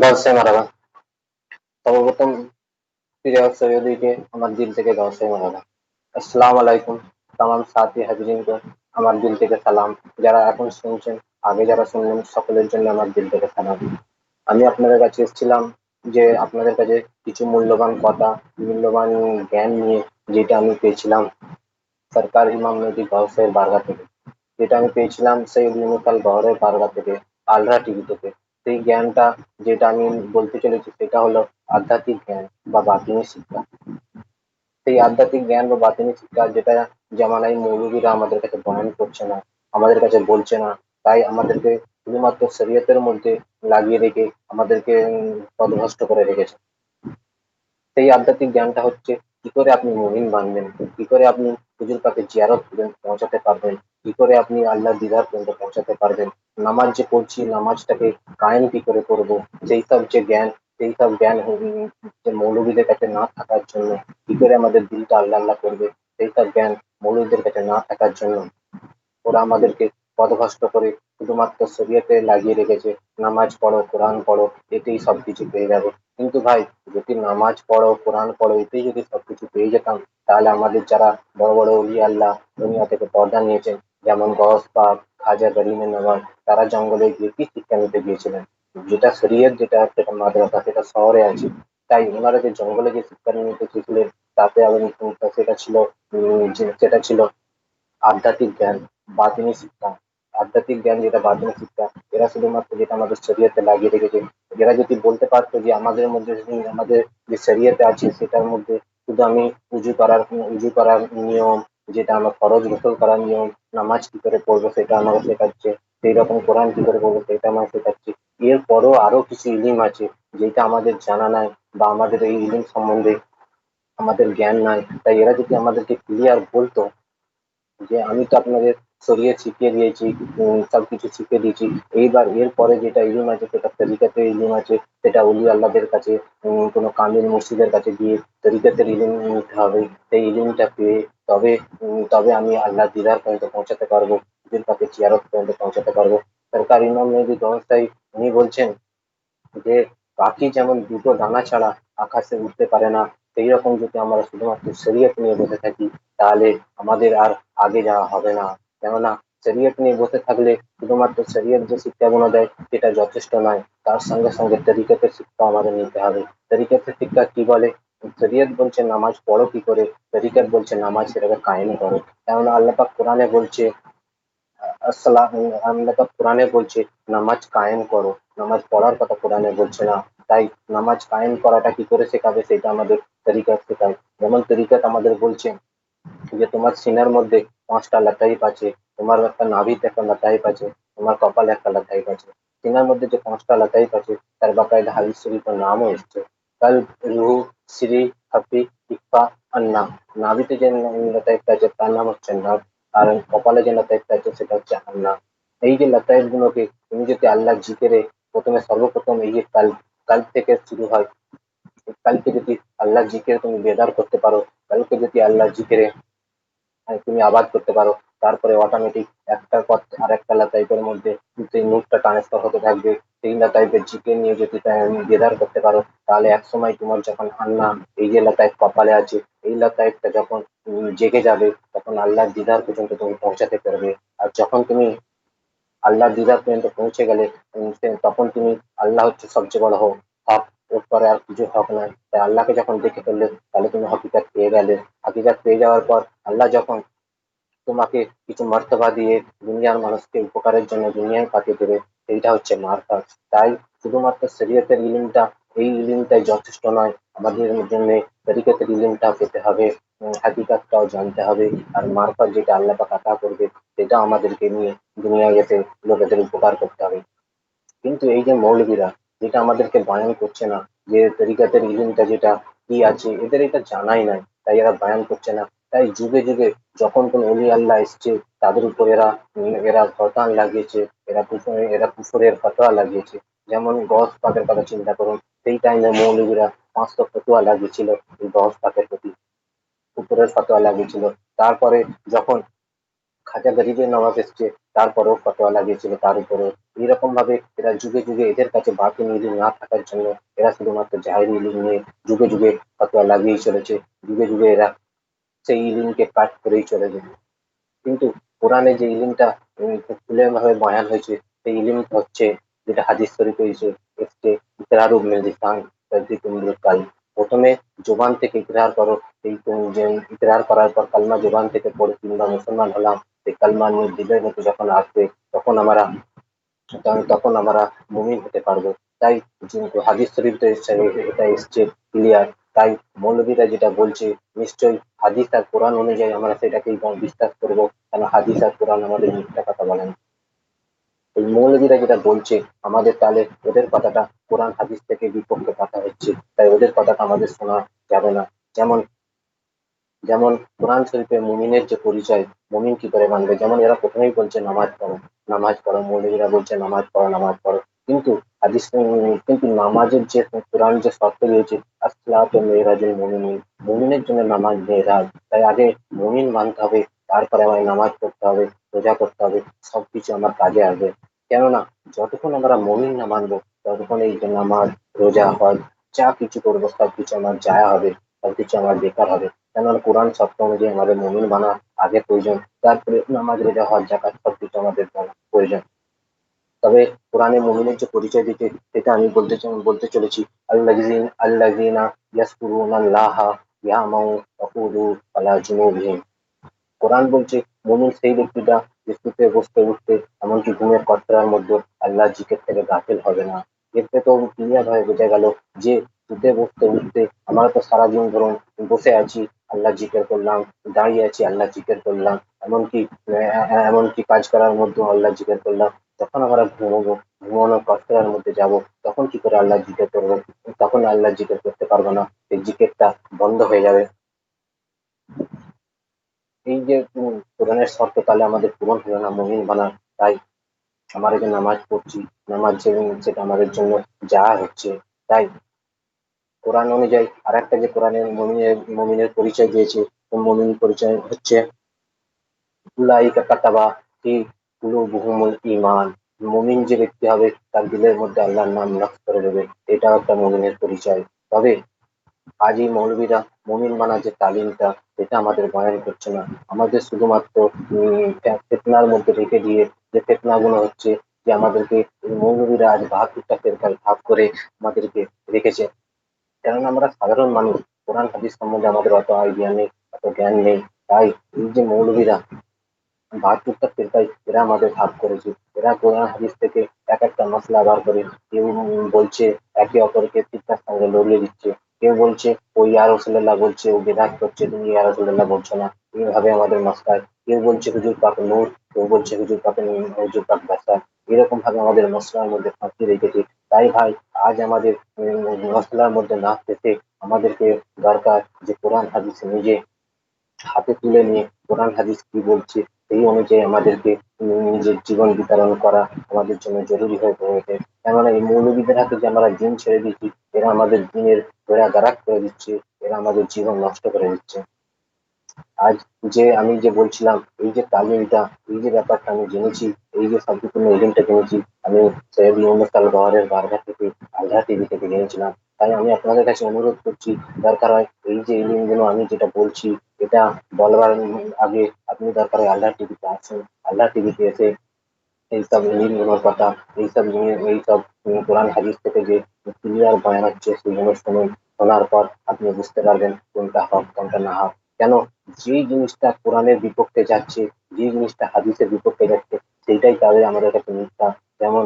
গাউসে মারাবা। সর্বপ্রথম প্রিয় সৈয়দীকে আমার দিল থেকে গাউসে মারাবা। আসসালামু আলাইকুম তামাম সাথী হাজরিনকে আমার দিল থেকে সালাম। যারা এখন শুনছেন, আগে যারা শুনলেন, সকলের জন্য আমার দিল থেকে সালাম। আমি আপনাদের কাছে এসেছিলাম যে আপনাদের কাছে কিছু মূল্যবান কথা, মূল্যবান জ্ঞান নিয়ে, যেটা আমি পেয়েছিলাম সরকার ইমাম মেহেদী গাউসের বারগা থেকে, যেটা আমি পেয়েছিলাম সেই ইউনুস আল গহরের বারগা থেকে, আলরা টিভি থেকে। সেই জ্ঞানটা যেটা আমি বলতে চলেছি সেটা হলো আধ্যাত্মিক জ্ঞান বা বাতিনি শিক্ষা। সেই আধ্যাত্মিক জ্ঞান বা বাতিনি শিক্ষা যেটা জামানায় মৌলবীরা আমাদের কাছে বয়ান করছে না, আমাদের কাছে বলছে না। তাই আমাদেরকে শুধুমাত্র শরীয়তের মধ্যে লাগিয়ে রেখে আমাদেরকে পথভ্রষ্ট করে রেখেছে। সেই আধ্যাত্মিক জ্ঞানটা হচ্ছে কি করে আপনি মুমিন বানবেন, কি করে আপনি হুজুর পাকে জিয়ারত পর্যন্ত পৌঁছাতে পারবেন, কি করে আপনি আল্লাহ দিদার পর্যন্ত পৌঁছাতে পারবেন, নামাজ যে পড়ছি নামাজটাকে কায়েম কি করে করব, সেই সব যে জ্ঞান, সেই সব জ্ঞান যে মৌলবীদের কাছে না থাকার জন্য, কি করে আমাদের দিলটা আল্লাহ আল্লাহ করবে, সেই সব জ্ঞান মৌলবীদের কাছে না থাকার জন্য ওরা আমাদেরকে পথভ্রষ্ট করে শুধুমাত্র শরীয়তে লাগিয়ে রেখেছে। নামাজ পড়ো, কোরআন পড়ো, এতেই সবকিছু পেয়ে যাবে। কিন্তু ভাই, যদি নামাজ পড়ো, কোরআন পড়ো, এতেই যদি সবকিছু পেয়ে যেতাম, তাহলে আমাদের যারা বড় বড় অলি আল্লাহ দুনিয়া থেকে পর্দা নিয়েছেন, যেমন গস পাক, খাজা গরিবে নওয়াজ, তারা জঙ্গলে গিয়ে কি শিক্ষা নিতে গিয়েছিলেন? যেটা শরীয়ত, যেটা সেটা মাদ্রাসা, সেটা শহরে আছে। তাই ওনারা যে জঙ্গলে যে শিক্ষা নিতে চেয়েছিলেন, তাতে সেটা ছিল সেটা ছিল আধ্যাত্মিক জ্ঞান, বাতিনি শিক্ষা। আধ্যাত্মিক জ্ঞান যেটা বাতিনি শিক্ষা, এরা শুধুমাত্র যেটা আমাদের শরীয়তে লাগিয়ে রেখেছে। এরা যদি বলতে পারতো যে আমাদের মধ্যে আমাদের যে শরীয়তে আছে সেটার মধ্যে শুধু আমি উজু করার নিয়ম, যেটা আমার ফরজ গোসল করার নিয়ম, নামাজ কি করে পড়বো সেটা আমাকে শেখাচ্ছে, সেই রকম কোরআন কি করে পড়বো সেটা আমাকে শেখাচ্ছে। এরপরও আরো কিছু ইলিম আছে যেটা আমাদের জানা নাই, বা আমাদের এই ইলিম সম্বন্ধে আমাদের জ্ঞান নাই। তাই এরা যদি আমাদেরকে ক্লিয়ার বলতো যে আমি তো আপনাদের শরীয়ত শিখিয়ে দিয়েছি, সবকিছু শিখিয়ে দিয়েছি, এইবার এরপরে যেটা ইলম আছে সেটা তরিকাতের ইলম আছে, সেটা অলি আল্লাহদের কাছে, কোনো কামিল মুর্শিদের কাছে গিয়ে তরিকাতের ইলম নিতে হবে। সেই ইলমটা পেয়ে তবে তবে আমি আল্লাহ দিদার পর্যন্ত পৌঁছাতে পারবো, হুজুর পাকের জিয়ারত পর্যন্ত পৌঁছাতে পারবো। সরকার ইমাম মেহেদী গহস্তাই উনি বলছেন যে পাখি যেমন দুটো ডানা ছাড়া আকাশে উঠতে পারে না, সেই রকম যদি আমরা শুধুমাত্র শরীয়ত নিয়ে বসে থাকি, তাহলে আমাদের আর আগে যাওয়া হবে না। কেননা শরীয়ত নিয়ে বসে থাকলে শুধুমাত্র শরীয়ত যে শিক্ষাগুলো দেয় সেটা যথেষ্ট নয়, তার সঙ্গে সঙ্গে তরিকতের শিক্ষা আমাদের নিতে হবে। তরিকতের শিক্ষা কি বলে? শরীয়ত বলছে নামাজ পড়ো কি করে, তরিকত বলছে নামাজ সেটাকে কায়েম করো। কেননা আল্লাহ পাক কোরআনে বলছে, আল্লাহ পাক কোরআনে বলছে নামাজ কায়েম করো, নামাজ পড়ার কথা কোরআনে বলছে না। তাই নামাজ কায়েম করাটা কি করে শেখাবে সেটা আমাদের তরিকত শেখায়। যেমন তরিকত আমাদের বলছে যে তোমার সিনার মধ্যে 5টা লাতাইফ আছে, তোমার একটা নাভিতে একটা লাতাইফ আছে, তোমার কপালে একটা লাতাইফ আছে। সিনার মধ্যে যে 5টা লাতাইফ আছে তার বাকায়দা হাদিস শরীফের নামও এসছে, কাল, রুহু, শ্রী, হাফি, ইফা, আন্না। নাভিতে যে লাতাইফটা আছে তার নাম হচ্ছে নাভ, আর কপালে যে লাতাইফটা আছে সেটা হচ্ছে আন্না। এই যে লাতাইফ গুলোকে তুমি যদি আল্লাহ জিকেরে প্রথমে, সর্বপ্রথম এই যে কাল থেকে শুরু হয়, কালকে যদি আল্লাহ জিকেরে তুমি বেদার করতে পারো, কালকে যদি আল্লাহ জিকেরে তুমি আবাদ করতে পারো, তারপরে অটোমেটিক একটার পর আর একটা লাতাইফের মধ্যে সেই মুডটা ট্রান্সফার হতে থাকবে। সেই লাতাইফের জিকে নিয়ে যদি বেদার করতে পারো, তাহলে এক সময় তোমার যখন আন্না, এই যে লাতাইফ কপালে আছে, এই লাতাইফটা যখন জেগে যাবে, তখন আল্লাহর দিদার পর্যন্ত তুমি পৌঁছাতে পারবে। আর যখন তুমি আল্লাহর দিদার পর্যন্ত পৌঁছে গেলে, তখন তুমি, আল্লাহ হচ্ছে সবচেয়ে বড় হক, এর পরে আর কিছু হক নাই। তাই আল্লাহকে যখন দেখে ফেললে, তাহলে তুমি হকিকত পেয়ে গেলে। হকিকত পেয়ে যাওয়ার পর আল্লাহ যখন তোমাকে কিছু মর্তবা দিয়ে দুনিয়ার মানুষকে উপকারের জন্য দুনিয়ায় পাঠিয়ে দেবে, এইটা হচ্ছে মারফত। তাই শুধুমাত্র শরীয়তের ইলমটা, এই ইলমটাই যথেষ্ট নয়, আমাদের জন্য তরিকতের ইলমটা পেতে হবে, হাকিকতটাও জানতে হবে। আর মারফত যেটা আল্লাহ পাক আতা করবে সেটা আমাদেরকে নিয়ে দুনিয়ায় এসে লোকেদের উপকার করতে হবে। কিন্তু এই যে মৌলবীরা যেটা আমাদেরকে বয়ান করছে না, যে তরিকাতের ইলমটা যেটা কি আছে এদের এটা জানাই নাই, তাই এরা বয়ান করছে না। তাই যুগে যুগে যখন কোন অলি আল্লাহ এসছে, তাদের উপর এরা ফরমান লাগিয়েছে, এরা কুফরের ফতোয়া লাগিয়েছে। যেমন গস পাকের কথা চিন্তা করুন, সেই টাইমে মৌলবীরা 500 ফতোয়া লাগিয়েছিল এই গস পাকের প্রতি, কুফরের ফতোয়া লাগিয়েছিল। তারপরে যখন খাজা গরিবের নওয়াজ এসছে, তারপরেও ফতোয়া লাগিয়েছিল তার উপরে। এইরকম ভাবে এরা যুগে যুগে এদের কাছে বাতিল ইলম না থাকার জন্য এরা শুধুমাত্র জাহেরি ইলম নিয়ে যুগে যুগে ফতোয়া লাগিয়ে চলেছে। যুগে যুগে এরা সেই ইলমকে কাজ করেই চলেছে। কিন্তু কোরআনে যে ইলমটা খুলে ভাবে বয়ান হয়েছে, সেই ইলমটা হচ্ছে যেটা হাদিস শরীফে এসে এসছে, ইকরারু মিন লিসান তাসদিকুম বিল কালব। প্রথমে জবান থেকে ইকরার করো, এই যে ইকরার করার পর কালমা জবান থেকে পড়ে কিংবা মুসলমান হলাম, সেই কালমা নিয়ে দিলের মধ্যে যখন আসবে তখন আমরা তখন আমরা মুমিন হতে পারবো। তাই যেহেতু হাদিস শরীফে এটা এসছে ক্লিয়ার, তাই মৌলবীরা যেটা বলছে নিশ্চয়ই হাদিস আর কোরআন অনুযায়ী আমরা সেটাকেই বিশ্বাস করবো, কারণ হাদিস আর কোরআন আমাদের মিথ্যা কথা বলেন। এই মৌলবীরা যেটা বলছে আমাদের, তাহলে ওদের কথাটা কোরআন হাদিস থেকে বিপক্ষে কথা হচ্ছে, তাই ওদের কথাটা আমাদের শোনা যাবে না। যেমন যেমন কোরআন শরীফে মুমিনের যে পরিচয়, মুমিন কি করে মানবে, যেমন এরা প্রথমেই বলছে নামাজ পড়ো, নামাজ পড়ো, মৌলবীরা বলছে নামাজ পড়ো, নামাজ পড়ো। কিন্তু হাদিস কিন্তু নামাজের যে কোরআন যে শর্ত রয়েছে, আসসালাতু মিরাজুল মুমিনিন, মুমিনের জন্য নামাজ মেরাজ। তাই আগে মুমিন মানতে হবে, তারপরে আমায় নামাজ পড়তে হবে, রোজা করতে হবে, সবকিছু আমার কাজে আসবে। কেননা যতক্ষণ আমরা মুমিন না মানবো ততক্ষণ এই যে নামাজ, রোজা, হজ যা কিছু করবো সবকিছু আমার জায়া হবে, সবকিছু আমার বেকার হবে। কেননা কোরআন শর্ত অনুযায়ী আমাদের মুমিন বানা আগে প্রয়োজন, তারপরে নামাজ, রোজা, হজ, যাকাত সবকিছু আমাদের প্রয়োজন। তবে কোরআনে মুমিনের যে পরিচয় দিতে, সেটা আমি বলতে চলেছি, আল্লাযিনা ইয়াযকুরুনাল্লাহা কিয়ামান ওয়া কুউদুন ওয়ালা জুনুবিহিম। কোরআন বলছে মুমিন সেই ব্যক্তিটা যে শুতে বসতে উঠতে এমনকি ঘুমের কর্তরার মধ্যে আল্লাহ জিকির থেকে গাফিল হবে না। এতে তো ক্লিয়ার হয়ে বোঝা গেল যে শুতে বসতে উঠতে আমরা তো সারাদিন ধরুন বসে আছি, আল্লাহ জিকির করলাম, দাঁড়িয়ে আছি, আল্লাহ জিকির করলাম, এমনকি এমনকি কাজ করার মধ্যেও আল্লাহ জিকির করলাম। যখন আমরা ঘুমোবো, ঘুমানোর কর্তরার মধ্যে যাব, তখন কি করে আল্লাহ জিকির করবো? তখন আল্লাহ জিকির করতে পারবো না, এই জিকিরটা বন্ধ হয়ে যাবে। এই যে কোরআনের শর্ত তাহলে আমাদের পূরণ হলো না মুমিন বানার। তাই আমরা যে নামাজ পড়ছি, নামাজ যেটা আমাদের জন্য যা হচ্ছে। তাই কোরআন অনুযায়ী আর একটা যে কোরআনের মুমিনের পরিচয় দিয়েছে, মুমিন পরিচয় হচ্ছে উলাইকা কাতাবা ফি কুলুবিহিমুল ঈমান। মুমিন যে ব্যক্তি হবে তার দিলের মধ্যে আল্লাহর নাম নকশ করে দেবে, এটাও একটা মুমিনের পরিচয়। তবে আজ এই মৌলবীরা মুমিন বানার যে তালিমটা, এটা আমাদের বয়ান করছে না, আমাদের শুধুমাত্র ফিতনার মধ্যে রেখে দিয়ে, যে ফিতনাগুলো হচ্ছে, যে আমাদেরকে এই মৌলবীরা আজ ৭২টা ফেরকায় ভাগ করে আমাদেরকে রেখেছে। কেননা আমরা সাধারণ মানুষ, কোরআন হাদিস সম্বন্ধে আমাদের অত আইডিয়া নেই, অত জ্ঞান নেই। তাই এই যে মৌলবীরা ৭২টা ফিরকায় এরা আমাদের ভাগ করেছে। এরা কোরআন হাদিস থেকে এক একটা মসলা বার করে, কেউ বলছে একে অপরকে ফিতনার সঙ্গে লড়িয়ে দিচ্ছে, কেউ বলছে ওই ইয়া রাসূলুল্লাহ বলছে ও বেদাত করছে, তুমি ইয়া রাসূলুল্লাহ বলছো না, এইভাবে আমাদের মসলায়। কেউ বলছে হুজুর পাক নূর, কেউ বলছে হুজুর পাক বাশার। এরকম ভাবে আমাদের মসলার মধ্যে ফাঁকি রেখেছে। তাই ভাই, আজ আমাদের মসলার মধ্যে না থেকে আমাদেরকে দরকার যে কোরআন হাদিস নিজে হাতে তুলে নিয়ে কোরআন হাদিস কি বলছে সেই অনুযায়ী আমাদেরকে নিজের জীবন বিতরণ করা আমাদের জন্য জরুরি হয়ে পড়েছে। কেননা এই মৌলবীদের হাতে যে আমরা দিন ছেড়ে দিচ্ছি, এরা আমাদের দিনের বেড়া গারাক করে দিচ্ছে, এরা আমাদের জীবন নষ্ট করে দিচ্ছে। আজ যে আমি যে বলছিলাম এই যে তালিমটা, এই যে ব্যাপারটা আমি জেনেছি, এই যে শান্তিপূর্ণ এজেন্টটা জেনেছি, আমি সৈয়দ ইউনুস আল গওহারের বারগা থেকে, আলহা টিভি থেকে জেনেছিলাম। তাই আমি আপনাদের কাছে অনুরোধ করছি, দরকার হয় এই যে ইলমগুলো আমি যেটা বলছি, এটা বলবার আগে আপনি দরকার হয় আল্লাহ টিভিতে আসুন, আল্লাহ টিভিতে এসে এইসব ইলমগুলোর কথা, এইসব কোরআন হাদিস থেকে যে ক্লিয়ার বয়ান হচ্ছে সেগুলো শুনুন। শোনার পর আপনি বুঝতে পারবেন কোনটা হক কোনটা না হক। কেন, যেই জিনিসটা কোরআনের বিপক্ষে যাচ্ছে, যে জিনিসটা হাদিসের বিপক্ষে যাচ্ছে, সেইটাই তাদের আমাদের কাছে মিথ্যা। যেমন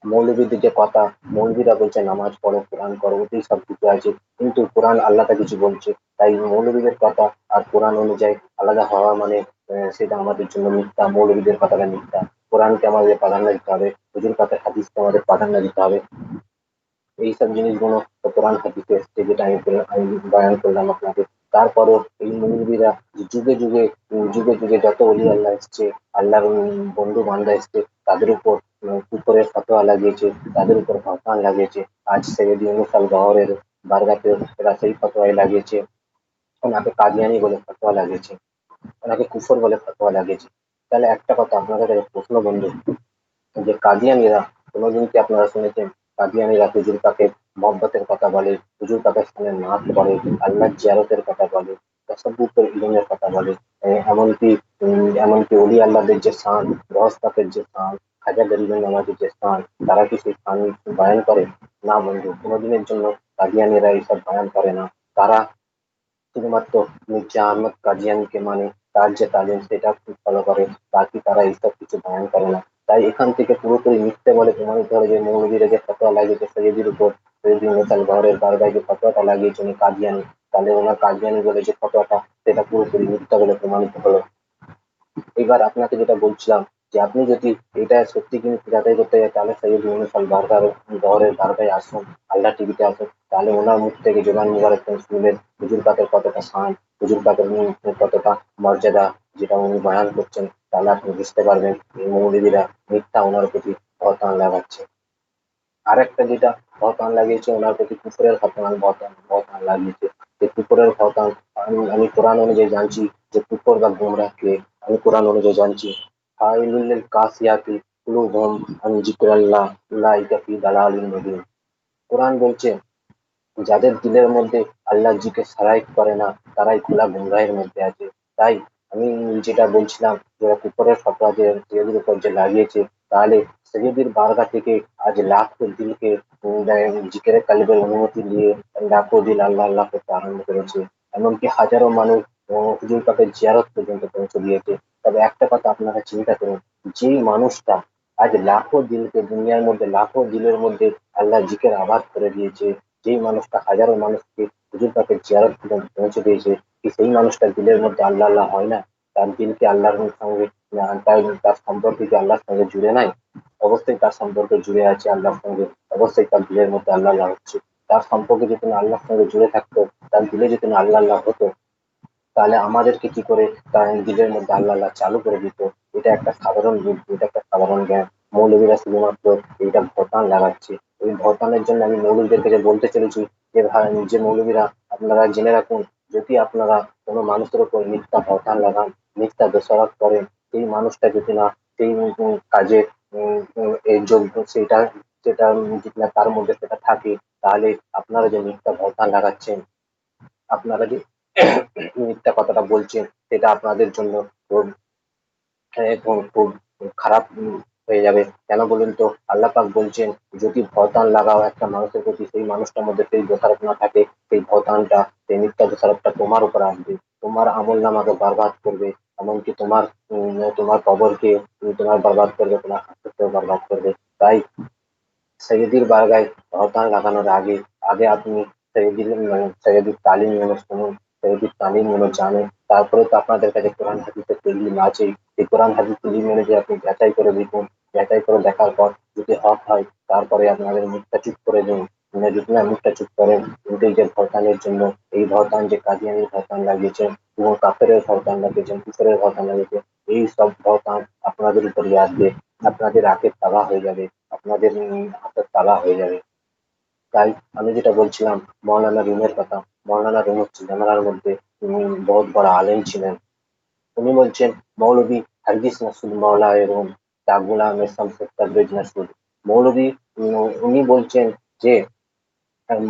মৌলবীদের যে কথা, মৌলবীরা বলছে নামাজ পড়ো, কোরআন করো, ওতেই সব কিছু আছে, কিন্তু কোরআন আল্লাহটা কিছু বলছে। তাই মৌলবীদের কথা আর কোরআন অনুযায়ী আলাদা হওয়া মানে সেটা আমাদের জন্য মিথ্যা, মৌলবীদের কথাটা মিথ্যা। কোরআনকে আমাদের প্রাধান্য দিতে হবে, হুজুর পাকের হাদিসকে আমাদের প্রাধান্য দিতে হবে। এইসব জিনিসগুলো কোরআন হাদিসে এসছে, যেটা আমি বয়ান করলাম আপনাকে। তারপরও এই মৌলবীরা যুগে যুগে যুগে যুগে যত অলি আল্লাহ এসছে, আল্লাহর বন্ধু বান্ধব এসছে, তাদের উপর কুফরের ফতোয়া লাগিয়েছে, তাদের উপর ভাষণ লাগিয়েছে। আজ সৈয়দ ইউনুস আল গওহরের বারগাতে এরা সেই ফতোয়াই লাগিয়েছে, ওনাকে কাদিয়ানি বলে ফতোয়া লাগিয়েছে, ওনাকে কুফর বলে ফতোয়া লাগিয়েছে। তাহলে একটা কথা আপনাদের কাছে প্রশ্ন বন্ধু, যে কাদিয়ানীরা, কোনোদিন কি আপনারা শুনেছেন কাদিয়ানীরা হুজুর পাকের মহব্বতের কথা বলে, হুজুর পাকের সামনে নাচ করে, আল্লাহ জিয়ারতের কথা বলে, তাসাব্বুফের ইলমের কথা বলে, এমনকি এমনকি অলি আল্লাহদের যে শান, গস পাকের যে শান, খাজা গরিবের নামাজের যে শান, তারা কি সেই শান বয়ান করে? না বন্ধু, কোনোদিনের জন্য কাদিয়ানীরা এইসব বয়ান করে না। তারা শুধুমাত্র মির্জা আহমদ কাদিয়ানীকে মানে, তার যে তালিম সেটা ফলো করে, বাকি তারা এইসব কিছু বয়ান করে না। তাই এখান থেকে পুরোপুরি মিথ্যে বলে প্রমাণিত হয় যে মৌলবীরা যে ফতোয়া লাগিয়েছে সৈয়দির উপর, সৈয়দ ইউনূস আল গওহরের বারগায় যে ফতোয়াটা লাগিয়েছে উনি কাদিয়ানী, তাহলে ওনার কাদিয়ানী বলে যে ফতোয়াটা, সেটা পুরোপুরি মিথ্যা বলে প্রমাণিত হলো। এবার আপনাকে যেটা বলছিলাম, যে আপনি যদি এটা সত্যি কিনা যাচাই করতে যায়, তাহলে সৈয়দ ইউনূস আল গওহরের বারগায় আসুন, আল্লাহ টিভিতে আসুন, তাহলে ওনার মুখ থেকে জোবান মুবারক শুনবেন হুজুর পাকের কতটা শান, হুজুর পাকের কতটা মর্যাদা, যেটা উনি বয়ান করছেন, তাহলে আপনি বুঝতে পারবেন এই মৌলবীরা মিথ্যা ওনার প্রতি ভরতান লাগাচ্ছে। আরেকটা যেটা ভরতান লাগিয়েছে ওনার প্রতি, কুফরের ভরতান ভরতান ভরতান লাগিয়েছে। এই কুফরের ভরতান, আমি কোরআন অনুযায়ী জানছি যে কুফর বা গুমরাহকে, আমি কোরআন অনুযায়ী জানছি ফাইলুল লিল কাসিয়াতি কুলুবুহুম আন যিকরিল্লাহ উলাইকা ফি দালালিন মুবিন। কোরআন বলছে যাদের দিলের মধ্যে আল্লাহর জিকির সারাই করে না, তারাই খোলা গুমরাহের মধ্যে আছে। তাই আমি যেটা বলছিলাম যে কুফরের ফতোয়া যে সৈয়দের উপর যে লাগিয়েছে, তাহলে সৈয়দের বারগা থেকে আজ লাখো দিলকে জিকিরে কালবের অনুমতি নিয়ে লাখো দিল আল্লাহ আল্লাহ করতে আরম্ভ করেছে। এমনকি হাজারো মানুষ হুজুর পাকের জিয়ারত পর্যন্ত পৌঁছে দিয়েছে। তবে একটা কথা আপনারা চিন্তা করুন, যেই মানুষটা আজ লাখো দিলকে, দুনিয়ার মধ্যে লাখো দিলের মধ্যে আল্লাহ জিকের আবাদ করে দিয়েছে, যেই মানুষটা হাজারো মানুষকে হুজুর পাকের জিয়ারত পর্যন্ত পৌঁছে দিয়েছে, কি সেই মানুষটার দিলের মধ্যে আল্লাহ আল্লাহ হয় না? তার দিল কি আল্লাহর সঙ্গে, তার তার সম্পর্ক কি আল্লাহর সঙ্গে জুড়ে নাই? অবশ্যই তার সম্পর্ক জুড়ে আছে আল্লাহর সঙ্গে, অবশ্যই তার দিলের মধ্যে আল্লাহ আল্লাহ হচ্ছে। তার সম্পর্ক যদি না আল্লাহর সঙ্গে জুড়ে থাকতো, তার দিলে যদি না আল্লাহ আল্লাহ হতো, তাহলে আমাদেরকে কি করে তার দিলের মধ্যে আল্লাহ আল্লাহ চালু করে দিত? এটা একটা সাধারণ বুদ্ধি, এটা একটা সাধারণ জ্ঞান। মৌলবীরা শুধুমাত্র এইটা ভোটান লাগাচ্ছে। এই ভোটানের জন্য আমি মৌলবীদের কাছে বলতে চলেছি যে ভাই, যে মৌলবীরা, আপনারা জেনে রাখুন, যদি আপনারা কোনো মানুষের উপর মিথ্যা ভোটান লাগান, মিথ্যা দোষারোপ করেন, সেই মানুষটা যদি না সেই কাজে এই যোগ্য, সেটা যেটা যদি না তার মধ্যে সেটা থাকে, তাহলে আপনারা যে মিথ্যা ভোটান লাগাচ্ছেন, আপনারা যে মিথ্যা কথাটা বলছেন, সেটা আপনাদের জন্য খুব খুব খারাপ হয়ে যাবে। কেন বলুন তো? আল্লাহ পাক বলছেন, যদি ভয়তান লাগাও একটা মানুষের প্রতি, সেই মানুষটার মধ্যে সেই দোষারোপ না থাকে, সেই ভয়তানটা, সেই মিথ্যা দোষারোপটা তোমার উপর আসবে, তোমার আমল নামাকে বরবাদ করবে, এমনকি তোমার তোমার কবরকে তোমার বরবাদ করবে, তোমার হাসরকেও বরবাদ করবে। তাই সৈয়দির বারগায় ভরতাল লাগানোর আগে আগে আপনি সৈয়দির তালিম গুলো শুনুন, সৈয়দির তালিম গুলো জানুন, তারপরে তো আপনাদের কাছে কোরআন হাদিসের দলিল আছেই। এই কোরআন হাদিস দলিল অনুযায়ী আপনি যাচাই করে দেখুন, যাচাই করে দেখার পর যদি হক হয়, তারপরে আপনাদের মুখটা চুপ করে দিন। যদি না মুখটা চুপ করেন, কিন্তু এই যে ভরতানের জন্য, এই ভরতান যে কাদিয়ানির ভরতান লাগিয়েছেন, এবং কাফেরের ভরতান লাগিয়েছেন, কুফরের ভরতান লাগিয়েছেন, এই সব ভরতান আপনাদের উপরই আসবে, আপনাদের আখের তাবাহ হয়ে যাবে, আপনাদের হাতের তালা হয়ে যাবে। তাই আমি যেটা বলছিলাম মৌলানা রুমের কথা, মৌলানা রুম হচ্ছে জানালার মধ্যে বহুত বড় আলেম ছিলেন। উনি বলছেন মৌলবী হারগিজ নাসুদ মাওলা এরম তা গুলামের শামসুদ তাবরেজ নাসুদ। মৌলবী উনি বলছেন যে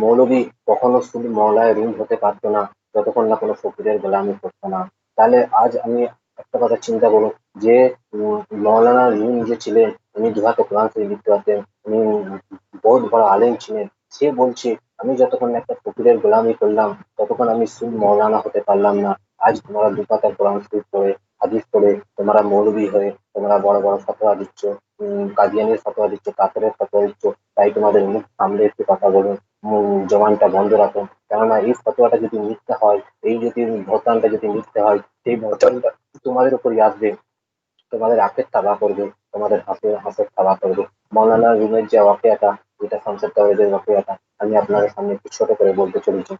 মৌলবী কখনো শুধু মওলায় রুম হতে পারতো না, যতক্ষণ না কোনো ফকিরের গোলামি করতো না। তাহলে আজ আমি একটা কথা চিন্তা করুন, যে মৌলানা রুম যে ছিলেন, উনি দুহাতে কোরআন শরীফ লিখতে পারতেন, উনি বহুত বড় আলেম ছিলেন, সে বলছে আমি যতক্ষণ না একটা ফকিরের গোলামি করলাম, ততক্ষণ আমি শুধু মৌলানা হতে পারলাম না। আজ তোমরা দুপাতা কোরআন শরীফ পড়ে, হাদিস পড়ে, তোমরা মৌলবী হয়ে তোমরা বড় বড় ফতোয়া দিচ্ছ, কাদিয়ানের ফতোয়া দিচ্ছ, কাফেরের ফতোয়া দিচ্ছ। তাই তোমাদের মুখ সামলে একটু কথা বলুন, জবানটা বন্ধ রাখুন। কেননা এই ফতোয়াটা যদি মিথ্যা হয়, এই যদি ভোটানটা যদি মিথ্যা হয়, সেই ভোটানটা তোমাদের উপরই আসবে, তোমাদের আখের তাবাহ করবে, তোমাদের হাসের তাবাহ করবে। মৌলানা রুমের যে ওয়াকিয়াটা, যেটা শামসুদ তাওহীদের ওয়াকিয়াটা, আমি আপনাদের সামনে একটু ছোট করে বলতে চলেছি।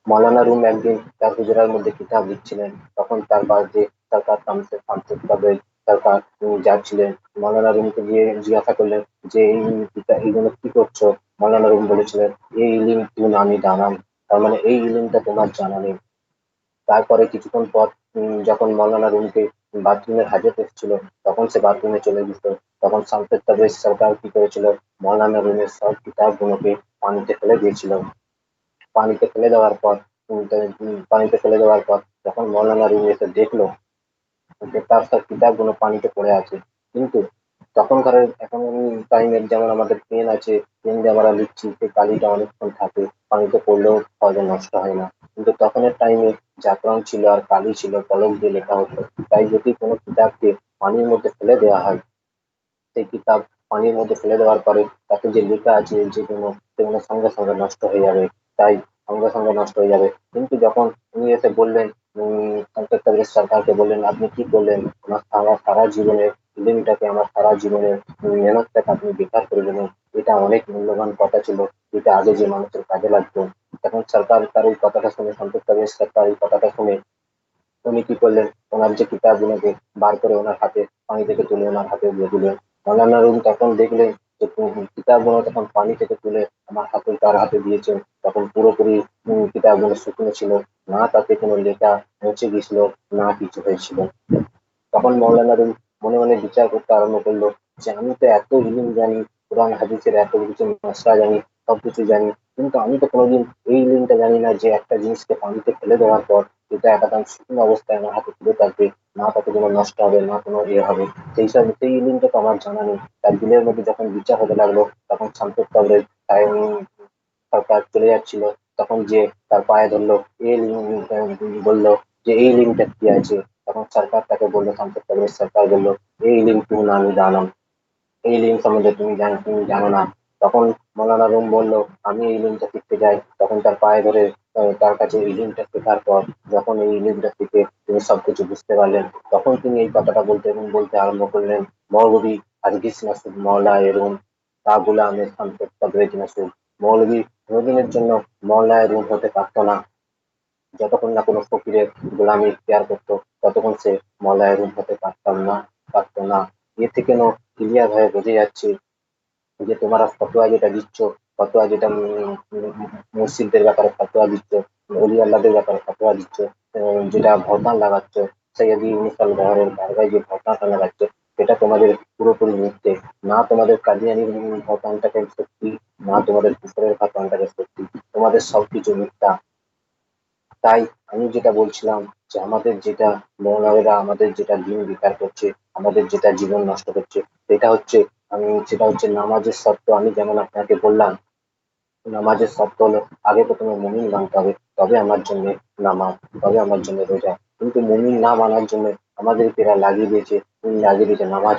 মৌলানা রুম একদিন তার হুজরার মধ্যে কিতাব লিখছিলেন, তখন তার পাশে সরকার শামসুদ তাবরেজ সরকার যাচ্ছিলেন। মৌলানা রুমকে গিয়ে জিজ্ঞাসা করলেন যে এইগুলো কি করছো? মৌলানা রুম বলেছিলেন, এই ইলিম তুন আমি জানাম, তার মানে এই ইলিমটা তোমার জানা নেই। তারপরে কিছুক্ষণ পর যখন মৌলানা রুমকে বাথরুমের হাজত এসেছিল, তখন সে বাথরুমে চলে গেছিল। তখন শামসুর তাবরেজ সরকার কি করেছিল, মৌলানা রুমের সব কিতাবগুলোকে পানিতে ফেলে দিয়েছিল। পানিতে ফেলে দেওয়ার পর পানিতে ফেলে দেওয়ার পর যখন মৌলানা রুমি এসে দেখলো যে তার সব কিতাবগুলো পানিতে পড়ে আছে, কিন্তু তখনকার এখন টাইমের যেমন আমাদের পেন আছে, পেন দিয়ে আমরা লিখছি, সেই কালিটা অনেকক্ষণ থাকে, পানিতে পড়লেও সহজে নষ্ট হয় না। কিন্তু তখনের টাইমে জাফরান ছিল আর কালি ছিল, কলম দিয়ে লেখা হতো। তাই যদি কোনো কিতাবকে পানির মধ্যে ফেলে দেওয়া হয়, সেই কিতাব পানির মধ্যে ফেলে দেওয়ার পরে তাতে যে লেখা আছে যেগুলো, সেগুলো সঙ্গে সঙ্গে নষ্ট হয়ে যাবে। তাই সঙ্গে সঙ্গে নষ্ট হয়ে যাবে। কিন্তু যখন উনি এসে বললেন, শামসুর তাবরেজ সরকারকে বললেন, আপনি কি করলেন, আমার সারা জীবনের ইলমটাকে, আমার সারা জীবনের মেহনতটাকে আপনি বেকার করে দিলেন। এটা অনেক মূল্যবান কথা ছিল, যেটা আগে যে মানুষের কাজে লাগতো। তখন সরকার তার এই কথাটা শুনে, শামসুর তাবরেজ সরকার এই কথাটা শুনে উনি কি করলেন, ওনার যে কিতাবগুলোকে বার করে ওনার হাতে, পানি থেকে তুলে ওনার হাতে দিয়ে দিলেন। মৌলানা রুম তখন দেখলেন যে কিতাবগুলো তখন পানি থেকে তুলে আমার হাতে, তার হাতে দিয়েছেন, তখন পুরোপুরি কিতাবগুলো শুকনো ছিল, না তাতে কোনো লেখা মুছে গেছিল, না কিছু হয়েছিল। তখন মৌলানা রুম মনে মনে বিচার করতে আরম্ভ করলো যে আমি তো এত ইলম জানি, কোরআন হাদিসের এত কিছু মশলা জানি, সবকিছু জানি, কিন্তু আমি তো কোনোদিন এই ইলমটা জানি না যে একটা জিনিসকে পানিতে ফেলে দেওয়ার পর এটা একদম শুকনো অবস্থায় আমার হাতে তুলে থাকবে, না তাতে কোনো নষ্ট হবে, না কোনো ইয়ে হবে। সেই ইলমটা তো আমার জানা নেই। তার দিলের মধ্যে যখন বিচার হতে লাগলো, তখন শামসুর তাবরেজ সরকার চলে যাচ্ছিল, তখন যে তার পায়ে ধরলো, এই বললো যে এই লিঙ্কটা কি আছে। তখন সরকার তাকে বললো, শামসুর তাবরেজ সরকার বললো, এই লিঙ্ক তুমি নামি জানো, এই লিঙ্ক সম্বন্ধে তুমি জানো না। তখন মৌলানা রুম বললো, আমি এই লিঙ্কটা শিখতে যাই। তখন তার পায়ে ধরে তার কাছে এই লিঙ্কটা শেখার পর যখন এই লিঙ্কটা শিখে তিনি সবকিছু বুঝতে পারলেন, তখন তিনি এই কথাটা বলতে এবং বলতে আরম্ভ করলেন, মৌলভী হারগিজ নাসুদ মৌলা এরুম তা গুলামে শামসুর তাবরেজ নাসুদ। মৌলভী কোনোদিনের জন্য মৌলা এরুম হতে পারতো না। যতক্ষণ না কোনো ফকিরের গোলামি ইখতিয়ার করতো, ততক্ষণ সে মৌলায় রুম হতে পারতো না। এ থেকে ক্লিয়ার হয়ে বোঝা যাচ্ছে যে তোমরা ফতোয়া যেটা দিচ্ছ, ফতোয়া যেটা মসজিদদের ব্যাপারে ফতোয়া দিচ্ছ, অলি আল্লাহদের ব্যাপারে ফতোয়া দিচ্ছ, যেটা ভরদান লাগাচ্ছ, সৈয়দ ইউনুস আল গহরের বারগায় যে ভরদানটা লাগাচ্ছ, সেটা তোমাদের পুরোপুরি মিথ্যে। না তোমাদের কাদিয়ানির ভরদানটাকে সত্যি, না তোমাদের কুফরের ভরদানটাকে সত্যি, তোমাদের সবকিছু মিথ্যা। তাই আমি যেটা বলছিলাম যে আমাদের যেটা মৌলভীরা আমাদের যেটা দিন বিকার করছে, আমাদের যেটা জীবন নষ্ট করছে, সেটা হচ্ছে নামাজের শর্ত। আমি যেমন আপনাকে বললাম, নামাজের শর্ত হলো আগে প্রথমে মুমিন মানতে হবে, তবে আমার জন্য নামাজ, তবে আমার জন্য রোজা। কিন্তু মুমিন না মানার জন্য আমাদেরকে এরা লাগিয়ে দিয়েছে নামাজ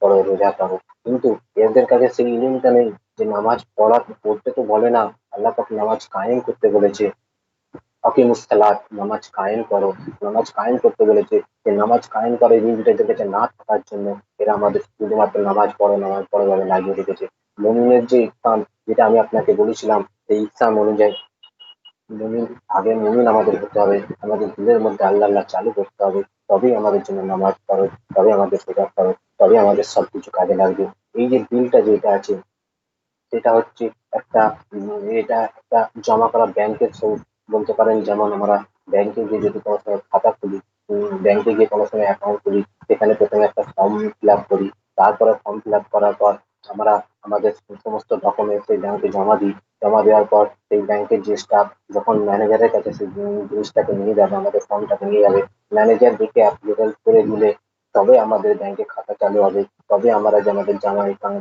পড়ো, রোজা করো। কিন্তু এদের কাছে সেই ইলমটা নেই যে নামাজ পড়তে তো বলে না, আল্লাহ পাক নামাজ কায়েম করতে বলেছে, আকিমুস সালাত, নামাজ কায়েম করো, নামাজ কায়েম করতে বলেছে। যে নামাজ কায়েম করে এই জিনিসটা এদের কাছে না থাকার জন্য এরা আমাদের শুধুমাত্র নামাজ পড়ো ভাবে লাগিয়ে রেখেছে। মুমিনের যে ইসলাম, যেটা আমি আপনাকে বলেছিলাম, এই ইসলাম অনুযায়ী মুমিন, আগে মুমিন আমাদের হতে হবে, আমাদের দিলের মধ্যে আল্লাহ আল্লাহ চালু করতে হবে, তবেই আমাদের জন্য নামাজ পড়ো, তবে আমাদের রোজা করো, তবে আমাদের সবকিছু কাজে লাগবে। এই যে দিলটা যেটা আছে, সেটা হচ্ছে একটা এটা একটা জমা করা ব্যাংকের ছবি বলতে পারেন। যেমন আমরা ব্যাংকে গিয়ে যদি কোনো সময় খাতা খুলি, ব্যাংকে গিয়ে কোনো সময় অ্যাকাউন্ট খুলি, সেখানে প্রথমে একটা ফর্ম ফিল আপ করি। তারপরে ফর্ম ফিল আপ করার পর আমরা আমাদের সমস্ত ডকুমেন্ট সেই ব্যাংকে জমা দিই। জমা দেওয়ার পর সেই ব্যাংকের যে স্টাফ যখন ম্যানেজারের কাছে সেই জিনিসটাকে নিয়ে যাবে, আমাদের ফর্মটাকে নিয়ে যাবে, ম্যানেজার দেখে অ্যাপ্রুভাল করে দিলে তবে আমাদের ব্যাংকে খাতা চালু হবে, তবে আমরা যে আমাদের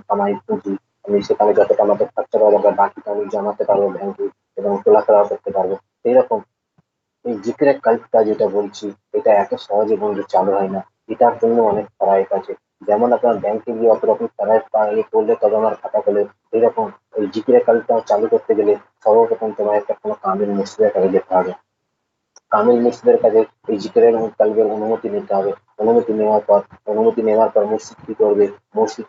কামাই পুঁজি, আমি সেখানে যতটা আমাদের খরচা করা দরকার বাকিটা আমি জমাতে পারবো ব্যাংকে এবং তোলাফেরা করতে পারবো। এইরকম এই জিকিরের কাজটা যেটা বলছি, এটা এত সহজে বন্ধু চালু হয় না। এটার জন্য অনেক ফারাইক আছে। যেমন আপনার ব্যাংকে গিয়ে অত রকম ফারাইক করলে তবে আমার খাতা খোলে, এরকম ওই জিকিরের কাজটা চালু করতে গেলে সর্বপ্রথম তোমার একটা কোনো কামের মসজিদের কাছে যেতে হবে। কামিল মুর্শিদের কাছে এই জিকিরের কালবের অনুমতি নিতে হবে। অনুমতি নেওয়ার পর মসজিদ কি করবে, মসজিদ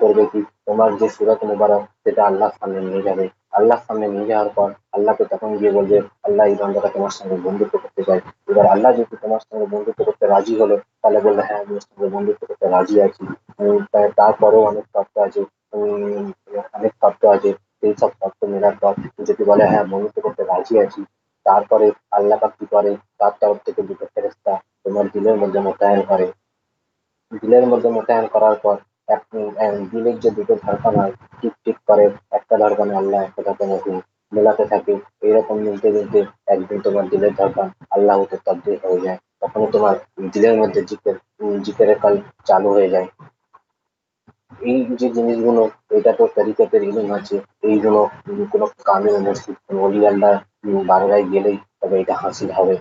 করবে কি, তোমার যে সুরাত মুবারক সেটা আল্লাহর সামনে নিয়ে যাবে। আল্লাহর সামনে নিয়ে যাওয়ার পর আল্লাহকে তখন গিয়ে বলবে, আল্লাহ এই বান্দাটা তোমার সঙ্গে বন্ধুত্ব করতে চায়। এবার আল্লাহ যদি তোমার সঙ্গে বন্ধুত্ব করতে রাজি হলো, তাহলে বললে হ্যাঁ আমি ওর সঙ্গে বন্ধুত্ব করতে রাজি আছি। তারপরেও উম, অনেক শর্ত আছে। সেই সব শর্ত মেলার পর যদি বলে হ্যাঁ বন্ধুত্ব করতে রাজি আছি, তারপরে আল্লাহ পাক কি করে, তার তরফ থেকে দুটো ফেরেশতা তোমার দিলের মধ্যে মোতায়েন করে। দিলের মধ্যে মোতায়েন করার পর দিলের যে দুটো ধড়কন হয়, টিক টিক করে, একটা ধড়কনে আল্লাহ, একটা ধড়কনে হুঁ মেলাতে থাকে। এইরকম মিলতে মিলতে একদিন তোমার দিলের ধড়কন আল্লাহ হতে তবদীল হয়ে যায়। তখন তোমার দিলের মধ্যে জিকিরের কাল চালু হয়ে যায়। এই যে জিনিসগুলো, এটা তো তরিকতের ইলম আছে। এইগুলো কোনো কামেল মসজিদ, কোনো অলি আল্লাহ বারগায় গেলেই তবে এটা হাসিল হবে।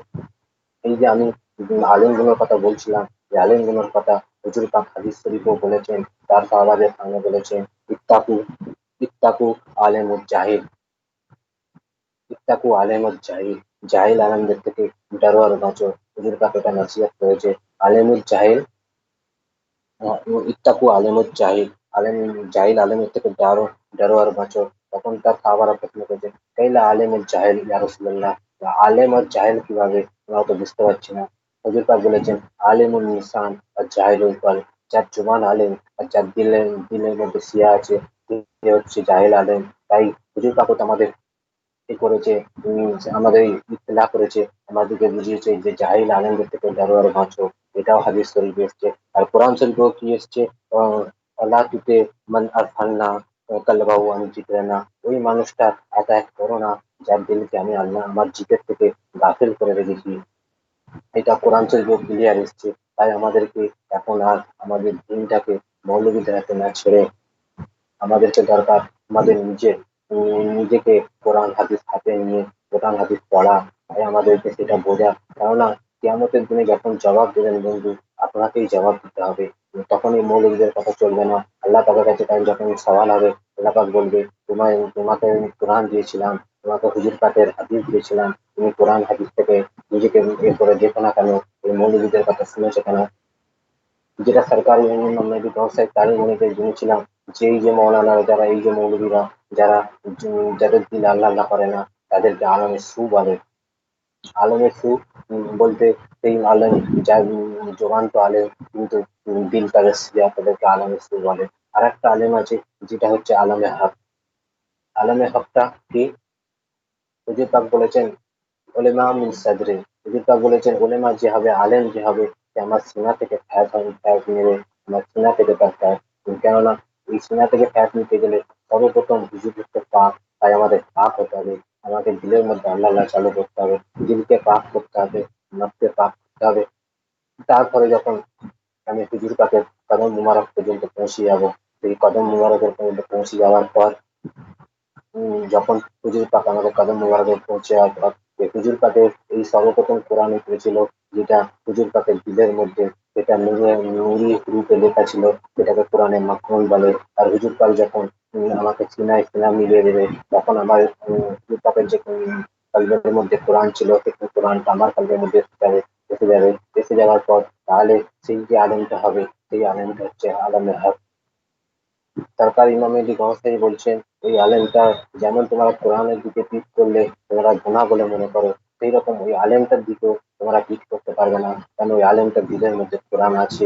এই যে আমি আলেমগুলোর কথা বলছিলাম, যে আলেমগুলোর কথা হুজুর পাক হাদিস শরীফেও বলেছেন, তার সাহাবাদের সামনে বলেছেন, ইত্তাকু ইত্তাকু আলেমুল জাহিল, ইত্তাকু আলেমুল জাহিল, জাহিল আলেমদের থেকে ডরো আর বাঁচো। হুজুর পাক এটা নসিহত করেছে। আলেমুল জাহিল, ইত্তাকু আলেমুল জাহিল, আলেম জাহিল আলেমের থেকে ডরো, ডরো আর বাঁচো। তখন তার সাহাবারা প্রশ্ন করেছে, কাইলা আলেমুল জাহিল ইয়া রাসূলুল্লাহ, আলেম আর জাহিল কিভাবে, আমরা তো বুঝতে পারছি না। হুজুর পাক বলেছেন, আলেমুল নিসান আর জাহিলুল কলব, যার জুবান আলেম আর যার দিলের মধ্যে সিয়া আছে, সে হচ্ছে জাহিল আলেম। তাই হুজুর পাক তো আমাদের এ করেছে, আমাদের ইত্তেলা করেছে, আমাদেরকে বুঝিয়েছে যে জাহিল আলেমদের থেকে ডরো আর বাঁচো। এটাও হাদিস শরীফে এসছে। আর কোরআন শরীফেও কি এসছে, আল্লাহ তুতে মান আরফালনা কালবাহু আন জিকরানা, ওই মানুষটা একা করো না যার দিলকে আমি আল্লাহ আমার জিকের থেকে গাফিল করে রেখেছি। এটা কোরআন শরীফেও ক্লিয়ার এসছে। তাই আমাদেরকে এখন আর আমাদের দিনটাকে মৌলবীদের হাতে না ছেড়ে আমাদেরকে দরকার আমাদের নিজেকে কোরআন হাদিস হাতে নিয়ে কোরআন হাদিস পড়া। তাই আমাদেরকে সেটা বোঝা, কেননা কিয়ামতের দিনে যখন জবাব দেবেন বন্ধু, আপনাকেই জবাব দিতে হবে। তখন এই মৌলবীদের কথা চলবে না। আল্লাহ পাকের কাছে তাই যখন সওয়াল হবে, আল্লাহ পাক বলবে, তোমাকে আমি কোরআন দিয়েছিলাম, তোমাকে হুজুর পাকের হাদিস দিয়েছিলাম, তুমি কোরআন হাদিস থেকে নিজেকে এ করে দেখো না কেন, এই মৌলবীদের কথা শুনেছো কেন। যেটা সরকারি মেবি ব্যবসায়িক তালিম অনেকে জেনেছিলাম, যে এই যে মৌলানারা, যারা এই যে মৌলবীরা, যারা যাদের দিল আল্লাহ আল্লাহ করে না, তাদেরকে আলমে সু বলে। আলমে সু বলতে সেই আলেম যার জোগান তো আলেম, কিন্তু দিল তাদের সিয়া, তাদেরকে আলমে সু বলে। আর একটা আলেম আছে যেটা হচ্ছে আলমে হক। আলমে হকটা কি, হুজুর পাক বলেছেন, ওলেমা মিন সাদরে, হুজুর পাক বলেছেন, ওলেমা যে হবে, আলেম যে হবে, সে আমার সিনা থেকে ফ্যাট নেবে, আমার সিনা থেকে তার ফ্যাট। কেননা এই সিনা থেকে ফ্যাট নিতে গেলে সর্বপ্রথম হুজুর হচ্ছে পাক। তাই আমাদের পাক হতে হবে, আমাদের দিলের মধ্যে আল্লাহ আল্লাহ চালু করতে হবে, দিলকে পাক করতে হবে, নফসকে পাক করতে হবে। তারপরে যখন আমি হুজুর পাকের কদম মুবারক পর্যন্ত পৌঁছে যাবো, সেই কদম মুবারকের পর্যন্ত পৌঁছে যাওয়ার পর যখন হুজুর পাক আমাদের কদম মোবারকে পৌঁছে যাওয়ার পর, যে হুজুর পাকের এই সর্বপ্রথম কোরআন উতরেছিল, যেটা হুজুর পাকের দিলের মধ্যে, যেটা নুরি রূপে লেখা ছিল, যেটাকে কোরআনে মাখনুন বলে। আর হুজুর পাক যখন আমাকে সিনায় সিনা মিলিয়ে দেবে, তখন আমার হুজুর পাকের যে কলবের মধ্যে কোরআন ছিল, সেই কোরআনটা আমার কলবের মধ্যে এসে যাবে। এসে যাওয়ার পর তাহলে সেই যে আলেমটা হবে, সেই আলেমটা হচ্ছে আলমে হক। সরকার ইমাম মেহেদী গঙ্গোসাই বলছেন, ওই আলেমটা যেমন তোমরা কোরআনের দিকে পিঠ করলে তোমরা গুনাহ বলে মনে করো, সেই রকম ওই আলেমটার দিকেও তোমরা পিঠ করতে পারবে না। কারণ ওই আলেমটার দিলের মধ্যে কোরআন আছে,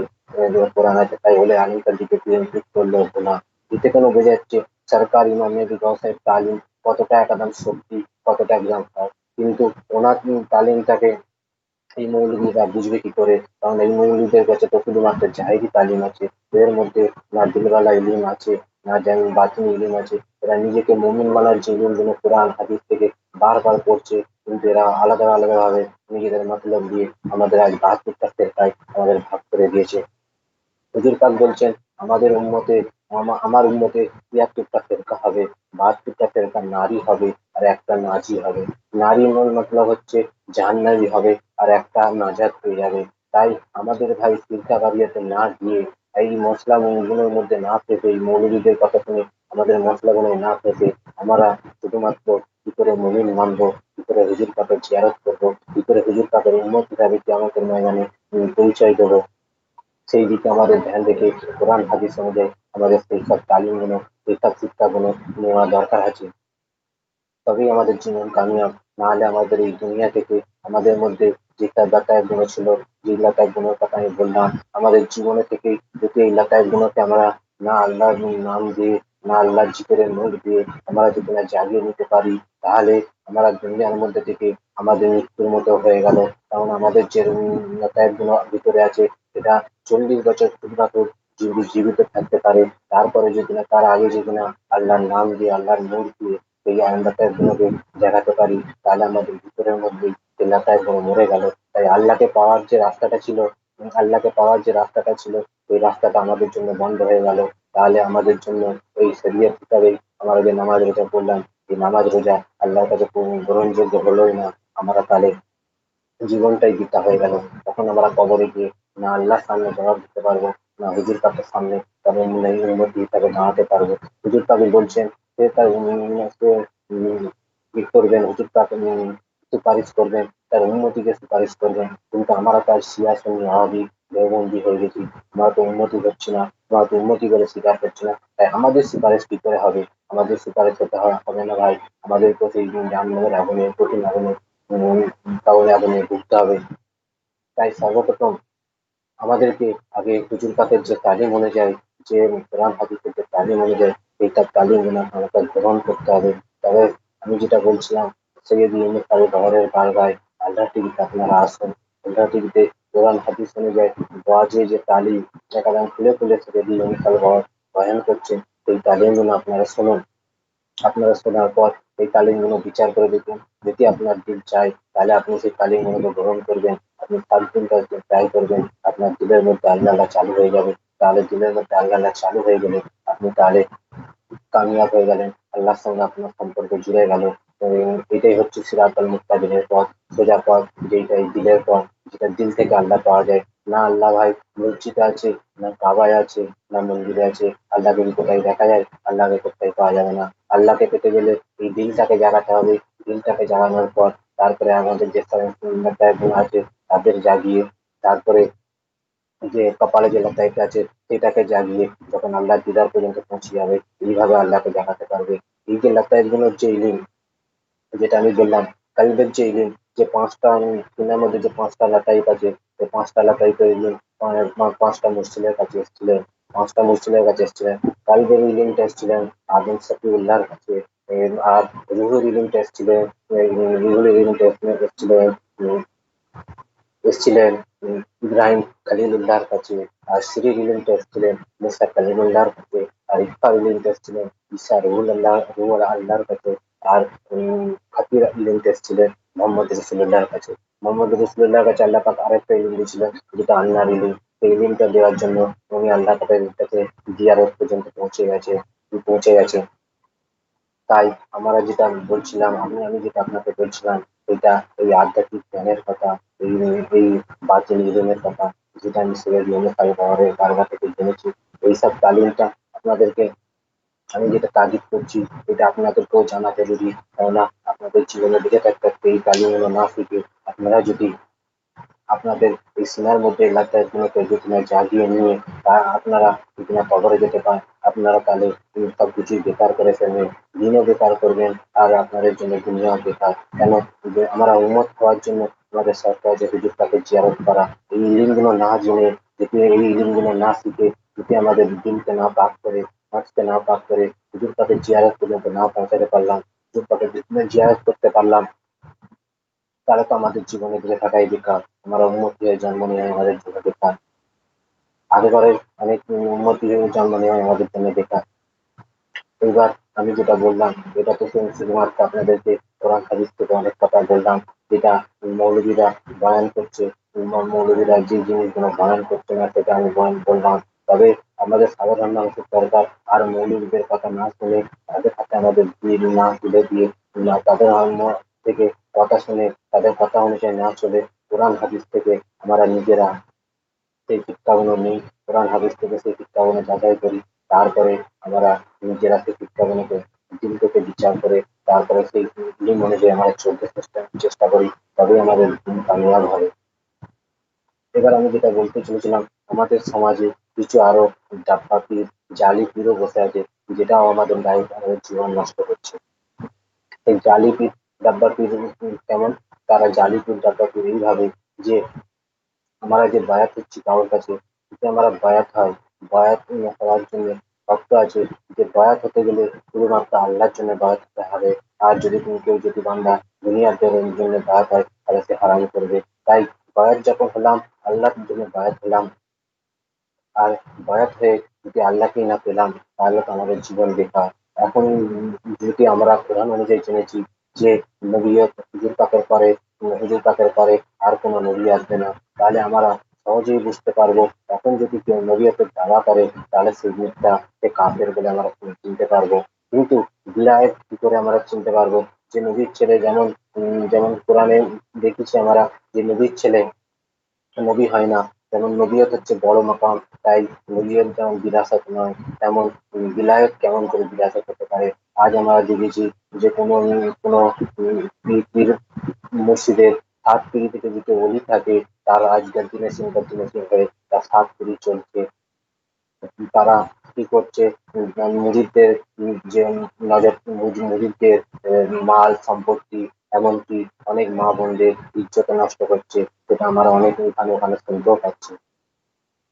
কোরআন আছে, তাই বলে আলেমটার দিকে পিঠ করলেও গুনাহ। এতে কোনো বোঝা যাচ্ছে সরকার ইমাম মেহেদী গঙ্গোসাইয়ের তালিম কতটা একদম সত্যি, কতটা একদম হয়। কিন্তু ওনার তালিমটাকে এই মৌলবীরা বুঝবে কি করে? কারণ এই মৌলবীদের কাছে তো শুধুমাত্র জাহেরি তালিম আছে। এর মধ্যে না দিলওয়ালা ইলিম আছে, না বাতিনি ইলিম আছে। এরা নিজেকে মুমিন বানার যে ইলমগুলো কোরআন হাদিস থেকে বারবার পড়ছে, কিন্তু এরা আলাদা আলাদা ভাবে নিজেদের মতলব দিয়ে আমাদের আজ ৭২টা ফেরকায় আমাদের ভাগ করে দিয়েছে। হুজুর পাক বলছেন, আমাদের উম্মতে আমার উম্মতে ৭৩টা ফেরকা হবে, ৭২টা ফেরকা নারী হবে, আর একটা নাজি হবে। নারী মতলব হচ্ছে জাহান্নামী হবে, আর একটা নাজাত পেয়ে যাবে। তাই আমাদের ভাই ফিরকাবারিয়াতে না গিয়ে, এই মশলাগুলোর মধ্যে না ফেঁসে, এই মৌলবীদের কথা শুনে আমাদের মশলাগুলো না ফেঁসে, আমরা শুধুমাত্র কি করে মুমিন মানবো, কি করে হুজুর পাকের জিয়ারত করবো, কি করে হুজুর পাকের উম্মত হিসাবে কিয়ামতের ময়দানে পরিচয় দেবো, সেই দিকে আমাদের ধ্যান রেখে কোরআন হাদিস অনুযায়ী আমাদের সেইসব তালিমগুলো, সেইসব শিক্ষাগুলো নেওয়া দরকার আছে। তবেই আমাদের জীবন কামিয়াব। নাহলে আমাদের এই দুনিয়া থেকে আমাদের মধ্যে যে লতায়ত গুলো ছিল, যে লতায়ত গুলোর কথা আমি বললাম, আমাদের জীবনে থেকে যদি এই লতায়ত গুলোকে আমরা না আল্লাহর নাম দিয়ে, না আল্লাহর জিকিরের নূর দিয়ে আমরা যদি না জাগিয়ে নিতে পারি, তাহলে আমরা দুনিয়ার মধ্যে থেকে আমাদের মৃত্যুর মতো হয়ে গেল। কারণ আমাদের যে লতায়ত গুলো ভিতরে আছে, সেটা ৪০ বছর খুব না খুব যদি জীবিত থাকতে পারে, তারপরে যদি না তার আগে যদি না আল্লাহর নাম দিয়ে আল্লাহর নূর দিয়ে এই আল্লাহটাকে দেখাতে পারি, তাহলে আমাদের ভিতরের মধ্যেই চিল্লাটায় করে মরে গেল। তাই আল্লাহকে পাওয়ার যে রাস্তাটা ছিল, আল্লাহকে পাওয়ার যে রাস্তাটা ছিল, এই রাস্তাটা আমাদের জন্য বন্ধ হয়ে গেল। তাহলে আমাদের জন্য এই শরীয়ত কিতাবে আমরা যে নামাজ রোজা করলাম, এই নামাজ রোজা আল্লাহর কাছে কোনো গ্রহণযোগ্য হলোই না। আমরা তাহলে জীবনটাই বৃথা হয়ে গেল। তখন আমরা কবরে গিয়ে না আল্লাহর সামনে জবাব দিতে পারবো, না হুজুর পাকের সামনে তাদের উন্মতি হিসাবে দাঁড়াতে পারবো। হুজুর পাক বলছেন সে তার সে, ই করবেন, হুজুর পাক সুপারিশ করবেন, তার উন্নতিকে সুপারিশ করবেন। কিন্তু আমরা তার শিয়া সুন্নি ওয়াহাবি দেওবন্দি হয়ে গেছি। আমরা তো উন্নতি হচ্ছি না, আমরা তো উন্নতি করে স্বীকার করছি না। তাই আমাদের সুপারিশ কি করে হবে? আমাদের সুপারিশ হতে হবে না ভাই। আমাদের প্রতি জাহান্নামের আগুনে, কঠিন আগুনে, উম তাহলে আগুনে ভুগতে হবে। তাই সর্বপ্রথম আমাদেরকে আগে হুজুর পাকের যে তালিম অনুযায়ী, যে কোরআন হাদিসের যে তালিম অনুযায়ী, এইটা তালিম আমাকে গ্রহণ করতে হবে। তবে আমি যেটা বলছিলাম, সৈয়দ ইউনূস আল গওহরের বারগায় আল্লাহ টিভিতে আপনারা আসুন। আল্লাহ টিভিতে কোরআন হাদিস অনুযায়ী ওয়াজে যে তালিম, যেটা খুলে খুলে সৈয়দ ইউনূস আল গওহর বয়ান করছেন, এই তালিমগুলো আপনারা শুনুন। আপনারা শোনার পর এই তালিমগুলো বিচার করে দেখুন। যদি আপনার দিল চায়, তাহলে আপনি সেই তালিমগুলো গ্রহণ করবেন। আপনি 7 দিন 10 দিন ট্রাই করবেন, আপনার দিলের মধ্যে আল্লাহ চালু হয়ে যাবে। তাহলে দিলের মধ্যে আল্লাহ চালু হয়ে গেলে আপনি তাহলে কামিয়াব হয়ে গেলেন, আল্লাহর সঙ্গে আপনার সম্পর্ক জুড়ে গেল। এটাই হচ্ছে সিরাতাল মুস্তাকিমের পথ, সোজা পথ, যেটা এই দিলের পথ, যেটা দিল থেকে আল্লাহ পাওয়া যায়। না আল্লাহ ভাই মসজিদে আছে, না কাবায় আছে, না মন্দিরে আছে। আল্লাহকে কি কোথায় দেখা যায়? আল্লাহকে কোথায় পাওয়া যাবে না। আল্লাহকে পেতে গেলে এই দিলটাকে জাগাতে হবে। দিলটাকে জাগানোর পর তারপরে আমাদের যে সমস্ত গুণ আছে তাদের জাগিয়ে, তারপরে যে কপালে যে লতাইটা আছে সেটাকে জাগিয়ে যখন আল্লাহ দিদার পর্যন্ত পৌঁছে যাবে, এইভাবে আল্লাহকে দেখাতে পারবে। এই যে লতাইত গুলোর যে ইলিম, যেটা আমি বললাম, কালবের যে ইলিম, যে পাঁচটা দিনের মধ্যে যে পাঁচটা লতাইত আছে, সেই পাঁচটা লতাইতের ইলিম পাঁচটা মুর্শিদের কাছে এসেছিলেন। পাঁচটা মুর্শিদের কাছে এসেছিলেন। কালবের ইলিমটা এসেছিলেন আদম শফিউল্লাহর কাছে। আর রুহুর ইলিমটা এসেছিলেন, রুহুল ইলিমটা এসেছিলেন এসেছিলেন ইব্রাহিম খলিলুল্লাহর কাছে। আর সিরির ইলমটা এসেছিলেন মুসা কালিমুল্লাহর কাছে। আর ইকবাল ইলমটা এসেছিলেন ঈসা রুহুল আল্লাহর কাছে। আর খাতির ইলমটা এসেছিলেন মোহাম্মদ রসুল্লাহর কাছে। মোহাম্মদ রসুল্লাহর কাছে আল্লাহ পাক আরেকটা ইলম দিয়েছিলেন, যেটা আল্লাহর ইলম। সেই ইলমটা দেওয়ার জন্য উনি আল্লাহ পাকের কাছে জিয়ারত পর্যন্ত পৌঁছে গেছে। তাই আমরা যেটা বলছিলাম, আমি যেটা আপনাকে বলছিলাম, এটা এই আধ্যাত্মিক জ্ঞানের কথা, এই এই বাতিল ইলমের কথা, যেটা আমি সৈয়দ ইউনূস আল গওহরের বারবার থেকে জেনেছি। এইসব তালিমটা আপনাদেরকে আমি যেটা তাগিদ করছি, এটা আপনাদেরকেও জানা জরুরি। কেননা আপনাদের জীবনে বেঁচে থাকতে থাকতে এই তালিমগুলো না শিখে আপনারা যদি আপনাদের এই সিনার মধ্যে লাইটারগুলোকে যদি না জাগিয়ে নিয়ে তা আপনারা যদি না কবরে যেতে পান, আপনারা তাহলে সবকিছুই বেকার করে ফেলবেন। দিনও বেকার করবেন, আর আপনাদের জন্য দুনিয়াও বেকার। কেন? যে আমরা উম্মত হওয়ার জন্য আমাদের সরকার যে হুজুরটাকে জিয়ারত করা, এই ইলমগুলো না জেনে, যদি এই ইলমগুলো না শিখে, যদি আমাদের দিনকে না পাক করে, নফসকে না পাক করে হুজুর পাকে জিয়ারত পর্যন্ত না পৌঁছাতে পারলাম, হুজুর পাকে জিয়ারত করতে পারলাম, তাহলে তো আমাদের জীবনে বেঁচে থাকাই বেকার। আমরা উন্মতি হয়ে জন্ম নেওয়া আমাদের জন্য বেকার। আগেবারের অনেক উন্মতি হয়ে জন্ম নেওয়া আমাদের জন্য বেকার। এইবার আমি যেটা বললাম, এটা তো শুধুমাত্র আপনাদেরকে কোরআন হাদিস থেকে অনেক কথা বললাম, যেটা মৌলবীরা বয়ান করছে। মৌলবীরা যে জিনিসগুলো বয়ান করছে না সেটা আমি বয়ান করলাম। তবে আমাদের সাধারণ মানুষের দরকার আর মৌলবীদের কথা না শুনে তাদের সাথে আমাদের দিল না তুলে দিয়ে, না তাদের থেকে কথা শুনে তাদের কথা অনুযায়ী না চলে কোরআন হাদিস থেকে আমরা নিজেরা সেই শিক্ষাগুলো নিই, কোরআন হাদিস থেকে সেই শিক্ষাগুলো যাচাই করি। তারপরে আমরা নিজেরা সেই শিক্ষাগুলোকে দিল থেকে বিচার করে তারপরে সেই ইলম অনুযায়ী আমরা চলতে চেষ্টা করি, তবেই আমাদের দিন কামিয়াব হবে। এবার আমি যেটা বলতে চলেছিলাম, আমাদের সমাজে কিছু আরো ডাব্বা পীর, জালি পীরও বসে আছে, যেটাও আমাদের লাইফ, আমাদের জীবন নষ্ট করছে। এই জালি পীর, ডাব্বা পীর কেমন? তারা জালি পীর, ডাব্বা পীর এইভাবে যে আমরা যে বায়াত হচ্ছি কারোর কাছে, যদি আমরা বায়াত হয়, বায়াত হওয়ার জন্য শর্ত আছে যে বায়াত হতে গেলে শুধুমাত্র আল্লাহর জন্য বায়াত হতে হবে। আর যদি কেউ যদি বান্দা দুনিয়ার জন্য বায়াত হয়, তাহলে সে হারাম করবে। তাই বায়াত যখন হলাম, আল্লাহর জন্য বায়াত হলাম, আর বয়াত হয়ে যদি আল্লাহকেই না পেলাম তাহলে তো আমাদের জীবন বেকার। এখন যদি আমরা কোরআন অনুযায়ী জেনেছি যে নবীয়ত হুজুর পাকের পরে হুজুর পাকের পরে আর কোনো নবী আসবে না, তাহলে আমরা সহজেই বুঝতে পারবো এখন যদি কেউ নবীয়তের দাওয়া করে তাহলে সেই জিনিসটা সে কাফের বলে আমরা চিনতে পারবো। কিন্তু বিলায়েত কি করে আমরা চিনতে পারবো যে নবীর ছেলে যেমন যেমন কোরআনে দেখেছি আমরা যে নবীর ছেলে নবী হয় না, যেমন নবীয়ত হচ্ছে বড় মাকাম, তাই নবীয়ত যেমন বিরাসত নয় তেমন বিলায়ত কেমন করে বিরাসত হতে পারে। আজ আমরা দেখেছি যে কোনো পীর মসজিদের সাত পিড়ি থেকে যদি অলি থাকে তার আজকের দিনে সিংহ হয়ে তার সাত পিড়ি চলছে। তারা কি করছে মুজিবদের যে নজর মুজিবদের মাল সম্পত্তি এমনকি অনেক মা বোনদের ইজ্জত নষ্ট করছে, সেটা আমরা অনেক ওখানে ওখানে শুনতেও পাচ্ছি।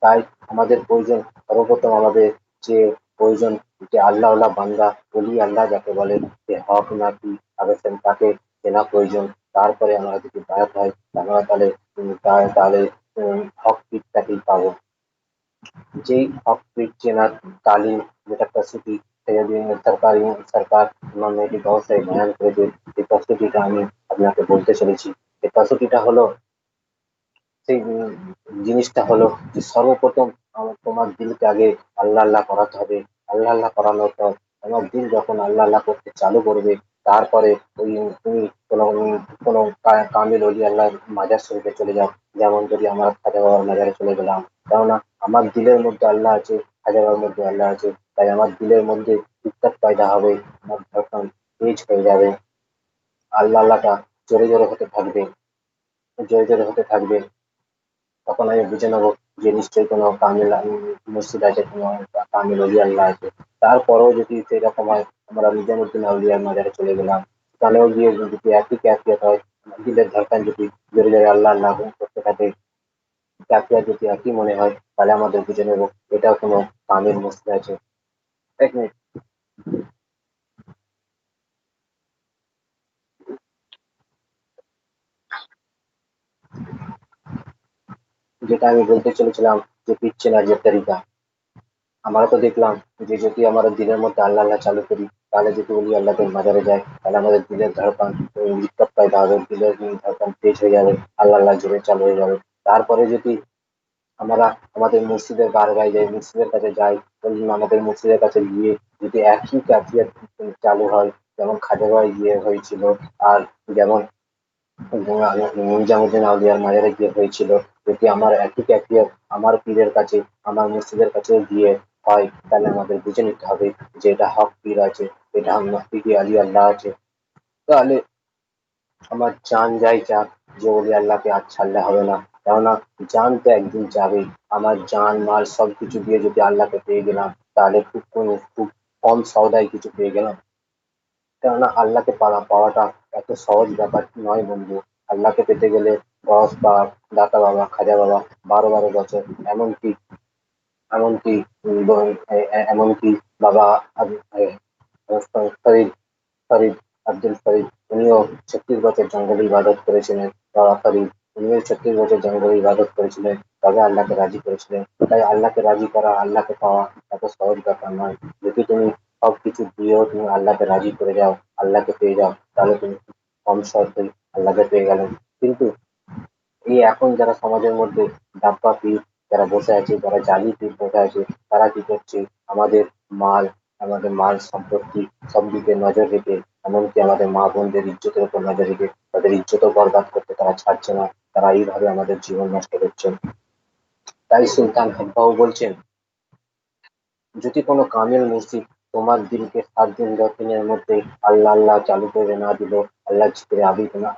তাই আমাদের প্রয়োজন সর্বপ্রথম আমাদের যে প্রয়োজন যে আল্লাহ বান্দা বলি আল্লাহ যাকে বলে যে হক নাকি আবেদন তাকে চেনা প্রয়োজন। তারপরে আমরা যদি বায়াত হয় আমরা তাহলে তাহলে হক পিঠটাকেই পাবো। যেই হক পিঠ চেনার তালিম যেটা প্রস্তুতি সরকারি সরকার নর্মেটি ব্যবস্থায় বয়ান করেছে, এই প্রস্তুতিটা আমি আপনাকে বলতে চলেছি। এই প্রস্তুতিটা হলো সেই জিনিসটা হলো যে সর্বপ্রথম তোমার দিলকে আগে আল্লাহ আল্লাহ করাতে হবে। আল্লাহ আল্লাহ করানোর পর তোমার দিল যখন আল্লাহ আল্লাহ করতে চালু করবে, তারপরে ওই তুমি কোনো কোনো কামিল অলি আল্লাহ মাজার শরীফে চলে যাও। যেমন যদি আমার খাজা বাবার মাজারে চলে গেলাম, কেননা আমার দিলের মধ্যে আল্লাহ আছে, খাজা বাবার মধ্যে আল্লাহ আছে, তাই আমার দিলের মধ্যে ইত্তাত পয়দা হবে, আমার ধড়কন তেজ হয়ে যাবে, আল্লাহ আল্লাহটা জোরে জোরে হতে থাকবে, জোরে জোরে হতে থাকবে। তখন আমি বুঝে নেবো যে নিশ্চয়ই কোনো কামিল মসজিদ আছে, কোনো কামিল অলি আল্লাহ আছে। তারপরেও যদি সেরকম হয় আমরা নিজামুদ্দিন আউলিয়ার মাজারে চলে গেলাম, সেখানেও গিয়ে যদি একই ক্যাফিয়ত হয়, দিলের ধড়কন যদি জোরে জোরে আল্লাহ আল্লাহ করতে থাকে, ক্যাফিয়ত যদি একই মনে হয়, তাহলে আমাদের বুঝে নেবো এটাও কোনো কামিল মসজিদ আছে। এক মিনিট, যেটা আমি বলতে চলেছিলাম যে পিচ্ছে না যে তরিকা, আমরা তো দেখলাম যে যদি আমরা দিনের মধ্যে আল্লাহ আল্লাহ চালু করি, তাহলে যদি উনি আল্লাহদের মাজারে যায় তাহলে আমাদের দিলের ধড়কন বিক্ষাপ পয়দা হবে, দিলের ধড়কন তেজ হয়ে যাবে, আল্লাহ আল্লাহ জোরে চালু হয়ে যাবে। তারপরে যদি আমরা আমাদের মসজিদের বারগায় যাই, মসজিদের কাছে যাই, আমাদের মসজিদের কাছে গিয়ে যদি একই ক্যাফিয়ত চালু হয় যেমন খাজা বাবায় গিয়ে হয়েছিল, আর যেমন নিজামুদ্দিন আউলিয়ার মাজারে গিয়ে হয়েছিল, যদি আমার একই ক্যাফিয়ত আমার পীরের কাছে আমার মসজিদের কাছেও গিয়ে হয়, তাহলে আমাদের বুঝে নিতে হবে যে এটা হক পীর আছে, এটা পীর আলী আল্লাহ আছে। তাহলে আমার জান যাই যাক, যে ওলি আল্লাহকে আজ ছাড়লে হবে না, কেননা জান তো একদিন যাবে। আমার জান মাল সবকিছু দিয়ে যদি আল্লাহকে পেয়ে গেলাম, তাহলে খুব কম সওদায় কিছু পেয়ে গেলাম। কেননা আল্লাহকে পাওয়াটা এত সহজ ব্যাপার নয় বন্ধু। আল্লাহকে পেতে গেলে 10 বার দাতা বাবা খাজা বাবা 12 12 বছর, এমনকি এমনকি এমনকি বাবা ফরিদ ফরিদ আব্দুল ফরিদ উনিও 36 বছর জঙ্গলে ইবাদত করেছিলেন। বাবা ফরিদ উনিও 36 বছর জঙ্গলে ইবাদত করেছিলেন, তবে আল্লাহকে রাজি করেছিলেন। তাই আল্লাহকে রাজি করা আল্লাহকে পাওয়া এত সহজ ব্যাপার নয়। যদি তুমি সবকিছু দিয়েও তুমি আল্লাহকে রাজি করে যাও, আল্লাহকে পেয়ে যাও, তাহলে তুমি খুব কম শর্তেই আল্লাহকে পেয়ে গেলেন। কিন্তু এই এখন যারা সমাজের মধ্যে ডাব্বা পীর যারা বসে আছে, যারা জালি পীর বসে আছে, তারা কি করছে আমাদের মাল আমাদের মাল সম্পত্তি সব দিকে নজর রেখে, এমনকি আমাদের মা বোনদের ইজ্জতের উপর নজর রেখে তাদের ইজ্জতও বরবাদ করতে তারা ছাড়ছে না। তারা এইভাবে আমাদের জীবন নষ্ট করছেন। তাই সুলতান হাব্বাও বলছেন, যদি কোনো কামেল মসজিদ তোমার দিনকে 7 দিন 10 দিনের মধ্যে আল্লাহ আল্লাহ চালু করে না দিল, আল্লাহ জিকিরে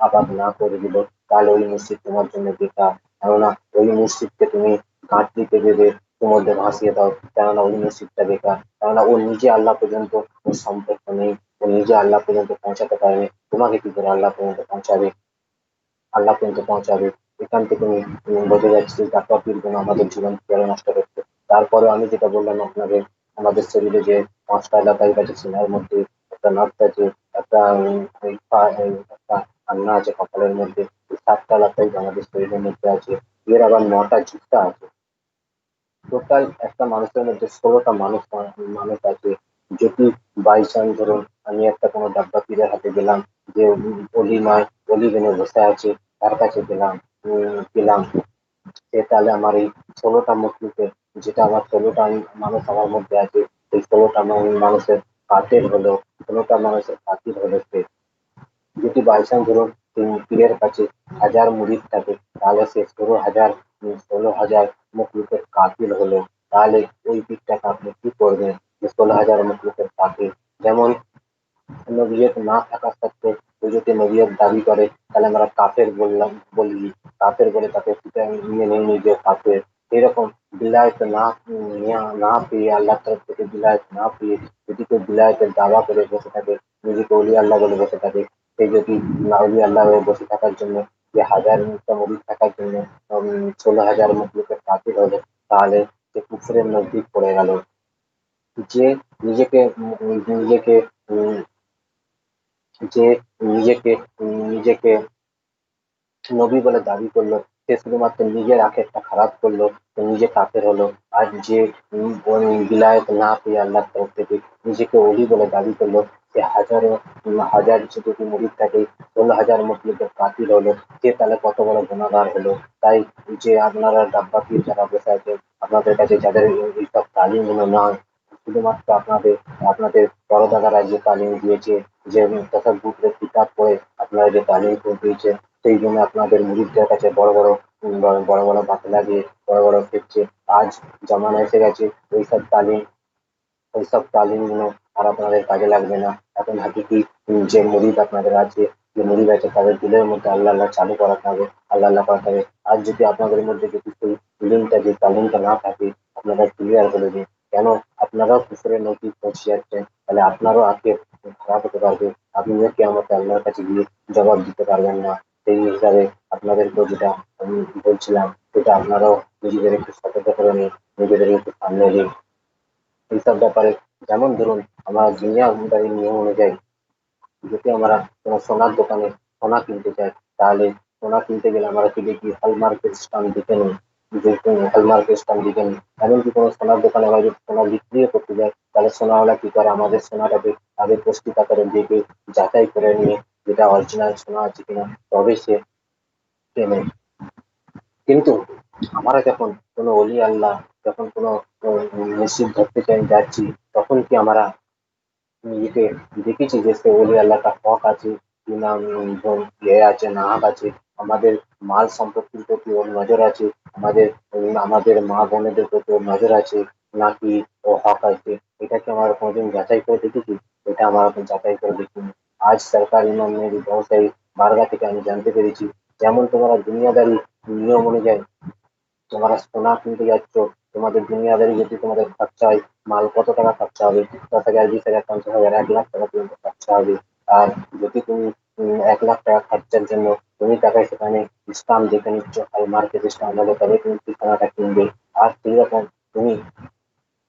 আবাদ না করে দিল, তাহলে ওই মসজিদ তোমার জন্য বেকার। কেননা ওই মসজিদকে তুমি ঘাটতিতে ভেবে সমুদ্রে ভাসিয়ে দাও, কেননা ওই মসজিদটা বেকার। কেননা ও নিজে আল্লাহ পর্যন্ত ওর সম্পর্ক নেই, ও নিজে আল্লাহ পর্যন্ত পৌঁছাতে পারেনি, তোমাকে কি করে আল্লাহ পর্যন্ত পৌঁছাবে, আল্লাহ পর্যন্ত পৌঁছাবে। এখান থেকে তুমি বোঝা যাচ্ছে টাকা পীরগুলো আমাদের জীবন কিভাবে নষ্ট করছে। তারপরে আমি যেটা বললাম আপনাকে, আমাদের শরীরে যে 5টা এলাকায় আছে, সিনার মধ্যে একটা নাক আছে, একটা একটা কান্না আছে কপালের মধ্যে, এই 7টা এলাকায় আমাদের শরীরের মধ্যে আছে। এর আবার 9টা জিভা আছে। টোটাল একটা মানুষের মধ্যে 16টা মানুষ আছে। যদি বাই চান্স ধরুন আমি একটা কোনো ডাব্বা পীরের হাতে গেলাম, যে অলি নয়, অলি বেনে বসে আছে, তার কাছে গেলাম, সে তাহলে আমার এই 16টা মখলুকের, যেটা আমার 16টা মানুষ আমার মধ্যে আছে, সেই 16টা মানুষের কাতির হলো, 16টা মানুষের কাতির হলো সে। যদি বাই চান্স ধরুন পীরের কাছে 1000 মুরিদ থাকে, তাহলে সে 16,000 মখলুকের কাতিল হলো। তাহলে ওই পীরটাকে আপনি কি করবেন, যে 16,000 মখলুকের কাতিল? যেমন নবীয়ত না থাকা সত্ত্বেও কেউ যদি নবীয়ত দাবি করে, তাহলে আমরা বলি, কাফের বলে তাকে মেনে নিই যে কাফের। এরকম বিলায়ত না পেয়ে, আল্লাহ তরফ থেকে বিলায়ত না পেয়ে যদি কেউ বিলায়তের দাওয়া করে বসে থাকে, নিজেকে অলি আল্লাহ বলে বসে থাকে, সে যদি অলি আল্লাহ হয়ে বসে থাকার জন্য, যে হাজারটা মুরিদ থাকার জন্য 16,000 মখলুকের কাফির হলো, তাহলে সে কুফরের নজদিক পড়ে গেল। যে নিজেকে নিজেকে উম, যে নিজেকে নিজেকে নবী বলে দাবি করলো, সে শুধুমাত্র নিজের আখেরটা খারাপ করলো, তো নিজে কাফের হলো। আর যে বিলায়ত না পেয়ে আল্লাহর তরফ থেকে নিজেকে অলি বলে দাবি করলো, সে হাজার যদি মুরিদ থাকে, 16,000 মখলুকের কাফির হলো। সে তাহলে কত বড় গুনাহগার হলো। তাই যে আপনারা ডাব্বা পীর যারা বসে আছে, আপনাদের কাছে যাদের এইসব তালিম গুলো নয়, শুধুমাত্র আপনাদের আপনাদের বড়দাদারা যে তালিম দিয়েছে, যে তাসাব্বুকের কিতাব পড়ে আপনারা যে তালিম দিয়েছে, সেই জন্য আপনাদের মুরিদদের কাছে বড় বড় বাতি লাগিয়ে বড় বড় শিখছে। আজ জামানা এসে গেছে, ওইসব তালিমগুলো আর আপনাদের কাজে লাগবে না। এখন হাকিকি যে মুরিদ আপনাদের আছে, যে মুরিদ আছে, তাদের দিলের মধ্যে আল্লাহ আল্লাহ চালু করাতে হবে, আল্লাহ আল্লাহ করাতে হবে। আর যদি আপনাদের মধ্যে যদি সেই ফিলিংটা, যে তালিমটা না থাকে, আপনারা ক্লিয়ার বলে দিন। কেন আপনারাও কুফরের নৈতিক পৌঁছে যাচ্ছেন, তাহলে আপনারও আগে খারাপ হতে পারবে। আপনিও কিয়ামতে আল্লাহর কাছে গিয়ে জবাব দিতে পারবেন না। সেই হিসাবে আপনাদেরকেও যেটা আমি বলছিলাম, সেটা আপনারাও নিজেদের একটু সতর্ক করে নিন, নিজেদের একটু সামনে দিন এইসব ব্যাপারে। যেমন ধরুন আমরা দুনিয়াদারি নিয়ম অনুযায়ী যদি আমরা কোনো সোনার দোকানে সোনা কিনতে চাই, তাহলে সোনা কিনতে গেলে আমরা কি দেখি, হলমার্কের স্টাম্প দেখে নিই, যে হলমার্কের স্টাম্প দেখে নিই। এমনকি কোনো সোনার দোকানে আমরা যদি সোনা বিক্রিও করতে যাই, তাহলে সোনাওয়ালা কি করে, আমাদের সোনাটাকে আগে পুষ্টি করে দেখে যাচাই করে নিয়ে, যেটা অরিজিনাল সোনা আছে কিনা, তবে সে কেনে। কিন্তু আমরা যখন কোনো অলি আল্লাহ, যখন কোনো মসজিদ ধরতে চাই যাচ্ছি, তখন কি আমরা নিজেকে দেখেছি যে সে অলি আল্লাহটা হক আছে কি না, আছে না হক আছে, আমাদের মাল সম্পত্তির প্রতি ওর নজর আছে, আমাদের আমাদের মা বোনেদের প্রতি ওর নজর আছে, নাকি ও হক আছে, এটা কি আমরা কোনোদিন যাচাই করে দেখেছি? এটা আমরা এখন যাচাই করে দেখিনি। আজ সরকার ইমাম মেহেদি ব্যবসায়ী বারগা থেকে আমি জানতে পেরেছি, যেমন তোমরা দুনিয়াদারি নিয়ম অনুযায়ী তোমরা সোনা কিনতে যাচ্ছ, তোমাদের দুনিয়াদারি যদি তোমাদের খরচা হয়, মাল কত টাকা খরচা হবে, 10,000, 20,000, 50,000, 1 লাখ টাকা পর্যন্ত খরচা হবে। আর যদি তুমি 1 লাখ টাকা খরচার জন্য তুমি টাকায় সেখানে স্টাম্প দেখে নিচ্ছ, আর মার্কেট স্টাম্প হলে তবে তুমি ঠিকানাটা কিনবে। আর সেই রকম তুমি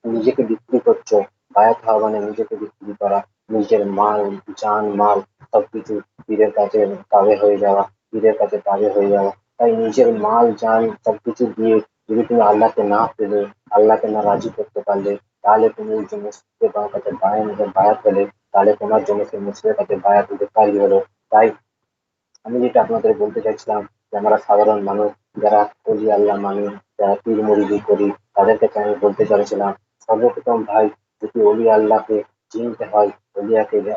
নিজেকে বিক্রি করছো, বায়াত হওয়া মানে নিজেকে বিক্রি করা, নিজের মাল, জান মাল সবকিছু পীরের কাছে তাবে হয়ে যাওয়া, পীরের কাছে তাবে হয়ে যাওয়া। তাই নিজের মাল জান সবকিছু দিয়ে যদি তুমি আল্লাহকে না পেলে, আল্লাহকে না রাজি করতে পারলে, তাহলে তুমি ওই যে মসজিদের তোমার কাছে বায়াত হলে, তাহলে তোমার জন্য সেই মসজিদের কাছে বায়াত বেকারই হলো। তাই আমি যেটা আপনাদের বলতে চাইছিলাম, যে আমরা সাধারণ মানুষ যারা অলি আল্লাহ মানি, যারা পীর মুরিদি করি, তাদের কাছে আমি বলতে চাইছিলাম, সর্বপ্রথম ভাই, যদি অলি আল্লাহকে চিনতে হয়,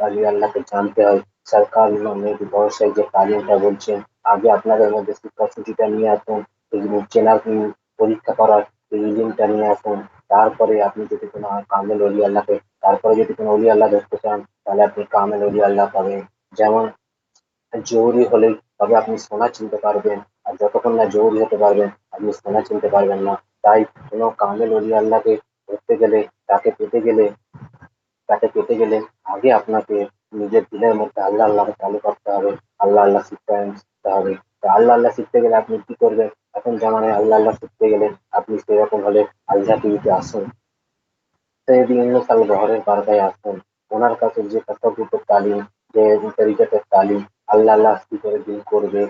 অলি আল্লাহকে জানতে হয়, সরকার ইমাম মেহেদী ব্যবসায়ী যে তালিমটা বলছেন, আগে আপনাদের মধ্যে শিক্ষা সূচিটা নিয়ে আসুন, এই চেনার পরীক্ষা করার এই ইলমটা নিয়ে আসুন। তারপরে আপনি যদি কোনো কামেল অলি আল্লাহকে, তারপরে যদি কোনো অলি আল্লাহ ধরতে চান, তাহলে আপনি কামেল অলি আল্লাহ পাবেন। যেমন জহুরি হলেই তবে আপনি সোনা চিনতে পারবেন, আর যতক্ষণ না জহুরি হতে পারবেন আপনি সোনা চিনতে পারবেন না। তাই কোনো কামেল অলি আল্লাহকে ধরতে গেলে, তাকে পেতে গেলে তাকে পেতে গেলে আগে আপনাকে নিজের দিলের মধ্যে আল্লাহ আল্লাহকে চালু করতে হবে, আল্লাহ আল্লাহ শিখতে হবে। তো আল্লাহ আল্লাহ শিখতে গেলে আপনি কি করবেন? এখন জামানায় আল্লাহ আল্লাহ শিখতে গেলে আপনি সেরকম হলে আল্লাহ টিভিতে আসুন, সৈয়দ ইউনুস আল গহরের বারগায় আসুন। ওনার কাছে যে তাসাব্বুতের তালিম, যে তরিকতের তালিম, আল্লাহ আল্লাহ কি করে দিন করবে,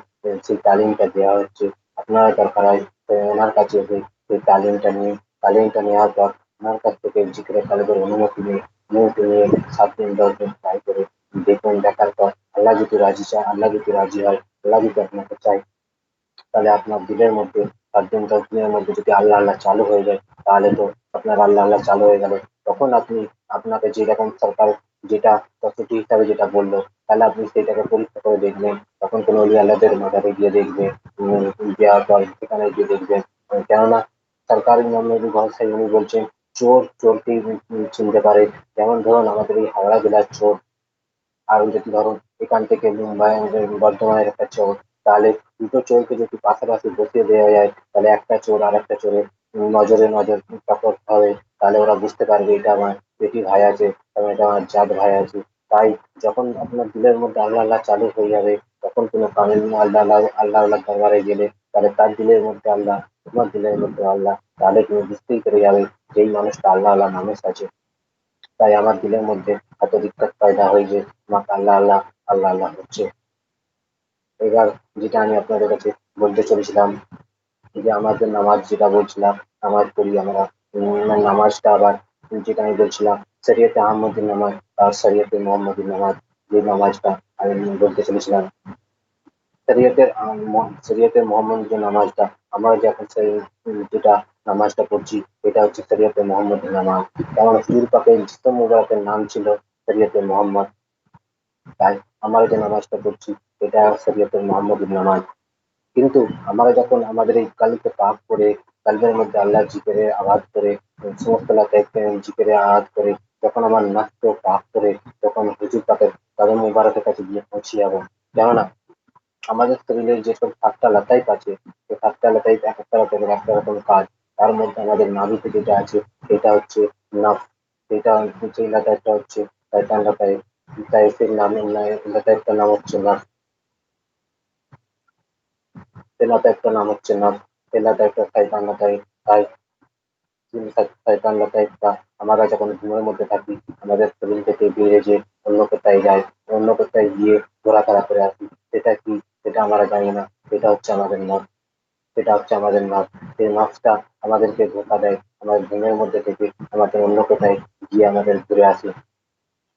সেই তালিমটা দেওয়া হচ্ছে। আপনারা দরকার হয় তো ওনার কাছে এসে সেই তালিমটা নিয়ে তালিমটা নেওয়ার পর আমার কাছ থেকে জিকিরে কালেবের অনুমতি নিয়ে 7 দিন 10 দিন ট্রাই করে দেখুন। দেখার পর আল্লাহ যদি রাজি চায়, আল্লাহ যদি রাজি হয়, আল্লাহ যদি আপনাকে চায়, তাহলে আপনার দিলের মধ্যে 7 দিন 10 দিনের মধ্যে যদি আল্লাহ আল্লাহ চালু হয়ে যায়, তাহলে তো আপনার আল্লাহ আল্লাহ চালু হয়ে গেল। তখন আপনি আপনাকে যেরকম সরকার যেটা প্রস্তুতি হিসাবে যেটা বললো, তাহলে আপনি সেটাকে পরীক্ষা করে দেখবেন। তখন কোনো অলি আল্লাহদের মাজারে গিয়ে দেখবে, দেওয়ার পর সেখানে গিয়ে দেখবেন। কেননা সরকারি নর্মালি ভাষায় উনি বলছেন চোর চোরকেই চিনতে পারে। যেমন ধরুন আমাদের এই হাওড়া জেলার চোর, আর যদি ধরুন এখান থেকে মুম্বাই বর্ধমানের একটা চোর, তাহলে দুটো চোরকে যদি পাশাপাশি বসিয়ে দেওয়া যায়, তাহলে একটা চোর আর একটা চোরের নজরে নজর টক্কর হবে। তাহলে ওরা বুঝতে পারবে এটা আমার পেটি ভাই আছে এবং এটা আমার জাত ভাই আছে। তাই যখন আপনার দিলের মধ্যে আল্লাহ আল্লাহ চালু হয়ে যাবে, তখন কোনো কামিল আল্লাহ আল্লাহ আল্লাহ আল্লাহ দরবারে গেলে, তাহলে তার দিলের মধ্যে আল্লাহ, তোমার দিলের মধ্যে আল্লাহ, তাহলে তুমি বুঝতেই পেরে যাবে যে এই মানুষটা আল্লাহ আল্লাহ মানুষ আছে। তাই আমার দিলের মধ্যে এত দিক্কত পয়দা হয় যে আমার আল্লাহ আল্লাহ আল্লাহ আল্লাহ হচ্ছে। এবার যেটা আমি আপনাদের কাছে বলতে চলেছিলাম, যে আমাদের নামাজ যেটা বলছিলাম, নামাজ পড়ি আমরা। নামাজটা আবার যেটা আমি বলছিলাম, শরিয়তে আহমদের নামাজ আর শরিয়তে মোহাম্মদীর নামাজ, যে নামাজটা আমি বলতে চলেছিলাম। শরিয়তে মোহাম্মদ যে নামাজটা আমরা যে এখন যেটা নামাজটা পড়ছি, এটা হচ্ছে শরিয়তে মোহাম্মদী নামাজ। কারণ হুজুর পাকের জিসম মুবারকের নাম ছিল শরিয়তে মোহাম্মদ। তাই আমরা যে নামাজটা পড়ছি, এটা শরিয়তে মোহাম্মদীর নামাজ। কিন্তু আমরা যখন আমাদের এই কালকে পাক করে, কালবের মধ্যে আল্লাহ জিকিরে আওয়াজ করে, সমস্ত এলাকায় জিকিরে আওয়াজ করে, যখন আমার নাককে পাক করে, তখন হুজুর পাকের কদম মুবারকের কাছে গিয়ে পৌঁছে যাবো। কেননা আমাদের শরীরের যেসব 7টা লতাইফ আছে, সেই 7টা লতাইফ এক একটা লতাইফের একটা রকম কাজ। তার মধ্যে আমাদের নাভিতে যেটা আছে সেটা হচ্ছে নফস। সেটা সেই লতাইফটা হচ্ছে শয়তান লতাইফ। তাই সেই লতাইফটার নাম হচ্ছে নফস। সেই লতাইফটার নাম হচ্ছে নফস। সেই লতাইফটা শয়তান লতাইফ। তাই শয়তান লতাইফটা আমরা যখন ঘুমের মধ্যে থাকি, আমাদের শরীর থেকে বেরিয়ে যে অন্য কোথায় যায়, অন্য কোথায় গিয়ে ঘোরাফেরা করে আসি, সেটা কি সেটা আমরা জানি না। সেটা হচ্ছে আমাদের নফস। সেটা হচ্ছে আমাদের নফস। সেই নফসটা আমাদেরকে ধোঁকা দেয়, আমাদের ঘুমের মধ্যে থেকে আমাদের অন্য কোথায় গিয়ে আমাদের ঘুরে আসে।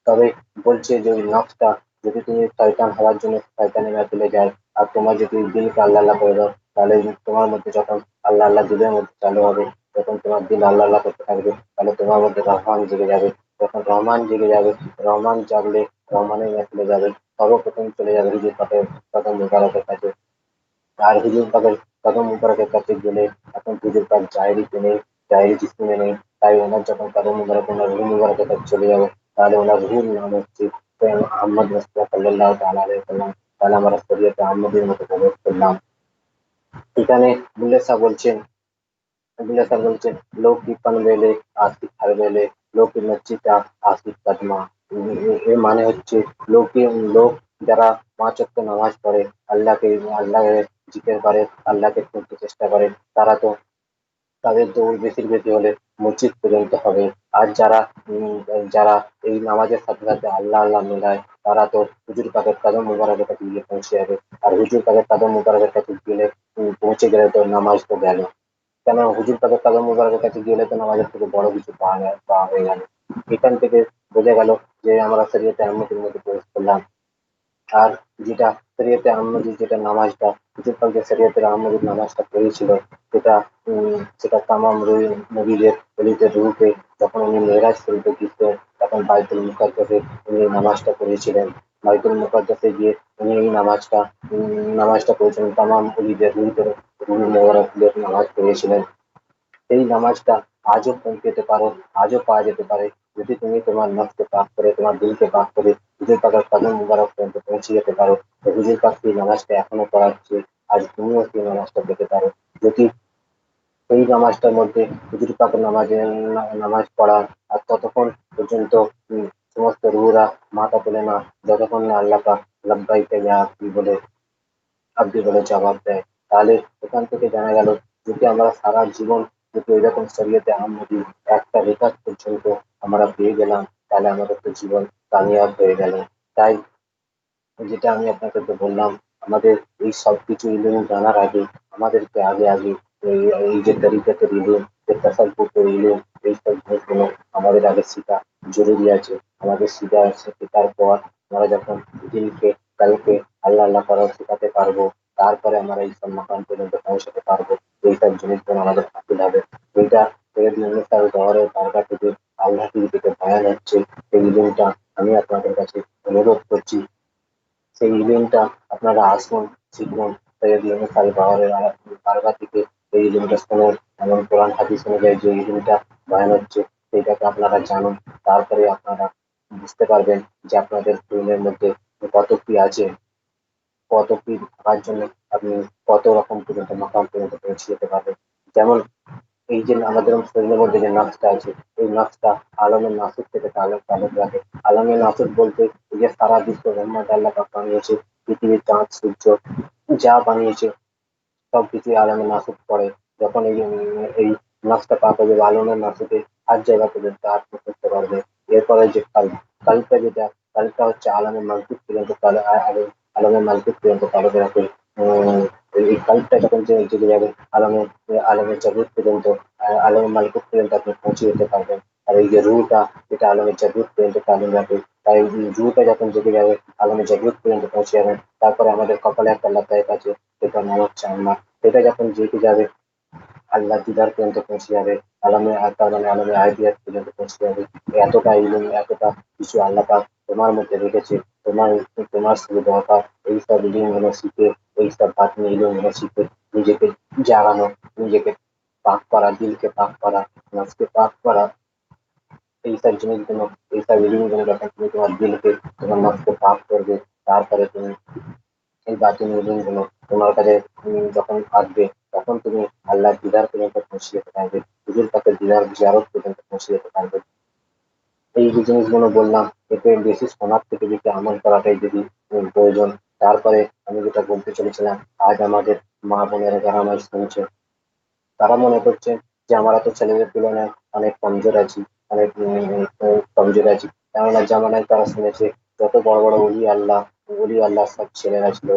তবে বলছে যে ওই নফসটা যদি তুমি শয়তান হওয়ার জন্য শয়তানি না চলে যায়, আর তোমার যদি দিলকে আল্লাহ আল্লাহ করে দাও, তাহলে তোমার মধ্যে যখন আল্লাহ আল্লাহ দিলের মধ্যে চালু হবে, যখন তোমার দিল আল্লাহ আল্লাহ করতে থাকবে, তাহলে তোমার মধ্যে রহমান জেগে যাবে। যখন রহমান জেগে যাবে, রহমান জাগলে রহমানের কাছে চলে যাবে। সর্বপ্রথম চলে যাবে হুজুর পাকের কদম মুবারকের কাছে। আর হুজুর পাকের কদম মুবারকের কাছে গেলে এখন হুজুর পাক জাহেরি নেই, জাহেরি জিসিমে নেই। তাই ওনার যখন কদম মুবারক, ওনার রুহ মুবারকের কাছে চলে যাবে, তাহলে ওনার রুহুর নাম হচ্ছে স্বয়ং আহমদ মুস্তাফা সাল্লাল্লাহু তাআলা আলাইহি ওয়াসাল্লাম। তাহলে আমরা শরীয়তে আহমদীর মতো প্রবেশ করলাম। এখানে বুল্লে শাহ বলছেন, अभिलाषा বলছেন, लोग की पनवेले आशिक हर वेले लोग की नच्चिता आशिक कदमा। এর মানে হচ্ছে লোক যারা 5 ওয়াক্ত নামাজ পড়ে, আল্লাহকে জিকির করে, আল্লাহকে খুঁজতে চেষ্টা করে, তারা তো তাদের দৌড় বেশির বেশি হলে মসজিদ পর্যন্ত হবে। আর যারা এই নামাজের সাথে সাথে আল্লাহ আল্লাহ মেলায়, তারা তো হুজুর পাকের কদম মুবারকের কাছে গিয়ে পৌঁছে যাবে। আর হুজুর পাকের কদম মুবারকের কাছে গেলে পৌঁছে গেলে তো নামাজ তো গেল। কেন হুজুর পাকের কদম মুবারকের কাছে গেলে তো নামাজের থেকে বড় কিছু পাওয়া হয়ে গেল। এখান থেকে বোঝা গেল যে আমরা শরীয়তে আহমদের মধ্যে প্রবেশ করলাম। আর যেটা শরিয়তে আহমদী যেটা নামাজটা হুজুর পাক যে শরিয়তের আহমদীর নামাজটা পড়েছিল, সেটা সেটা তামাম নবীদের ওলিদের রূহকে যখন উনি মেরাজ শরীফে গিয়েছিলেন, তখন বাইতুল মুকাদ্দাসে উনি এই নামাজটা পড়েছিলেন। বাইতুল মুকাদ্দাসে গিয়ে উনি এই নামাজটা পড়েছিলেন, তামাম ওলিদের রূহ মোবারকদের নামাজ পড়েছিলেন। এই নামাজটা আজও পেতে পারো, আজও পাওয়া যেতে পারে, যদি তুমি তোমার নফসকে পাক করে, তোমার দিলকে পাক করে হুজুর পাকের কদম মুবারক পর্যন্ত পৌঁছে যেতে পারো। তো হুজুর পাক সেই নামাজটা এখনো পড়াচ্ছে, আজ তুমিও সেই নামাজটা পেতে পারো। যদি এই নামাজটার মধ্যে হুজুর পাকের নামাজ পড়া, আর ততক্ষণ পর্যন্ত সমস্ত রুহরা মাথা তোলে না, যতক্ষণ না আল্লাহ পাক লাব্বাইকা ইয়া আব্দি বলে জবাব দেয়। তাহলে এখান থেকে জানা গেল, যদি আমরা সারা জীবন যদি এরকম শরীয়তে আহমদী একটা রেখাত পর্যন্ত আমরা পেয়ে গেলাম, তাহলে আমাদের তো জীবন কামিয়াব হয়ে গেল। তাই যেটা আমি আপনাদেরকে বললাম, আমাদের এই সবকিছু ইলম জানার আগে আমাদেরকে আগে এই যে তরিকতের ইলম, যে তাসাব্বুফ ইলম, এইসব জিনিসগুলো আমাদের আগে শেখা জরুরি আছে। আমাদের শেখার পর আমরা যখন দিনকে কালকে আল্লাহ আল্লাহ করা শেখাতে পারবো, তারপরে আমরা এইসব মাকাম পর্যন্ত পৌঁছাতে পারবো। এইসব জিনিসগুলো আমাদের হাসিল হবে। এটা সৈয়দ ইউনূস আল গওহরের দরগা থেকে আল্লাহ থেকে বয়ান হচ্ছে। সেই ইলমটা আমি আপনাদের কাছে অনুরোধ করছি, সেই ইলমটা আপনারা আসুন, শিখুন। সৈয়দ ইউনূস আল গওহরের দরগা থেকে এই ইলমটা শুনুন, এবং কোরআন হাদিস অনুযায়ী যে ইলমটা বয়ান হচ্ছে সেইটাকে আপনারা জানুন। তারপরে আপনারা বুঝতে পারবেন যে আপনাদের দিনের মধ্যে কত কি আছে, কত কি থাকার জন্য আপনি কত রকম পর্যন্ত মাকাম পর্যন্ত পৌঁছে যেতে পারবেন। যেমন এই যে আমাদের শরীরের মধ্যে যে নফসটা আছে, এই নফসটা আলমের নাসুক থেকে তালুক তালুক রাখে। আলমের নাসুক বলতে এই যে সারা বিশ্ব ব্রহ্মাণ্ড আল্লাহ পাক বানিয়েছে, পৃথিবীর চাঁদ সূর্য যা বানিয়েছে সবকিছুই আলমের নাসুক পড়ে। যখন এই নাসটা পাক হয়ে যাবে, আলমের নাসুকে আর জায়গা পর্যন্ত আপনি করতে পারবে। এরপরে যে কালটা যেটা, কালটা হচ্ছে আলমের মালকুত পর্যন্ত আলমের মালকুত পর্যন্ত কালো রাখে। উম, এই কালটা যখন জেগে যাবে আলমের আলমের জগৎ পর্যন্ত, আলমের মালকুত পর্যন্ত আপনি পৌঁছে যেতে পারবেন। আর এই যে রুটা, এটা আলমের জগৎ পর্যন্ত তালিম রাখে। তাই রুটা যখন জেগে যাবে আলমের জগৎ পর্যন্ত পৌঁছে যাবেন। তারপরে আমাদের কপালে একটা লাতায়েত আছে, সেটার নাম হচ্ছে আল্লাহ। সেটা যখন জেগে যাবে আল্লাহ দিদার পর্যন্ত পৌঁছে যাবে, আলমের তার মানে আলমের আইডিয়ার পর্যন্ত পৌঁছে যাবে। এতটা ইলম, এতটা কিছু আল্লাহ পাক তোমার মধ্যে রেখেছে। তোমার তোমার শুধু দরকার এইসব ইলম গুলো শিখে, এইসব বাতিনি ইলম গুলো শিখে নিজেকে জাগানো, নিজেকে পাক করা, দিলকে পাক করা, নফসকে পাক করা। এইসব জিনিসগুলো, এইসব ইলম গুলো যখন তুমি তোমার দিলকে, তোমার নফসকে পাক করবে, তারপরে তুমি এই বাতিল ইলম গুলো তোমার কাছে যখন আসবে, তখন তুমি আল্লাহ দিদার পর্যন্ত পৌঁছে যেতে পারবে, হুজুর পাকের দিদার জিয়ারত পর্যন্ত পৌঁছে যেতে পারবে। এই যে জিনিসগুলো বললাম, এতে বেশি শোনার থেকে বেশি আমল করাটাই যদি প্রয়োজন। তারপরে আমি যেটা বলতে চলেছিলাম, আজ আমাদের মা বোনেরা যারা আমার শুনছে, তারা মনে করছে যে আমরা তো ছেলেদের তুলনায় অনেক কমজোর আছি, অনেক কমজোর আছি। কেননা জামানায় তারা শুনেছে যত বড় বড় অলি আল্লাহ সব ছেলেরা ছিল।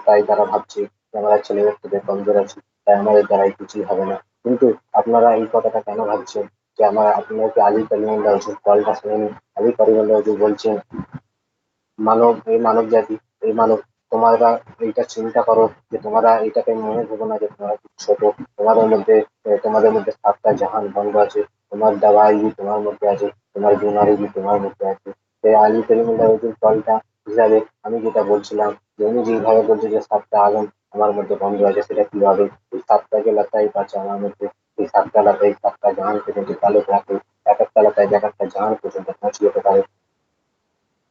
তাই তারা ভাবছে যে আমরা ছেলেদের থেকে কমজোর আছি, তাই আমাদের দ্বারাই কিছুই হবে না। কিন্তু আপনারা এই কথাটা কেন ভাবছেন? যে আপনারা কি আলী কালিমুল্লাহ হুজুর কলটা শুনেনি? আলী কালিমুল্লাহ হুজুর বলছেন, মানব জাতি, এই মানব, তোমরা এইটা চিন্তা করো যে তোমরা এটাকে মনে ভেবো না যে তোমরা খুব ছোট। তোমাদের মধ্যে 7টা জাহান বন্ধ আছে। তোমার দাওয়াই তোমার মধ্যে আছে, তোমার বিমারি তোমার মধ্যে আছে। সেই আলী কালিমুল্লাহ হুজুর কলটা হিসাবে আমি যেটা বলছিলাম, যে উনি যেভাবে বলছে যে 7টা আলম আমার মধ্যে বন্ধ আছে, সেটা কিভাবে? এই 7টা যে লতাই আছে আমার মধ্যে, এই 7টা লতাই 7টা জাহান পর্যন্ত তালুক রাখে। এক একটা লতায় এক একটা জাহান পর্যন্ত পৌঁছে যেতে পারে।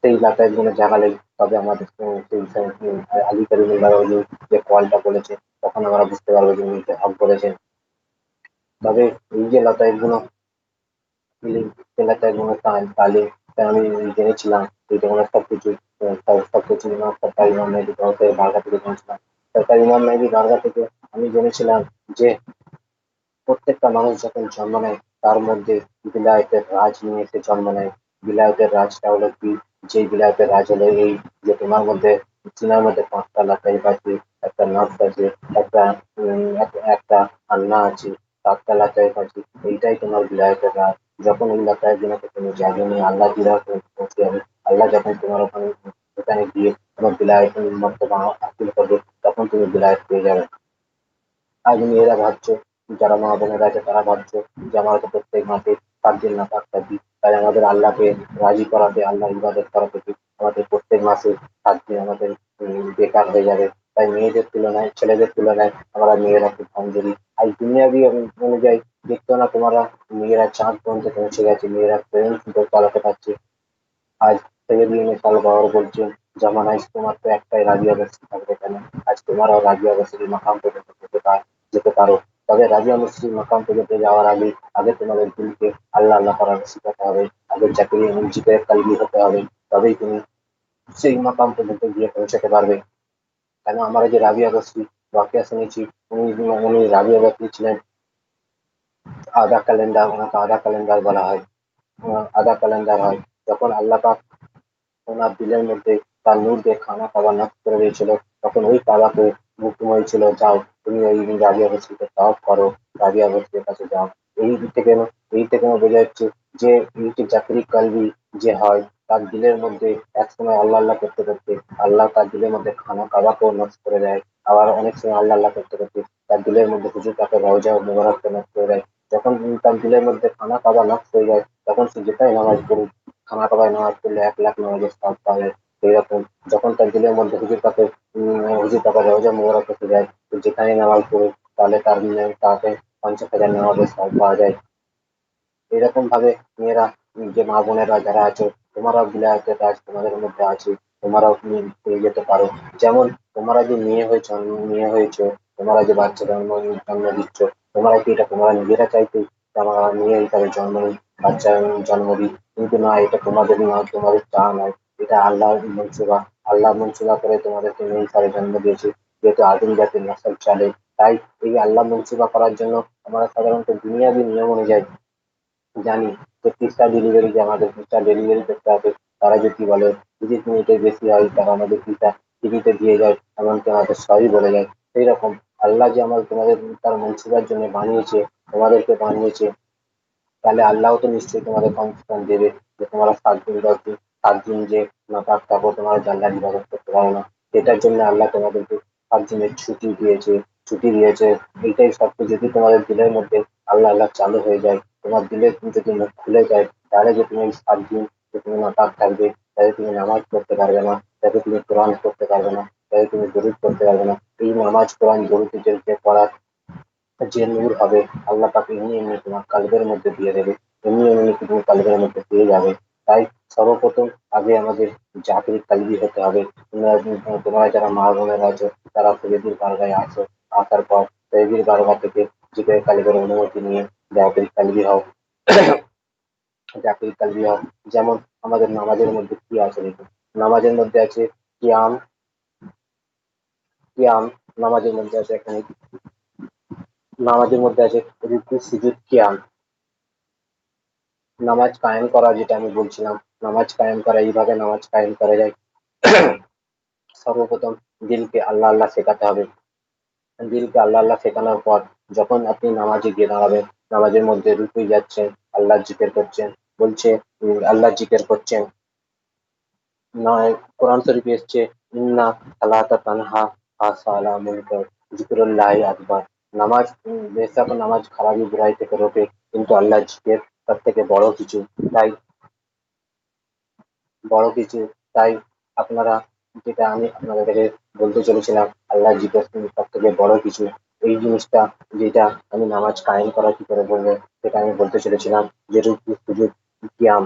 সেই লাটাইগুলো জাগালেই তবে আমাদের সেই আলী কারিমুল্লাহ যে কলটা বলেছে, তখন আমরা বুঝতে পারবো যে উনি যে হক বলেছেন। তবে এই যে লতাইগুলো সে লতাইগুলো তালিম, আমি জেনেছিলাম এই যেমন সবকিছু সবকিছু সরকার ইমাম মেহেদী দরগা থেকে জেনেছিলাম। সরকার ইমাম মেহেদী দরগা থেকে আমি জেনেছিলাম যে প্রত্যেকটা মানুষ যখন জন্ম নেয় তার মধ্যে বিলায়তের রাজ নিয়ে এসে জন্ম নেয়। বিলায়তের রাজটা হলো কি? যে বিলায়তের রাজ হলো এই, যে তোমার মধ্যে সিনার মধ্যে 5টা লাতাইফ আছে, একটা নফস আছে, একটা একটা আল্লাহ আছে, 7টা লাতাইফ আছে। এইটাই তোমার বিলায়তের রাজ। যখন এই লাতাইফ গুলোকে তুমি জাগিয়ে নিয়ে আল্লাহ দিদার পৌঁছে যাবে, আল্লাহ যখন তোমার ওখানে ওখানে গিয়ে তোমার বিলায়তের মর্তবা হাসিল করবে, তখন তুমি বিলায়ত পেয়ে যাবে। আজ মেয়েরা ভাবছো, যারা মা বোনেরা আছে তারা ভাবছো যে আমরা তো প্রত্যেক মাসে 7 দিন নামাজ থাকি, তাই আমাদের আল্লাহকে রাজি করাতে, আল্লাহ ইবাদত করাতে কি আমাদের প্রত্যেক মাসে 7 দিন আমাদের বেকার হয়ে যাবে। তাই মেয়েদের তুলনায়, ছেলেদের তুলনায় আমরা মেয়েরা খুব কমজোরি। আজ দুনিয়াবি অনুযায়ী দেখতো না তোমরা, মেয়েরা চাঁদ পর্যন্ত পৌঁছে গেছে, মেয়েরা ট্রেন চালাতে পারছে। আজ সৈয়দ ইউনূস আল-গওহর বলছেন, জামানায় তোমার তো একটাই রাবিয়া মসজিদ থাকবে কেন? আজ তোমারও রাবিয়া মসজিদের মাকাম পর্যন্ত যেতে পারো। তবে রাবিয়া মসজিদ মাকাম পর্যন্ত যাওয়ার আগে আগে তোমাদের দিলকে আল্লাহ আল্লাহ করার শিখাতে হবে। আগে চাকরি জিকিরের কালবি হতে হবে, তবেই তুমি সেই মাকাম পর্যন্ত গিয়ে পৌঁছাতে পারবে। কেন আমরা যে রাবিয়া মসজিদ ওয়াকিয়া শুনেছি, উনি রাবিয়া মসজিদ ছিলেন আধা ক্যালেন্ডার, ওনাকে আধা ক্যালেন্ডার বলা হয়। আধা ক্যালেন্ডার হয় যখন আল্লাহ পাক ওনার দিলের মধ্যে তার নূর দিয়ে খানা খাওয়া নষ্ট করে দিয়েছিল, তখন ওই কাবাকে হুকুম হয়েছিল, যাও তুমি ওই রাবিয়া বস্তিতে তাওয়াফ করো, রাবিয়া বস্তির কাছে যাও। এই থেকে এই থেকে বোঝা যাচ্ছে যে এই যে জাকরি কালবি যে হয়, তার দিলের মধ্যে একসময় আল্লাহ আল্লাহ করতে করতে আল্লাহ তার দিলের মধ্যে খানা কাবাকেও নষ্ট করে দেয়। আবার অনেক সময় আল্লাহ আল্লাহ করতে করতে তার দিলের মধ্যে হুজুর তাকে রওজা মোবারককে নষ্ট করে দেয়। যখন তার দিলের মধ্যে খানা কাবা নষ্ট হয়ে যায়, তখন সে যেটাই নামাজ পড়ুক, খানা কাবায় নামাজ পড়লে 1 লাখ নামাজের সওয়াব পাবে। এইরকম যখন তার দিলের মধ্যে হুজুর তাকে রওজা মোবারক হতে যায়, তো যেখানে নামাজ পড়ুক তাহলে তাকে 50,000 নামাজের সওয়াব পাওয়া যায়। এরকম ভাবে মেয়েরা, যে মা বোনেরা যারা আছো, তোমরাও বিলায়তের কাজ তোমাদের মধ্যে আছে, তোমরাও পেয়ে যেতে পারো। যেমন তোমরা যে মেয়ে হয়েছো, তোমরা যে বাচ্চা জন্ম দিচ্ছ, তোমরা কি এটা তোমরা নিজেরা চাইতে যে আমার মেয়ে হিসাবে জন্ম নিই, বাচ্চা জন্ম দিই? কিন্তু না, এটা তোমাদের নয়, তোমাদের চাওয়া নয়, এটা আল্লাহর মনসুবা। আল্লাহ মনসুবা করে তোমাদেরকে মেয়ে হিসাবে জন্ম দিয়েছে, যেহেতু আদিম জাতির নসল চলে। তাই এই আল্লাহ মনসুবা করার জন্য আমরা সাধারণত দুনিয়াবী নিয়ম অনুযায়ী জানি যে পিস্তা ডেলিভারি, যে আমাদের পিস্তা ডেলিভারি করতে হবে। তারা যদি বলে 30 মিনিটের বেশি হয়, তারা আমাদের পিস্তা ফ্রিতে দিয়ে যায়, এমনকি আমাদের সবই বলে যায়। সেই রকম আল্লাহ যে আমার তোমাদের তার মনসুবার জন্য বানিয়েছে, তোমাদেরকে বানিয়েছে, তাহলে আল্লাহ তো নিশ্চয়ই তোমাদের কনফিডেন্স দেবে যে তোমরা 7 দিন 10 দিন 7 দিন যে নাপাক থাকো, তোমরা জান্নাত ইবাদত করতে পারো না। এটার জন্য আল্লাহ তোমাদেরকে 7 দিনের ছুটি দিয়েছে। এইটাই সত্য। যদি তোমাদের দিলের মধ্যে আল্লাহ আল্লাহ চালু হয়ে যায়, তোমার দিলে যদি মুখ খুলে যায়, তাহলে যে তুমি 7 দিন যে তুমি নাপাক থাকবে, তাহলে তুমি নামাজ পড়তে পারবে না, তাহলে তুমি কোরআন পড়তে পারবে না, তাহলে তুমি দরুদ পড়তে পারবে না। এই নামাজ কোরআন দরুদ যে পড়ার যে নূর হবে, আল্লাহ পাক এমনি এমনি তোমার কালবের মধ্যে দিয়ে দেবে, এমনি এমনি তুমি কালবের মধ্যে পেয়ে যাবে। তাই সর্বপ্রথম আগে আমাদের জাকির কালবি হতে হবে। তোমরা যারা মা বোনেরা আছো, তারা ফরিদুর বারগায় আসো, আসার পর ফরিদুর বারগা থেকে জিকির কালবের অনুমতি নিয়ে জাকির কালবি হও। জাকির কালবি হও। যেমন আমাদের নামাজের মধ্যে কি আছে দেখুন, নামাজের মধ্যে আছে কিয়াম। কিয়াম নামাজের মধ্যে আছে এখানে, নামাজের মধ্যে আছে রুকু সুজুদ কিয়াম। নামাজ কায়েম করা, যেটা আমি বলছিলাম, নামাজ কায়েম করা, এইভাবে নামাজ কায়েম করা যায়। সর্বপ্রথম দিলকে আল্লাহ আল্লাহ শেখাতে হবে। দিলকে আল্লাহ আল্লাহ শেখানোর পর যখন আপনি নামাজে গিয়ে দাঁড়াবেন, নামাজের মধ্যে রুকুই যাচ্ছেন, আল্লাহ জিকির করছেন, বলছে আল্লাহ জিকির করছেন, নয় কোরআন শরীফে এসছে ইন্না সালাতা তানহা আলা মুনকার জিকরুল্লাহি আকবার। নামাজ বেশক নামাজ খারাপি বুরাই থেকে রোকে, কিন্তু আল্লাহ জিকির তার থেকে বড় কিছু। তাই বড় কিছু তাই আপনারা, যেটা আমি আপনাদেরকে বলতে চলেছিলাম, আল্লাহ জিজ্ঞেস সব থেকে বড় কিছু, এই জিনিসটা যেটা আমি নামাজ কায়েম করা কি করে বলবো, সেটা আমি বলতে চলেছিলাম যে রুকু সুজুদ কিয়াম।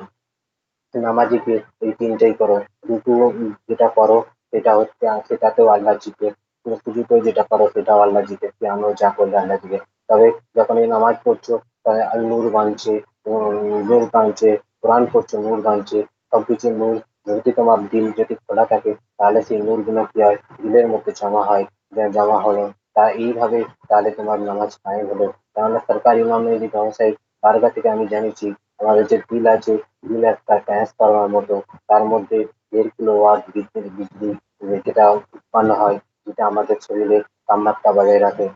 নামাজে গিয়ে এই তিনটেই করো। রুকু যেটা করো সেটা হচ্ছে, সেটাতেও আল্লাহ জিকির, তুমি সুজুদেও যেটা করো সেটাও আল্লাহ জিকির, কিয়ামেও যা করলে আল্লাহ জিকির। তবে যখন এই নামাজ পড়ছো, নূর বানছে, নূর বানছে, কোরআন পড়ছো, নূর বানছে, সবকিছু নূর। যদি তোমার দিল যদি খোলা থাকে, তাহলে সেই নূর গুলো কি হয়, দিলের মধ্যে জমা হয়। জমা হলো, তা এইভাবে তাহলে তোমার নামাজ কায়েম হলো। কেননা সরকার ইমাম মেহেদী সাহেব বারগা থেকে আমি জেনেছি, আমাদের যে দিল আছে, দিল একটা ট্রান্সফরমার মতো, তার মধ্যে 1.5 কিলোওয়াট বিদ্যুৎ বিজলি যেটা উৎপন্ন হয়, যেটা আমাদের শরীরে তাপমাত্রা বজায় রাখে।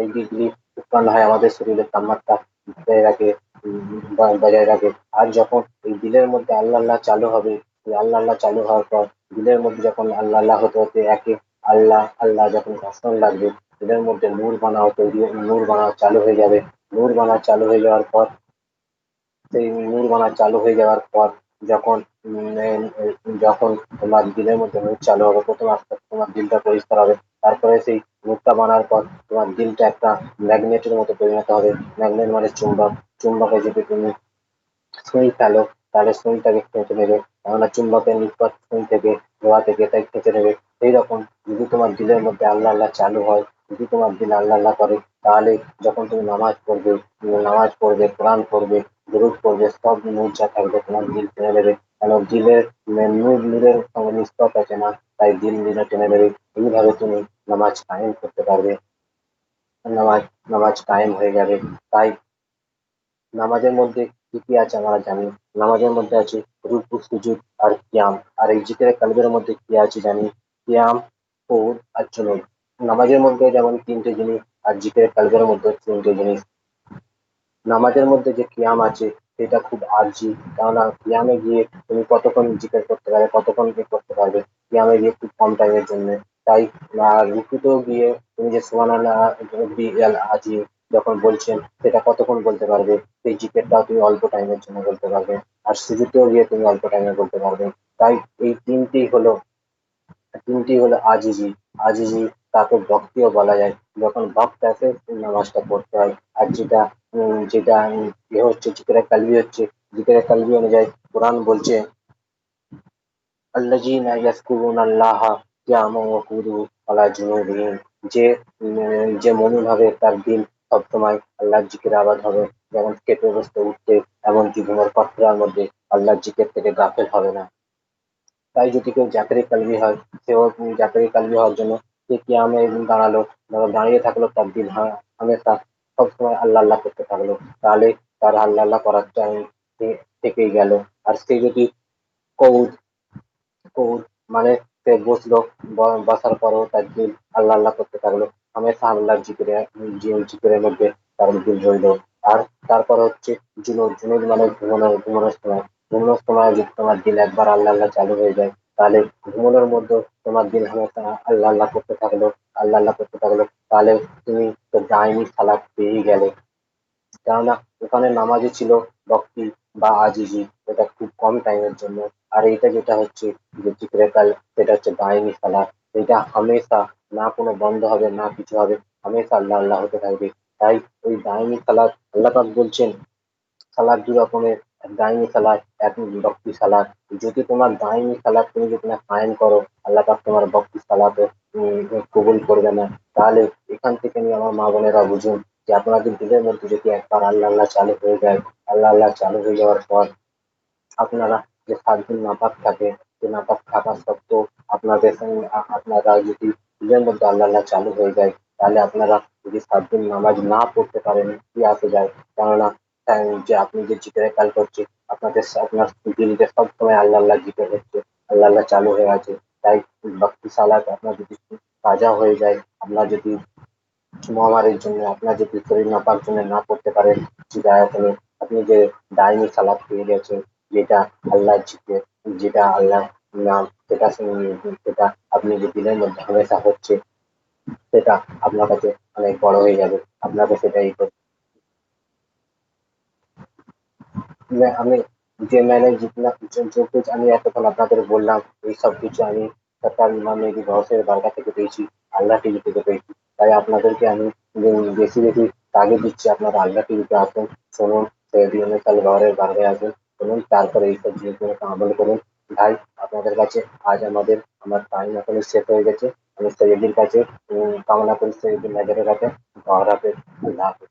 এই বিজলি উৎপন্ন হয় আমাদের শরীরের তাপমাত্রা বজায় রাখে, বজায় রাখে। আর যখন এই দিলের মধ্যে আল্লাহ আল্লাহ চালু হবে, এই আল্লাহ আল্লাহ চালু হওয়ার পর দিলের মধ্যে যখন আল্লাহ আল্লাহ হতে হতে একে আল্লাহ আল্লাহ যখন ঘর্ষণ লাগবে, দিলের মধ্যে নূর বানাও তৈরি, নূর বানাও চালু হয়ে যাবে। নূর বানা চালু হয়ে যাওয়ার পর, সেই নূর বানা চালু হয়ে যাওয়ার পর যখন যখন তোমার দিলের মধ্যে নূর চালু হবে, প্রথম আস্তে আস্তে তোমার দিলটা পরিষ্কার হবে। তারপরে সেই নূরটা বানার পর তোমার দিলটা একটা ম্যাগনেটের মতো পরিণত হবে। ম্যাগনেট মানে চুম্বক। চুম্বকে যদি তুমি সুই ফেলো, তাহলে সুইটাকে খেঁচে নেবে, কেননা চুম্বকের নিকট সুই থেকে, লোহা থেকে, তাই খেঁচে নেবে। এইরকম যদি তোমার দিলের মধ্যে আল্লাহ আল্লাহ চালু হয়, যদি তোমার দিল আল্লাহ আল্লাহ করে, তাহলে যখন তুমি নামাজ পড়বে, কোরআন পড়বে, দুরূদ পড়বে, সব নূর যা থাকবে তোমার দিল টেনে নেবে। কারণ দিলের নূরের সঙ্গে নিষ্পত আছে না, তাই দিল দিলে টেনে নেবে। এইভাবে তুমি নামাজ কায়েম করতে পারবে, নামাজ নামাজ কায়েম হয়ে যাবে। তাই নামাজের মধ্যে কি কি আছে আমরা জানি। নামাজের মধ্যে আছে রুকু সুজুদ আর কিয়াম। আর এই জিকিরে কালবের মধ্যে কি আছে জানি, কিয়াম, কুদ আর জুনুদ। নামাজের মধ্যে যেমন ৩টে জিনিস, আর জিকিরে কালবের মধ্যে ৩টে জিনিস। নামাজের মধ্যে যে কিয়াম আছে সেটা খুব আরজি, কেননা কিয়ামে গিয়ে তুমি কতক্ষণ জিকির করতে পারবে, কতক্ষণ কি করতে পারবে, কিয়ামে গিয়ে খুব কম টাইমের জন্য। তাই রুকুতেও গিয়ে তুমি যে সুবহানাল্লাহ রব্বিয়াল আজিম যখন বলছেন সেটা কতক্ষণ বলতে পারবে, সেই জিকিরটাও তুমি অল্প টাইমের জন্য বলতে পারবে। আর সুজুদেও গিয়ে তুমি অল্প টাইমে বলতে পারবে। তাই এই তিনটি হলো আজিজি। আজিজি তাকে ভক্তিও বলা যায়। যখন ভক্ত আসে নামাজটা পড়তে হয়। আর যেটা হচ্ছে জিকিরে কালবি হচ্ছে, জিকিরে কালবি অনুযায়ী কোরআন বলছে আল্লাযীনা ইয়াযকুরুনাল্লাহা কিয়ামান ওয়া কুউদান ওয়া আলা জুনুবিহিম, যে যে মুমিন হবে তার দিল সবসময় আল্লাহর জিকিরে আবাদ হবে, যেমন খেতে বসতে উঠতে, এমনকি ঘুমের পাত্রার মধ্যে আল্লাহর জিকির থেকে গাফেল হবে না। তাই যদি কেউ জাকেরে কালবি হয়, সেও জাকেরে কালবি হওয়ার জন্য সে কিয়ামে দাঁড়ালো, দাঁড়িয়ে থাকলো, তার দিল হামেশা সবসময় আল্লাহ আল্লাহ করতে থাকলো, তাহলে তার আল্লাহ আল্লাহ করার টাইম থেকেই গেল। আর সে যদি কউদ কউদ মানে সে বসলো, বসার পরেও তার দিল আল্লাহ আল্লাহ করতে থাকলো, হামেশা আল্লাহর জিকিরের মধ্যে তার দিল রইলো। আর তারপর হচ্ছে জুনুদ। জুনুদ মানে ঘুমানোর সময়। ঘুমানোর সময় যদি তোমার দিল একবার আল্লাহ আল্লাহ চালু হয়ে যায়, তাহলে ঘুমানোর মধ্যেও তোমার দিল হামেশা আল্লাহ আল্লাহ করতে থাকলো, আল্লাহ আল্লাহ করতে থাকলো, তাহলে তুমি তো দাইমি সালাত পেয়েই গেলে। কেননা ওখানে নামাজে ছিল ভক্তি বা আজিজি, এটা খুব কম টাইমের জন্য। আর এটা যেটা হচ্ছে যে জিকরে কাল, সেটা হচ্ছে দাইমি সালাত, এটা হামেশা, না কোনো বন্ধ হবে না কিছু হবে, হামেশা আল্লাহ আল্লাহ হতে থাকবে। তাই ওই দাইমি সালাত আল্লাহ পাক বলছেন সালাদ দু রকমের, এক দাইমি সালাদ, এক ভক্তি সালাদ। যদি তোমার দাইমি সালাদ তুমি যদি না কায়েম করো, আল্লাহ পাক তোমার ভক্তি সালাদও কবুল করবে না। তাহলে এখান থেকে নিয়ে আমার মা বোনেরা বুঝুন যে আপনাদের দিলের মধ্যে যদি একবার আল্লাহ আল্লাহ চালু হয়ে যায়, আল্লাহ আল্লাহ চালু হয়ে যাওয়ার পর আপনারা যে ৭ দিন নাপাক থাকে, সে নাপাক থাকা সত্ত্বেও আপনারা যদি দিলের মধ্যে আল্লাহ আল্লাহ চালু হয়ে যায়, তাহলে আপনারা যদি ৭ দিন নামাজ না পড়তে পারেন, কি আসে যায়? কেননা যে আপনি যে জিকিরের কাজ করছে, আপনার দিলকে সবসময় আল্লাহ আল্লাহ জিকির হচ্ছে, আল্লাহ আল্লাহ চালু হয়ে আছে। তাই ভক্তি সালাত আপনার যদি কাজা হয়ে যায়, আপনার যদি মহামারীর জন্য, আপনার যদি শরীর নাপাক জন্য না করতে পারেন, আপনি আপনি যে দাইমি সালাত পেয়ে গেছেন, যেটা আল্লাহর জিকির, যেটা আল্লাহ নাম, সেটা আপনি যে দিনের মধ্যে হামেশা হচ্ছে, সেটা আপনার কাছে অনেক বড় হয়ে যাবে। আপনাকে সেটাই আমি যে मैंने जितना जो कुछ আমি এতক্ষণ আপনাদের বললাম, এই সব কিছু আমি সরকার ইমাম মেহেদী গৌসের দরগা থেকে পেয়েছি, আল্লাহ টিভি থেকে পেয়েছি। তাই আপনাদেরকে আমি বেশি বেশি তাগিদ দিচ্ছি, আপনারা আল্লাহ টিভিতে আসুন, শুনুন, সৈয়দ ইউনূস আল গওহরের দরগায় আসুন, শুনুন, তারপরে এইসব জিনিসগুলো আমল করুন। ভাই, আপনাদের কাছে আজ আমার টাইম এখন শেষ হয়ে গেছে। আমি সৈয়দীর কাছে কামনা করি, সৈয়দীর নজরে রাখেন। গওহর হাফেজ। আল্লাহ হাফেজ।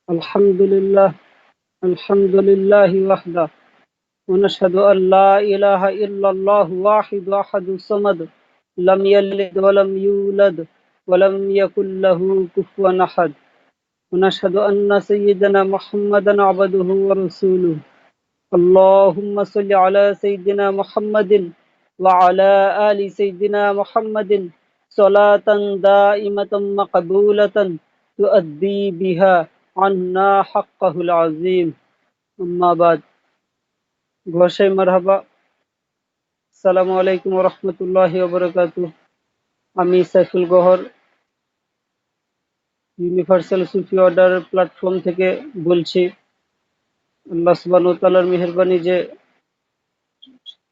الحمد لله الحمد لله وحده ونشهد أن لا إله إلا الله واحد أحد الصمد لم يلد ولم يولد ولم يكن له كفوا أحد ونشهد أن سيدنا محمدا عبده ورسوله اللهم صل على سيدنا محمد وعلى آل سيدنا محمد صلاة دائمة مقبولة تؤدي بها عنا حقه العظيم أما بعد ঘোষাই মারহাবা আসসালামু আলাইকুম ওয়া রাহমাতুল্লাহি ওয়া বারাকাতুহু। আমি সাইফুল গহর ইউনিভার্সাল সুফি অর্ডার প্ল্যাটফর্ম থেকে বলছি। আল্লাহ সুবহানাহু ওয়া তাআলার মেহেরবানি যে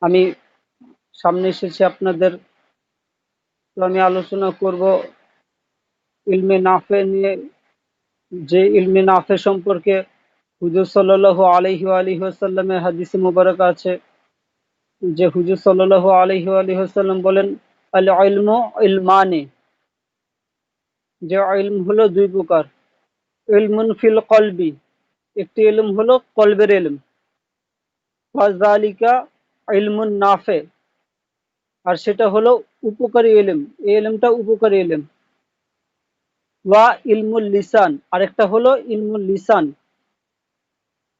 আমি সামনে এসেছি আপনাদের। তো আমি আলোচনা করব ইলমে নাফে নিয়ে, যে ইলমে নাফে সম্পর্কে হুজুর সাল্লাল্লাহু আলাইহি ওয়া আলিহি ওয়াসাল্লামের হাদিসে মুবারক আছে, যে হুজুর সাল্লাল্লাহু আলাইহি ওয়া আলিহি ওয়াসাল্লাম বলেন, আল ইলমু ইলমানি, যে ইলম হলো দুই প্রকার। ইলমুন ফিল কলবি, একটি ইলম হলো কলবের ইলম, ফাযালিকা ইলমুন নাফে, আর সেটা হলো উপকারী ইলম, এই ইলমটা উপকারী ইলম। ওয়া ইলমুল লিসান, আরেকটা হলো ইলমুল লিসান,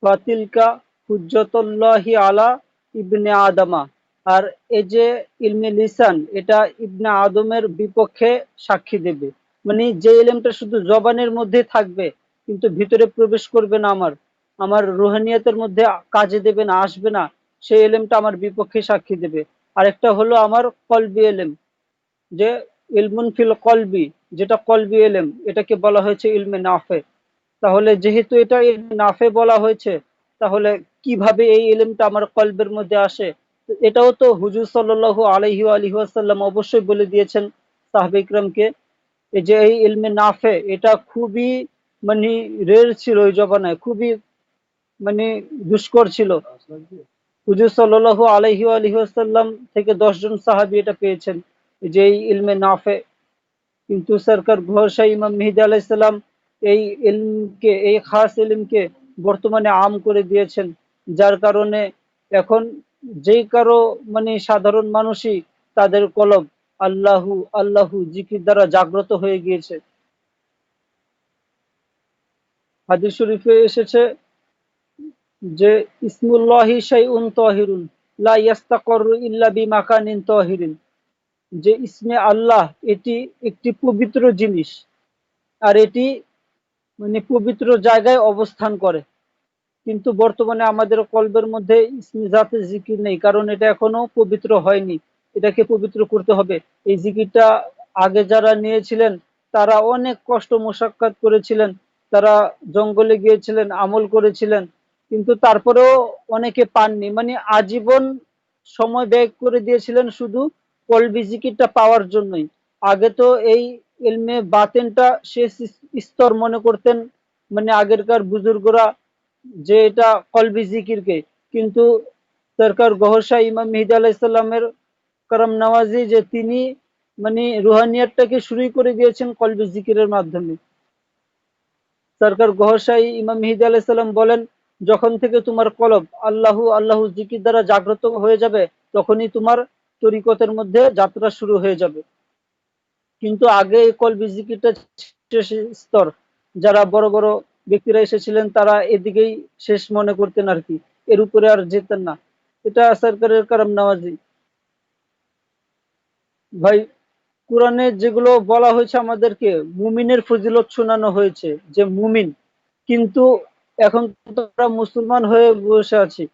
ফাতিলকা হুজ্জাতুল্লাহি আলা ইবনে আদমা, আর এই যে ইলমে লিসান, এটা ইবনে আদমের বিপক্ষে সাক্ষী দেবে। মানে যে ইলমটা শুধু জবানের মধ্যে থাকবে কিন্তু ভিতরে প্রবেশ করবে না, আমার আমার রুহানিয়াতের মধ্যে কাজে দেবে না, আসবে না, সেই ইলমটা আমার বিপক্ষে সাক্ষী দেবে। আরেকটা হলো আমার কলবি ইলম, যে ইলমুন ফিল কলবি, যেটা কলবি ইলম, এটাকে বলা হয়েছে ইলমে নাফে। তাহলে যেহেতু এটা ইলমে নাফে বলা হয়েছে, তাহলে কিভাবে এই ইলমটা আমার কলবের মধ্যে আসে? এটাও তো হুজুর সাল্লাল্লাহু আলাইহি ওয়া আলিহি ওয়াসাল্লাম অবশ্যই বলে দিয়েছেন সাহাবা ইকরামকে। এই যে এই ইলমে নাফে, এটা খুবই মানে রের ছিল ওই জমানায়, খুবই মানে দুষ্কর ছিল। হুজুর সাল্লাল্লাহু আলাইহি ওয়া আলিহি ওয়াসাল্লাম থেকে 10 জন সাহাবী এটা পেয়েছেন, যে এই ইলমে নাফে। কিন্তু সরকার ঘোষাই ইমাম মেহেদী আলাইহিস সালাম এই ইলমকে, এই খাস ইলমকে বর্তমানে আম করে দিয়েছেন, যার কারণে এখন যেই কারো মানে সাধারণ মানুষই, তাদের কলব আল্লাহু আল্লাহু জিকির দ্বারা জাগ্রত হয়ে গিয়েছে। হাদিস শরীফে এসেছে যে ইসমুল্লাহি শাইউন তাহিরুন লা ইয়াস্তাকরু ইল্লা বিমাকানিন তাহিরিন, যে ইসমে আল্লাহ এটি একটি পবিত্র জিনিস, আর এটি মানে পবিত্র জায়গায় অবস্থান করে। কিন্তু বর্তমানে আমাদের কলবের মধ্যে ইসমি জাতে জিকির নেই, কারণ এটা এখনো পবিত্র হয়নি। এটাকে পবিত্র করতে হবে। এই জিকিরটা আগে যারা নিয়েছিলেন, তারা অনেক কষ্ট মোশাক্কাত করেছিলেন, তারা জঙ্গলে গিয়েছিলেন, আমল করেছিলেন, কিন্তু তারপরেও অনেকে পাননি। মানে আজীবন সময় ব্যয় করে দিয়েছিলেন শুধু কলবি জিকিরটা পাওয়ার জন্যই। আগে তো এই ইলমে বাতেনটা শেষ স্তর মনে করতেন, মানে আগেরকার বুজুর্গরা, যে এটা কলবি জিকিরকে। কিন্তু সরকার গহরশাহ ইমাম মেহেদী আলাইহিস সালামের করম নওয়াজি, যে তিনি মানে রুহানিয়াতটাকে শুরু করে দিয়েছেন কলবি জিকিরের মাধ্যমে। সরকার গহরশাহ ইমাম মেহেদী আলাইহিস সালাম বলেন, যখন থেকে তোমার কলব আল্লাহু আল্লাহু জিকির দ্বারা জাগ্রত হয়ে যাবে, তখনই তোমার তরিকতের মধ্যে যাত্রা শুরু হয়ে যাবে। কিন্তু আগে এই কলবি জিকিরটা শেষ স্তর, যারা বড় বড় ব্যক্তিরা এসেছিলেন তারা এদিকেই শেষ মনে করতেন আর কি, এর উপরে আর যেতেন না। এটা সরকারের কারাম নামাজি। ভাই, কোরআনে যেগুলো বলা হয়েছে আমাদেরকে, মুমিনের ফজিলত শোনানো হয়েছে, যে মুমিন, কিন্তু এখন তো আমরা মুসলমান হয়ে বসে আছি,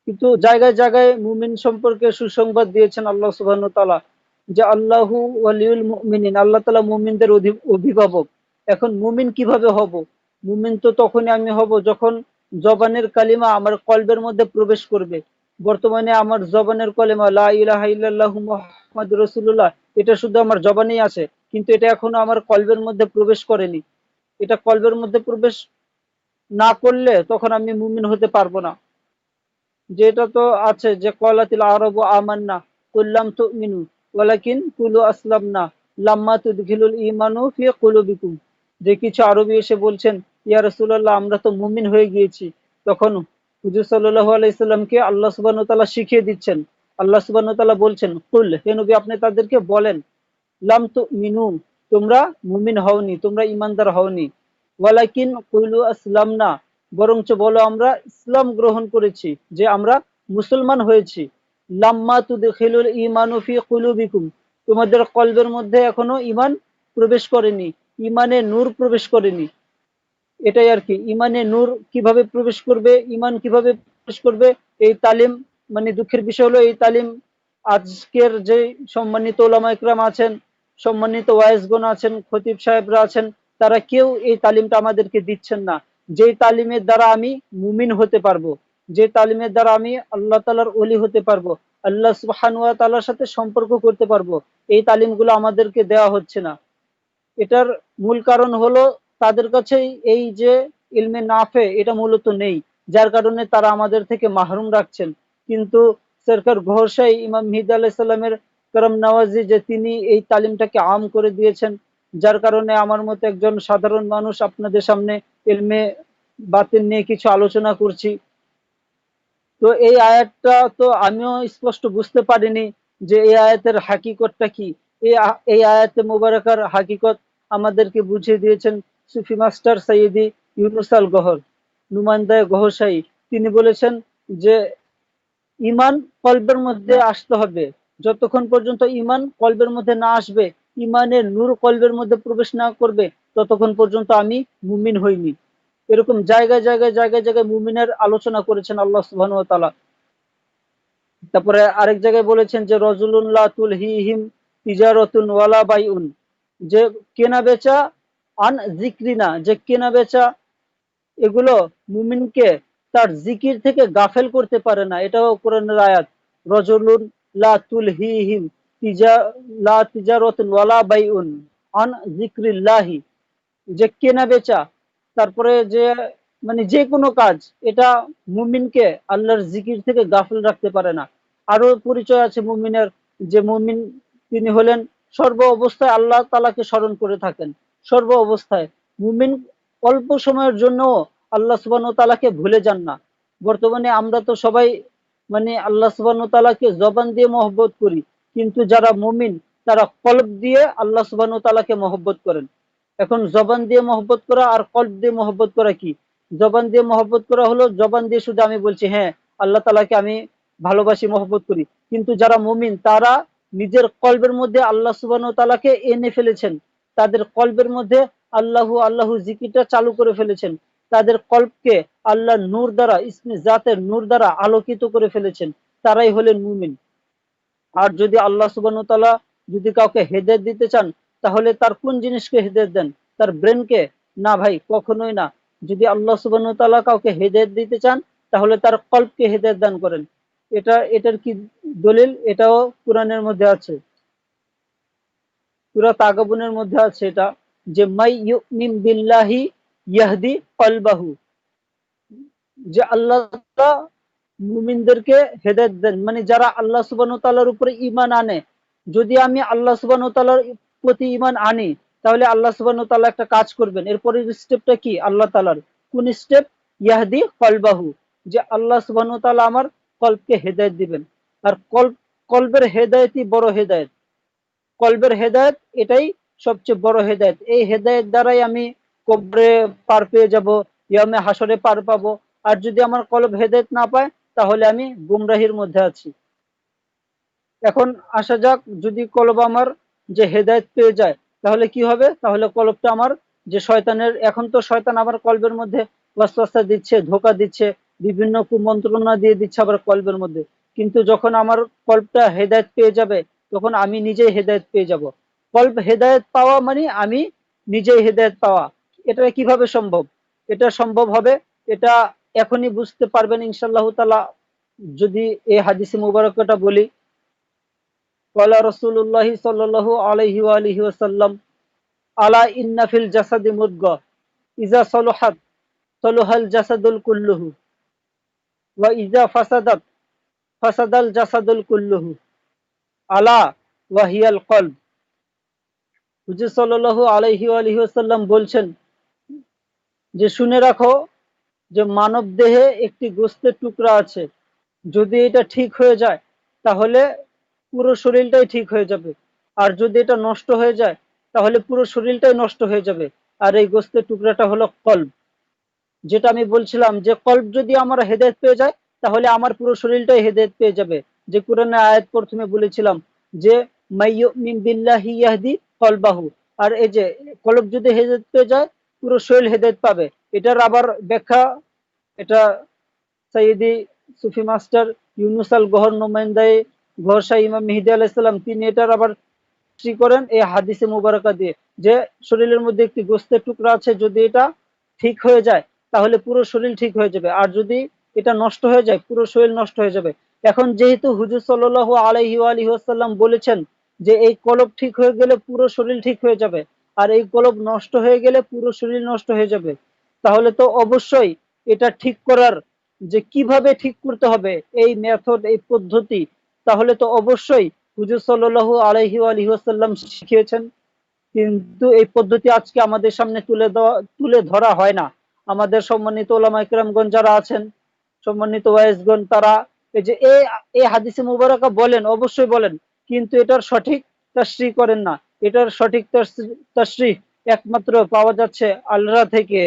কিন্তু জায়গায় জায়গায় মুমিন সম্পর্কে সুসংবাদ দিয়েছেন আল্লাহ সুবহানাহু ওয়া তাআলা, যে আল্লাহু ওয়ালিউল মুমিনিন, আল্লাহ তাআলা মুমিনদের অভিভাবক। এখন মুমিন কিভাবে হব? মুমিন তো তখনই আমি হব যখন জবানের কালিমা আমার কলবের মধ্যে প্রবেশ করবে। বর্তমানে আমার জবানের কলিমা লা ইলাহা ইল্লাল্লাহু মুহাম্মাদুর রাসূলুল্লাহ, এটা শুধু আমার জবানেই আছে, কিন্তু এটা এখনো আমার কলবের মধ্যে প্রবেশ করেনি। এটা কলবের মধ্যে প্রবেশ না করলে তখন আমি মুমিন হতে পারবো না। যেটা তো আছে যে কলাতিল আরবু আমান্না কুল্লাম তুমিনু ওয়ালাকিন কুলু আসলামনা লাম্মা তুদখিলুল ঈমানু ফি কুলুবিকুম, যে কিছু আরবি এসে বলছেন ইয়া রাসূলুল্লাহ, আমরা তো মুমিন হয়ে গিয়েছি। তখন হুজুর সাল্লাল্লাহু আলাইহি সাল্লামকে আল্লাহ সুবহানাহু ওয়া তাআলা শিখিয়ে দিচ্ছেন। আল্লাহ সুবহানাহু ওয়া তাআলা বলছেন, কুল, হে নবী আপনি তাদেরকে বলেন, লাম তুমিনু, তোমরা মুমিন হওনি, তোমরা ইমানদার হওনি, ওয়ালাকিন কুলু আসলামনা, বরঞ্চ বলো আমরা ইসলাম গ্রহণ করেছি, যে আমরা মুসলমান হয়েছি। লাম্মা তুদখিলুল ঈমানু ফি কুলুবিকুম, তোমাদের কলবের মধ্যে এখনো ঈমান প্রবেশ করেনি, ঈমানে নূর প্রবেশ করেনি। এটাই আর কি। ঈমানে নূর কিভাবে প্রবেশ করবে, ঈমান কিভাবে প্রবেশ করবে, এই তালিম, মানে দুঃখের বিষয় হলো এই তালিম আজকের যে সম্মানিত ওলামা ইকরাম আছেন, সম্মানিত ওয়াইজগণ আছেন, খতিব সাহেবরা আছেন, তারা কেউ এই তালিমটা আমাদেরকে দিচ্ছেন না। যেই তালিমের দ্বারা আমি মুমিন হতে পারবো, যে তালিমের দ্বারা আমি আল্লাহ তাআলার ওলি হতে পারবো, আল্লাহ সুবহানাহু ওয়া তাআলার সাথে সম্পর্ক করতে পারবো, এই তালিমগুলো আমাদেরকে দেওয়া হচ্ছে না। এটার মূল কারণ হলো তাদের কাছে এই যে ইলমে নাফে এটা মূলত নেই, যার কারণে তারা আমাদের থেকে মাহরুম রাখছেন। কিন্তু সরকার ঘোষাই ইমাম মিহিদি আলাইহিস সালামের করম নওয়াজি, যে তিনি এই তালিমটাকে আম করে দিয়েছেন, যার কারণে আমার মতো একজন সাধারণ মানুষ আপনাদের সামনে ইলমে বাতিন নিয়ে কিছু আলোচনা করছি। তো এই আয়াতটা তো আমিও স্পষ্ট বুঝতে পারিনি যে এই আয়াতের হাকিকতটা কি। এই আয়াতে মুবারাকার হাকিকত আমাদেরকে বুঝিয়ে দিয়েছেন সুফি মাস্টার সৈয়দি ইউনুস আল গহর, নুমাইন্দায়ে গহরশাহী। তিনি বলেছেন যে ইমান কলবের মধ্যে আসতে হবে। যতক্ষণ পর্যন্ত ইমান কলবের মধ্যে না আসবে, ইমানের নূর কলবের মধ্যে প্রবেশ না করবে, ততক্ষণ পর্যন্ত আমি মুমিন হইনি। এরকম জায়গায় জায়গায় জায়গায় জায়গায় মুমিনের আলোচনা করেছেন আল্লাহ সুবহানাহু ওয়া তাআলা। তারপরে আরেক জায়গায় বলেছেন যে রজুলুন লা তুলহিহিম তিজারাতুন ওয়ালা বাইউন, যে কেনা বেচা আন যিকরিনা, যে কেনা বেচা এগুলো মুমিনকে তার জিকির থেকে গাফেল করতে পারে না। এটাও কোরআনের আয়াত। রজুলুন লা তুলহিহিম তিজা লা তিজারাতুন ওয়ালা বাইউন আন যিকরিল্লাহি, যে কেনা বেচা, তারপরে যে মানে যে কোনো কাজ, এটা মুমিনকে আল্লাহর জিকির থেকে গাফিল রাখতে পারে না। আরো পরিচয় আছে মুমিনের, যে মুমিন তিনি হলেন সর্ব অবস্থায় আল্লাহ তাআলাকে স্মরণ করে থাকেন। সর্ব অবস্থায় মুমিন অল্প সময়ের জন্য আল্লাহ সুবহানাহু ওয়া তাআলাকে ভুলে যান না। বর্তমানে আমরা তো সবাই মানে আল্লাহ সুবহানাহু ওয়া তাআলাকে জবান দিয়ে মহব্বত করি, কিন্তু যারা মুমিন তারা কলব দিয়ে আল্লাহ সুবহানাহু ওয়া তাআলাকে মহব্বত করেন। এখন জবান দিয়ে মহব্বত করা আর কলব দিয়ে মহব্বত করা কি? জবান দিয়ে মহব্বত করা হলো, জবান দিয়ে শুধু আমি বলছি হ্যাঁ আল্লাহ তাআলাকে আমি ভালোবাসি, মহব্বত করি, কিন্তু যারা মুমিন তারা নিজের কলবের মধ্যে আল্লাহ সুবহানাহু ওয়া তাআলাকে এনে ফেলেছেন। তাদের কলবের মধ্যে আল্লাহু আল্লাহু জিকিরটা চালু করে ফেলেছেন। তাদের কলবকে আল্লাহর নূর দ্বারা, ইসমে জাতের নূর দ্বারা আলোকিত করে ফেলেছেন। তারাই হলেন মুমিন। আর যদি আল্লাহ সুবহানাহু ওয়া তাআলা যদি কাউকে হেদায়েত দিতে চান, তাহলে তার কোন জিনিসকে হেদায়েত দেন? তার ব্রেনকে? না ভাই, কখনোই না। যদি আল্লাহ সুবহানাহু ওয়া তাআলা কাউকে হেদায়েত দিতে চান, তাহলে তার কলবকে হেদায়েত দান করেন। এটার কি দলিল? এটাও কোরআনের মধ্যে আছে, সূরা তাগাবুনের মধ্যে আছে এটা, যে মাই ইউমিন বিল্লাহি ইয়াহদি কলবাহু, যে আল্লাহ তাআলা মুমিনদেরকে হেদায়েত দেন, মানে যারা আল্লাহ সুবহানাহু ওয়া তাআলার উপরে ঈমান আনে। যদি আমি আল্লাহ সুবহানাহু ওয়া তাআলার প্রতি ঈমান আনি, তাহলে আল্লাহ সুবহানাহু ওয়া তাআলা একটা কাজ করবেন। এরপরের স্টেপটা কি আল্লাহ তাআলার? কোন স্টেপ? ইয়াহদি কলবাহু, যে আল্লাহ সুবহানাহু ওয়া তাআলা আমার কলবকে হেদায়েত দিবেন। আর কলবের হেদায়েতই বড় হেদায়েত। কলবের হেদায়েত এটাই সবচেয়ে বড় হেদায়েত। এই হেদায়েত দ্বারাই আমি কবরে পার পেয়ে যাব, ইয়ামে হাসরে পার পাবো। আর যদি আমার কলব হেদায়েত না পায়, তাহলে আমি গুমরাহির মধ্যে আছি। এখন আসা যাক, যদি কলব আমার যে হেদায়েত পেয়ে যায়, তাহলে কি হবে? তাহলে কলবটা আমার যে শয়তানের, এখন তো শয়তান আমার কলবের মধ্যে ওয়াসওয়াসা দিচ্ছে, ধোঁকা দিচ্ছে, বিভিন্ন কুমন্ত্রণা দিয়ে দিচ্ছে আবার কলবের মধ্যে। কিন্তু যখন আমার কলবটা হেদায়েত পেয়ে যাবে, তখন আমি নিজেই হেদায়েত পেয়ে যাব। কলব হেদায়েত পাওয়া মানে আমি নিজেই হেদায়েত পাওয়া। এটা কিভাবে সম্ভব? এটা সম্ভব হবে, এটা এখনই বুঝতে পারবেন ইনশাআল্লাহ তাআলা, যদি এই হাদিসে মুবারকটা বলি। ক্বালা রাসূলুল্লাহ সাল্লাল্লাহু আলাইহি ওয়া আলিহি ওয়াসাল্লাম, আলা ইন্না ফিল জাসাদি মুদগাহ ইযা সালাহাত সালাহাল জাসাদুল কুল্লুহু ওয়া ইযা ফাসাদাত ফাসাদাল জাসাদুল কুল্লুহু আলা ওয়া হিয়াল কলব। হুজুর সাল্লাল্লাহু আলাইহি ওয়া আলিহি ওয়াসাল্লাম বলছেন যে শুনে রাখো যে মানব দেহে একটি গোস্তের টুকরা আছে, যদি এটা ঠিক হয়ে যায় তাহলে পুরো শরীরটাই ঠিক হয়ে যাবে, আর যদি এটা নষ্ট হয়ে যায় তাহলে পুরো শরীরটাই নষ্ট হয়ে যাবে। আর এই গোস্তের টুকরাটা হলো কলব। যেটা আমি বলছিলাম যে কলব যদি আমার হেদায়েত পেয়ে যায় তাহলে আমার পুরো শরীরটাই হেদায়েত পেয়ে যাবে। যে কোরআনের আয়াত প্রথমে বলেছিলাম যে মাইয়ুমিন বিল্লাহি ইয়াহদি কলবাহু। আর এই যে কলব যদি হেদায়েত পেয়ে যায় পুরো শরীর হেদায়েত পাবে। এটার আবার ব্যাখ্যা, এটা সাইয়্যিদি সুফি মাস্টার ইউনুস আল গহর নুমাইন্দায়ে গহর শাহ ইমাম মেহেদী আলাইহিস সালাম তিনি এটার আবার করেন এই হাদিসে মুবারাকা দিয়ে, যে শরীরের মধ্যে একটি গোস্তের টুকরা আছে, যদি এটা ঠিক হয়ে যায় তাহলে পুরো শরীর ঠিক হয়ে যাবে, আর যদি এটা নষ্ট হয়ে যায় পুরো শরীর নষ্ট হয়ে যাবে। এখন যেহেতু হুজুর সাল্লাল্লাহু আলাইহি ওয়াসাল্লাম বলেছেন যে এই কলব ঠিক হয়ে গেলে পুরো শরীর ঠিক হয়ে যাবে, আর এই কলব নষ্ট হয়ে গেলে পুরো শরীর নষ্ট হয়ে যাবে, তাহলে তো অবশ্যই এটা ঠিক করার যে কিভাবে ঠিক করতে হবে এই মেথড এই পদ্ধতি, তাহলে তো অবশ্যই হুজুর সাল্লাল্লাহু আলাইহি ওয়াসাল্লাম শিখিয়েছেন। কিন্তু এই পদ্ধতি আজকে আমাদের সামনে তুলে ধরা হয় না। আমাদের সম্মানিত ওলামায়ে কেরামগণ যারা আছেন, সম্মানিত ওয়াইজগণ, তারা এই যে এই হাদিসে মুবারাকা বলেন, অবশ্যই বলেন, কিন্তু এটার সঠিক তাশরিহ করেন না। এটার সঠিক তাশরিহ একমাত্র পাওয়া যাচ্ছে আলরা থেকে,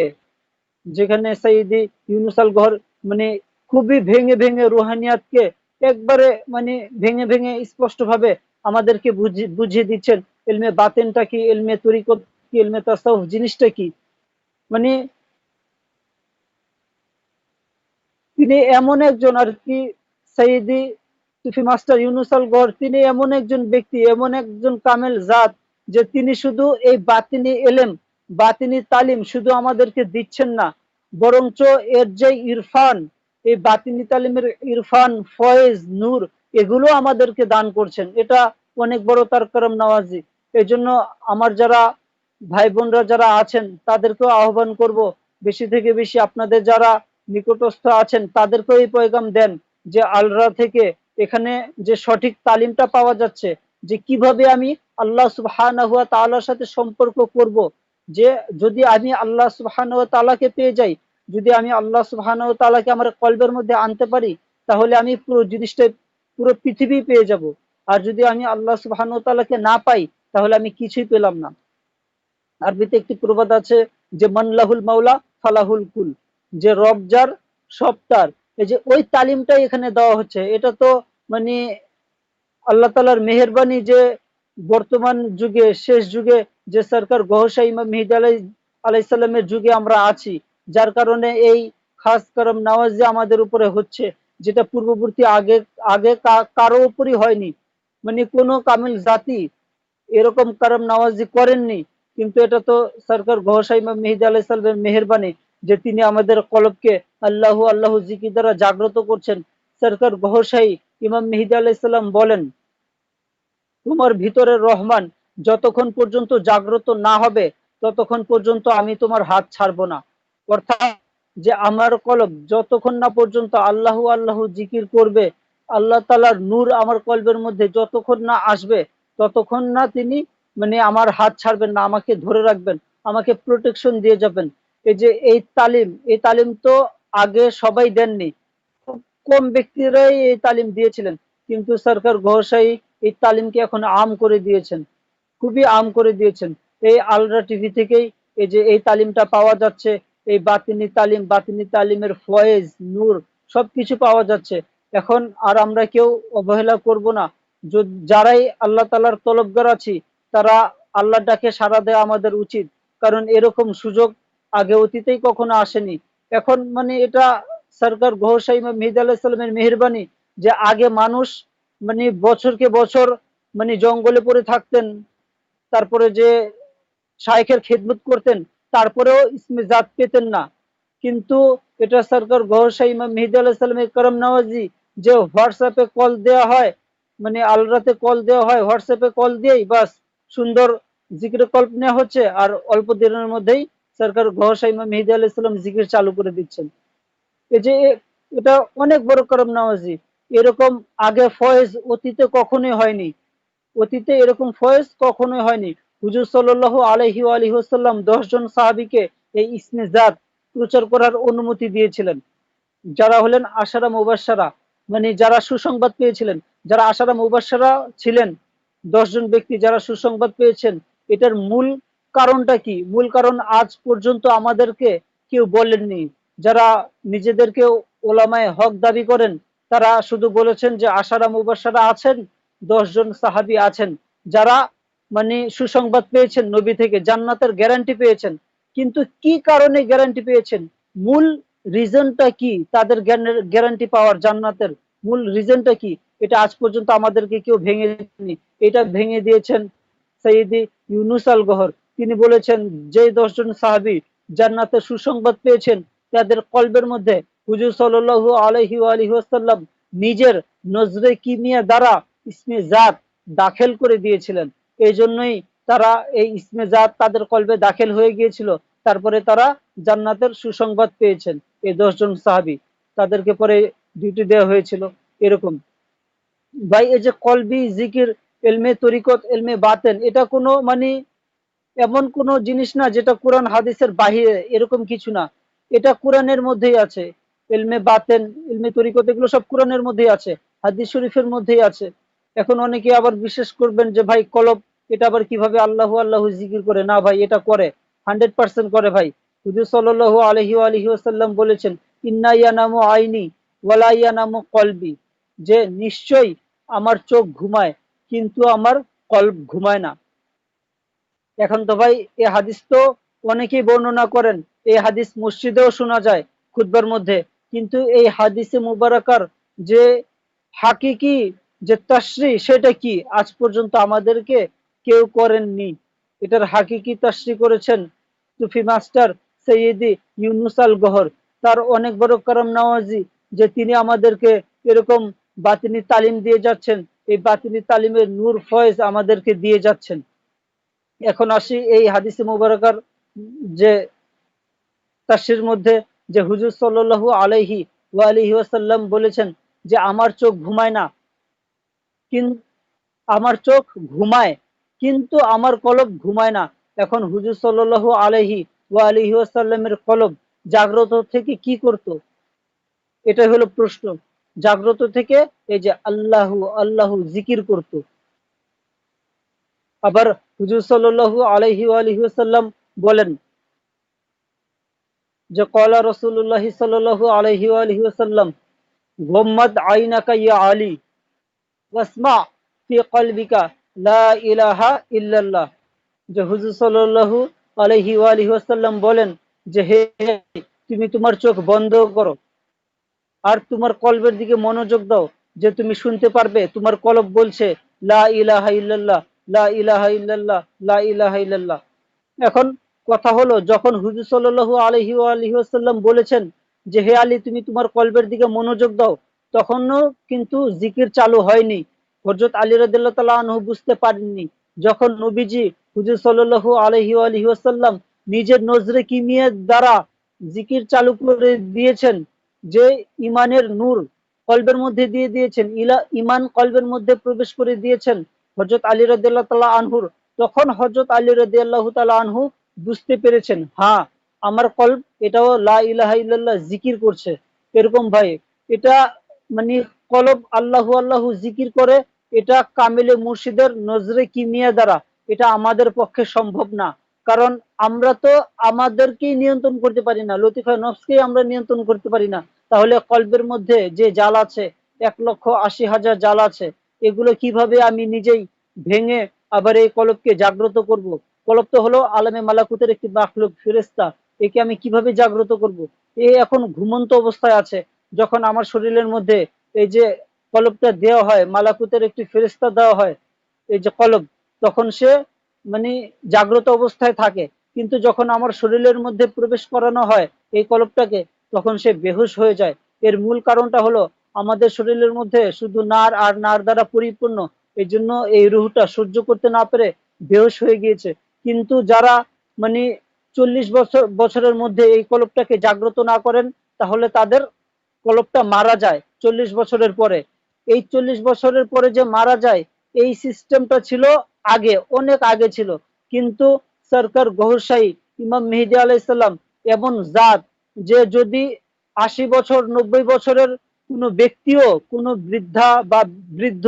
যেখানে সাইয়্যিদি ইউনুস আল গহর মানে খুবই ভেঙে ভেঙে রুহানিয়াতকে একবারে মানে ভেঙে ভেঙে স্পষ্ট ভাবে আমাদেরকে বুঝিয়ে দিচ্ছেন ইলমে বাতেনটা কি, ইলমে তরিকত কি, ইলমে তাসাউফ জিনিসটা কি। মানে তিনি এমন একজন আর কি, সাইয়্যিদি সুফি মাস্টার ইউনুস আল গহর তিনি এমন একজন ব্যক্তি, এমন একজন কামেল জাত, যে তিনি শুধু এই বাতিনি এলেম বাতিনি তালিম শুধু আমাদেরকে দিচ্ছেন না, বরঞ্চ এর যে ইরফান, এই বাতিনি তালিমের ইরফান ফয়েজ নূর এগুলো আমাদেরকে দান করছেন। এটা অনেক বড় তার করম নওয়াজি। এই জন্য আমার যারা ভাই বোনরা যারা আছেন তাদেরকেও আহ্বান করব, বেশি থেকে বেশি আপনাদের যারা নিকটস্থ আছেন তাদেরকেও এই পয়গাম দেন যে আলরা থেকে এখানে যে সঠিক তালিমটা পাওয়া যাচ্ছে, যে কিভাবে আমি আল্লাহ সুবহানাহু ওয়া তাআলার সাথে সম্পর্ক করব, যে যদি আমি আল্লাহ সুবহানাহু ওয়া তাআলাকে পেয়ে যাই, যদি আমি আল্লাহ সুবহানাহু ওয়া তাআলাকে আমার কলবের মধ্যে আনতে পারি, তাহলে আমি পুরো জিনিসটা পুরো পৃথিবী পেয়ে যাব। আর যদি আমি আল্লাহ সুবহানাহু ওয়া তাআলাকে না পাই তাহলে আমি কিছুই পেলাম না। আরবিতে একটি প্রবাদ আছে যে মানলাহুল মাওলা ফালাহুল কুল, যে রব যার সব তার। এই যে ওই তালিমটাই এখানে দেওয়া হচ্ছে, এটা তো মানে আল্লাহ তালার মেহেরবানি যে বর্তমান যুগে শেষ যুগে যে সরকার গহসা ইমাম মেহেদী আলাইসাল্লামের যুগে আমরা আছি, যার কারণে এই খাস করম নওয়াজি আমাদের উপরে হচ্ছে, যেটা পূর্ববর্তী আগে আগে কারো উপরই হয়নি। মানে কোনো কামিল জাতি এরকম করম নওয়াজি করেননি। কিন্তু এটা তো সরকার ঘোষা ইমাম মেহেদী আলাইহিসসালামের মেহেরবানি, যে তিনি আমাদের কলবকে আল্লাহু আল্লাহু জিকির দ্বারা জাগ্রত করছেন। সরকার ঘোষাই ইমাম মেহেদী আলাইহিসসালাম বলেন, তোমার ভিতরের রহমান যতক্ষণ পর্যন্ত জাগ্রত না হবে ততক্ষণ পর্যন্ত আমি তোমার হাত ছাড়বো না। অর্থাৎ যে আমার কলব যতক্ষণ না পর্যন্ত আল্লাহু আল্লাহু জিকির করবে, আল্লাহ তালার নূর আমার কলবের মধ্যে যতক্ষণ না আসবে ততক্ষণ না তিনি মানে আমার হাত ছাড়বেন না, আমাকে ধরে রাখবেন, আমাকে প্রোটেকশন দিয়ে যাবেন। এই যে এই তালিম তো আগে সবাই দেননি, খুব কম ব্যক্তিরাই এই তালিম দিয়েছিলেন। কিন্তু সরকার ঘোষাই এই তালিমকে এখন আম করে দিয়েছেন, খুবই আম করে দিয়েছেন। এই আলরা টিভি থেকেই এই যে এই তালিমটা পাওয়া যাচ্ছে, এই বাতিনি তালিমের ফয়েজ নূর সবকিছু পাওয়া যাচ্ছে। এখন আর আমরা কেউ অবহেলা করব না। যারাই আল্লাহ তালার তলবগার আছি তারা আল্লাহ ডাকে সাড়া দেওয়া আমাদের উচিত, কারণ এরকম সুযোগ আগে অতীতেই কখনো আসেনি। এখন মানে এটা সরকার ঘোষা ইমাম মেহেদী আলাইহিস সালামের মেহেরবানি, যে আগে মানুষ মানে বছরকে বছর মানে জঙ্গলে পড়ে থাকতেন, তারপরে যে শাইখের খেদমত করতেন, তারপরেও ইসমে জাত পেতেন না। কিন্তু এটা সরকার ঘোষা ইমাম মেহেদী আলাইহিস সালামের করম নওয়াজি, যে হোয়াটসঅ্যাপে কল দেওয়া হয়, মানে আলরাতে কল দেওয়া হয়, হোয়াটসঅ্যাপে কল দিয়েই বাস সুন্দর জিকির কল্প নেওয়া হচ্ছে, আর অল্প দিনের মধ্যেই সরকার ঘোষা ইমাম মেহেদী আলাইহিস সালাম জিকির চালু করে দিচ্ছেন। এই যে এটা অনেক বড় করম নওয়াজি। এরকম আগে ফয়েজ অতীতে কখনোই হয়নি, অতীতে এরকম ফয়েজ কখনোই হয়নি। হুজুর সাল্লাল্লাহু আলাইহি ওয়াসাল্লাম 10 জন সাহাবীকে এই ইসমে জাত প্রচার করার অনুমতি দিয়েছিলেন। যারা হলেন আশারা মুবাশশারা, মানে যারা সুসংবাদ পেয়েছিলেন, যারা আশারা মুবাশশারা ছিলেন, 10 জন ব্যক্তি যারা সুসংবাদ পেয়েছেন, এটার মূল কারণটা কি? মূল কারণ আজ পর্যন্ত আমাদেরকে কেউ বলেননি। যারা নিজেদেরকে ওলামায়ে হক দাবি করেন, তারা শুধু বলেছেন যে আশারা মুবাশশারা আছেন, 10 জন সাহাবী আছেন যারা মানে সুসংবাদ পেয়েছেন নবী থেকে, জান্নাতের গ্যারান্টি পেয়েছেন। কিন্তু কি কারণে গ্যারান্টি পেয়েছেন, মূল রিজনটা কি, তাদের গ্যারান্টি পাওয়ার জান্নাতের মূল রিজনটা কি, এটা আজ পর্যন্ত আমাদেরকে কেউ ভেঙে দেয়নি। এটা ভেঙে দিয়েছেন সৈয়দি ইউনুস আল গহর। তিনি বলেছেন যে 10 জন সাহাবী জান্নাতের সুসংবাদ পেয়েছেন, তাদের কলবের মধ্যে হুজুর সাল্লাল্লাহু আলাইহি ওয়াসাল্লাম নিজের নজরে কিমিয়া দ্বারা ইসমে জাত দাখিল করে দিয়েছিলেন। এই জন্যই তারা এই ইসমে জাত তাদের কলবে দাখিল হয়ে গিয়েছিল। তারপরে তারা জান্নাতের সুসংবাদ পেয়েছেন। এই 10 জন সাহাবী, তাদেরকে পরে ডিউটি দেওয়া হয়েছিল। এরকম ভাই, এই যে কলবি জিকির, এলমে তরিকত, এলমে বাতেন, এটা কোনো মানে এমন কোনো জিনিস না যেটা কোরআন হাদিসের বাহিরে, এরকম কিছু না। এটা কোরআনের মধ্যেই আছে। ইলমে বাতেন, ইলমে তরিকত, এগুলো সব কোরআনের মধ্যেই আছে, হাদিস শরীফের মধ্যেই আছে। এখন অনেকে আবার বিশ্বাস করবেন যে ভাই কলব, এটা আবার কিভাবে আল্লাহু আল্লাহু জিকির করে? না ভাই, এটা করে, 100% করে ভাই। হুজুর সাল্লাল্লাহু আলাইহি ওয়াসাল্লাম বলেছেন, ইন্না ইয়ানামু আইনি ওয়ালা ইয়ানামু কলবি, যে নিশ্চয়ই আমার চোখ ঘুমায় কিন্তু আমার কলব ঘুমায় না। এখন তো ভাই এই হাদিস তো অনেকেই বর্ণনা করেন, এই হাদিস মসজিদেও শোনা যায় খুতবার মধ্যে, কিন্তু এই হাদিসে মুবারাকার যে হাকিকি যে তাশরি, সেটা কি আজ পর্যন্ত আমাদেরকে কেউ করেননি। এটার হাকিকি তাশরি করেছেন সুফি মাস্টার সৈয়দি ইউনুস আল গহর। তার অনেক বড় করম নওয়াজি যে তিনি আমাদেরকে এরকম বাতিনি তালিম দিয়ে যাচ্ছেন, এই বাতিনি তালিমের নূর ফয়েজ আমাদেরকে দিয়ে যাচ্ছেন। এখন আসি এই হাদিসে মুবারকার যে তাফসীর মধ্যে, যে হুজুর সাল্লাল্লাহু আলাইহি ওয়াসাল্লাম বলেছেন যে আমার চোখ ঘুমায় না, কিন্তু আমার চোখ ঘুমায় কিন্তু আমার কলব ঘুমায় না। এখন হুজুর সাল্লাল্লাহু আলাইহি ওয়াসাল্লামের কলব জাগ্রত থেকে কি করত? এটাই হলো প্রশ্ন। জাগ্রত থেকে এই যে আল্লাহু আল্লাহু জিকির করত। আবার হুজুর সাল্লাল্লাহু আলাইহি ওয়াসাল্লাম বলেন যে কলা রাসূলুল্লাহ সাল্লাল্লাহু আলাইহি ওয়াসাল্লাম, গম্মাদ আইনাকা ইয়া আলী ওয়াসমা ফি কলবিকা লা ইলাহা ইল্লাল্লাহ। যে হুজুর সাল্লাল্লাহু আলাইহি ওয়াসাল্লাম বলেন যে হে, তুমি তোমার চোখ বন্ধ করো আর তোমার কলবের দিকে মনোযোগ দাও, যে তুমি শুনতে পারবে তোমার কলব বলছে লা ইলাহা ইল্লাল্লাহ, লা ইলাহা ইল্লাল্লাহ, লা ইলাহা ইল্লাল্লাহ। এখন কথা হলো, যখন হুজুর সাল্লাল্লাহু আলাইহি ওয়াসাল্লাম বলেছেন যে হে আলী, তুমি তোমার কলবের দিকে মনোযোগ দাও, তখনও কিন্তু জিকির চালু হয়নি। হযরত আলী রাদিয়াল্লাহু তাআলা আনহু বুঝতে পারেননি। যখন নবীজি হুজুর সাল্লাল্লাহু আলাইহি ওয়াসাল্লাম নিজের নজরে কিমিয়ার দ্বারা জিকির চালু করে দিয়েছেন, যে ইমানের নূর কলবের মধ্যে দিয়ে দিয়েছেন, ইমান কলবের মধ্যে প্রবেশ করে দিয়েছেন হযরত আলী রাদিয়াল্লাহু তাআলা আনহুর, তখন হযরত আলী রাদিয়াল্লাহু তাআলা আনহু বুঝতে পেরেছেন, হ্যাঁ, আমার কলব এটাও লা ইলাহা ইল্লাল্লাহ জিকির করছে। এরকম ভাই, এটা মানে কলব আল্লাহু আল্লাহু জিকির করে, এটা কামিলে মুর্শিদের নজরে কিমিয়া দ্বারা, এটা আমাদের পক্ষে সম্ভব না। কারণ আমরা তো আমাদেরকেই নিয়ন্ত্রণ করতে পারি না, লতিফায়ে নফসকেই আমরা নিয়ন্ত্রণ করতে পারি না। তাহলে কলবের মধ্যে যে জাল আছে, 1,80,000 জাল আছে, এগুলো কিভাবে আমি নিজেই ভেঙে আবার এই কলবকে জাগ্রত করব? কলব তো হলো আলমে মালাকুতের একটি মাখলুক, ফেরেশতা। একে আমি কিভাবে জাগ্রত করব? এ এখন ঘুমন্ত অবস্থায় আছে। যখন আমার শরীরের মধ্যে এই যে কলবটা দেওয়া হয়, মালাকুতের একটি ফেরেশতা দেওয়া হয়, এই যে কলব, তখন সে মানে জাগ্রত অবস্থায় থাকে। কিন্তু যখন আমার শরীরের মধ্যে প্রবেশ করানো হয় এই কলবটাকে, তখন সে বেহুশ হয়ে যায়। এর মূল কারণটা হলো আমাদের শরীরের মধ্যে শুধু নার আর নার দ্বারা পরিপূর্ণ, এই জন্য এই রুহটা সহ্য করতে না পেরে বেহুশ হয়ে গিয়েছে। কিন্তু যারা মানে 40 বছরের মধ্যে এই কলবটাকে জাগ্রত না করেন, তাহলে তাদের কলবটা মারা যায় 40 বছরের পরে। এই 40 বছরের পরে যে মারা যায়, এই সিস্টেমটা ছিল আগে, অনেক আগে ছিল। কিন্তু সরকার গহর শাহী ইমাম মেহেদী আলাইহিস সালাম এমন জাত, যে যদি 80 বছর 90 বছরের কোনো ব্যক্তিও, কোনো বৃদ্ধা বা বৃদ্ধ,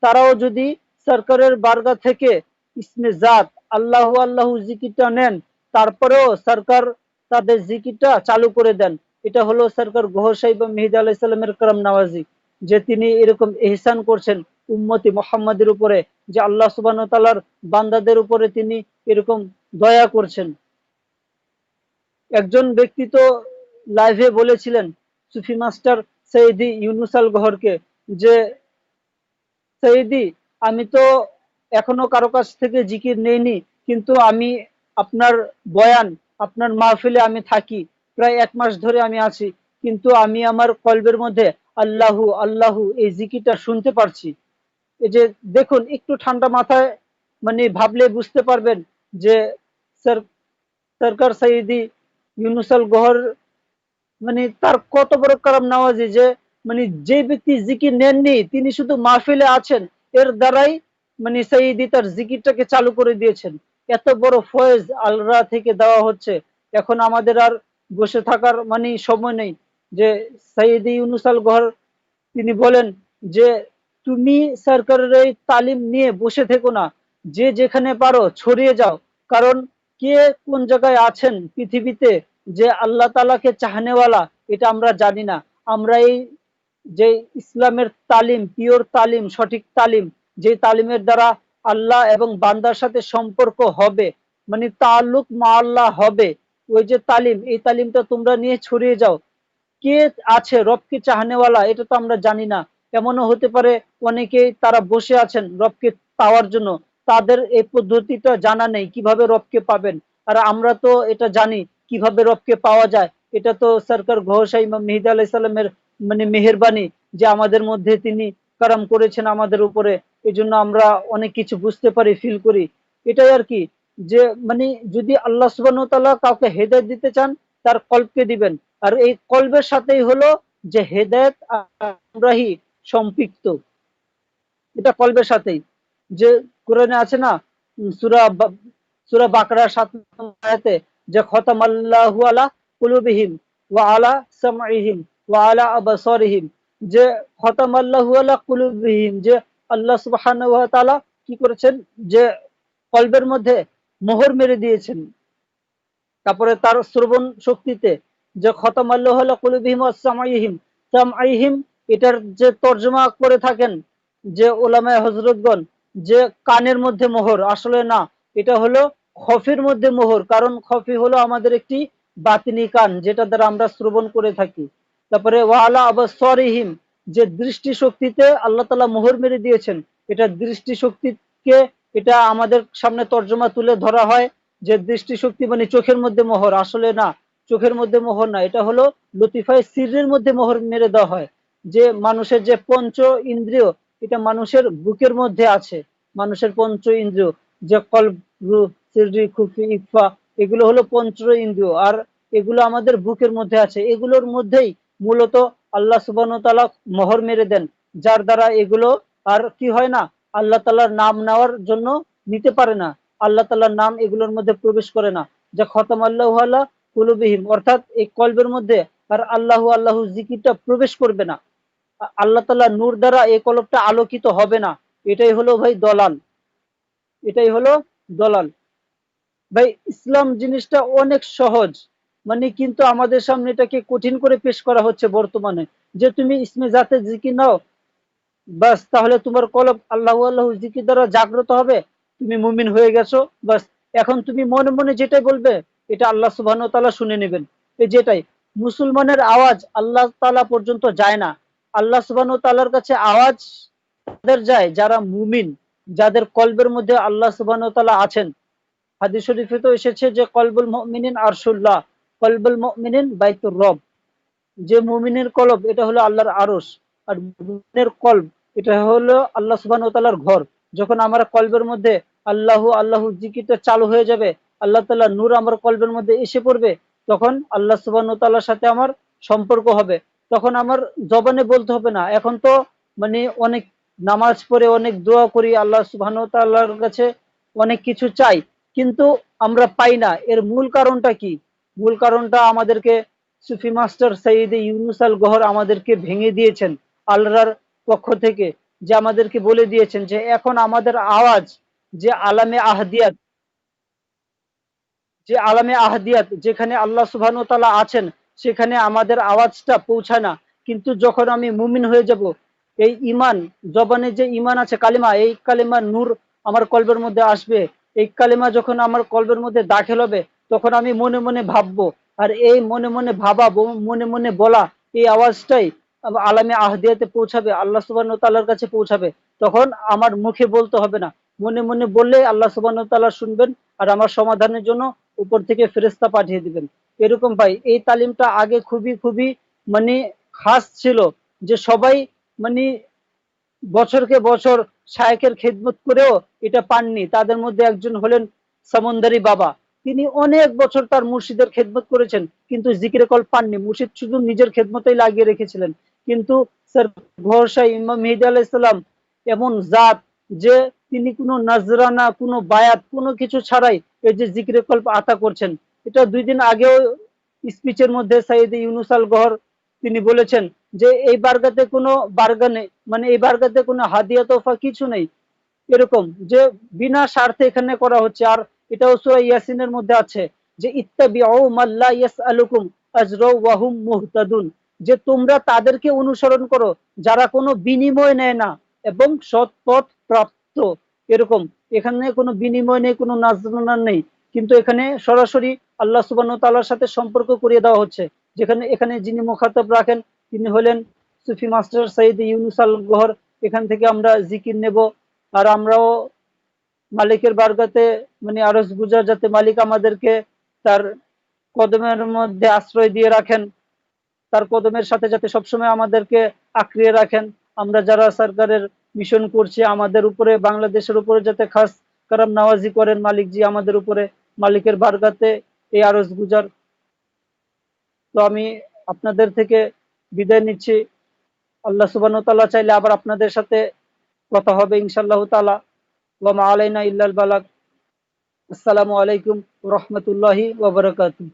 তারাও যদি সরকারের বারগা থেকে ইসমে জাত আল্লাহ আল্লাহ জিকিরটা নেন, তারপরেও সরকার তাদের জিকিরটা চালু করে দেন। এটা হলো সরকার গহর সাহিব মেহেদি আলাইহিস সালামের করম নওয়াজি, যে তিনি এরকম এহসান করছেন উম্মতি মোহাম্মদের উপরে, যে আল্লাহ সুবহানাহু ওয়া তাআলার বান্দাদের উপরে তিনি এরকম দয়া করছেন। একজন ব্যক্তি তো লাইভে বলেছিলেন সুফি মাস্টার সৈয়দি ইউনুস আল গহরকে, যে সৈয়দি, আমি তো এখনো কারো কাছ থেকে জিকির নেইনি, কিন্তু আমি আপনার বয়ান, আপনার মাহফিলে আমি থাকি, প্রায় 1 মাস ধরে আমি আছি, কিন্তু আমি আমার কলবের মধ্যে আল্লাহু আল্লাহু এই জিকিরটা শুনতে পারছি। এই যে দেখুন, একটু ঠান্ডা মাথায় মানে ভাবলে বুঝতে পারবেন যে সরকার সৈয়দি ইউনুস আল গহর মানে তার কত বড় কারাম নওয়াজি, যে মানে যে ব্যক্তি জিকির নেননি তিনি শুধু মাহফিলে আছেন, এর দ্বারাই মানে সঈদি তার জিকিরটাকে চালু করে দিয়েছেন। এত বড় ফয়েজ আলরা থেকে দেওয়া হচ্ছে। এখন আমাদের আর বসে থাকার মানে সময় নেই। যে সঈদি ইউনুস আল গহর তিনি বলেন যে তুমি সরকারের এই তালিম নিয়ে বসে থেকো না, যে যেখানে পারো ছড়িয়ে যাও। কারণ কে কোন জায়গায় আছেন পৃথিবীতে, যে আল্লাহ তালাকে চাহনেওয়ালা, এটা আমরা জানি না। আমরা এই যে ইসলামের তালিম, পিওর তালিম, সঠিক তালিম, যে তালিমের দ্বারা আল্লাহ এবং বান্দার সাথে সম্পর্ক হবে, মানে তাল্লুক মা আল্লাহ হবে, ওই যে তালিম, এই তালিমটা তোমরা নিয়ে ছড়িয়ে যাও। কে আছে রবকে চাহনেওয়ালা, এটা তো আমরা জানি না। এমনও হতে পারে অনেকেই তারা বসে আছেন রবকে পাওয়ার জন্য, তাদের এই পদ্ধতিটা জানা নেই কিভাবে রবকে পাবেন। আর আমরা তো এটা জানি কিভাবে রবকে পাওয়া যায়। এটা তো সরকার ঘোষাই ইমাম মেহেদী আলাইহিস সালামের মানে মেহেরবানি, যে আমাদের মধ্যে তিনি কারাম করেছেন আমাদের উপরে। এই জন্য আমরা অনেক কিছু বুঝতে পারি, ফিল করি। এটাই আর কি, যে মানে যদি আল্লাহ সুবহানাহু ওয়া তাআলা কাউকে হেদায়েত দিতে চান, তার কল্পকে দিবেন। আর এই কলবের সাথেই হলো যে হেদায়েত আমরাই সম্পৃক্ত, এটা কলবের সাথেই। যে কোরআনে আছে না, সূরা সূরা বাকারার ৭ নম্বর আয়াতে, যে খতামাল্লাহু আলা কুলুবিহিম ওয়া আলা সামঈহিম ওয়া আলা আবসারিহিম, যে খতামাল্লাহু আলা কুলুবিহিম, যে আল্লাহ সুবহানাহু ওয়া তাআলা কি করেছেন, যে কলবের মধ্যে মোহর মেরে দিয়েছেন। তারপরে তার শ্রবণ শক্তিতে, যে খতম আল্লাহ আলা কুলুবিহিম ওয়া সামাইহিম, সামাইহিম এটার যে তর্জমা করে থাকেন যে ওলামায়ে হযরতগণ, যে কানের মধ্যে মোহর, আসলে না, এটা হলো খফির মধ্যে মোহর। কারণ খফি হলো আমাদের একটি বাতিনি কান, যেটা দ্বারা আমরা শ্রবণ করে থাকি। তারপরে ওয়া আলা আবসারিহিম, যে দৃষ্টি শক্তিতে আল্লাহ তাআলা মোহর মেরে দিয়েছেন। এটা দৃষ্টি শক্তিকে, এটা আমাদের সামনে তর্জমা তুলে ধরা হয় যে দৃষ্টিশক্তি মানে চোখের মধ্যে মোহর, আসলে না, চোখের মধ্যে মোহর না, এটা হলো লতিফায়ে সিররির মধ্যে মোহর মেরে দেওয়া হয়। যে মানুষের যে পঞ্চ ইন্দ্রিয়, এটা মানুষের বুকের মধ্যে আছে। মানুষের পঞ্চ ইন্দ্রিয়, যে কলব, রু, সিররি, খুফি, ইকফা, এগুলো হলো পঞ্চ ইন্দ্রিয়। আর এগুলো আমাদের বুকের মধ্যে আছে। এগুলোর মধ্যেই মূলত আল্লাহ সুবহানাহু ওয়া তাআলা মোহর মেরে দেন, যার দ্বারা এগুলো আর কি হয় না, আল্লাহ তাআলার নাম নেওয়ার জন্য নিতে পারে না। আল্লাহ তাআলার নাম এগুলোর মধ্যে প্রবেশ করে না। যে খতম আল্লাহু আলা কুলুবিহিম, অর্থাৎ এই কলবের মধ্যে আর আল্লাহু আল্লাহু জিকিরটা প্রবেশ করবে না। আল্লাহ তাআলার নূর দ্বারা এই কলবটা আলোকিত হবে না। এটাই হলো ভাই দলাল, এটাই হলো দলাল। ভাই ইসলাম জিনিসটা অনেক সহজ, মানে কিন্তু আমাদের সামনে এটাকে কঠিন করে পেশ করা হচ্ছে বর্তমানে। যে তুমি ইসমে জাতে জিকির নাও, বাস তাহলে তোমার কলব আল্লাহ আল্লাহ জিকির দ্বারা জাগ্রত হবে, তুমি মুমিন হয়ে গেছো। বাস এখন তুমি মনে মনে যেটাই বলবে, এটা আল্লাহ সুবহানাহু ওয়া তাআলা শুনে নেবেন। এই যেটাই মুসলমানের আওয়াজ আল্লাহ তাআলা পর্যন্ত যায় না। আল্লাহ সুবহানাহু ওয়া তাআলার কাছে আওয়াজ তাদের যায় যারা মুমিন, যাদের কলবের মধ্যে আল্লাহ সুবহানাহু ওয়া তাআলা আছেন। হাদিস শরীফে তো এসেছে যে কলবুল মুমিনিন আরশুল্লাহ, কলবুল মুমিনিন বাইতুর রব। যে মুমিনের কলব এটা হলো আল্লাহর আরশ, আর মুমিনের কলব এটা হলো আল্লাহ সুবহানাহু ওয়া তাআলার ঘর। যখন আমার কলবের মধ্যে আল্লাহু আল্লাহু জিকিরটা চালু হয়ে যাবে, আল্লাহ তাআলার নূর আমার কলবের মধ্যে এসে পড়বে, তখন আল্লাহ সুবহানাহু ওয়া তাআলার সাথে আমার সম্পর্ক হবে। তখন আমার জবানে বলতে হবে না। এখন তো মানে অনেক নামাজ পড়ে, অনেক দোয়া করি, আল্লাহ সুবহানাহু ওয়া তাআলার কাছে অনেক কিছু চাই, কিন্তু আমরা পাই না। এর মূল কারণটা কি? মূল কারণটা আমাদেরকে সুফি মাস্টার সৈয়দ ইউনুস আল গহর আমাদেরকে ভেঙে দিয়েছেন আল্লাহর পক্ষ থেকে, যে আমাদেরকে বলে দিয়েছেন যে এখন আমাদের আওয়াজ যে আলামে আহদিয়াত, যেখানে আল্লাহ সুবহানাহু ওয়া তাআলা আছেন, সেখানে আমাদের আওয়াজটা পৌঁছায় না। কিন্তু যখন আমি মুমিন হয়ে যাব, এই ইমান, জবানে যে ইমান আছে কালিমা, এই কালিমার নূর আমার কলবের মধ্যে আসবে। এই কালিমা যখন আমার কলবের মধ্যে দাখিল হবে, তখন আমি মনে মনে ভাববো। আর এই মনে মনে ভাবা, মনে মনে বলা, এই আওয়াজটাই আলামে আহদিয়াতে পৌঁছাবে, আল্লাহ সুবহানাহু ওয়া তাআলার কাছে পৌঁছাবে। তখন আমার মুখে বলতে হবে না, মনে মনে বললে আল্লাহ সুবহানাহু ওয়া তাআলা শুনবেন, আর আমার সমাধানের জন্য উপর থেকে ফেরেশতা পাঠিয়ে দিবেন। এরকম ভাই, এই তালিমটা আগে খুবই খুবই মানে খাস ছিল, যে সবাই মানে বছরকে বছর শায়েখের খেদমত করেও এটা পাননি। তাদের মধ্যে একজন হলেন সমন্দরি বাবা। তিনি অনেক বছর তার মুর্শিদের খেদমত করেছেন, কিন্তু জিকিরে কল পাননি। মুর্শিদ শুধু নিজের খেদমতেই লাগিয়ে রেখেছিলেন। কিন্তু স্যার ঘোষাই ইমাম মেহেদী আলাইহিস সালাম এমন জাত, যে তিনি কোনো নজরানা, কোনো বায়াত, কোনো কিছু ছাড়াই এই যে জিকিরে কল্প আতা করছেন। এটা 2 দিন আগেও স্পিচের মধ্যে সৈয়দ ইউনুস আল গহর তিনি বলেছেন যে এই বারগাতে কোনো বারগা নেই, মানে এই বারগাতে কোনো হাদিয়া তোফা কিছু নেই। এরকম যে বিনা স্বার্থে এখানে করা হচ্ছে। আর এটাও সূরা ইয়াসিনের মধ্যে আছে যে ইত্তাবিউ মাল্লা ইয়াসআলুকুম আজরা ওয়া হুম মুহতাদুন, যে তোমরা তাদেরকে অনুসরণ করো যারা কোনো বিনিময় নেয় না এবং সৎ পথ প্রাপ্ত। এরকম এখানে কোনো বিনিময় নেই, কোনো নাজরানা নেই, কিন্তু এখানে সরাসরি আল্লাহ সুবহানাহু ওয়া তাআলার সাথে সম্পর্ক করিয়ে দেওয়া হচ্ছে। যেখানে এখানে যিনি মুখাতাব রাখেন, তিনি হলেন সুফি মাস্টার সৈয়দ ইউনুস আল গহর। এখান থেকে আমরা জিকির নেব, আর আমরাও মালিকের বারগাতে মানে আরজ গুজার, যাতে মালিক আমাদেরকে তার কদমের মধ্যে আশ্রয় দিয়ে রাখেন, তার কদমের সাথে যাতে সবসময় আমাদেরকে আঁকড়িয়ে রাখেন। আমরা যারা সরকারের মিশন করছি, আমাদের উপরে, বাংলাদেশের উপরে যাতে খাস কারাম নওয়াজি করেন মালিক জি আমাদের উপরে, মালিকের বারগাতে এই আরজ গুজার। তো আমি আপনাদের থেকে বিদায় নিচ্ছি। আল্লাহ সুবহানাহু ওয়া তাআলা চাইলে আবার আপনাদের সাথে কথা হবে ইনশাআল্লাহ তাআলা। ওয়া মা আলাইনা ইল্লাল বালাগ। আসসালামু আলাইকুম ওয়া রাহমাতুল্লাহি ওয়া বারাকাতুহু।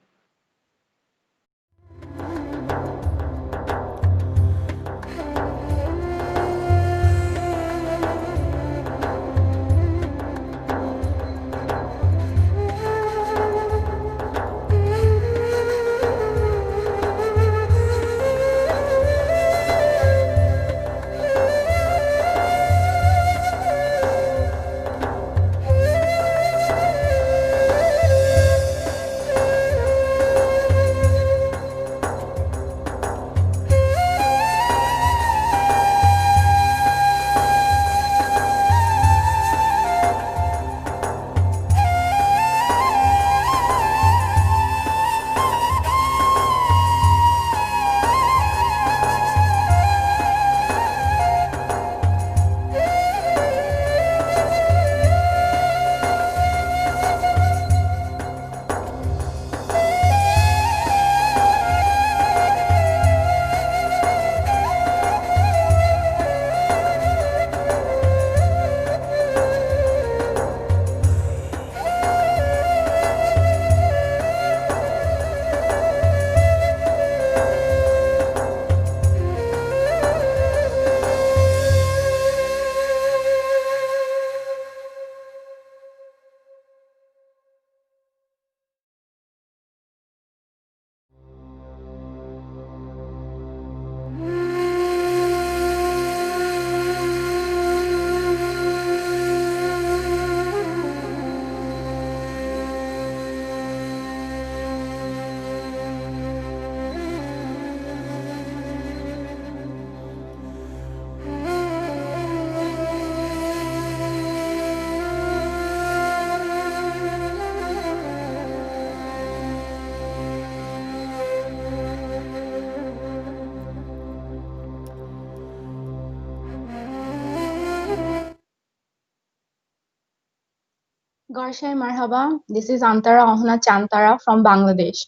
Garshai Marhaba, this is Antara Ohna Chantara from Bangladesh.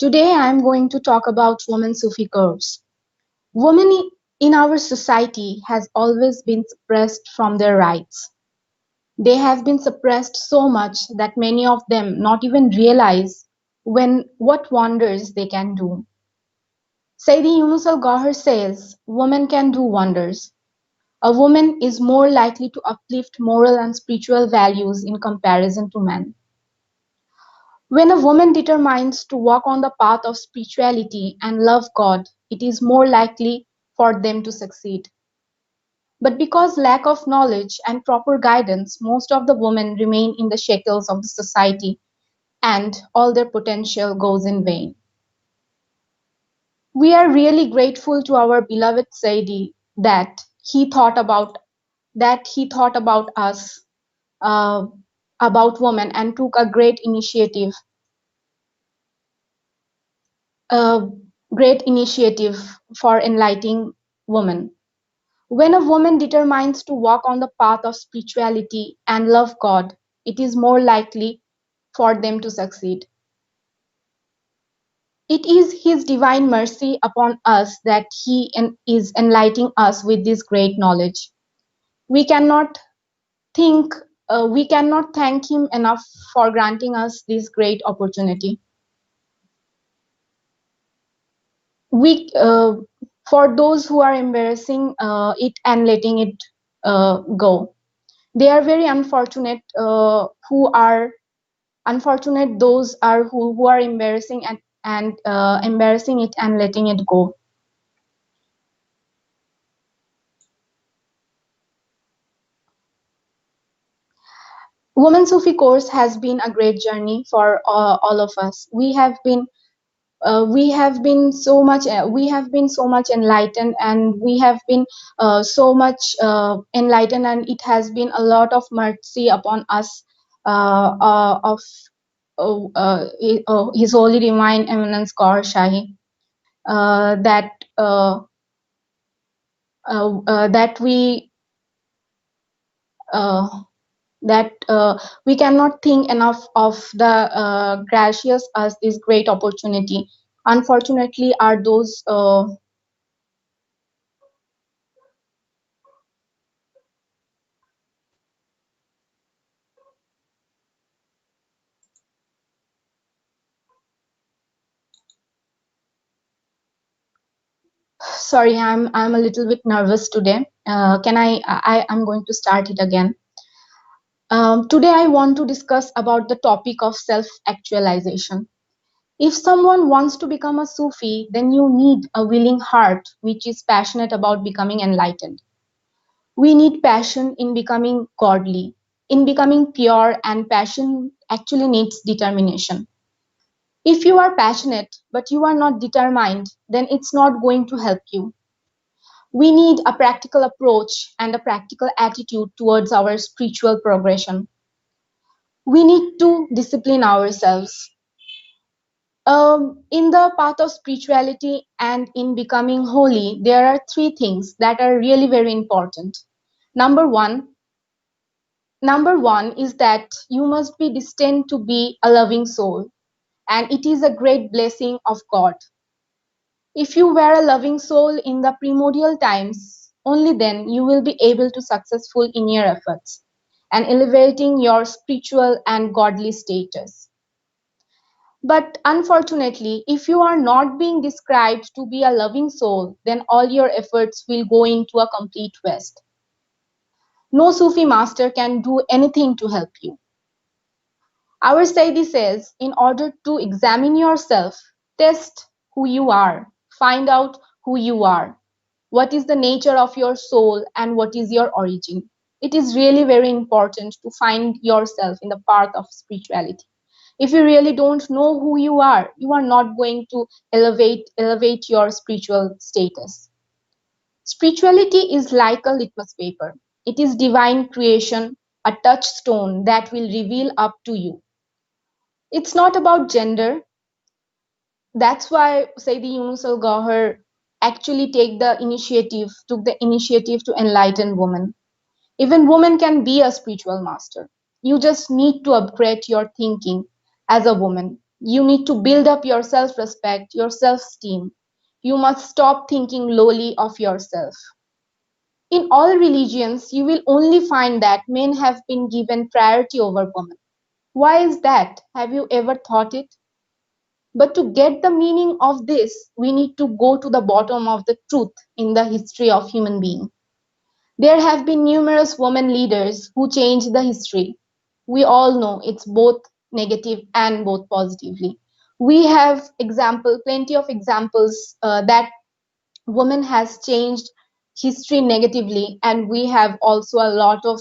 Today I am going to talk about women Sufi curves. Women in our society has always been suppressed from their rights. They have been suppressed so much that many of them not even realize when what wonders they can do. Sayyidi Younus AlGohar says, women can do wonders. A woman is more likely to uplift moral and spiritual values in comparison to men. When a woman determines to walk on the path of spirituality and love God, it is more likely for them to succeed. But because lack of knowledge and proper guidance, most of the women remain in the shackles of the society and all their potential goes in vain. We are really grateful to our beloved Saidi that he thought about us, uh, about women, and took a uh, great initiative for enlightening women. When a woman determines to walk on the path of spirituality and love God, it is more likely for them to succeed. It is His divine mercy upon us that He is enlightening us with this great knowledge. We cannot think we cannot thank Him enough for granting us this great opportunity. We For those who are embarrassing it and letting it go, they are very unfortunate. Who are unfortunate those are who are embarrassing and embarrassing it and letting it go. Women Sufi course has been a great journey for all of us. We have been so much enlightened, and we have been so much enlightened, and it has been a lot of mercy upon us of His Holy Divine Eminence Gaur Shahi, that that uh, we cannot think enough of the gracious us this great opportunity. Unfortunately, are those sorry, I'm a little bit nervous today. Can I'm going to start it again. Today I want to discuss about the topic of self-actualization. If someone wants to become a Sufi, then you need a willing heart which is passionate about becoming enlightened. We need passion in becoming godly, in becoming pure, and passion actually needs determination. If you are passionate but you are not determined, then it's not going to help you. We need a practical approach and a practical attitude towards our spiritual progression. We need to discipline ourselves. In the path of spirituality and in becoming holy, there are three things that are really very important. Number one, Number one is that you must be destined to be a loving soul, and it is a great blessing of God. If you were a loving soul in the primordial times, only then you will be able to successful in your efforts and elevating your spiritual and godly status. But unfortunately, if you are not being described to be a loving soul, then all your efforts will go into a complete waste. No Sufi master can do anything to help you. Our Saidi says, in order to examine yourself, test who you are, find out who you are, what is the nature of your soul, and what is your origin. It is really very important to find yourself in the path of spirituality. If you really don't know who you are not going to elevate your spiritual status. Spirituality is like a litmus paper. It is divine creation, a touchstone that will reveal up to you. It's not about gender. That's why Sayyidi Younus AlGohar actually took the initiative to enlighten women. Even women can be a spiritual master. You just need to upgrade your thinking as a woman. You need to build up your self-respect, your self-esteem. You must stop thinking lowly of yourself. In all religions, you will only find that men have been given priority over women. Why is that? Have you ever thought it? But to get the meaning of this, we need to go to the bottom of the truth in the history of human being. There have been numerous women leaders who changed the history. We all know it's both negative and both positively. We have plenty of examples that woman has changed history negatively, and we have also a lot of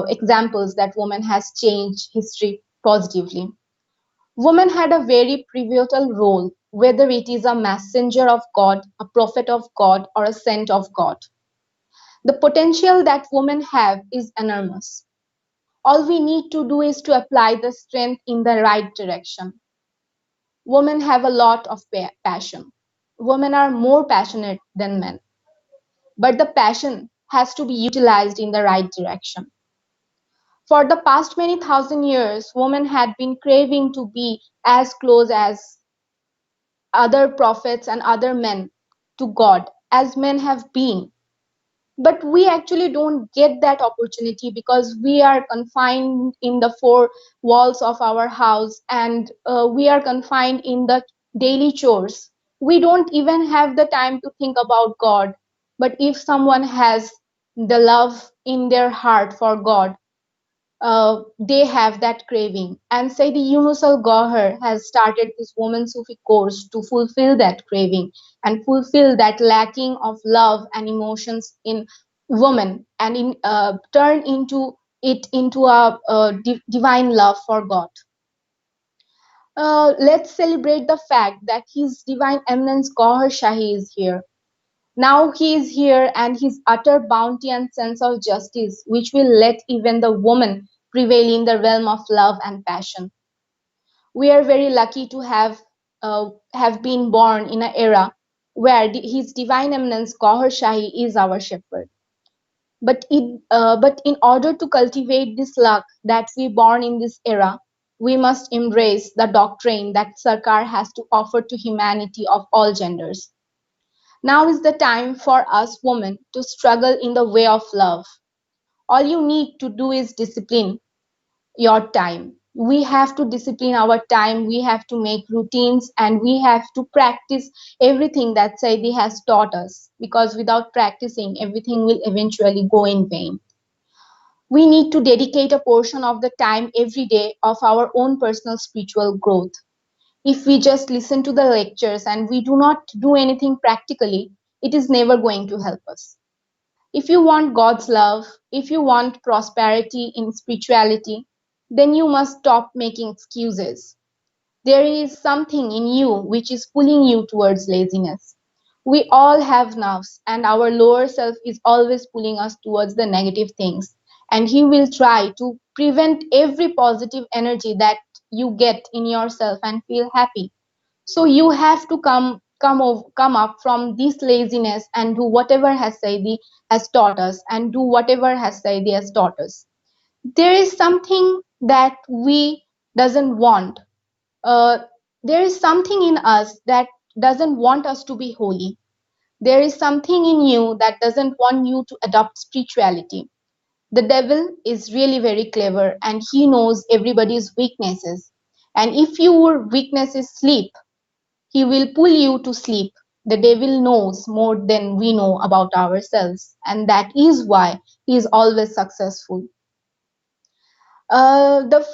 examples that woman has changed history positively. Woman had a very pivotal role, whether it is a messenger of God, a prophet of God, or a saint of God. The potential that women have is enormous. All we need to do is to apply the strength in the right direction. Women have a lot of passion. Women are more passionate than men, but the passion has to be utilized in the right direction. For the past many thousand years, women had been craving to be as close as other prophets and other men to God as men have been. But we actually don't get that opportunity because we are confined in the four walls of our house, and we are confined in the daily chores. We don't even have the time to think about God. But if someone has the love in their heart for God, they have that craving. And say the Younus AlGohar has started this woman Sufi course to fulfill that craving and fulfill that lacking of love and emotions in woman, and turn it into a divine love for God. Let's celebrate the fact that His Divine Eminence Gohar Shahi is here. Now he is here, and his utter bounty and sense of justice, which will let even the woman prevail in the realm of love and passion. We are very lucky to have been born in an era where His Divine Eminence Gohar Shahi is our shepherd. But in order to cultivate this luck that we born in this era, we must embrace the doctrine that Sarkar has to offer to humanity of all genders. Now is the time for us women to struggle in the way of love. All you need to do is discipline your time. We have to discipline our time, we have to make routines, and we have to practice everything that Saidi has taught us, because without practicing, everything will eventually go in vain. We need to dedicate a portion of the time every day of our own personal spiritual growth. If we just listen to the lectures and we do not do anything practically, it is never going to help us. If you want God's love, if you want prosperity in spirituality, then you must stop making excuses. There is something in you which is pulling you towards laziness. We all have nerves, and our lower self is always pulling us towards the negative things. And he will try to prevent every positive energy that you get in yourself and feel happy. So you have to come up from this laziness and do whatever has Saidi has taught us, and do whatever has Saidi has taught us. There is something that we doesn't want. uh, there is something in us that doesn't want us to be holy. There is something in you that doesn't want you to adopt spirituality. The devil is really very clever, and he knows everybody's weaknesses. And if your weakness is sleep, he will pull you to sleep. The devil knows more than we know about ourselves, and that is why he is always successful. Uh, the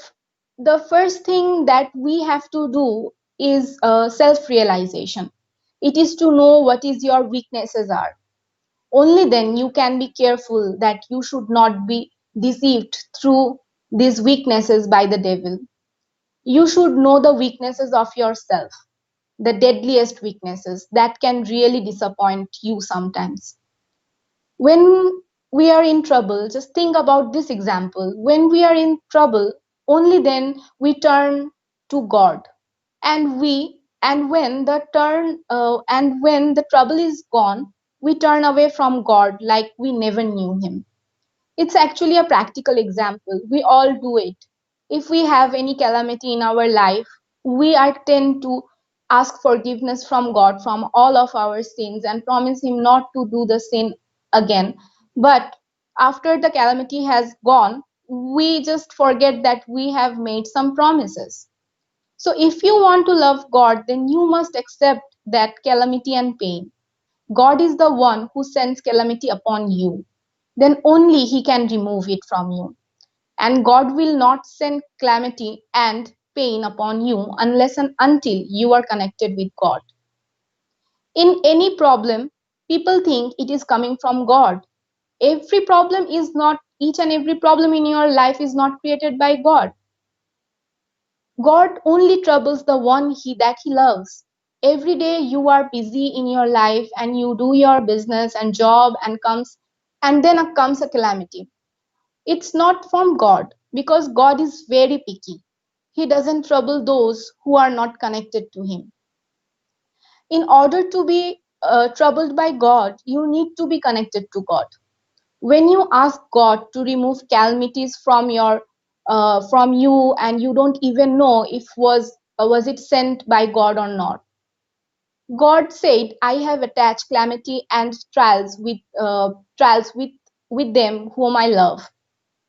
the first thing that we have to do is self-realization. It is to know what is your weaknesses are. Only then you can be careful that you should not be deceived through these weaknesses by the devil. You should know the weaknesses of yourself, the deadliest weaknesses that can really disappoint you sometimes. When we are in trouble, just think about this example. When we are in trouble, only then we turn to God. And when the trouble is gone, we turn away from God like we never knew him. It's actually a practical example. We all do it. If we have any calamity in our life, we are tend to ask forgiveness from God from all of our sins and promise him not to do the sin again. But after the calamity has gone, we just forget that we have made some promises. So if you want to love God, then you must accept that calamity and pain. God is the one who sends calamity upon you. Then only He can remove it from you. And God will not send calamity and pain upon you unless and until you are connected with God. In any problem, people think it is coming from God. Every problem is not, each and every problem in your life is not created by God. God only troubles the one that he loves. Every day you are busy in your life and you do your business and job and then comes a calamity. It's not from God because God is very picky. He doesn't trouble those who are not connected to him. In order to be troubled by God, you need to be connected to God. When you ask God to remove calamities from you and you don't even know if was it sent by God or not. God said, I have attached calamity and trials with them whom I love.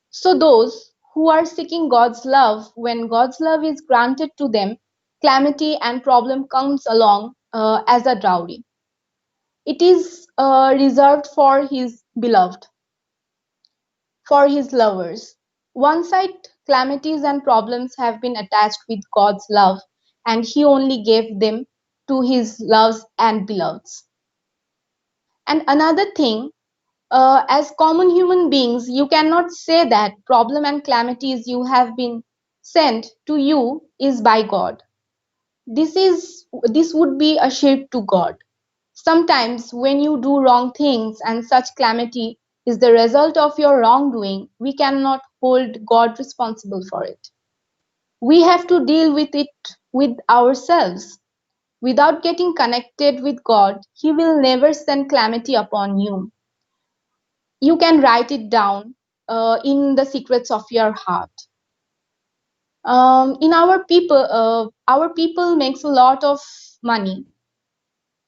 So those who are seeking God's love, when God's love is granted to them, calamity and problem comes along as a dowry. It is reserved for his beloved, for his lovers. One side, calamities and problems have been attached with God's love, and he only gave them to his loves and beloveds. And another thing, as common human beings, you cannot say that problem and calamities you have been sent to you is by God. This would be a shirk to God. Sometimes when you do wrong things and such calamity is the result of your wrongdoing, we cannot hold God responsible for it. We have to deal with it with ourselves. Without getting connected with God, He will never send calamity upon you. You can write it down in the secrets of your heart. In our people makes a lot of money.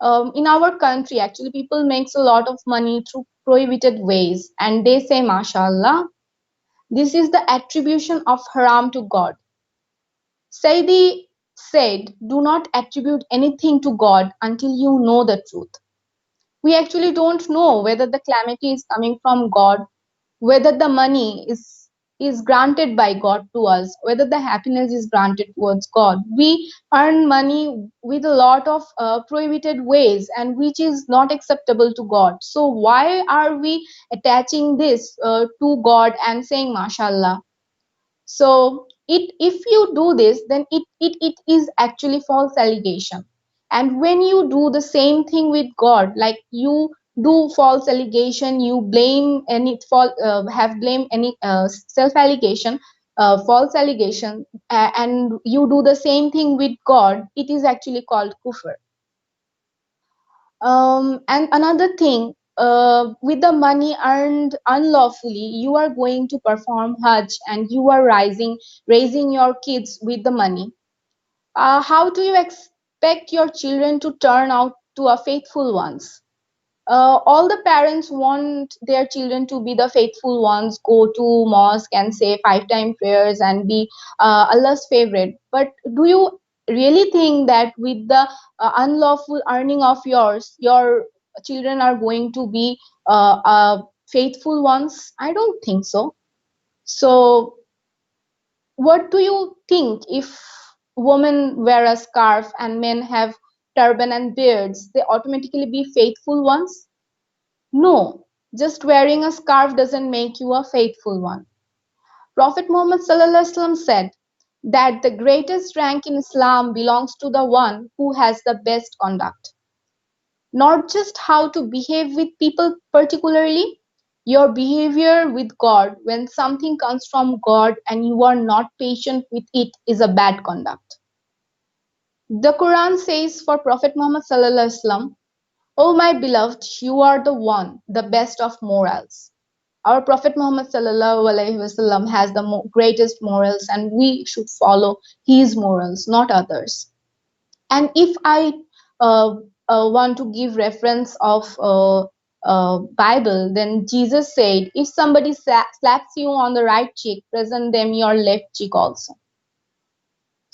In our country, actually, people makes a lot of money through prohibited ways, and they say, "Mashallah, this is the attribution of haram to God." Saidi said, "Do not attribute anything to God until you know the truth." We actually don't know whether the calamity is coming from God, whether the money is granted by God to us, whether the happiness is granted towards God. We earn money with a lot of prohibited ways, and which is not acceptable to God. So why are we attaching this to God and saying mashallah? So if you do this, then it is actually false allegation. And when you do the same thing with God, like you do false allegation, you blame any have blame any self allegation, false allegation, and you do the same thing with God, it is actually called kufr. And another thing, with the money earned unlawfully, you are going to perform Hajj and you are raising your kids with the money. How do you expect your children to turn out to a faithful ones? All the parents want their children to be the faithful ones, go to mosque and say 5 time prayers and be Allah's favorite. But do you really think that with the unlawful earning of yours, your children are going to be faithful ones? I don't think so. So what do you think if women wear a scarf and men have turban and beards, they automatically be faithful ones? No, just wearing a scarf doesn't make you a faithful one. Prophet Muhammad ﷺ said that the greatest rank in Islam belongs to the one who has the best conduct. Not just how to behave with people particularly, your behavior with God when something comes from God and you are not patient with it is a bad conduct. The Quran says for Prophet Muhammad ﷺ, "O my beloved, you are the one, the best of morals." Our Prophet Muhammad sallallahu alaihi wasallam has the greatest morals, and we should follow his morals, not others. And if I want to give reference of Bible, then Jesus said, "If somebody slaps you on the right cheek, present them your left cheek also."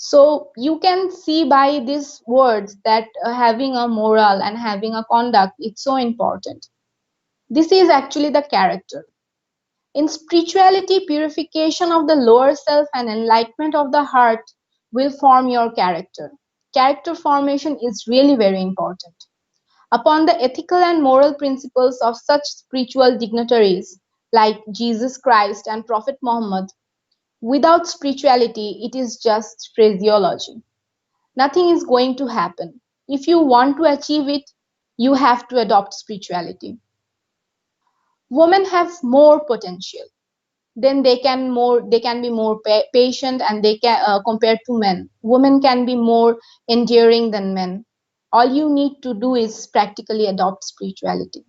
So you can see by these words that having a moral and having a conduct it's so important. This is actually the character. In spirituality, purification of the lower self and enlightenment of the heart will form your character. Character formation is really very important. Upon the ethical and moral principles of such spiritual dignitaries like Jesus Christ and Prophet Muhammad, without spirituality, it is just phraseology. Nothing is going to happen. If you want to achieve it, you have to adopt spirituality. Women have more potential. Then they can be more patient and they can compared to men. Women can be more enduring than men. All you need to do is practically adopt spirituality.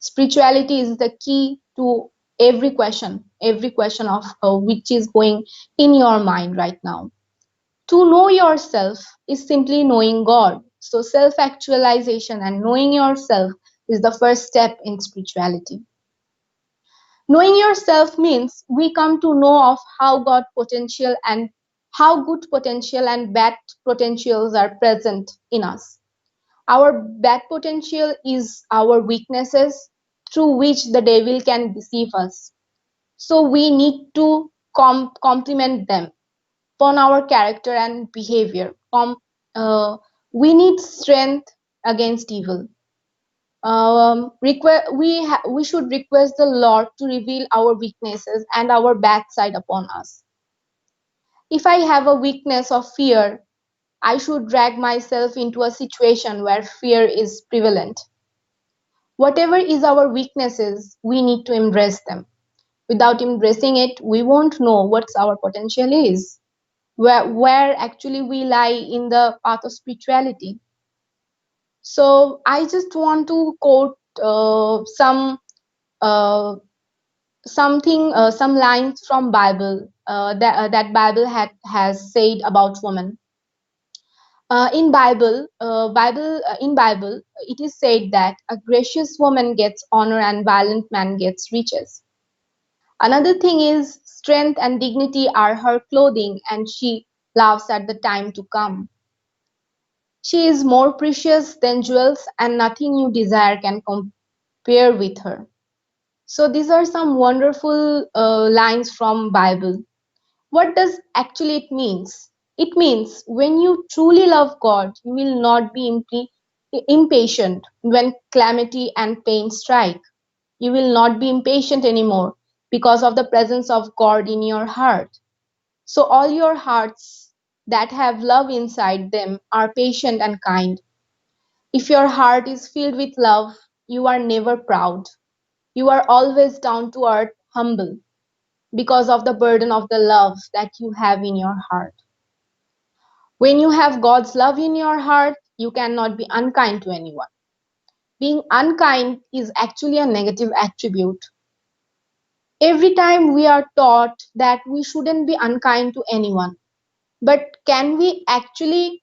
Spirituality is the key to every question of which is going in your mind right now. To know yourself is simply knowing God. So self actualization and knowing yourself is the first step in spirituality. Knowing yourself means we come to know of how God potential and how good potential and bad potentials are present in us. Our bad potential is our weaknesses through which the devil can deceive us. So we need to complement them upon our character and behavior. Uh, we need strength against evil. We should request the Lord to reveal our weaknesses and our bad side upon us. If I have a weakness of fear, I should drag myself into a situation where fear is prevalent. Whatever is our weaknesses, we need to embrace them. Without embracing it, we won't know what our potential is, where actually we lie in the path of spirituality. So I just want to quote uh, some lines from Bible that Bible has said about women. In Bible, it is said that a gracious woman gets honor and violent man gets riches. Another thing is strength and dignity are her clothing, and she laughs at the time to come. She is more precious than jewels, and nothing you desire can compare with her. So these are some wonderful lines from Bible. What does actually it means? It means when you truly love God, you will not be impatient when calamity and pain strike. You will not be impatient anymore because of the presence of God in your heart. So all your hearts that have love inside them are patient and kind. If your heart is filled with love, you are never proud. You are always down to earth, humble because of the burden of the love that you have in your heart. When you have God's love in your heart, you cannot be unkind to anyone. Being unkind is actually a negative attribute. Every time we are taught that we shouldn't be unkind to anyone, but can we actually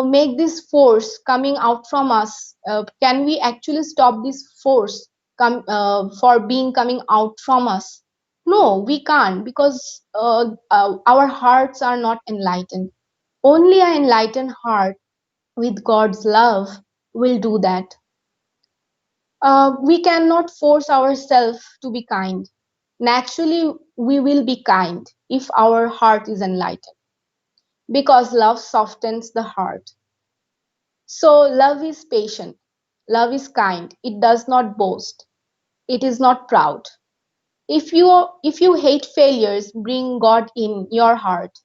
make this force coming out from us? Can we actually stop this force for being coming out from us? No, we can't because our hearts are not enlightened. Only an enlightened heart with God's love will do that. We cannot force ourselves to be kind. Naturally, we will be kind if our heart is enlightened because love softens the heart. So, love is patient, love is kind, it does not boast, it is not proud. If you hate failures, bring God in your heart.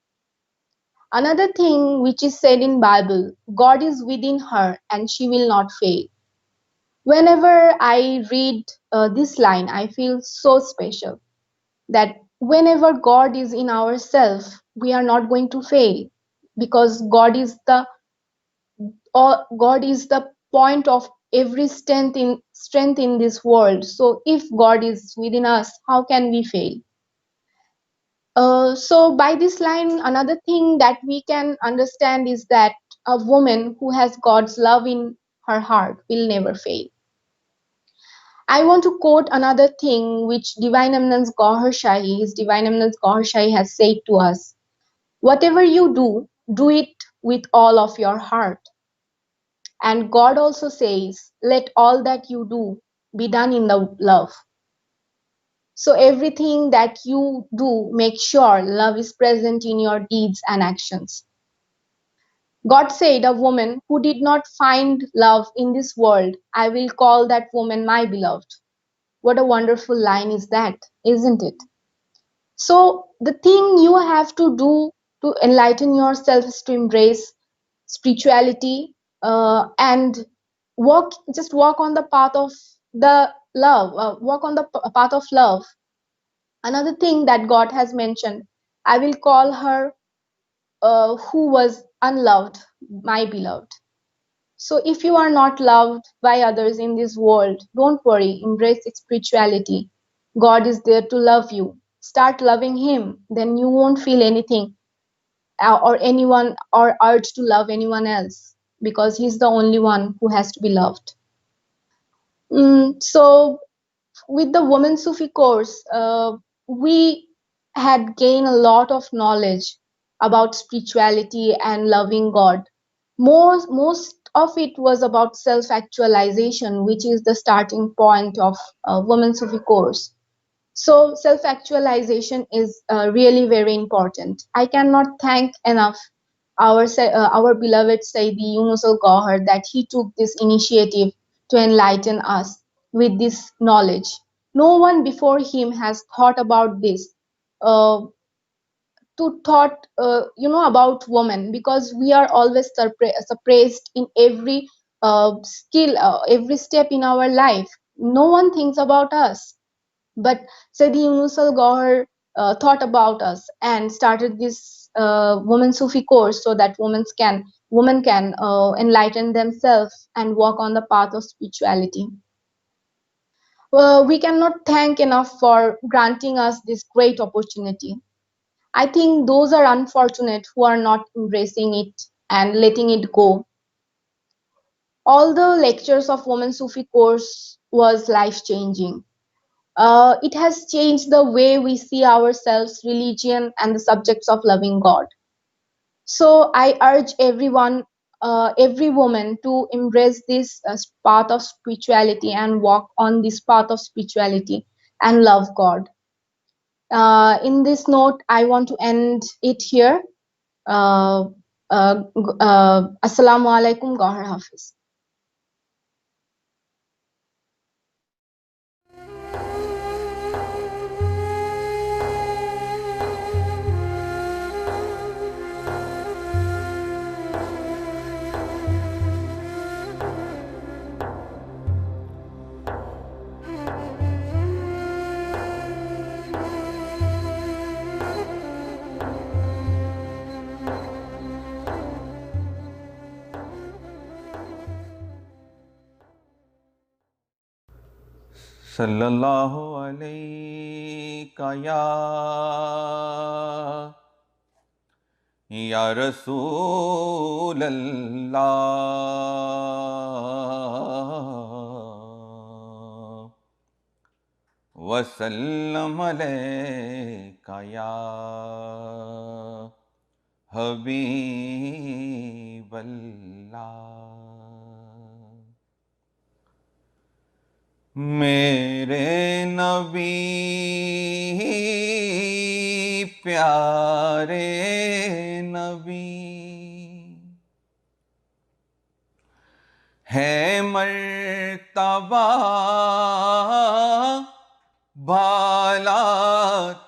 Another thing which is said in Bible, God is within her and she will not fail. Whenever I read this line, I feel so special that whenever God is in ourselves, we are not going to fail because God is the point of every strength in this world. So if God is within us, how can we fail? So by this line, another thing that we can understand is that a woman who has God's love in her heart will never fail. I want to quote another thing which Divine Eminence Gohar Shahi, His Divine Eminence Gohar Shahi has said to us. Whatever you do, Do it with all of your heart. And God also says, let all that you do be done in the love. So everything that you do, make sure love is present in your deeds and actions. God said, a woman who did not find love in this world, I will call that woman my beloved. What a wonderful line is that, isn't it? So the thing you have to do to enlighten yourself is to embrace spirituality, and walk on the path of the love, walk on the path of love. Another thing that God has mentioned, I will call her who was unloved my beloved. So if you are not loved by others in this world, don't worry, embrace spirituality. God is there to love you. Start loving Him, then you won't feel anything or anyone or urge to love anyone else, because He's the only one who has to be loved. So with the Women Sufi course, we had gained a lot of knowledge about spirituality and loving God. Most of it was about self-actualization, which is the starting point of Women Sufi course. So self-actualization is really very important. I cannot thank enough our beloved Sayyidi Younus AlGohar that he took this initiative to enlighten us with this knowledge. No one before him has thought about this. Uh, to thought about women, because we are always suppressed in every skill, every step in our life. No one thinks about us, but Sayyidi Younus AlGohar thought about us and started this women Sufi course so that women can enlighten themselves and walk on the path of spirituality. We cannot thank enough for granting us this great opportunity. I think those are unfortunate who are not embracing it and letting it go. All the lectures of Women Sufi course was life changing. It has changed the way we see ourselves, religion, and the subjects of loving God. So I urge everyone, every woman to embrace this path of spirituality and walk on this path of spirituality and love God. In this note, I want to end it here. Assalamu alaikum, Gohar Hafiz. सल्लल्लाहु अलैका या रसूल अल्लाह वसल्लम अलैका या हबीब अल्लाह। मेरे नबी प्यारे नबी है मर्तबा भाला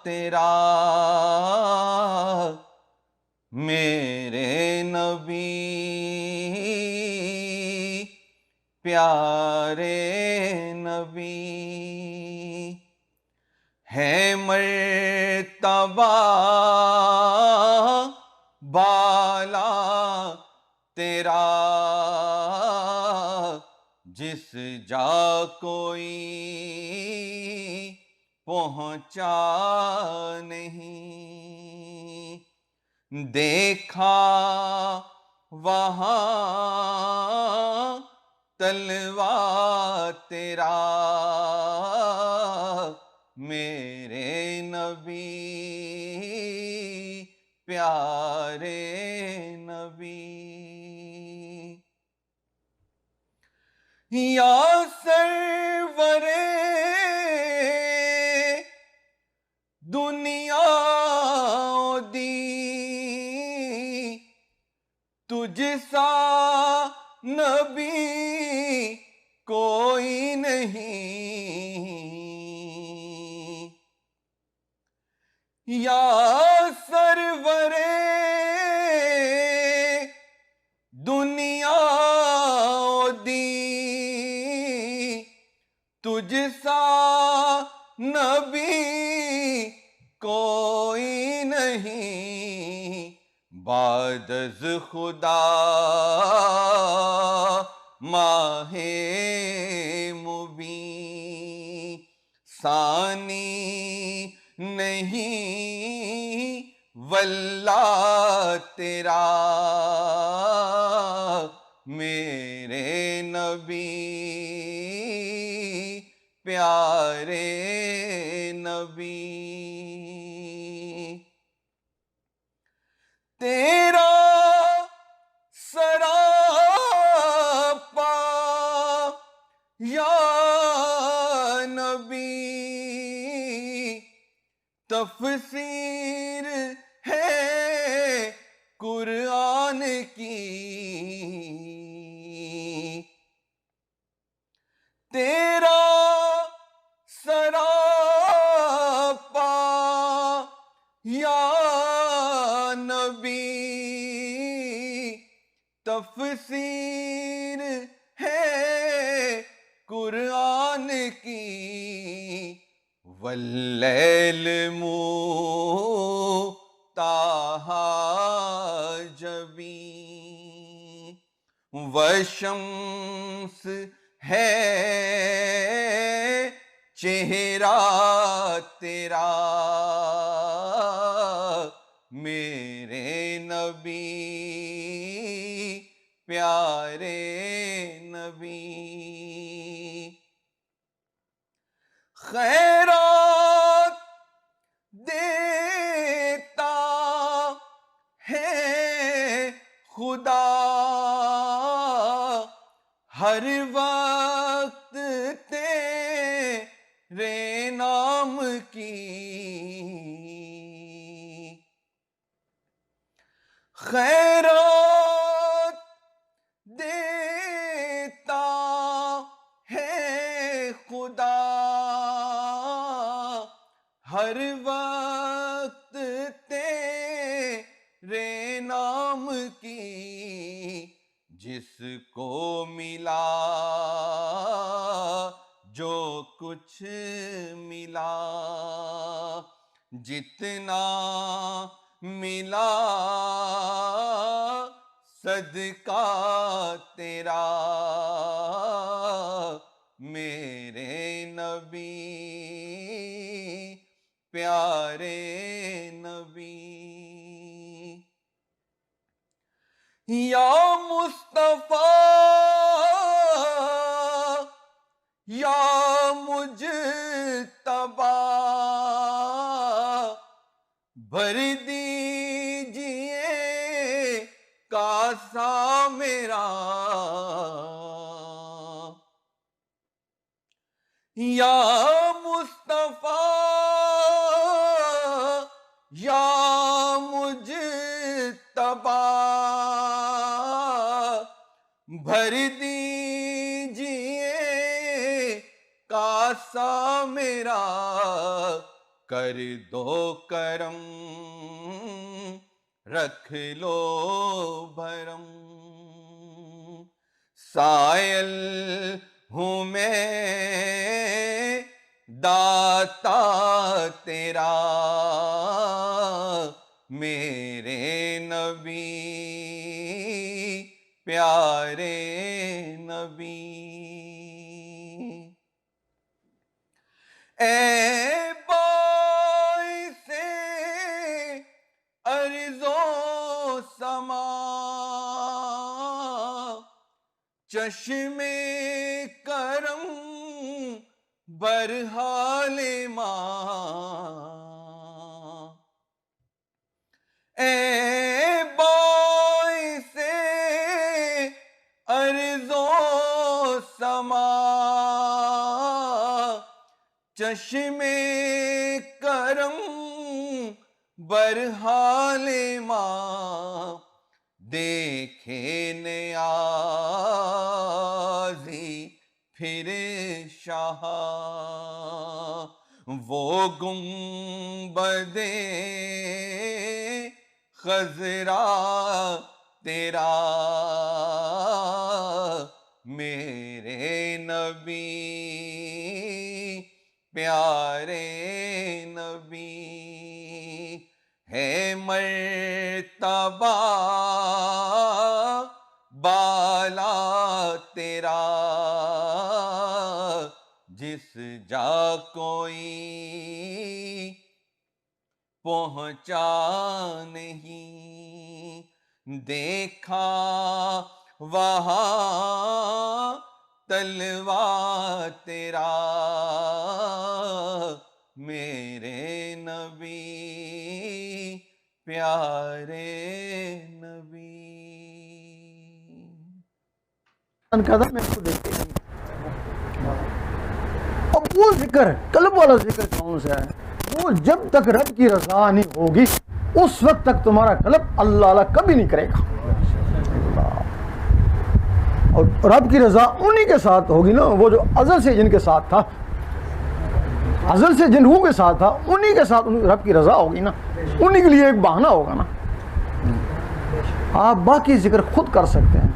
तेरा, मेरे नबी प्यारे नबी है मर्तबा बाला तेरा, जिस जा कोई पहुँचा नहीं, देखा वहाँ तलवा तेरा, मेरे नबी پیارے نبی. یا سرورے دنیا و دی تجھ سا نبی کوئی نہیں. یا سرورے دنیا و دی تجھ سا نبی کوئی نہیں. بعد از خدا ماہ مبین ثانی نہیں واللہ تیرا میرے نبی پیارے نبی. تیرا سراپا یا نبی تفسیر ہے قرآن کی. تیرا سراپا یا نبی تفسیر ہے قرآن کی. واللیل مُوتَاہَا جبین والشمس ہے چہرہ تیرا میرے نبی پیارے نبی. خیرات دیتا ہے خدا ہر وقت تیرے نام کی. خیرات دیتا ہے خدا ہر وقت تیرے نام کی. جس کو ملا جو کچھ ملا جتنا ملا صدقہ تیرا میرے نبی پیارے نبی. یا مصطفیٰ یا مجتبیٰ بھر دیجئے کاسا میرا. یا مصطفیٰ یا مجتبیٰ بھر دیجئے کاسا میرا. کر دو کرم رکھ لو بھرم سائل ہوں میں داتا تیرا میرے نبی پیارے نبی. اے باعث ارض و سما چشم کرم برحال ماں. اے باعث ارض و سما چشم کرم برحال ماں دیکھے نیازی پھر شاہ وہ گنبد خضرا تیرا میرے نبی پیارے نبی ہے مرتبہ بالا تیرا جس جا کوئی پہنچا نہیں دیکھا وہاں تلوا تیرا میرے نبی پیارے نبی. کہتا میں اس کو دیکھتے ہی اب وہ ذکر قلب والا ذکر کون سا ہے؟ وہ جب تک رب کی رضا نہیں ہوگی اس وقت تک تمہارا قلب اللہ اللہ کبھی نہیں کرے گا. اور رب کی رضا انہی کے ساتھ ہوگی نا، وہ جو ازل سے جن کے ساتھ تھا، ازل سے جن روح کے ساتھ تھا، انہی کے ساتھ رب کی رضا ہوگی نا، انہی کے لیے ایک بہانہ ہوگا نا. آپ باقی ذکر خود کر سکتے ہیں.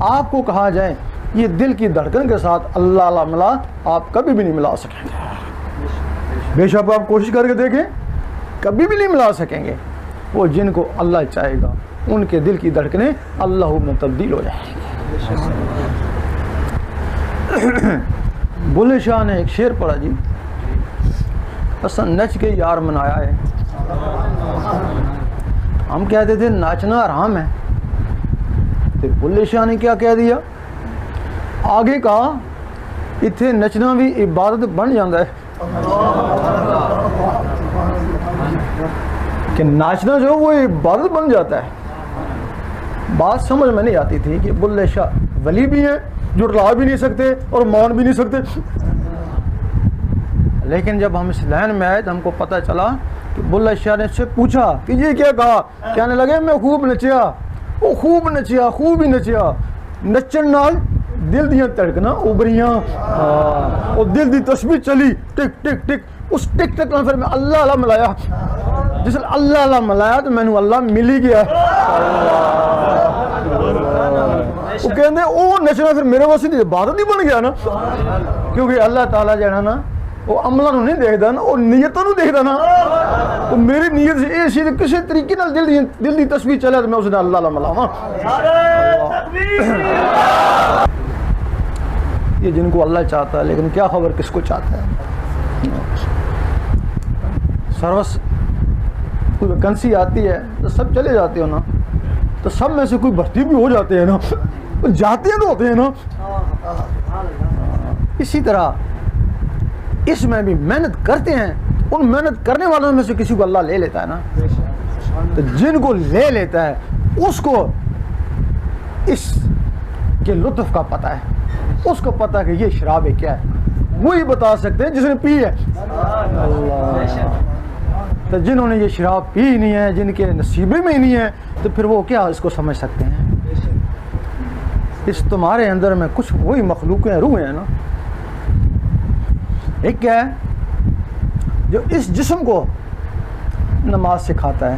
آپ کو کہا جائے یہ دل کی دھڑکن کے ساتھ اللہ اللہ ملا، آپ کبھی بھی نہیں ملا سکیں گے. بے شک آپ کوشش کر کے دیکھیں، کبھی بھی نہیں ملا سکیں گے. وہ جن کو اللہ چاہے گا ان کے دل کی دھڑکنیں اللہ میں تبدیل ہو جائیں گے. بلے شاہ نے ایک شعر پڑھا جی، نچ کے یار منایا ہے. ہم کہتے تھے ناچنا حرام ہے، تو بلے شاہ نے کیا کہہ دیا، آگے کہا اتھے نچنا بھی عبادت بن جاتا ہے. کہ ناچنا جو وہ عبادت بن جاتا ہے. بات سمجھ میں نہیں آتی تھی کہ بلے شاہ ولی بھی ہیں جو رلا بھی نہیں سکتے اور مان بھی نہیں سکتے. لیکن جب ہم اس لائن میں آئے تو ہم کو پتہ چلا کہ بلے شاہ نے سے پوچھا کہ یہ کیا کہا، کہنے لگے میں خوب نچیا، وہ خوب نچیا، خوب ہی نچیا. نچن نال دل دیاں تڑکنا ابریاں اور دل دی تسبیح چلی ٹک ٹک ٹک. اس ٹک ٹک نال پھر میں اللہ اللہ ملایا. جس نے اللہ اللہ ملایا تو مینوں اللہ مل ہی گیا. وہ کہندے وہ نچنا پھر میرے واسطے عبادت ہی بن گیا نا، کیونکہ اللہ تعالیٰ جہاں نا وہ عملوں نہیں دیکھتا نا، وہ نیتوں دیکھتا نا. وہ میری نیت سے یہ سی کسی طریقے نال دل دی تسبیح چلے تو میں اس نے اللہ اللہ ملاواں. یہ جن کو اللہ چاہتا ہے، لیکن کیا خبر کس کو چاہتا ہے. سروس کوئی ویکنسی آتی ہے تو سب چلے جاتے ہو نا، تو سب میں سے کوئی بھرتی بھی ہو جاتے ہیں نا، جاتے ہیں تو ہوتے ہیں نا. اسی طرح اس میں بھی محنت کرتے ہیں، ان محنت کرنے والوں میں سے کسی کو اللہ لے لیتا ہے نا. تو جن کو لے لیتا ہے اس کو اس کے لطف کا پتہ ہے، اس کو پتہ کہ یہ شراب کیا ہے. وہی بتا سکتے ہیں جس نے پی ہے. تو جنہوں نے یہ شراب پی نہیں ہے، جن کے نصیبے میں ہی نہیں ہے، تو پھر وہ کیا اس کو سمجھ سکتے ہیں. اس تمہارے اندر میں کچھ وہی مخلوقیں روح ہیں نا. ایک کیا ہے جو اس جسم کو نماز سکھاتا ہے.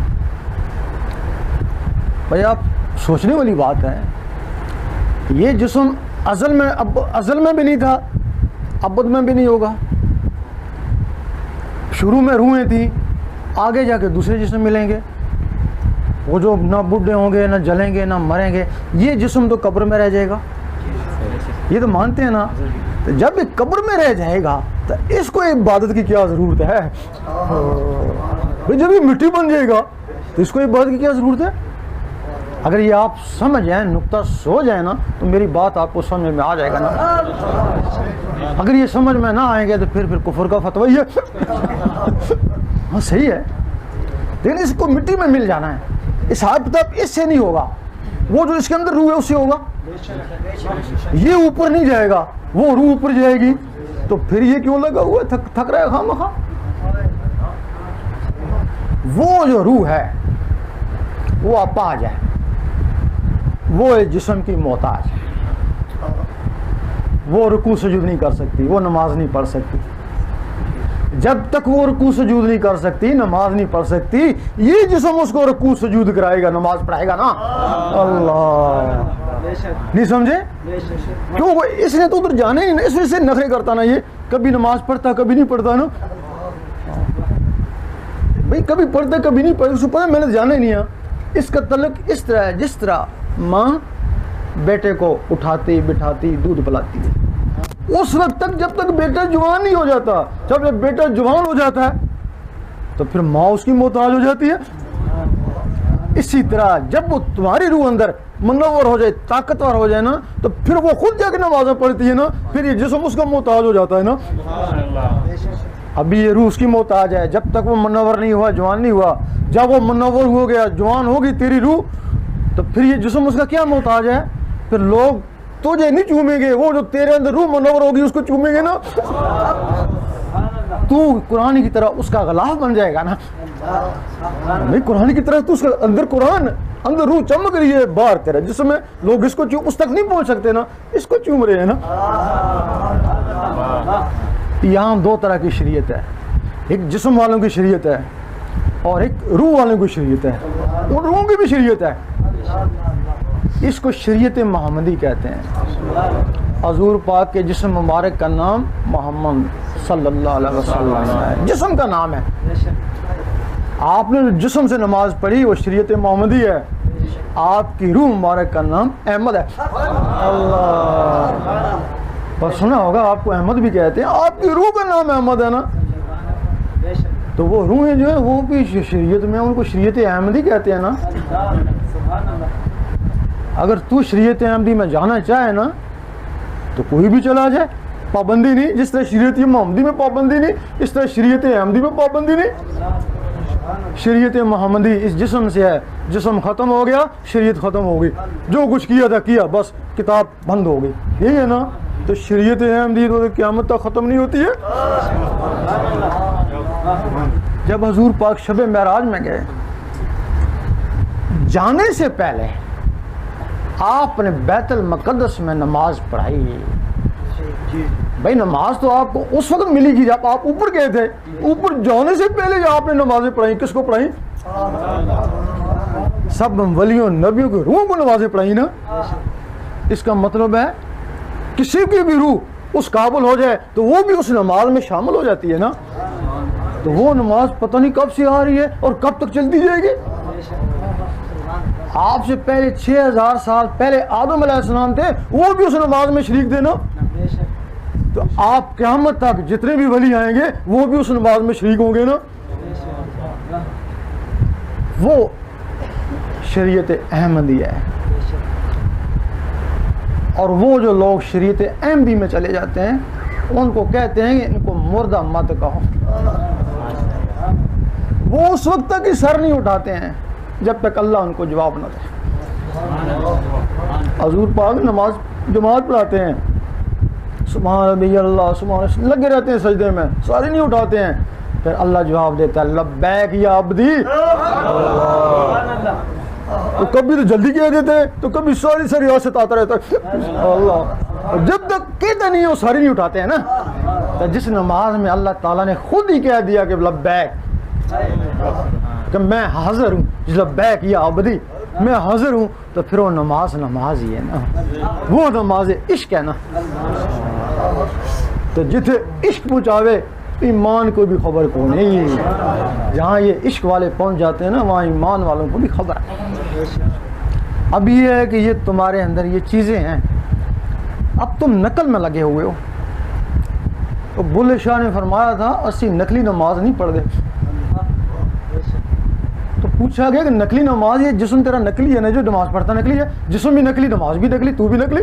بھائی آپ سوچنے والی بات ہے، یہ جسم ازل میں بھی نہیں تھا، ابد میں بھی نہیں ہوگا. شروع میں روحیں تھیں، آگے جا کے دوسرے جسم ملیں گے، وہ جو نہ بڈھے ہوں گے، نہ جلیں گے، نہ مریں گے. یہ جسم تو قبر میں رہ جائے گا، یہ تو مانتے ہیں نا. تو جب یہ قبر میں رہ جائے گا تو اس کو عبادت کی کیا ضرورت ہے؟ جب یہ مٹی بن جائے گا تو اس کو عبادت کی کیا ضرورت ہے؟ اگر یہ آپ سمجھ جائیں، نقطہ سو جائیں نا، تو میری بات آپ کو سمجھ میں آ جائے گا نا. اگر یہ سمجھ میں نہ آئیں گے تو پھر کفر کا فتویٰ ہی ہے. ہاں صحیح ہے، لیکن اس کو مٹی میں مل جانا ہے. حساب کتاب اس سے نہیں ہوگا، وہ جو اس کے اندر روح ہے اس سے ہوگا. یہ اوپر نہیں جائے گا، وہ روح اوپر جائے گی. تو پھر یہ کیوں لگا ہوا ہے تھک رہا ہے خواہ مخواہ؟ وہ جو روح ہے وہ اپاج ہے، وہ جسم کی محتاج ہے. وہ رکوع سجود نہیں کر سکتی، وہ نماز نہیں پڑھ سکتی. جب تک وہ رکوع سجود نہیں کر سکتی، نماز نہیں پڑھ سکتی، یہ جسم اس کو رکوع سجود کرائے گا، نماز پڑھائے گا نا. اللہ نہیں سمجھے؟ کیوں؟ اس نے تو ادھر جانے ہی نہیں، اس وجہ سے نخرے کرتا نا. یہ کبھی نماز پڑھتا کبھی نہیں پڑھتا نا. بھائی کبھی پڑھتا کبھی نہیں پڑھتا، اس کو پتہ میں نے جانا ہی نہیں ہے. اس کا تعلق اس طرح ہے جس طرح ماں بیٹے کو اٹھاتی بٹھاتی دودھ پلاتی ہے. اس وقت تک جب تک بیٹا جوان نہیں ہو جاتا، جب بیٹا جوان ہو جاتا ہے تو پھر ماں اس کی محتاج ہو جاتی ہے. اسی طرح جب وہ تمہاری روح اندر منور ہو جائے، طاقتور ہو جائے نا، تو پھر وہ خود جا کے نمازیں پڑھتی ہے نا، پھر یہ جسم اس کا محتاج ہو جاتا ہے نا. ابھی یہ روح اس کی محتاج ہے، جب تک وہ منور نہیں ہوا، جوان نہیں ہوا. جب وہ منور ہو گیا، جوان ہوگی تیری روح، تو پھر یہ جسم اس کا کیا محتاج ہے؟ پھر لوگ تجھے نہیں چومیں گے، وہ جو تیرے اندر روح منور ہوگی اس کو چومیں گے نا. تو قرآن کی طرح اس کا غلاف بن جائے گا نا. نہیں قرآن کی طرح تو اس کے اندر قرآن، اندر روح چمک رہی ہے، باہر تیرا جسم ہے، لوگ اس کو اس تک نہیں پہنچ سکتے نا، اس کو چوم رہے ہیں نا. یہاں دو طرح کی شریعت ہے، ایک جسم والوں کی شریعت ہے اور ایک روح والوں کی شریعت ہے. ان روحوں کی بھی شریعت ہے. اس کو شریعت محمدی کہتے ہیں. حضور پاک کے جسم مبارک کا نام محمد صلی اللہ علیہ وسلم ہے، جسم کا نام ہے. آپ نے جسم سے نماز پڑھی وہ شریعت محمدی ہے. آپ کی روح مبارک کا نام احمد ہے. اللہ بس سنا ہوگا، آپ کو احمد بھی کہتے ہیں، آپ کی روح کا نام احمد ہے نا. تو وہ روحیں جو ہیں وہ بھی شریعت میں، ان کو شریعت احمدی کہتے ہیں نا. اگر تو شریعت احمدی میں جانا چاہے نا تو کوئی بھی چلا جائے، پابندی نہیں. جس طرح شریعت محمدی میں پابندی نہیں، اس طرح شریعت احمدی میں پابندی نہیں. شریعت محمدی اس جسم سے ہے، جسم ختم ہو گیا شریعت ختم ہو گئی، جو کچھ کیا تھا کیا، بس کتاب بند ہو گئی. یہی ہے نا. تو شریعت احمدی تو قیامت تک ختم نہیں ہوتی ہے. جب حضور پاک شب معراج میں گئے، جانے سے پہلے آپ نے بیت المقدس میں نماز پڑھائی. بھائی نماز تو آپ کو اس وقت ملی گی جب آپ اوپر گئے تھے. اوپر جانے سے پہلے آپ نے نمازیں پڑھائی. کس کو پڑھائی؟ سب ولیوں نبیوں کی روحوں کو نمازیں پڑھائی نا. اس کا مطلب ہے کسی کی بھی روح اس قابل ہو جائے تو وہ بھی اس نماز میں شامل ہو جاتی ہے نا. تو وہ نماز پتہ نہیں کب سے آ رہی ہے اور کب تک چلتی جائے گی. آپ سے پہلے 6000 سال پہلے آدم علیہ السلام تھے، وہ بھی اس نماز میں شریک تھے نا. تو آپ قیامت تک جتنے بھی ولی آئیں گے وہ بھی اس نماز میں شریک ہوں گے نا. وہ شریعت احمدی ہے. اور وہ جو لوگ شریعت احمدی میں چلے جاتے ہیں ان کو کہتے ہیں کہ ان کو مردہ مت کہو. وہ اس وقت تک ہی سر نہیں اٹھاتے ہیں جب تک اللہ ان کو جواب نہ دے. حضور پاک نماز جماعت پڑھاتے ہیں، سبحان ربی اللہ سبحان، لگے رہتے ہیں سجدے میں، سارے نہیں اٹھاتے ہیں. پھر اللہ جواب دیتا ہے لبیک یا عبدی. تو کبھی تو جلدی کہہ دیتے تو کبھی ساری ریاست آتا رہتا ہے اللہ. جب تک کہتے نہیں وہ ساری نہیں اٹھاتے ہیں نا. تو جس نماز میں اللہ تعالیٰ نے خود ہی کہہ دیا کہ لبیک، کہ میں حاضر ہوں، لبیک یا عبدی میں حاضر ہوں، تو پھر وہ نماز ہی ہے نا. وہ نماز عشق ہے نا. تو جتنے عشق پہنچاوے ایمان کو بھی خبر کو نہیں. جہاں یہ عشق والے پہنچ جاتے ہیں نا وہاں ایمان والوں کو بھی خبر ہے. اب یہ ہے کہ یہ تمہارے اندر یہ چیزیں ہیں، اب تم نقل میں لگے ہوئے ہو. تو بلے شاہ نے فرمایا تھا اسی نقلی نماز نہیں پڑھ دے. تو پوچھا گیا کہ نقلی نماز، یہ جسم تیرا نقلی ہے نا، جو نماز پڑھتا نقلی ہے، جسم بھی نقلی، نماز بھی نقلی، تو بھی نقلی.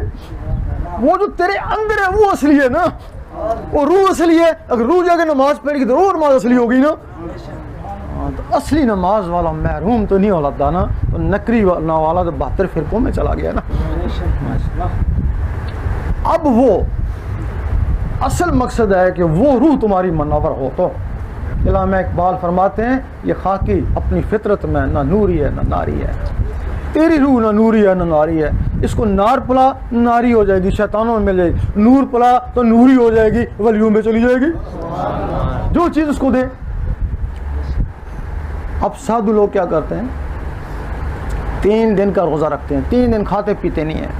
وہ جو تیرے اندر ہے وہ اصلی ہے نا، وہ روح اصلی ہے. اگر روح جا کے نماز پڑھے گی تو روح نماز اصلی ہوگی نا. تو اصلی نماز والا محروم تو نہیں ہوتا نا, تو نکری والا تو 72 فرقوں میں چلا گیا نا. اب وہ اصل مقصد ہے کہ وہ روح تمہاری منور ہو. تو علامہ اقبال فرماتے ہیں یہ خاکی اپنی فطرت میں نہ نوری ہے نہ ناری ہے, تیری روح نہ نوری ہے نہ ناری ہے. اس کو نار پلا ناری ہو جائے گی, شیطانوں میں مل جائے گی, نور پلا تو نوری ہو جائے گی, ولیوں میں چلی جائے گی, جو چیز اس کو دے. اب سادھو لوگ کیا کرتے ہیں, 3 دن کا روزہ رکھتے ہیں, 3 دن کھاتے پیتے نہیں ہیں,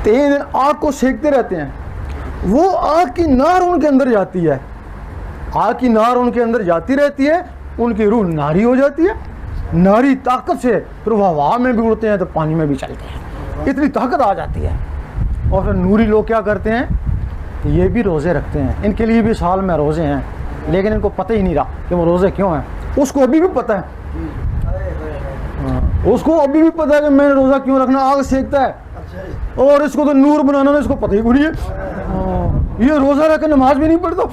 3 دن آگ کو سینکتے رہتے ہیں. وہ آگ کی نار ان کے اندر جاتی ہے, آگ کی نار ان کے اندر جاتی رہتی ہے, ان کی روح ناری ہو جاتی ہے. ناری طاقت سے پھر وہ ہوا میں بھی اڑتے ہیں تو پانی میں بھی چلتے ہیں, اتنی طاقت آ جاتی ہے. اور پھر نوری لوگ کیا کرتے ہیں, یہ بھی روزے رکھتے ہیں, ان کے لیے بھی سال میں روزے ہیں, لیکن ان کو پتہ ہی نہیں رہا کہ وہ روزے کیوں ہیں. اس کو ابھی بھی پتہ ہے, اس کو ابھی بھی پتہ ہے کہ میں نے روزہ کیوں رکھنا, آگ سینکتا ہے, اور اس کو تو نور بنانا, اس کو پتہ ہی نہیں ہے. یہ روزہ رکھ کے نماز بھی نہیں پڑھتا.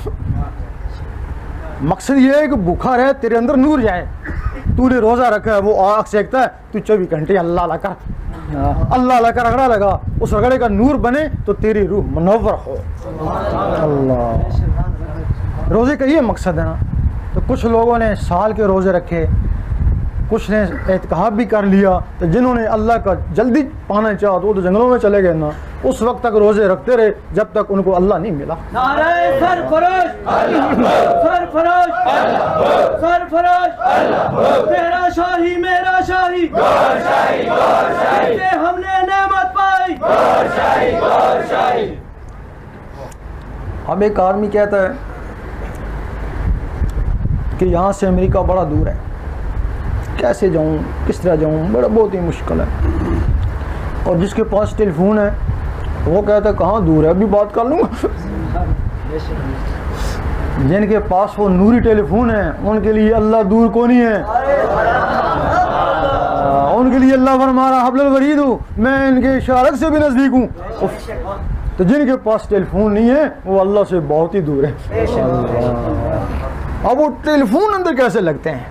مقصد یہ ہے کہ بھوکا رہے, تیرے اندر نور جائے. تو نے روزہ رکھا ہے, وہ آگ سینکتا ہے, تو 24 گھنٹے اللہ اللہ کر, اللہ اللہ کا رگڑا لگا, اس رگڑے کا نور بنے تو تیری روح منور ہو. اللہ, روزے کا یہ مقصد ہے نا. تو کچھ لوگوں نے سال کے روزے رکھے, کچھ نے اعتکاف بھی کر لیا. تو جنہوں نے اللہ کا جلدی پانا چاہا تو وہ تو جنگلوں میں چلے گئے نا, اس وقت تک روزے رکھتے رہے جب تک ان کو اللہ نہیں ملا. نعرہ سرفراز, سرفراز, سرفراز, تیرا شاہی میرا شاہی, کہ ہم نے نعمت پائی. اب ایک آدمی کہتا ہے کہ یہاں سے امریکہ بڑا دور ہے, کیسے جاؤں, کس طرح جاؤں, بہت ہی مشکل ہے. اور جس کے پاس ٹیلی فون ہے وہ کہتا ہے کہاں دور ہے, ابھی بات کر لوں گا. جن کے پاس وہ نوری ٹیلی فون ہے ان کے لیے اللہ دور کو نہیں ہے, ان کے لیے اللہ فرما رہا حبل الورید ہوں, میں ان کے اشارت سے بھی نزدیک ہوں. تو جن کے پاس ٹیلی فون نہیں ہے وہ اللہ سے بہت ہی دور ہے. اب وہ ٹیلی فون اندر کیسے لگتے ہیں,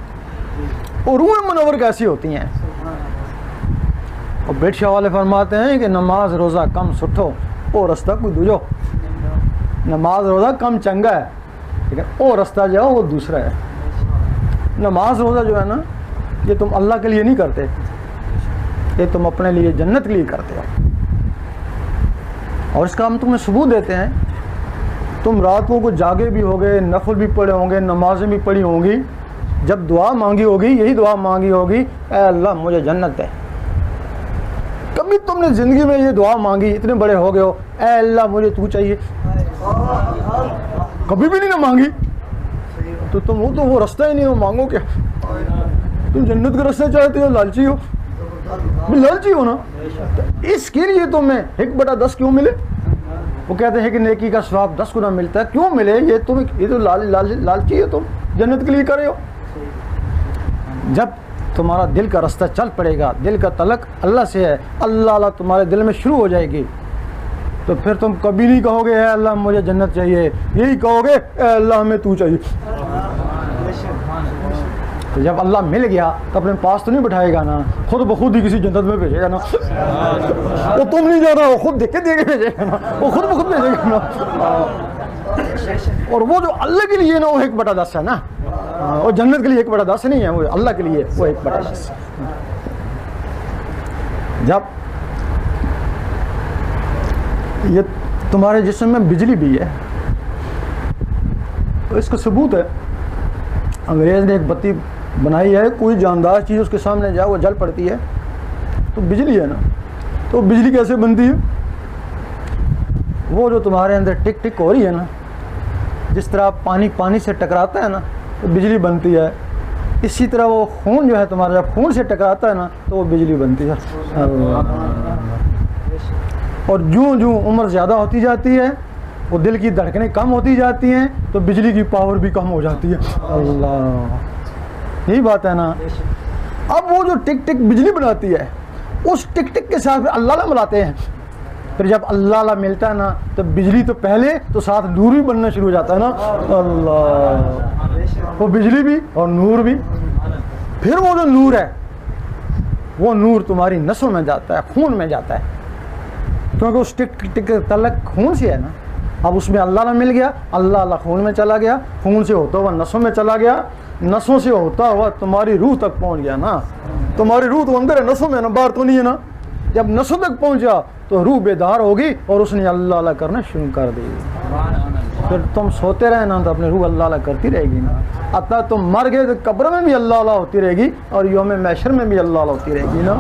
اور روح منور کیسی ہوتی ہیں. اور بیٹ شاہ والے فرماتے ہیں کہ نماز روزہ کم سٹھو او رستہ کو دوجو. نماز روزہ کم چنگا ہے, لیکن او رستہ جو ہے وہ دوسرا ہے. نماز روزہ جو ہے نا, یہ تم اللہ کے لیے نہیں کرتے, یہ تم اپنے لیے جنت کے لیے کرتے ہو. اور اس کا ہم تمہیں ثبوت دیتے ہیں. تم راتوں کو جاگے بھی ہوگے, نفل بھی پڑھے ہوں گے, نمازیں بھی پڑھی ہوں گی, جب دعا مانگی ہوگی یہی دعا مانگی ہوگی, اے اللہ مجھے جنت دے. کبھی تم نے زندگی میں یہ دعا مانگی, اتنے بڑے ہو گئے ہو, اے اللہ مجھے تو چاہیے, کبھی بھی نہیں نہ مانگی. تو تم وہ تو وہ رستہ ہی نہیں ہو, مانگو کیا. تم جنت کا رستہ چاہتے ہو, لالچی ہو, لالچی ہو نا. اس کے لیے تمہیں 1/10 کیوں ملے. وہ کہتے ہیں کہ نیکی کا ثواب 10 گنا ملتا ہے, کیوں ملے. یہ تم یہ تو لالچی ہے, تم جنت کے لیے کرے ہو. جب تمہارا دل کا رستہ چل پڑے گا, دل کا تعلق اللہ سے ہے, اللہ اللہ تمہارے دل میں شروع ہو جائے گی, تو پھر تم کبھی نہیں کہو گے اے اللہ مجھے جنت چاہیے, یہی کہو گے اے اللہ ہمیں تو چاہیے. تو جب اللہ مل گیا تو اپنے پاس تو نہیں بٹھائے گا نا, خود بخود ہی کسی جنت میں بھیجے گا نا. وہ تم نہیں جانا, وہ خود دیکھ کے دے کے بھیجے گا نا, وہ خود بخود بھیجے گا نا. اور وہ جو اللہ کے لیے نا وہ 1/10 ہے نا, وہ جنت کے لیے 1/10 نہیں ہے, وہ اللہ کے لیے وہ 1/10. جب یہ تمہارے جسم میں بجلی بھی ہے, تو اس کا ثبوت ہے. انگریز نے ایک بتی بنائی ہے, کوئی جاندار چیز اس کے سامنے جائے وہ جل پڑتی ہے, تو بجلی ہے نا. تو بجلی کیسے بنتی ہے. وہ جو تمہارے اندر ٹک ٹک ہو رہی ہے نا, جس طرح پانی سے ٹکراتا ہے نا تو بجلی بنتی ہے, اسی طرح وہ خون جو ہے تمہارا جب خون سے ٹکراتا ہے نا تو وہ بجلی بنتی ہے. اور جوں عمر زیادہ ہوتی جاتی ہے, وہ دل کی دھڑکنیں کم ہوتی جاتی ہیں, تو بجلی کی پاور بھی کم ہو جاتی ہے. اللہ, یہی بات ہے نا. اب وہ جو ٹک ٹک بجلی بناتی ہے, اس ٹک ٹک کے ساتھ اللہ ملاتے ہیں. پھر جب اللہ ملتا ہے نا تو بجلی تو پہلے تو ساتھ نور بھی بننا شروع ہو جاتا ہے نا. اللہ, وہ بجلی بھی اور نور بھی. پھر وہ جو نور ہے وہ نور تمہاری نسوں میں جاتا ہے، خون میں جاتا ہے، کیونکہ اس ٹک ٹک تعلق خون سے ہے نا. اب اس میں اللہ مل گیا، اللہ خون میں چلا گیا، خون سے ہوتا ہوا نسوں میں چلا گیا، نسوں سے ہوتا ہوا تمہاری روح تک پہنچ گیا نا. تمہاری روح تو اندر ہے، نسوں میں نا، باہر تو نہیں ہے نا. جب نسوں تک پہنچا تو روح بیدار ہوگی اور اس نے اللہ کرنا شروع کر دی. پھر تم سوتے رہے نا تو اپنی روح اللہ کرتی رہے گی نا. اتا تم مر گئے تو قبر میں بھی اللہ ہوتی رہے گی اور یوم محشر میں بھی اللہ ہوتی رہے گی نا.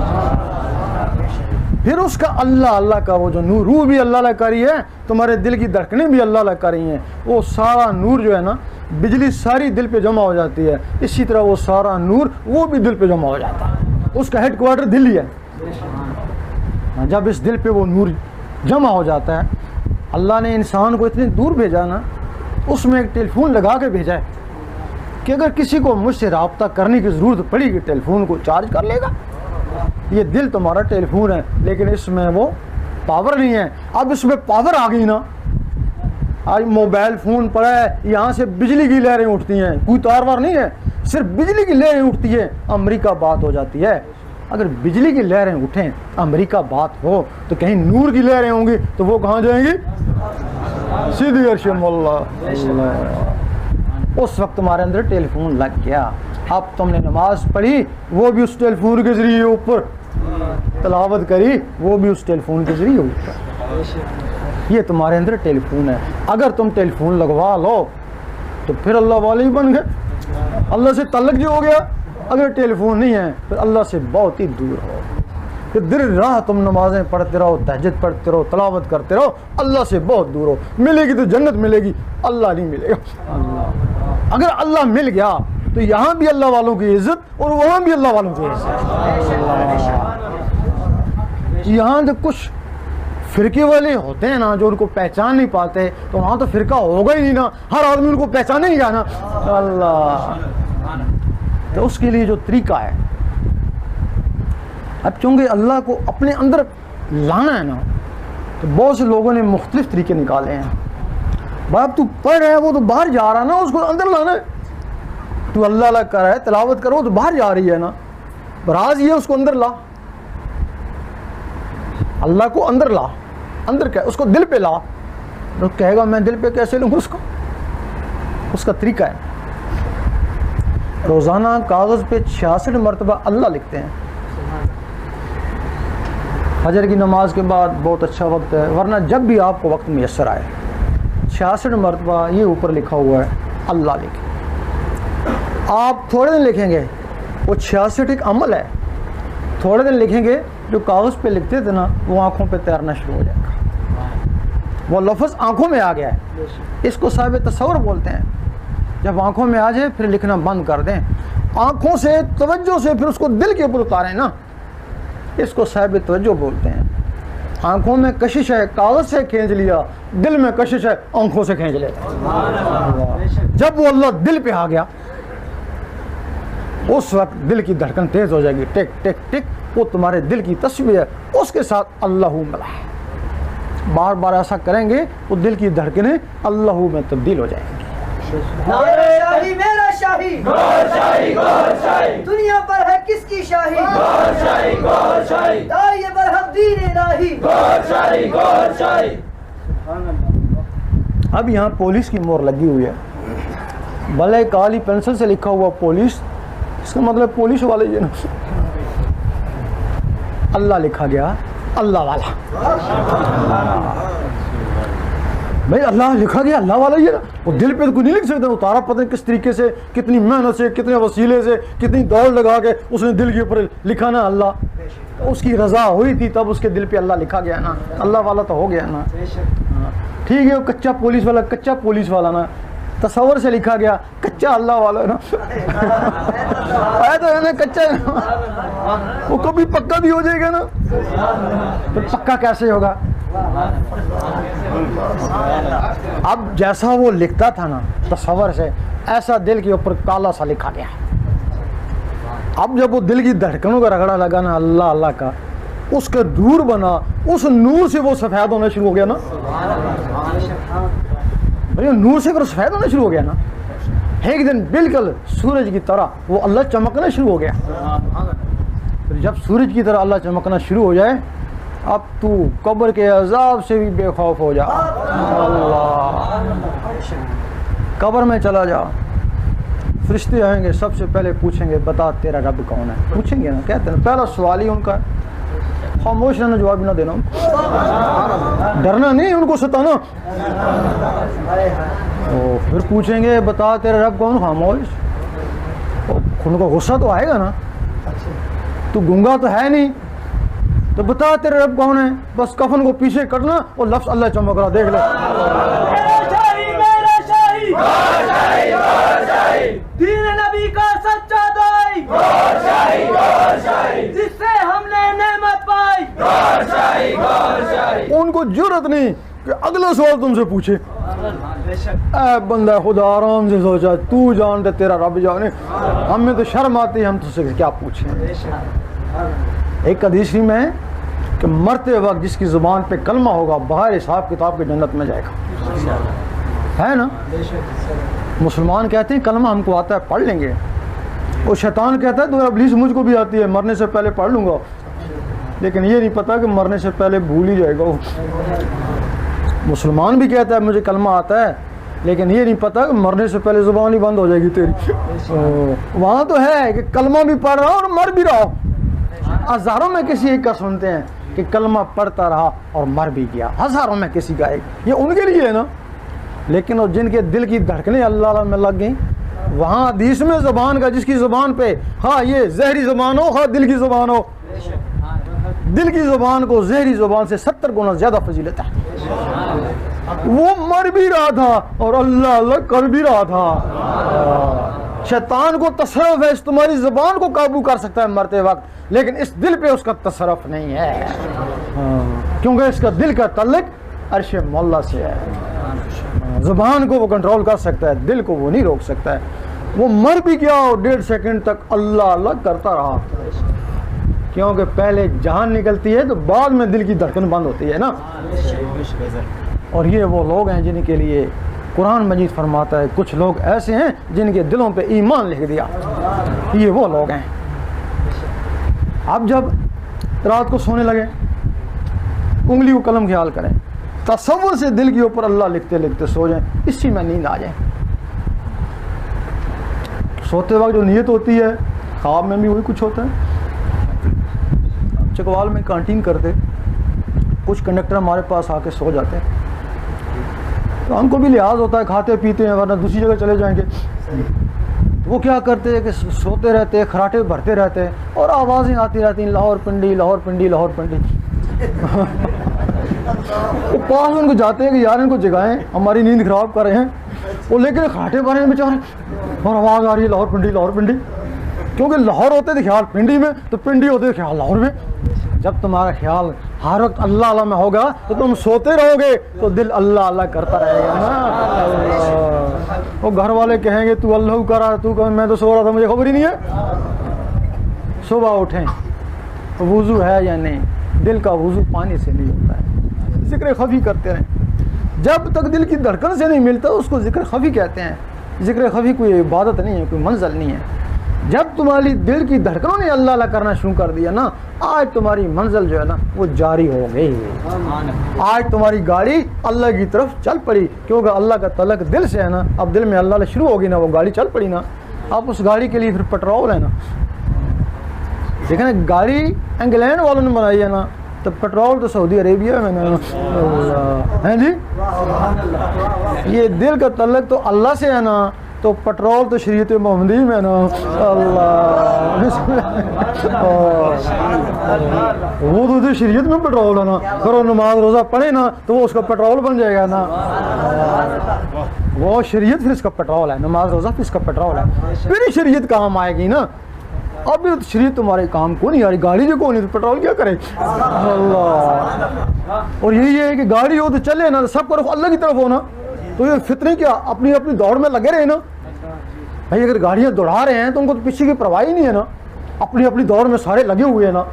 پھر اس کا اللہ کا وہ جو نور، روح بھی اللہ کری ہے، تمہارے دل کی دھڑکنیں بھی اللہ کری ہیں. وہ سارا نور جو ہے نا، بجلی ساری دل پہ جمع ہو جاتی ہے، اسی طرح وہ سارا نور وہ بھی دل پہ جمع ہو جاتا ہے. اس کا ہیڈ کوارٹر دل ہی ہے. جب اس دل پہ وہ نور جمع ہو جاتا ہے، اللہ نے انسان کو اتنی دور بھیجا نا، اس میں ایک ٹیلی فون لگا کے بھیجا ہے کہ اگر کسی کو مجھ سے رابطہ کرنے کی ضرورت پڑی کہ ٹیلی فون کو چارج کر لے گا. یہ دل تمہارا ٹیلی فون ہے لیکن اس میں وہ پاور نہیں ہے. اب اس میں پاور آ گئی نا. آج موبائل فون پڑا ہے، یہاں سے بجلی کی لہریں اٹھتی ہیں، کوئی تار وار نہیں ہے، صرف بجلی کی لہریں اٹھتی ہے، امریکہ بات ہو جاتی ہے. اگر بجلی کی لہریں اٹھیں، امریکہ بات ہو، تو کہیں نور کی لہریں ہوں گی تو وہ کہاں جائیں گی؟ سیدھی عرش مولا. اس وقت تمہارے اندر ٹیلی فون لگ گیا. اب تم نے نماز پڑھی، وہ بھی اس ٹیلی فون کے ذریعے اوپر، تلاوت کری، وہ بھی اس ٹیلی فون کے ذریعے اوپر. یہ تمہارے اندر ٹیلی فون ہے. اگر تم ٹیلی فون لگوا لو تو پھر اللہ والے ہی بن گئے، اللہ سے تعلق جو ہو گیا. اگر ٹیلی فون نہیں ہے پھر اللہ سے بہت ہی دور ہو. پھر دن راہ تم نمازیں پڑھتے رہو، تہجد پڑھتے رہو، تلاوت کرتے رہو، اللہ سے بہت دور ہو. ملے گی تو جنت ملے گی، اللہ نہیں ملے گا. اگر اللہ مل گیا تو یہاں بھی اللہ والوں کی عزت اور وہاں بھی اللہ والوں کی عزت. یہاں تو کچھ فرقے والے ہوتے ہیں نا جو ان کو پہچان نہیں پاتے، تو وہاں تو فرقہ ہوگا ہی نہیں نا، ہر آدمی ان کو پہچانے ہی جانا. اللہ تو اس کے لیے جو طریقہ ہے، اب چونکہ اللہ کو اپنے اندر لانا ہے نا، تو بہت سے لوگوں نے مختلف طریقے نکالے ہیں. باپ تو پڑھ رہا ہے، وہ تو باہر جا رہا ہے نا، اس کو اندر لانا ہے. تو اللہ کر رہا ہے، تلاوت کرو تو باہر جا رہی ہے نا، راز یہ اس کو اندر لا. اللہ کو اندر لا، اندر کیا، اس کو دل پہ لا. تو کہے گا میں دل پہ کیسے لوں اس کو؟ اس کا طریقہ ہے. روزانہ کاغذ پہ 66 مرتبہ اللہ لکھتے ہیں. فجر کی نماز کے بعد بہت اچھا وقت ہے، ورنہ جب بھی آپ کو وقت میسر آئے 66 مرتبہ یہ اوپر لکھا ہوا ہے اللہ لکھیں. آپ تھوڑے دن لکھیں گے، وہ 66 ایک عمل ہے. تھوڑے دن لکھیں گے، جو کاغذ پہ لکھتے تھے نا وہ آنکھوں پہ تیرنا شروع ہو جائے گا. وہ لفظ آنکھوں میں آ گیا ہے، اس کو صاحب تصور بولتے ہیں. جب آنکھوں میں آ جائے پھر لکھنا بند کر دیں. آنکھوں سے توجہ سے پھر اس کو دل کے اوپر اتاریں نا، اس کو صاحب توجہ بولتے ہیں. آنکھوں میں کشش ہے، کاغذ سے کھینچ لیا، دل میں کشش ہے، آنکھوں سے کھینچ لیتا. جب وہ اللہ دل پہ آ گیا اس وقت دل کی دھڑکن تیز ہو جائے گی، ٹک ٹک ٹک. وہ تمہارے دل کی تسبیح ہے، اس کے ساتھ اللہ ملا ہے. بار بار ایسا کریں گے وہ دل کی دھڑکنیں اللہ میں تبدیل ہو جائیں گی. شاہی میرا شاہی، گوہر شاہی، گوہر شاہی، دنیا پر ہے کس کی شاہی؟ گوہر شاہی، گوہر شاہی، داعی برحق دین الہی، گوہر شاہی، گوہر شاہی. اب یہاں پولیس کی مور لگی ہوئی ہے، بھلے کالی پینسل سے لکھا ہوا پولیس، اس کا مطلب پولیس والے یہ نا. اللہ لکھا گیا، اللہ والا. بھائی اللہ لکھا گیا اللہ والا یہ نا، وہ دل پہ تو کوئی نہیں لکھ سکتا. اتارا پتہ نہیں کس طریقے سے، کتنی محنت سے، کتنے وسیلے سے، کتنی دوڑ لگا کے اس نے دل کے اوپر لکھا نا اللہ. اس کی رضا ہوئی تھی تب اس کے دل پہ اللہ لکھا گیا نا، اللہ والا تو ہو گیا نا. ٹھیک ہے، وہ کچا پولیس والا، کچا پولیس والا نا، تصور سے لکھا گیا، کچا اللہ والا نا. آیا تو ہے نا کچا ہے، وہ کبھی پکا بھی ہو جائے گا نا. تو پکا کیسے ہوگا؟ اب جیسا وہ لکھتا تھا نا تصور سے، ایسا دل کے اوپر کالا سا لکھا گیا. اب جب وہ دل کی دھڑکنوں کا رگڑا لگا نا اللہ اللہ کا، اس کا نور بنا، اس نور سے وہ سفید ہونا شروع ہو گیا نا. بھائی نور سے پھر سفید ہونا شروع ہو گیا نا. ایک دن بالکل سورج کی طرح وہ اللہ چمکنا شروع ہو گیا. پھر جب سورج کی طرح اللہ چمکنا شروع ہو جائے اب تو قبر کے عذاب سے بھی بے خوف ہو جا. اللہ قبر میں چلا جا, فرشتے آئیں گے, سب سے پہلے پوچھیں گے بتا تیرا رب کون ہے. پوچھیں گے نا, کہتے ہیں پہلا سوال ہی ان کا ہے. خاموش رہنا, جواب نہ دینا, ڈرنا نہیں, ان کو ستانا. پھر پوچھیں گے بتا تیرا رب کون. خاموش. ان کو غصہ تو آئے گا نا, تو گنگا تو ہے نہیں, تو بتا تیرا رب کون ہے. بس کفن کو پیچھے کرنا اور لفظ اللہ چمک رہا دیکھ لے. دین نبی کا سچا دائی, جس سے ہم نے نعمت پائی. ان کو جرت نہیں کہ اگلا سوال تم سے پوچھے. اے بندہ خدا آرام سے سوچا, تو جانتے تیرا رب جانے, ہمیں تو شرم آتی ہے, ہم تجھ سے کیا پوچھیں. ایک حدیث میں ہے کہ مرتے وقت جس کی زبان پہ کلمہ ہوگا بغیر حساب کتاب کے جنت میں جائے گا, ہے نا. مسلمان کہتے ہیں کلمہ ہم کو آتا ہے, پڑھ لیں گے. اور شیطان کہتا ہے تو ابلیس مجھ کو بھی آتی ہے, مرنے سے پہلے پڑھ لوں گا. لیکن یہ نہیں پتا کہ مرنے سے پہلے بھول ہی جائے گا. مسلمان بھی کہتا ہے مجھے کلمہ آتا ہے, لیکن یہ نہیں پتا کہ مرنے سے پہلے زبان ہی بند ہو جائے گی تیری. وہاں تو ہے کہ کلمہ بھی پڑھ رہا اور مر بھی رہا. ہزاروں میں کسی ایک کا سنتے ہیں کہ کلمہ پڑھتا رہا اور مر بھی گیا, ہزاروں میں کسی کا ایک. یہ ان کے لیے ہے نا. لیکن وہ جن کے دل کی دھڑکنیں اللہ میں لگ گئیں, وہاں حدیث میں زبان کا, جس کی زبان پہ ہاں یہ زہری زبان ہو, ہاں دل کی زبان ہو, دل کی زبان کو زہری زبان سے 70 گنا زیادہ فضیلت ہے. وہ مر بھی رہا تھا اور اللہ اللہ کر بھی رہا تھا. شیطان کو تصرف ہے, اس تمہاری زبان کو قابو کر سکتا ہے مرتے وقت, لیکن اس دل پہ اس کا تصرف نہیں ہے, کیونکہ اس کا دل کا تعلق عرش مولا سے ہے. زبان کو وہ کنٹرول کر سکتا ہے, دل کو وہ نہیں روک سکتا ہے. وہ مر بھی گیا اور 1.5 سیکنڈ تک اللہ اللہ کرتا رہا, کیونکہ پہلے جان نکلتی ہے تو بعد میں دل کی دھڑکن بند ہوتی ہے نا. اور یہ وہ لوگ ہیں جن کے لیے قرآن مجید فرماتا ہے کچھ لوگ ایسے ہیں جن کے دلوں پہ ایمان لکھ دیا. یہ وہ لوگ ہیں. اب جب رات کو سونے لگے, انگلی کو قلم خیال کریں, تصور سے دل کے اوپر اللہ لکھتے لکھتے سو جائیں, اسی میں نیند آ جائے. سوتے وقت جو نیت ہوتی ہے خواب میں بھی وہی کچھ ہوتا ہے. چکوال میں کانٹین کرتے, کچھ کنڈکٹر ہمارے پاس آ کے سو جاتے ہیں, تو ہم کو بھی لحاظ ہوتا ہے, کھاتے پیتے ہیں ورنہ دوسری جگہ چلے جائیں گے. وہ کیا کرتے ہیں کہ سوتے رہتے, کھراٹے بھرتے رہتے ہیں اور آوازیں آتی رہتی ہیں, لاہور پنڈی لاہور پنڈی لاہور پنڈی. وہ پاس ان کو جاتے ہیں کہ یار ان کو جگائیں, ہماری نیند خراب کر رہے ہیں. وہ لیکن کھاٹے بھرے ہیں بیچارے, اور آواز آ رہی ہے لاہور پنڈی لاہور پنڈی, کیونکہ لاہور ہوتے تھے خیال پنڈی میں, تو پنڈی ہوتے تھے خیال لاہور میں. جب تمہارا خیال ہر وقت اللہ اللہ میں ہوگا تو تم سوتے رہو گے تو دل اللہ اللہ کرتا رہے گا نا. وہ گھر والے کہیں گے تو اللہ کر رہا, تو کہ میں تو سو رہا تھا مجھے خبر ہی نہیں ہے. صبح اٹھیں, وضو ہے یا نہیں, دل کا وضو پانی سے نہیں ہوتا ہے, ذکر خفی کرتے رہیں. جب تک دل کی دھڑکن سے نہیں ملتا اس کو ذکر خفی کہتے ہیں. ذکر خفی کوئی عبادت نہیں ہے, کوئی منزل نہیں ہے. جب تمہاری دل کی دھڑکنوں نے اللہ اللہ کرنا شروع کر دیا نا, آج تمہاری منزل جو ہے نا وہ جاری ہو گئی. آج تمہاری گاڑی اللہ کی طرف چل پڑی, کیونکہ اللہ کا تعلق دل سے ہے نا. اب دل میں اللہ اللہ شروع ہوگی نا, وہ گاڑی چل پڑی نا. اب اس گاڑی کے لیے پھر پیٹرول ہے نا. دیکھیں نا, گاڑی انگلینڈ والوں نے بنائی ہے نا, تو پیٹرول تو سعودی عربیہ میں نا ہے جی. یہ دل کا تعلق تو اللہ سے ہے نا, تو پیٹرول تو شریعت محمدی میں نا. اللہ وہ تو شریعت میں پیٹرول ہے نا. کرو نماز روزہ پڑھے نا تو وہ اس کا پیٹرول بن جائے گا نا. وہ شریعت پھر اس کا پیٹرول ہے, نماز روزہ پھر اس کا پیٹرول ہے. پھر شریعت کام آئے گی نا. اب شریعت تمہارے کام کو نہیں آ رہی, گاڑی جو کو نہیں تو پیٹرول کیا کرے. اللہ. اور یہی ہے کہ گاڑی ہو تو چلے نا, سب کو اللہ کی طرف ہونا. تو یہ فطری کیا اپنی اپنی دوڑ میں لگے رہے نا بھائی. اگر گاڑیاں دوڑا رہے ہیں تو ان کو تو پیچھے کی پرواہ ہی نہیں ہے نا, اپنی اپنی دوڑ میں سارے لگے ہوئے ہیں نا.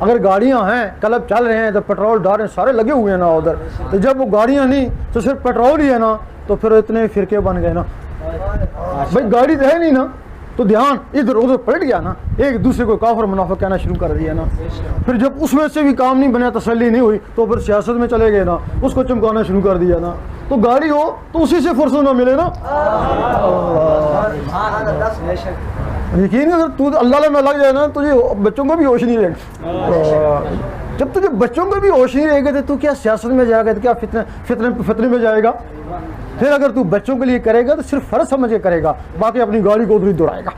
اگر گاڑیاں ہیں, کلب چل رہے ہیں تو پیٹرول ڈال رہے ہیں, سارے لگے ہوئے ہیں نا ادھر. تو جب وہ گاڑیاں نہیں تو صرف پیٹرول ہی ہے نا, تو پھر اتنے فرقے بن گئے نا. بھائی گاڑی تو ہے نہیں نا، تو دھیان ادھر ادھر پلٹ گیا نا، ایک دوسرے کو کافر منافق کہنا شروع کر دیا نا. پھر جب اس میں سے بھی کام نہیں بنا، تسلی نہیں ہوئی، تو پھر سیاست میں چلے گئے نا، اس کو چمکانا شروع کر دیا نا. تو گاڑی ہو تو اسی سے فرصت نہ ملے نا. یقین اگر تو اللہ میں لگ جائے نا، تجھے بچوں کو بھی ہوش نہیں رہے گا. جب تجھے بچوں کو بھی ہوش نہیں رہے گا تو کیا سیاست میں جائے گا، تو کیا فتنے میں جائے گا. پھر اگر تو بچوں کے لیے کرے گا تو صرف فرض سمجھ کے کرے گا، باقی اپنی گاڑی کو ادھر ہی دوڑائے گا.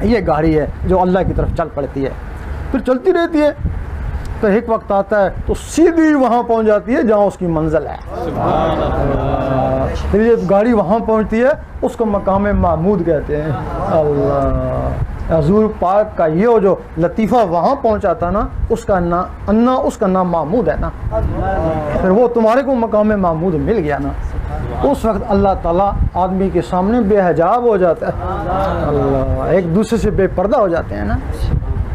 یہ گاڑی ہے جو اللہ کی طرف چل پڑتی ہے، پھر چلتی رہتی ہے، تو ایک وقت آتا ہے تو سیدھی وہاں پہنچ جاتی ہے جہاں اس کی منزل ہے. پھر یہ گاڑی وہاں پہنچتی ہے، اس کو مقام محمود کہتے ہیں. اللہ حضور پاک کا یہ جو لطیفہ وہاں پہنچاتا نا، اس کا نام محمود ہے نا. پھر وہ تمہارے کو مقام محمود مل گیا نا، اس وقت اللہ تعالیٰ آدمی کے سامنے بے حجاب ہو جاتا ہے. اللہ ایک دوسرے سے بے پردہ ہو جاتے ہیں نا.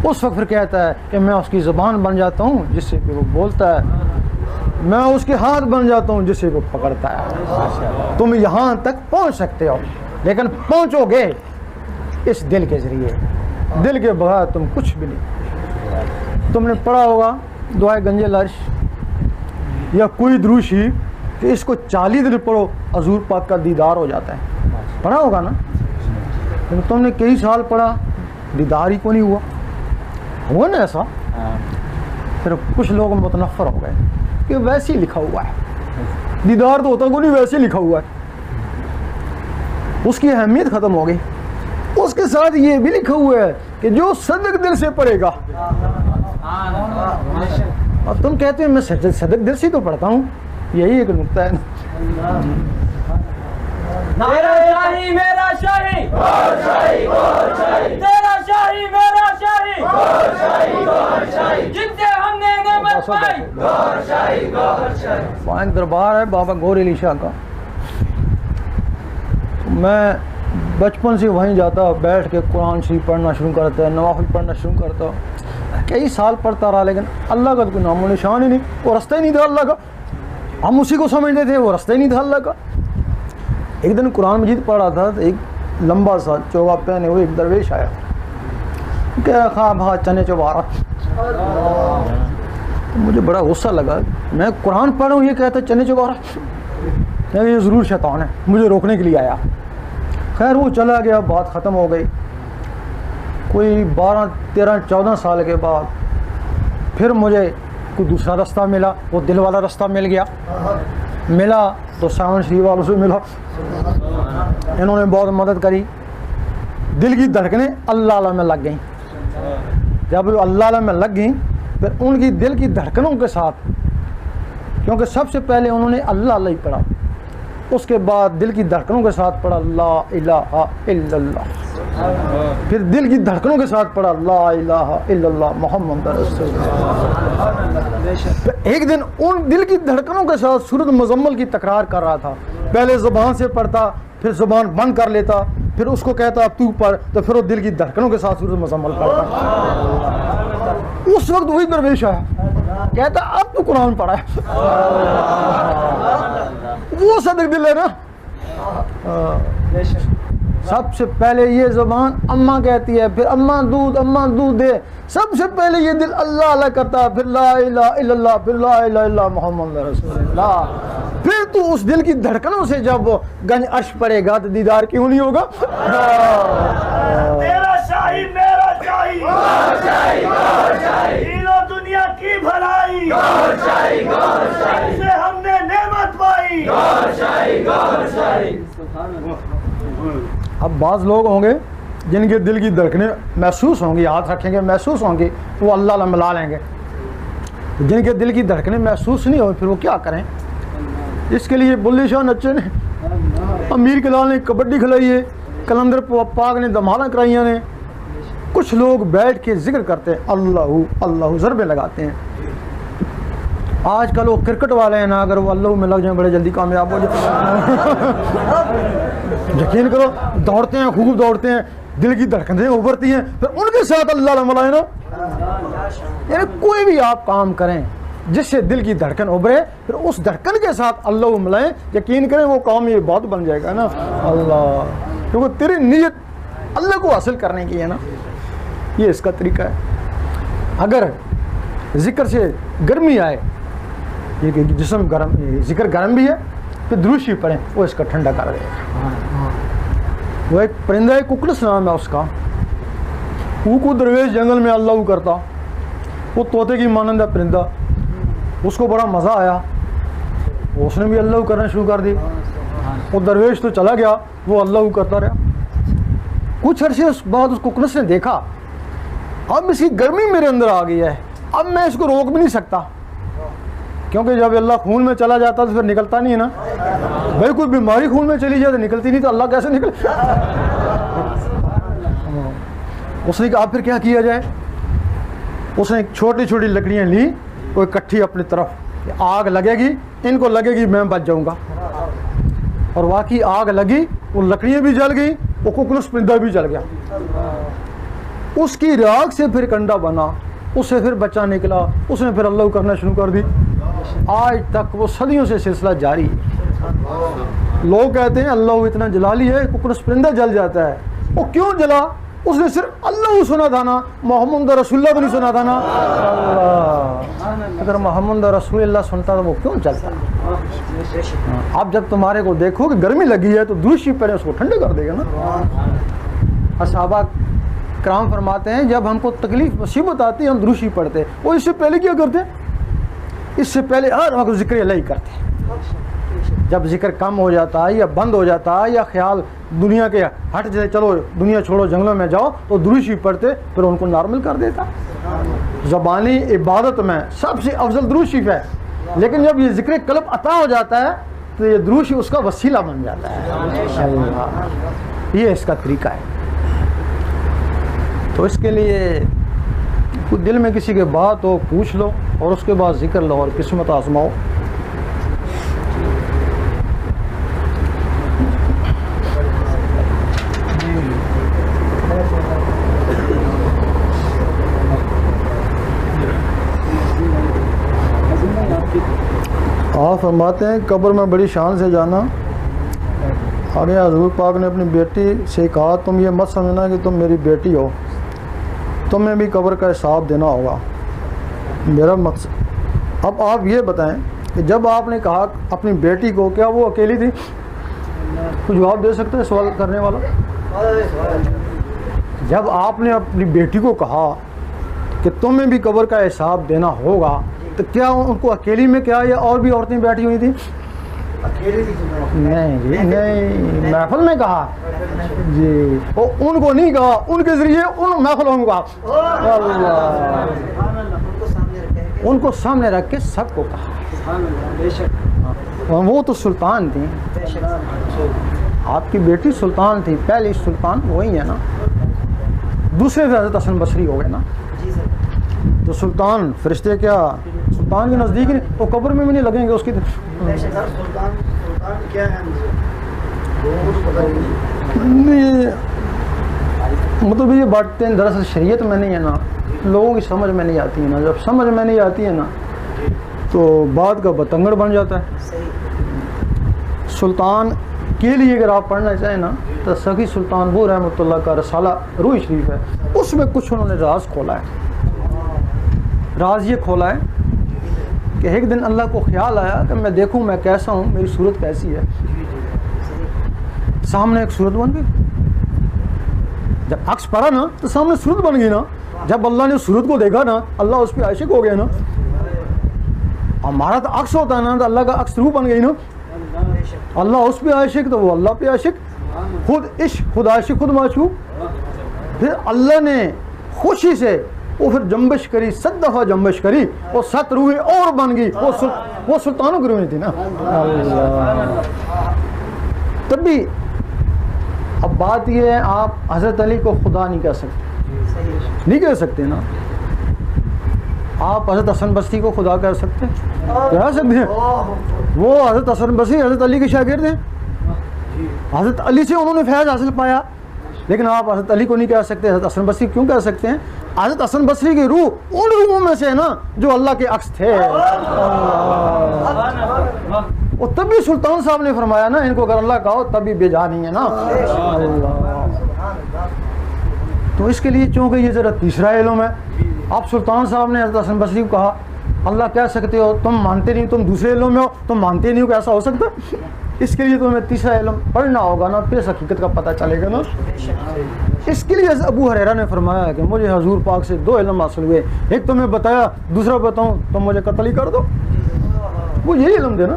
اس وقت پھر کہتا ہے کہ میں اس کی زبان بن جاتا ہوں جس سے کہ وہ بولتا ہے، میں اس کے ہاتھ بن جاتا ہوں جس سے وہ پکڑتا ہے. تم یہاں تک پہنچ سکتے ہو، لیکن پہنچو گے اس دل کے ذریعے. دل کے بغیر تم کچھ بھی نہیں. تم نے پڑھا ہوگا دعائے گنج العرش یا کوئی درود شریف کہ اس کو 40 دن پڑھو حضور پاک کا دیدار ہو جاتا ہے. پڑھا ہوگا نا. لیکن تم نے کئی سال پڑھا، دیدار ہی کو نہیں ہوا نا ایسا. پھر کچھ لوگ متنفر ہو گئے کہ ویسے ہی لکھا ہوا ہے، دیدار تو ہوتا کو نہیں، ویسے ہی لکھا ہوا ہے. اس کی اہمیت ختم ہو گئی. اس کے ساتھ یہ بھی لکھا ہوا ہے کہ جو صدق دل سے پڑھے گا. اور تم کہتے ہیں میں صدق دل سے تو پڑھتا ہوں. یہی ایک نقطہ ہے نا. تیرا شاہی میرا شاہی، تیرا شاہی میرا شاہی، جن سے ہم نے نعمت پائی. وہاں ایک دربار ہے بابا گور علی شاہ کا. میں بچپن سے وہیں جاتا، بیٹھ کے قرآن شریف پڑھنا شروع کرتا ہے، نوافل پڑھنا شروع کرتا. کئی سال پڑھتا رہا، لیکن اللہ کا کوئی نام و نشان ہی نہیں. وہ رستہ ہی نہیں تھا اللہ کا. ہم اسی کو سمجھتے تھے، وہ رستہ ہی نہیں تھا اللہ کا. ایک دن قرآن مجید پڑھ رہا تھا تو ایک لمبا سا چوگا پہنے ہوئے ایک درویش آیا، کہہ رہا خواہ بہا چنے چوبارا. مجھے بڑا غصہ لگا. میں قرآن پڑھ رہا ہوں، یہ کہتا ہے چنے چوبارا. یہ ضرور شیطان ہے، مجھے روکنے کے لیے آیا. خیر وہ چلا گیا، بات ختم ہو گئی. کوئی 12 13 14 سال کے بعد پھر مجھے کوئی دوسرا رستہ ملا. وہ دل والا رستہ ملا تو ساون شریف والوں سے ملا. انہوں نے بہت مدد کری. دل کی دھڑکنیں اللہ اللہ میں لگ گئیں. جب وہ اللہ اللہ میں لگ گئیں، پھر ان کی دل کی دھڑکنوں کے ساتھ، کیونکہ سب سے پہلے انہوں نے اللہ اللہ ہی پڑھا، اس کے بعد دل کی دھڑکنوں کے ساتھ پڑھا لا الہ الا اللہ، پھر دل کی دھڑکنوں کے ساتھ پڑھا لا الہ الا اللہ محمد رسول اللہ. پھر ایک دن ان دل کی دھڑکنوں کے ساتھ سورۃ مزمل کی تکرار کر رہا تھا. پہلے زبان سے پڑھتا، پھر زبان بند کر لیتا، پھر اس کو کہتا اب تو پڑھ، تو پھر وہ دل کی دھڑکنوں کے ساتھ سورۃ مزمل پڑھتا. اس وقت وہی درویش آیا، کہتا اب تو قرآن پڑھا ہے. وہ صدق دل ہے نا. سب سے پہلے یہ زبان اماں کہتی ہے، پھر اماں دودھ دے. سب سے پہلے یہ دل اللہ اللہ کرتا، پھر لا الہ الا اللہ، پھر لا الہ الا اللہ محمد رسول اللہ. پھر تو اس دل کی دھڑکنوں سے جب گنج عرش پڑے گا تو دیدار کیوں نہیں ہوگا. تیرا شاہی میرا شاہی، تینوں دنیا کی بھلائی، سے ہم نے نعمت پائی. اب بعض لوگ ہوں گے جن کے دل کی دھڑکنیں محسوس ہوں گی، ہاتھ رکھیں گے محسوس ہوں گی، وہ اللہ اللہ ملا لیں گے. جن کے دل کی دھڑکنیں محسوس نہیں ہوئی، پھر وہ کیا کریں. اس کے لیے بلے شاہ نچے نے، امیر کلال نے کبڈی کھلائی ہے، کلندر پاک نے دمالا کرائیاں نے. کچھ لوگ بیٹھ کے ذکر کرتے ہیں، اللہ اللہ ضربے لگاتے ہیں. آج کل وہ کرکٹ والے ہیں نا، اگر وہ اللہ میں لگ جائیں بڑے جلدی کامیاب ہو جائیں. یقین کرو دوڑتے ہیں، خوب دوڑتے ہیں، دل کی دھڑکنیں ابھرتی ہیں، پھر ان کے ساتھ اللہ ملائے نا. یعنی کوئی بھی آپ کام کریں جس سے دل کی دھڑکن ابھرے، پھر اس دھڑکن کے ساتھ اللہ ملائیں، یقین کریں وہ کام یہ بات بن جائے گا نا اللہ، کیونکہ تیری نیت اللہ کو حاصل کرنے کی ہے نا، یہ اس کا طریقہ ہے۔ اگر ذکر سے گرمی آئے، یہ کہ جسم گرم، ذکر گرم بھی ہے، پھر دروشی پڑھیں، وہ اس کا ٹھنڈا کر دے گا۔ وہ ایک پرندہ ہے، ککڑس نام ہے اس کا، کو درویش جنگل میں اللہ کرتا، وہ طوطے کی مانند ہے پرندہ، اس کو بڑا مزہ آیا، اس نے بھی اللہ کرنا شروع کر دی، وہ درویش تو چلا گیا، وہ اللہ کرتا رہا۔ کچھ عرصے بعد اس ککڑس نے دیکھا اب اس کی گرمی میرے اندر آ گئی ہے، اب میں اس کو روک بھی نہیں سکتا، کیونکہ جب اللہ خون میں چلا جاتا تو پھر نکلتا نہیں ہے نا بھائی، کوئی بیماری خون میں چلی جائے تو نکلتی نہیں، تو اللہ کیسے نکلے؟ اس نے کہا پھر کیا کیا جائے؟ اس نے چھوٹی چھوٹی لکڑیاں لی، وہ اکٹھی اپنی طرف، آگ لگے گی، ان کو لگے گی میں بچ جاؤں گا، اور واقعی آگ لگی، وہ لکڑیاں بھی جل گئی، وہ ککڑس پرندہ بھی جل گیا، اس کی راکھ سے پھر کنڈا بنا، اس سے پھر بچہ نکلا، اس نے پھر اللہ کرنا شروع کر دی، آج تک وہ صدیوں سے سلسلہ جاری ہے۔ لوگ کہتے ہیں اللہ اتنا جلالی ہے، ککڑس پرندہ جل جاتا ہے، وہ کیوں جلا؟ اس نے صرف اللہ سنا تھا نا، محمد رسول اللہ بھی نہیں سنا تھا نا اللہ، اگر محمد رسول اللہ سنتا تو وہ کیوں چلتا؟ اب جب تمہارے کو دیکھو کہ گرمی لگی ہے تو دروشی پڑھیں، اس کو ٹھنڈے کر دے گا نا۔ صحابہ کرام فرماتے ہیں جب ہم کو تکلیف مصیبت آتی ہے ہم دروشی پڑھتے، وہ اس سے پہلے کیا کرتے؟ اس سے پہلے ہر وقت ذکر الہی کرتے۔ جب ذکر کم ہو جاتا ہے یا بند ہو جاتا ہے یا خیال دنیا کے ہٹ جائے، چلو دنیا چھوڑو جنگلوں میں جاؤ، تو دروشی پڑھتے، پھر ان کو نارمل کر دیتا۔ زبانی عبادت میں سب سے افضل دروشی ہے، لیکن جب یہ ذکر قلب عطا ہو جاتا ہے تو یہ دروشی اس کا وسیلہ بن جاتا ہے۔ یہ اس کا طریقہ ہے۔ تو اس کے لیے دل میں کسی کے بات ہو پوچھ لو، اور اس کے بعد ذکر لو اور قسمت آزماؤ۔ آپ فرماتے ہیں قبر میں بڑی شان سے جانا، آگے حضور پاک نے اپنی بیٹی سے کہا تم یہ مت سمجھنا کہ تم میری بیٹی ہو، تمہیں بھی قبر کا حساب دینا ہوگا، میرا مقصد۔ اب آپ یہ بتائیں کہ جب آپ نے کہا اپنی بیٹی کو، کیا وہ اکیلی تھی؟ کچھ جواب دے سکتے ہیں سوال کرنے والا؟ جب آپ نے اپنی بیٹی کو کہا کہ تمہیں بھی قبر کا حساب دینا ہوگا، تو کیا ان کو اکیلی میں کیا یا اور بھی عورتیں بیٹھی ہوئی تھیں؟ نہیں جی نہیں، محفل میں کہا جی، ان کو نہیں کہا، ان کے ذریعے ان محفلوں کو کہا، ان کو سامنے رکھ کے سب کو کہا۔ وہ تو سلطان تھی، آپ کی بیٹی سلطان تھی، پہلی سلطان وہی ہے نا، دوسرے سے حضرت حسن بصری ہو گئے نا، تو سلطان فرشتے کیا سلطان کے نزدیک نہیں، وہ قبر میں بھی نہیں لگیں گے اس کی۔ مطلب یہ باتیں دراصل شریعت میں نہیں ہے نا، لوگوں کی سمجھ میں نہیں آتی ہے نا، جب سمجھ میں نہیں آتی ہے نا تو بات کا بتنگڑ بن جاتا ہے۔ سلطان کے لیے اگر آپ پڑھنا چاہیں نا تو سخی سلطان وہ رحمۃ اللہ کا رسالہ روح شریف ہے، اس میں کچھ انہوں نے راز کھولا ہے۔ راز یہ کھولا ہے کہ ایک دن اللہ کو خیال آیا کہ میں دیکھوں میں کیسا ہوں، میری صورت کیسی ہے۔ سامنے ایک صورت بن گئی، جب عکس پڑا نا تو سامنے صورت بن گئی نا، جب اللہ نے صورت کو دیکھا نا اللہ اس پہ عاشق ہو گیا نا۔ ہمارا تو عکس ہوتا ہے نا تو اللہ کا عکس روح بن گئی نا، اللہ اس پہ عاشق تو وہ اللہ پہ عاشق، خود عشق خود عاشق خود معشوق۔ پھر اللہ نے خوشی سے وہ پھر جنبش کری، 7 دفعہ جنبش کری، وہ 7 روحیں اور بن گئی، وہ سلطانوں کی روحیں تھی نا۔ تب بھی اب بات یہ ہے آپ حضرت علی کو خدا نہیں کہہ سکتے، نہیں کہہ سکتے نا۔ آپ حضرت حسن بصری کو خدا کہہ سکتے کہہ سکتے ہیں، وہ حضرت حسن بصری حضرت علی کے شاگرد ہیں، حضرت علی سے انہوں نے فیض حاصل پایا، لیکن آپ حضرت علی کو نہیں کہہ سکتے, حضرت حسن بصری کیوں کہہ سکتے ہیں؟ حضرت حسن بصری کی روح ان روحوں میں سے ہے نا جو اللہ کے عکس تھے. اور تبھی سلطان صاحب نے فرمایا نا ان کو اگر اللہ کہو تبھی بے جا نہیں ہے نا. تو اس کے لیے چونکہ یہ ذرا تیسرا علم ہے, اب سلطان صاحب نے حضرت حسن بصری کو کہا اللہ کہہ سکتے ہو, تم مانتے نہیں, تم دوسرے علم میں ہو, تم مانتے نہیں ہو کہ ایسا ہو سکتا. اس کے لیے تمہیں تیسرا علم پڑھنا ہوگا نا, پھر اس حقیقت کا پتہ چلے گا نا. اس کے لیے ابو ہریرہ نے فرمایا کہ مجھے حضور پاک سے 2 علم حاصل ہوئے, ایک تمہیں بتایا, دوسرا بتاؤں تم مجھے قتل ہی کر دو. وہ یہی علم دے نا.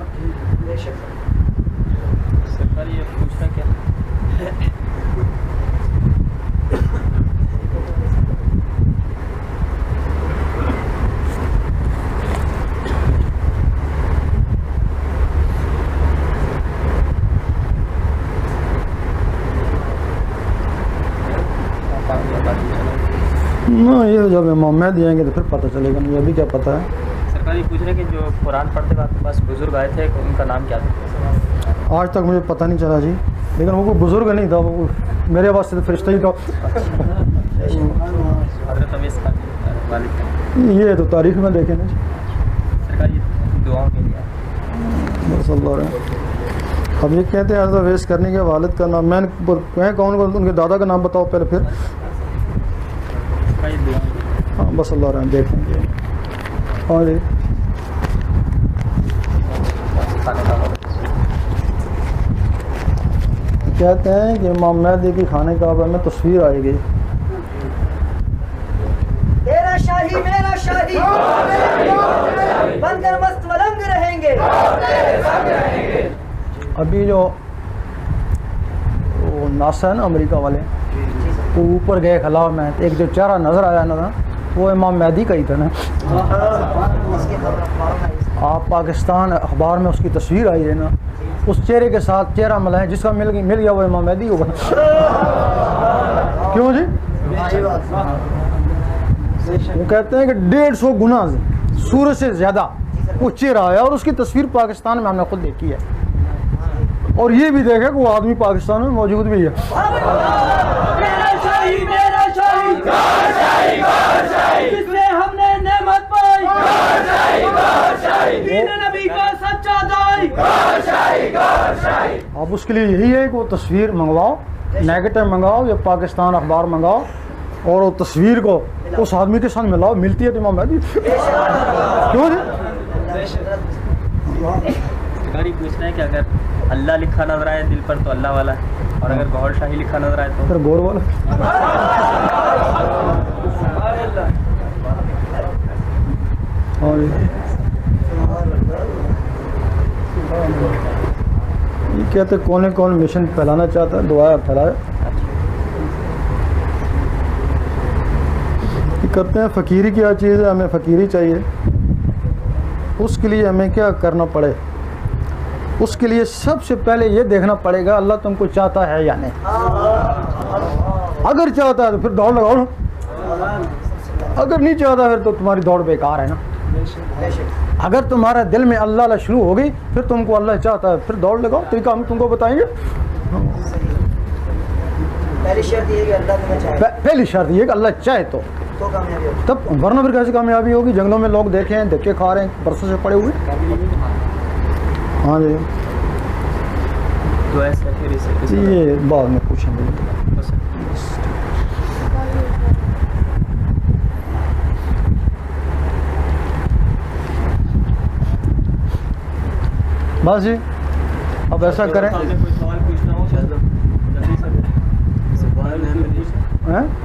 یہ جب امام مہدی آئیں گے تو پھر پتہ چلے گا, مجھے ابھی کیا پتہ ہے. سرکار یہ پوچھ رہے کہ جو قرآن پڑھتے وقت کے پاس بزرگ آئے تھے ان کا نام کیا تھا؟ آج تک مجھے پتہ نہیں چلا جی, لیکن وہ کوئی بزرگ نہیں تھا, وہ میرے واسطے تو فرشتہ ہی تھا. حضرت اویس خان والد کا یہ تو تاریخ میں دیکھیں نا جی. سرکار یہ دعاؤں کے لیے بس اللہ رہے. اب یہ کہتے ہیں حضرت اویس کرنے کے والد کا نام, میں نے کون کو ان کے دادا کا نام بتاؤ پہلے, پھر ہاں بس اللہ رحم دیکھیں گے. ہاں جی کہتے ہیں کہ امام مہدی کی خانہ کعبہ میں تصویر آئے گی. تیرا شاہی میرا شاہی بن کر مست ملنگ رہیں گے. ابھی جو وہ ناسا ہے نا امریکہ والے, وہ اوپر گئے خلا میں, ایک جو چہرہ نظر آیا نا وہ امام مہدی کا ہی تھا نا. آپ پاکستان اخبار میں اس کی تصویر آئی ہے نا, اس چہرے کے ساتھ چہرہ ملائیں, جس کا مل گیا وہ امام مہدی ہوگا. کیوں جی؟ وہ کہتے ہیں کہ 150 گنا سورج سے زیادہ وہ چہرہ آیا, اور اس کی تصویر پاکستان میں ہم نے خود دیکھی ہے, اور یہ بھی دیکھا کہ وہ آدمی پاکستان میں موجود بھی ہے. ہم نے نعمت پائی نبی کا سچا دائی. اب اس کے لیے یہی ہے کہ وہ تصویر منگواؤ, نیگیٹو منگاؤ یا پاکستان اخبار منگاؤ, اور وہ تصویر کو اس آدمی کے ساتھ ملاؤ, ملتی ہے تو امام مہدی. کیوں جی؟ سرکار یہ پوچھنا ہے کہ اگر اللہ لکھا نظر آئے دل پر تو اللہ والا ہے, اور اگر گوھر شاہی لکھا نظر آئے تو پھر گور والا. یہ کہتے کون کون مشن پھیلانا چاہتا ہے, دعا پھیلائے. یہ کرتے ہیں فقیری کیا چیز ہے, ہمیں فقیری چاہیے. اس کے لیے ہمیں کیا کرنا پڑے؟ اس کے لیے سب سے پہلے یہ دیکھنا پڑے گا اللہ تم کو چاہتا ہے یا نہیں. اگر چاہتا ہے تو پھر دوڑ لگاؤ, اگر نہیں چاہتا پھر تو تمہاری دوڑ بیکار ہے نا. اگر تمہارا دل میں اللہ اللہ شروع ہو گئی, پھر تم کو اللہ چاہتا ہے, پھر دوڑ لگاؤ. طریقہ ہم تم کو بتائیں گے. پہلی شرط یہ کہ اللہ تمہیں چاہے, پہلی شرط یہ کہ اللہ چاہے تو کامیابی ہوگی. تب, ورنہ پھر کیسے کامیابی ہوگی؟ جنگلوں میں لوگ دیکھے ہیں, دھکے کھا رہے ہیں, برسوں سے پڑے ہوئے. ہاں جی, یہ بعد میں پوچھیں گے. بس جی اب ایسا کریں,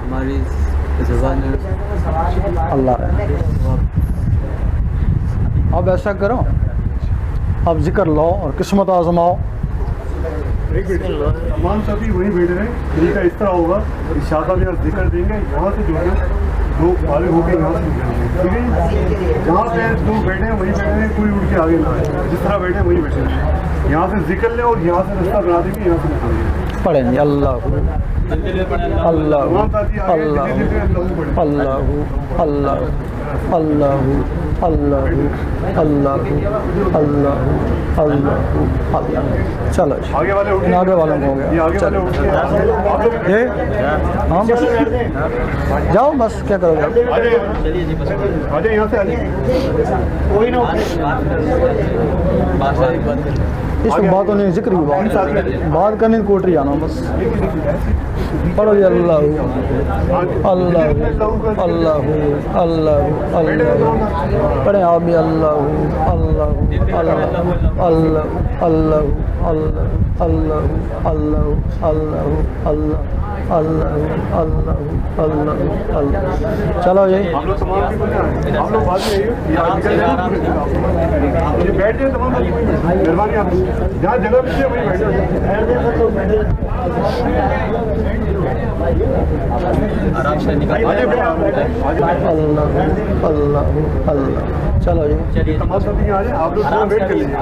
ہماری زبان اللہ اب ایسا کرو, اب ذکر لو اور قسمت آزماؤ. تمام سبھی وہی بیٹھے ہیں. طریقہ اس طرح ہوگا, اشارہ بھی ذکر دیں گے, یہاں سے جو ہے دو والے ہو کے یہاں سے ٹھیک ہے. جہاں پہ دو بیٹھے ہیں وہی بیٹھے ہیں, کوئی اٹھ کے آگے نہ آئے, جس طرح بیٹھے ہیں وہی بیٹھے ہیں. یہاں سے ذکر لیں اور یہاں سے رستہ بنا دیں گے, یہاں سے نکال دیں. پڑھیں گے اللہ اللہ اللہ اللہ اللہ अल्लाहु अल्लाहु अल्लाहु अल्लाहु अल्लाहु अल्लाहु। चलो आगे वाले इन आगे वालों को हो ये गया। आगे वाले चलो उठे आप लोग ये हाँ बस जाओ बस क्या करोगे आप? आ जाइए यहाँ से आ जाइए कोई ना इसमें बात होने जिक्र की बात करने की कोटरी आना बस। पढ़ो जी अल्लाह अल्लाह अल्लाह अल्लाह अल्लाह पढ़े आप भी अल्लाह अल्लाह अल्लाह अल्लाह अल्लाह अल्लाह अल्लाह अल्लाह अल्लाह अल्लाह अल्लाह अल्लाह अल्लाह अल्लाह। चलो जी हम लोग तमाम हम लोग बात ये बैठ जाए तमाम मेहरबानी आप जहाँ जगह मिलती है वहीं बैठ जाओ आराम से निकल अल्लाह अल्लाह अल्लाह। चलो जी चलिए तमाम सब यहाँ आ जाए आप लोग थोड़ा वेट कर लीजिए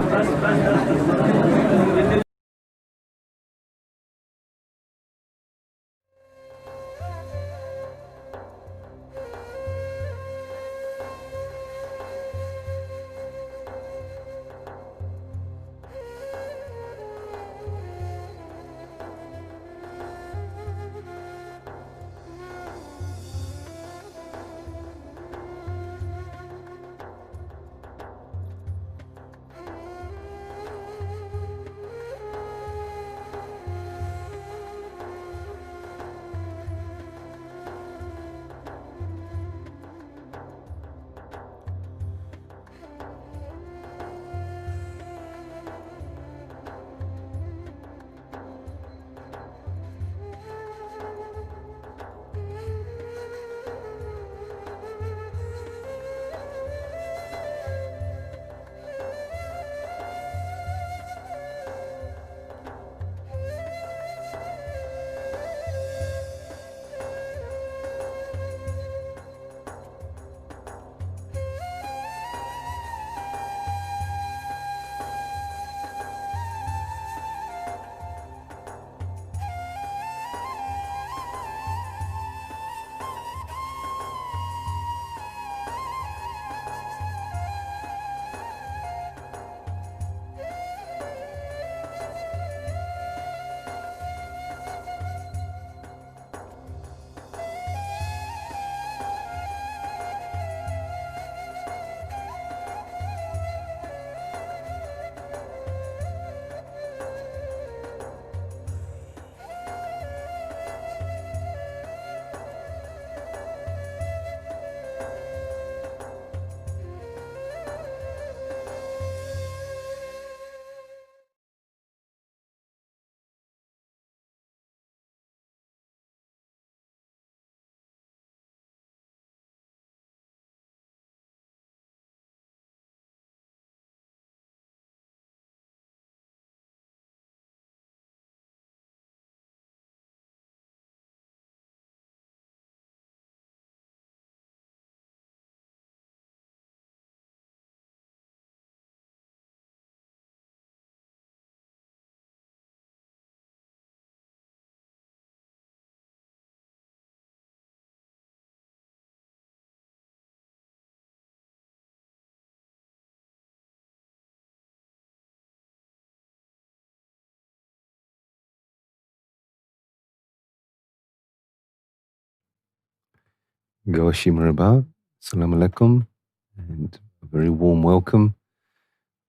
Goshi Maraba, Assalamu alaikum, and a very warm welcome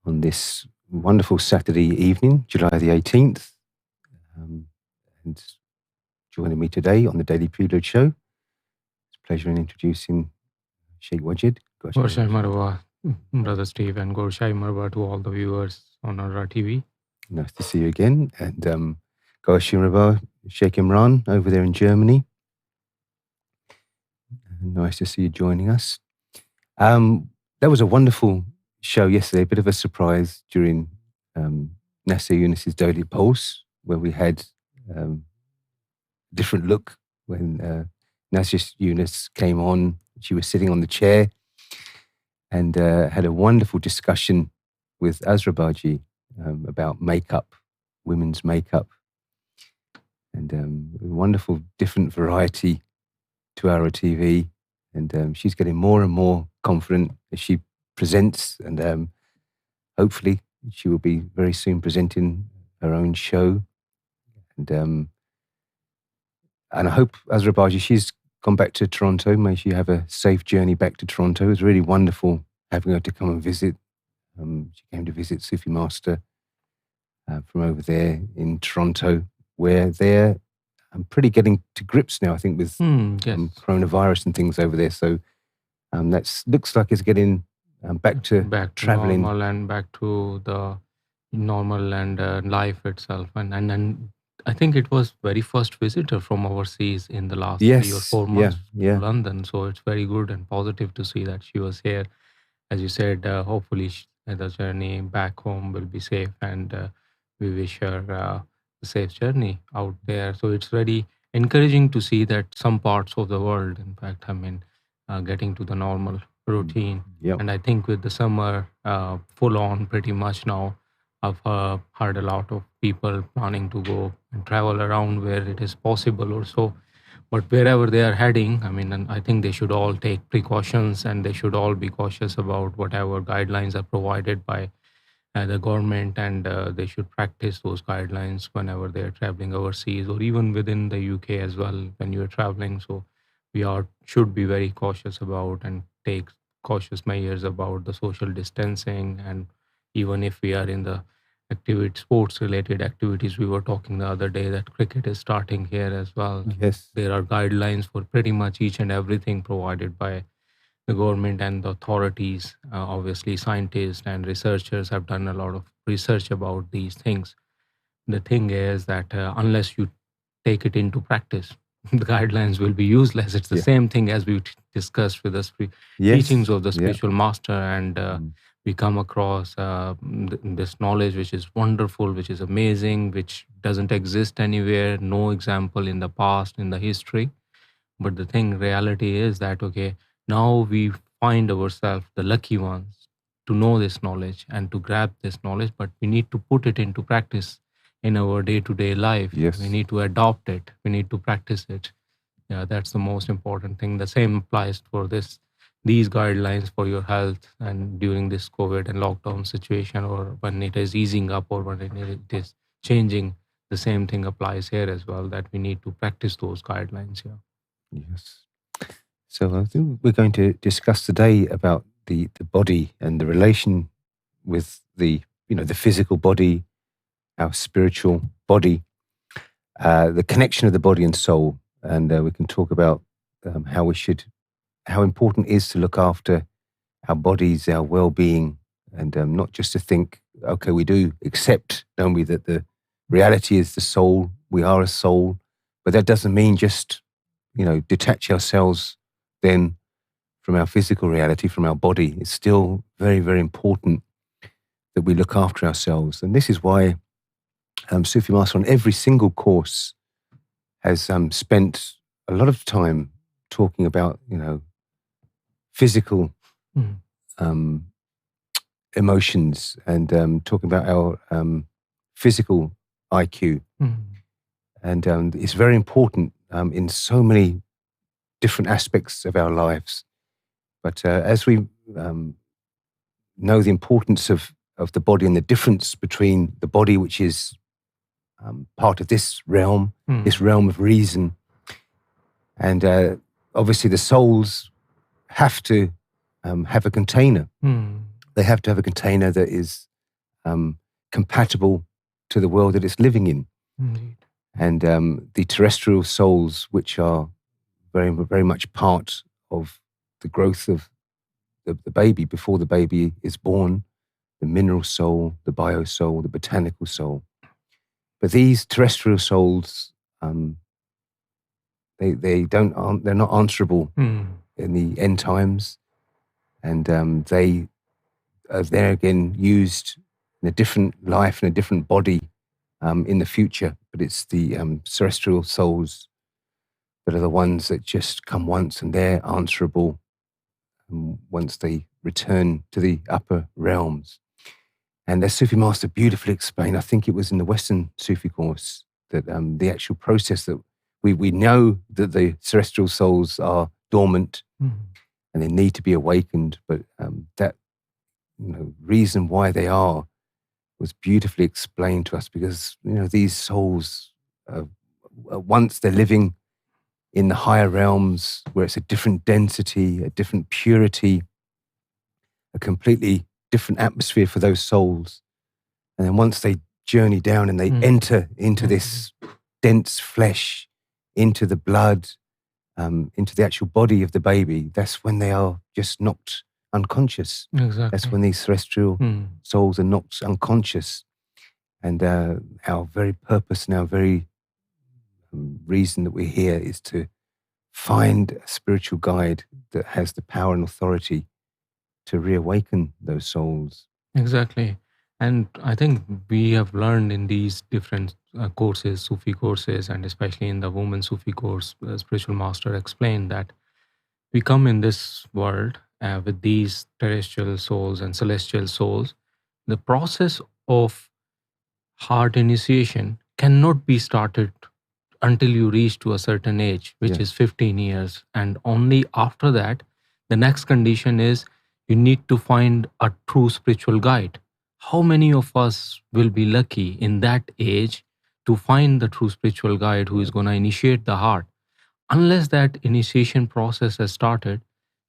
on this wonderful Saturday evening, July the 18th. And joining me today on the Daily Prelude Show, it's a pleasure in introducing Sheikh Wajid. Gorshai Marwa, Brother Steve, and Gorshai Marwa to all the viewers on ALRA TV. Nice to see you again. And Goshi Maraba, Sheikh Imran over there in Germany. Nice to see you joining us. That was a wonderful show yesterday, a bit of a surprise during Nasser Younus's Daily Pulse, where we had a different look when Nasser Younus came on. She was sitting on the chair and had a wonderful discussion with Azra Baji about makeup, women's makeup, and a wonderful different variety to ALRA TV. and she's getting more and more confident as she presents, and hopefully she will be very soon presenting her own show. And I hope Azra Baji, she's gone back to Toronto. May she have a safe journey back to Toronto. It was really wonderful having her to come and visit. She came to visit Sufi Master from over there in Toronto, where they're pretty getting to grips now, I think, with Yes. coronavirus and things over there. So that looks like it's getting back to traveling. Normal and back to the normal and life itself. And I think it was very first visitor from overseas in the last 3 or Yes, 4 months yeah. to London. So it's very good and positive to see that she was here. As you said, hopefully the journey back home will be safe, and we wish her a safe journey out there. So it's very encouraging to see that some parts of the world, in fact, I mean, getting to the normal routine. Yep. And I think with the summer full on pretty much now, I've heard a lot of people planning to go and travel around where it is possible or so. But wherever they are heading, I mean, and I think they should all take precautions, and they should all be cautious about whatever guidelines are provided by the government, and they should practice those guidelines whenever they are traveling overseas or even within the UK as well when you're traveling. So we should be very cautious about and take cautious measures about the social distancing. And even if we are in the sports related activities, we were talking the other day that cricket is starting here as well. Yes. There are guidelines for pretty much each and everything provided by the government and the authorities. Obviously scientists and researchers have done a lot of research about these things. The thing is that unless you take it into practice, the guidelines will be useless. It's the same thing as we discussed with the teachings of the spiritual master, and we come across this knowledge which is wonderful, which is amazing, which doesn't exist anywhere, no example in the past, in the history. But the reality is that, okay, now we find ourselves the lucky ones to know this knowledge and to grab this knowledge, but we need to put it into practice in our day-to-day life. Yes. We need to adopt it. We need to practice it. Yeah, that's the most important thing. The same applies for these guidelines for your health, and during this COVID and lockdown situation, or when it is easing up or when it is changing, the same thing applies here as well, that we need to practice those guidelines here. Yes. So I think we're going to discuss today about the body and the relation with the physical body, our spiritual body, the connection of the body and soul, and we can talk about how important it is to look after our bodies, our well-being, and not just to think, okay, we do accept, don't we, that the reality is the soul, we are a soul, but that doesn't mean just, detach ourselves then from our physical reality, from our body. It's still very, very important that we look after ourselves. And this is why Sufi Master on every single course has spent a lot of time talking about, physical emotions, and talking about our physical IQ. And it's very important in so many different aspects of our lives. But as we know the importance of the body and the difference between the body, which is part of this realm of reason, and obviously the souls have to have a container. They have to have a container that is compatible to the world that it's living in. And the terrestrial souls, which are very, very much part of the growth of the baby before the baby is born, the mineral soul, the bio soul, the botanical soul. But these terrestrial souls, they're not answerable in the end times, and they are there again used in a different life, in a different body in the future. But it's the terrestrial souls that are the ones that just come once, and they're answerable once they return to the upper realms. And as Sufi Master beautifully explained, I think it was in the Western Sufi course, that the actual process that we know that the terrestrial souls are dormant, and they need to be awakened. But that reason why they are was beautifully explained to us, because these souls, once they're living in the higher realms where it's a different density, a different purity, a completely different atmosphere for those souls. And then once they journey down and they enter into this dense flesh, into the blood, into the actual body of the baby, that's when they are just knocked unconscious. Exactly. That's when these terrestrial souls are knocked unconscious. And our very purpose and our very reason that we're here is to find a spiritual guide that has the power and authority to reawaken those souls. Exactly. And I think we have learned in these different courses, Sufi courses, and especially in the Woman Sufi course, Spiritual Master explained that we come in this world with these terrestrial souls and celestial souls. The process of heart initiation cannot be started until you reach to a certain age, which is 15 years. And only after that, the next condition is you need to find a true spiritual guide. How many of us will be lucky in that age to find the true spiritual guide who is going to initiate the heart? Unless that initiation process has started,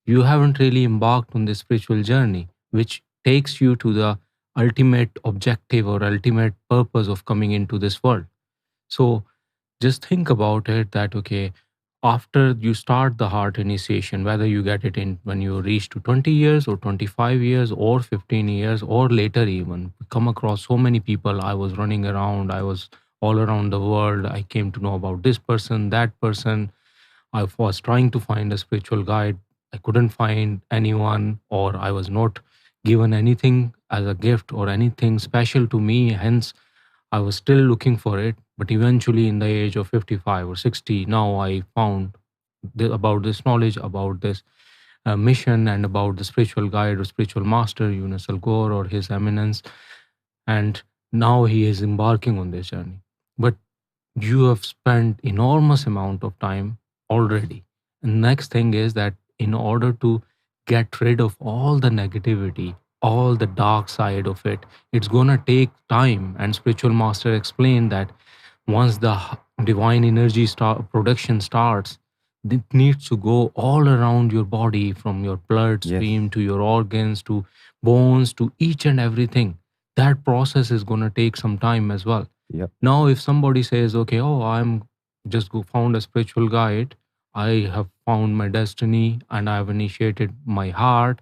you haven't really embarked on this spiritual journey, which takes you to the ultimate objective or ultimate purpose of coming into this world. So just think about it that, okay, after you start the heart initiation, whether you get it in when you reach to 20 years or 25 years or 15 years or later even, come across so many people. I was running around, I was all around the world. I came to know about this person, that person. I was trying to find a spiritual guide. I couldn't find anyone, or I was not given anything as a gift or anything special to me. Hence, I was still looking for it. But eventually, in the age of 55 or 60, now I found about this knowledge, about this mission, and about the spiritual guide or spiritual master, Younus AlGohar, or His Eminence. And now he is embarking on this journey. But you have spent enormous amount of time already. And next thing is that in order to get rid of all the negativity, all the dark side of it, it's gonna take time. And spiritual master explained that once the divine energy production starts, it needs to go all around your body, from your blood stream to your organs to bones to each and everything. That process is gonna take some time as well. Yep. Now, if somebody says, okay, oh, I'm just found a spiritual guide, I have found my destiny and I've initiated my heart,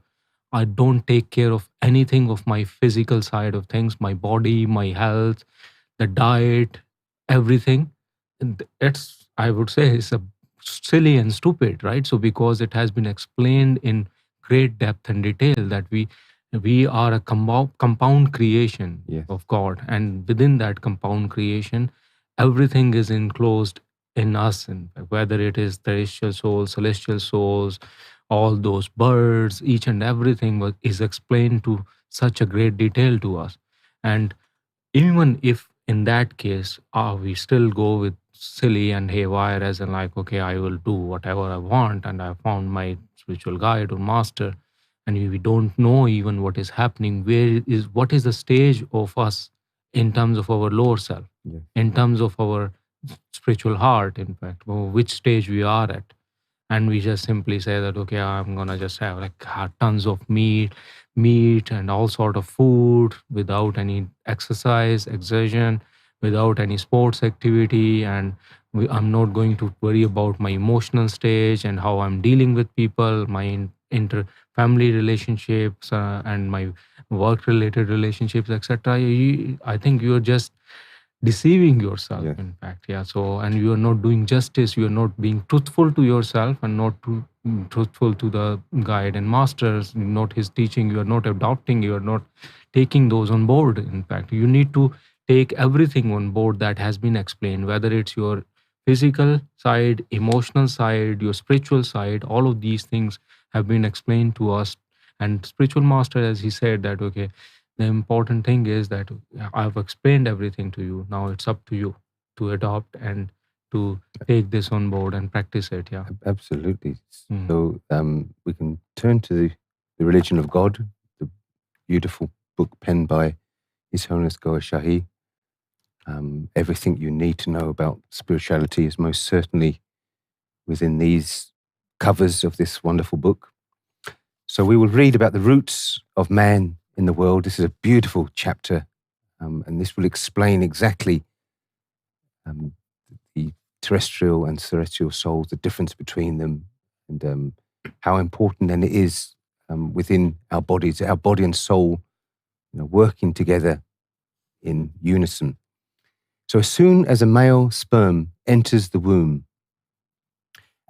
I don't take care of anything of my physical side of things, my body, my health, the diet, everything. And it's, I would say, it's a silly and stupid, right? So because it has been explained in great depth and detail that we are a compound creation of God, and within that compound creation, everything is enclosed in us, and whether it is terrestrial souls, celestial souls, all those birds, each and everything is explained to such a great detail to us. And even if in that case, we still go with silly and haywire, as in like, okay, I will do whatever I want, and I found my spiritual guide or master, and we don't know even what is happening. What is the stage of us in terms of our lower self, in terms of our spiritual heart, in fact, or which stage we are at. And we just simply say that, okay, I'm gonna just have like tons of meat and all sort of food without any exercise, exertion, without any sports activity, and I'm not going to worry about my emotional stage and how I'm dealing with people, my inter-family relationships, and my work-related relationships, etc. I think you're just deceiving yourself, in fact. So, and you are not doing justice, you are not being truthful to yourself and not truthful to the guide and masters, not his teaching. You are not adopting, you are not taking those on board. In fact, you need to take everything on board that has been explained, whether it's your physical side, emotional side, your spiritual side. All of these things have been explained to us. And spiritual master, as he said, that, okay, the important thing is that I've explained everything to you. Now it's up to you to adopt and to take this on board and practice it. Yeah, absolutely. So we can turn to the Religion of God, the beautiful book penned by His Holiness Gohar Shahi. Everything you need to know about spirituality is most certainly within these covers of this wonderful book. So we will read about the roots of man in the world. This is a beautiful chapter, and this will explain exactly the terrestrial and celestial souls, the difference between them, and how important then it is within our bodies, our body and soul, working together in unison. So as soon as a male sperm enters the womb,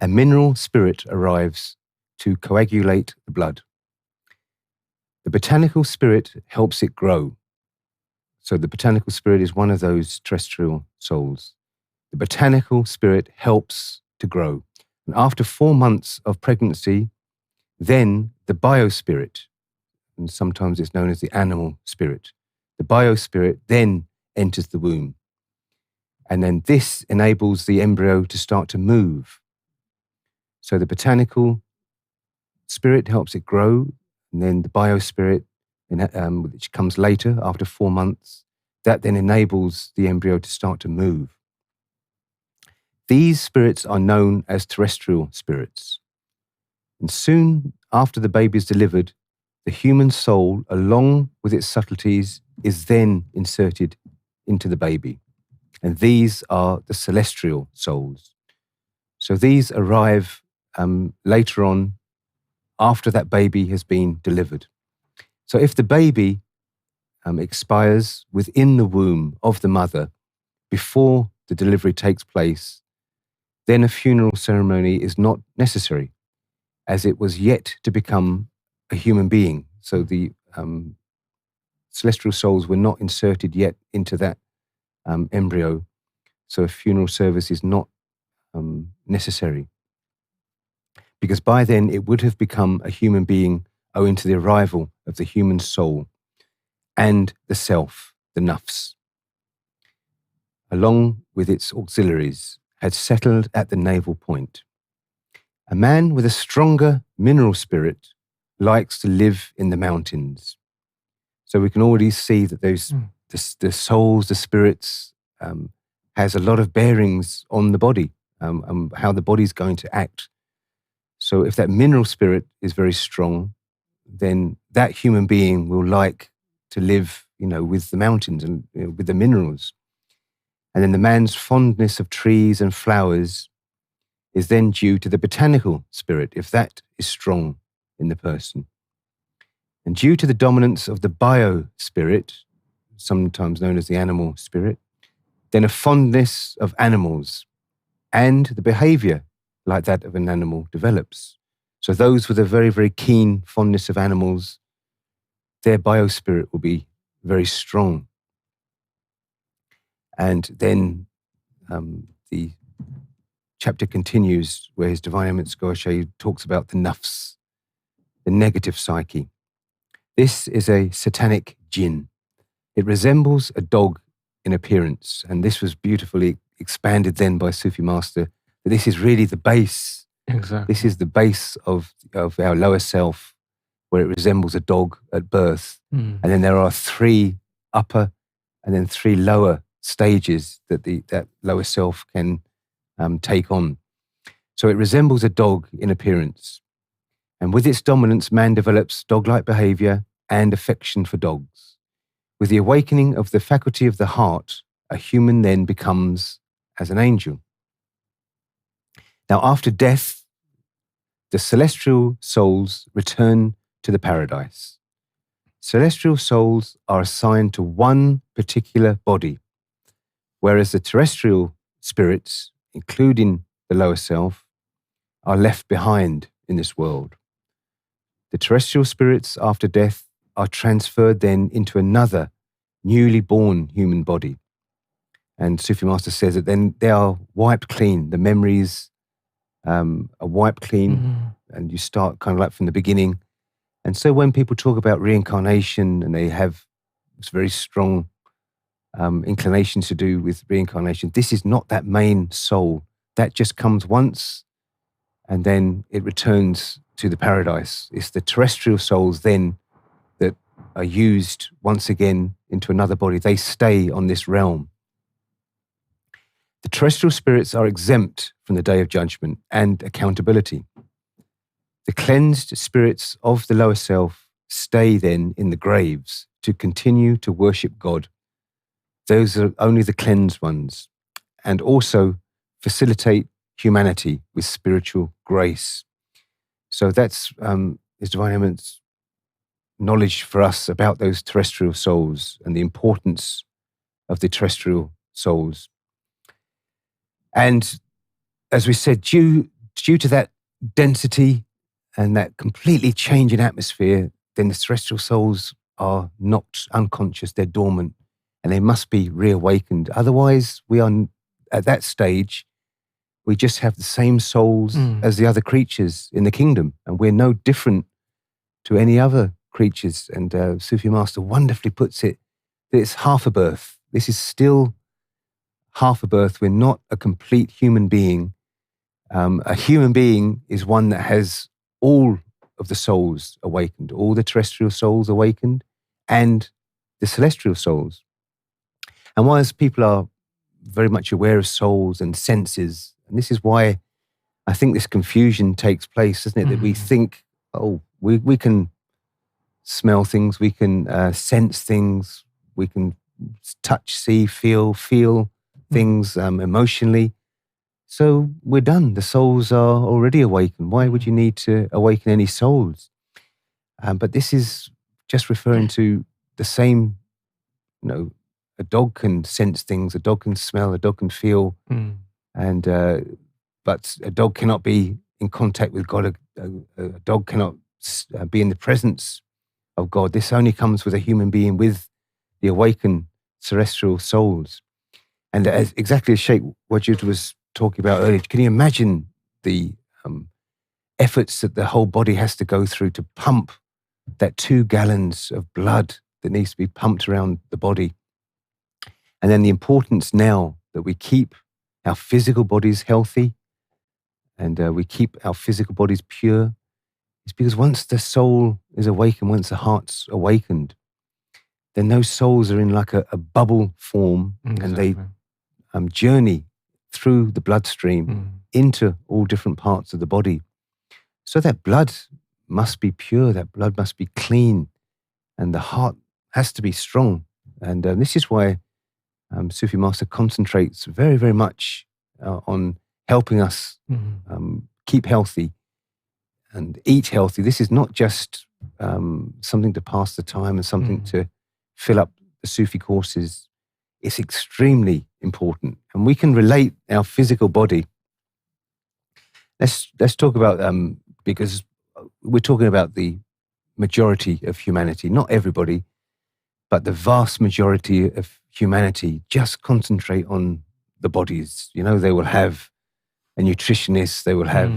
a mineral spirit arrives to coagulate the blood. The botanical spirit helps it grow. So the botanical spirit is one of those terrestrial souls. The botanical spirit helps to grow. And after 4 months of pregnancy, then the biospirit, and sometimes it's known as the animal spirit, the biospirit then enters the womb. And then this enables the embryo to start to move. So the botanical spirit helps it grow, and then the biospirit, which comes later after 4 months, that then enables the embryo to start to move. These spirits are known as terrestrial spirits. And soon after the baby is delivered, the human soul, along with its subtleties, is then inserted into the baby. And these are the celestial souls. So these arrive later on after that baby has been delivered. So if the baby expires within the womb of the mother before the delivery takes place, then a funeral ceremony is not necessary, as it was yet to become a human being. So the celestial souls were not inserted yet into that embryo. So a funeral service is not necessary, because by then it would have become a human being owing to the arrival of the human soul and the self, the nafs, along with its auxiliaries, had settled at the navel point. A man with a stronger mineral spirit likes to live in the mountains. So we can already see that the souls, the spirits, has a lot of bearings on the body, how the body's going to act. So if that mineral spirit is very strong, then that human being will like to live, with the mountains and with the minerals. And then the man's fondness of trees and flowers is then due to the botanical spirit, if that is strong in the person. And due to the dominance of the bio spirit, sometimes known as the animal spirit, then a fondness of animals and the behavior like that of an animal develops. So those with a very, very keen fondness of animals, their biospirit will be very strong. And then the chapter continues where His Divine Eminence Gohar Shahi talks about the nafs, the negative psyche. This is a satanic jinn. It resembles a dog in appearance, and this was beautifully expanded then by Sufi Master, that this is really the base. exactly. This is the base of our lower self, where it resembles a dog at birth. And then there are 3 upper and then 3 lower stages that that lower self can take on. So it resembles a dog in appearance. And with its dominance, man develops dog-like behavior and affection for dogs. With the awakening of the faculty of the heart, a human then becomes as an angel. Now, after death, the celestial souls return to the paradise. Celestial souls are assigned to one particular body, whereas the terrestrial spirits, including the lower self, are left behind in this world. The terrestrial spirits, after death, are transferred then into another newly born human body. And Sufi Master says that then they are wiped clean. The memories are wiped clean, and you start kind of like from the beginning. And so when people talk about reincarnation and they have this very strong inclinations to do with reincarnation. This is not that main soul. That just comes once and then it returns to the paradise. It's the terrestrial souls then that are used once again into another body. They stay on this realm. The terrestrial spirits are exempt from the day of judgment and accountability. The cleansed spirits of the lower self stay then in the graves to continue to worship God. Those are only the cleansed ones, and also facilitate humanity with spiritual grace. So that's His Divine Eminence knowledge for us about those terrestrial souls and the importance of the terrestrial souls. And as we said, due to that density and that completely change in atmosphere, then the terrestrial souls are knocked unconscious, they're dormant, and they must be reawakened. Otherwise, we are at that stage, we just have the same souls as the other creatures in the kingdom, and we're no different to any other creatures. And Sufi Master wonderfully puts it that it's half a birth. This is still half a birth. We're not a complete human being. A human being is one that has all of the souls awakened, all the terrestrial souls awakened, and the celestial souls. And whilst people are very much aware of souls and senses, and this is why I think this confusion takes place, isn't it? That we think, oh, we can smell things, we can sense things, we can touch, see, feel things emotionally. So we're done. The souls are already awakened. Why would you need to awaken any souls? But this is just referring to the same, a dog can sense things, a dog can smell, a dog can feel, and but a dog cannot be in contact with God. A dog cannot be in the presence of God. This only comes with a human being, with the awakened celestial souls. And exactly as Sheikh Wajid was talking about earlier, can you imagine the efforts that the whole body has to go through to pump that 2 gallons of blood that needs to be pumped around the body? And then the importance now that we keep our physical bodies healthy and we keep our physical bodies pure is because once the soul is awakened, once the heart's awakened, then those souls are in like a bubble form, and they journey through the bloodstream into all different parts of the body. So that blood must be pure, that blood must be clean, and the heart has to be strong. And this is why Sufi Master concentrates very, very much on helping us keep healthy and eat healthy. This is not just something to pass the time and something to fill up the Sufi courses. It's extremely important. And we can relate our physical body. Let's talk about, because we're talking about the majority of humanity, not everybody, but the vast majority of humanity just concentrate on the bodies. They will have a nutritionist, they will have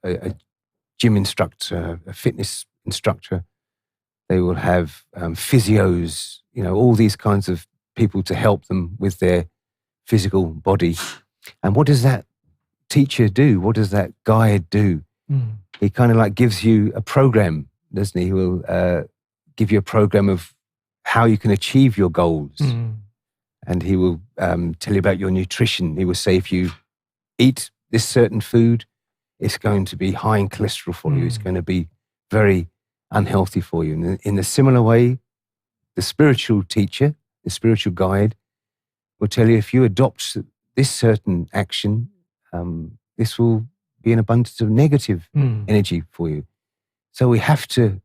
a gym instructor, a fitness instructor, they will have physios, all these kinds of people to help them with their physical body. And what does that teacher do? What does that guide do? He kind of like gives you a program, doesn't he? He will give you a program of how you can achieve your goals. And he will tell you about your nutrition. He will say, if you eat this certain food, it's going to be high in cholesterol for you. It's going to be very unhealthy for you. And in a similar way, the spiritual teacher, the spiritual guide, will tell you if you adopt this certain action, this will be an abundance of negative energy for you. So we have to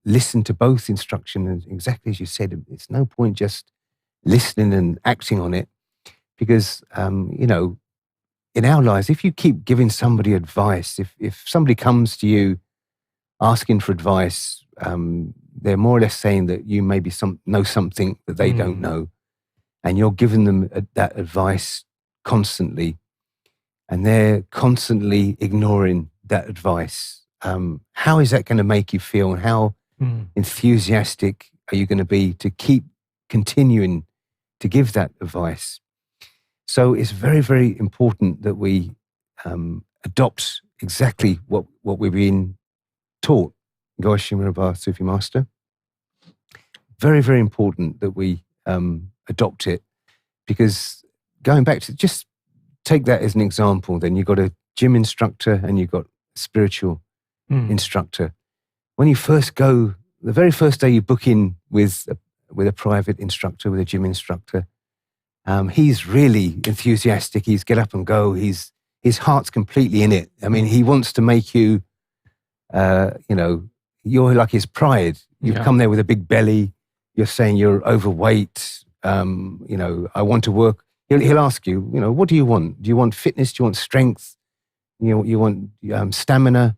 listen to both instruction, exactly as you said. It's no point just listening and acting on it, because in our lives, if you keep giving somebody advice, if somebody comes to you asking for advice, they're more or less saying that you maybe know something that they don't know, and you're giving them that advice constantly, and they're constantly ignoring that advice. How is that going to make you feel, and how enthusiastic are you going to be to keep continuing to give that advice. So it's very, very important that we adopt exactly what we've been taught. Gosh, Shimrabah Sufi Master. Very, very important that we adopt it, because going back to, just take that as an example, then you've got a gym instructor and you've got a spiritual instructor. When you first go, the very first day you book in with a private instructor, with a gym instructor, he's really enthusiastic. He's get up and go. His heart's completely in it. I mean, he wants to make you, you're like his pride. You've come there with a big belly. You're saying you're overweight. I want to work. He'll ask you, what do you want? Do you want fitness? Do you want strength? You want stamina?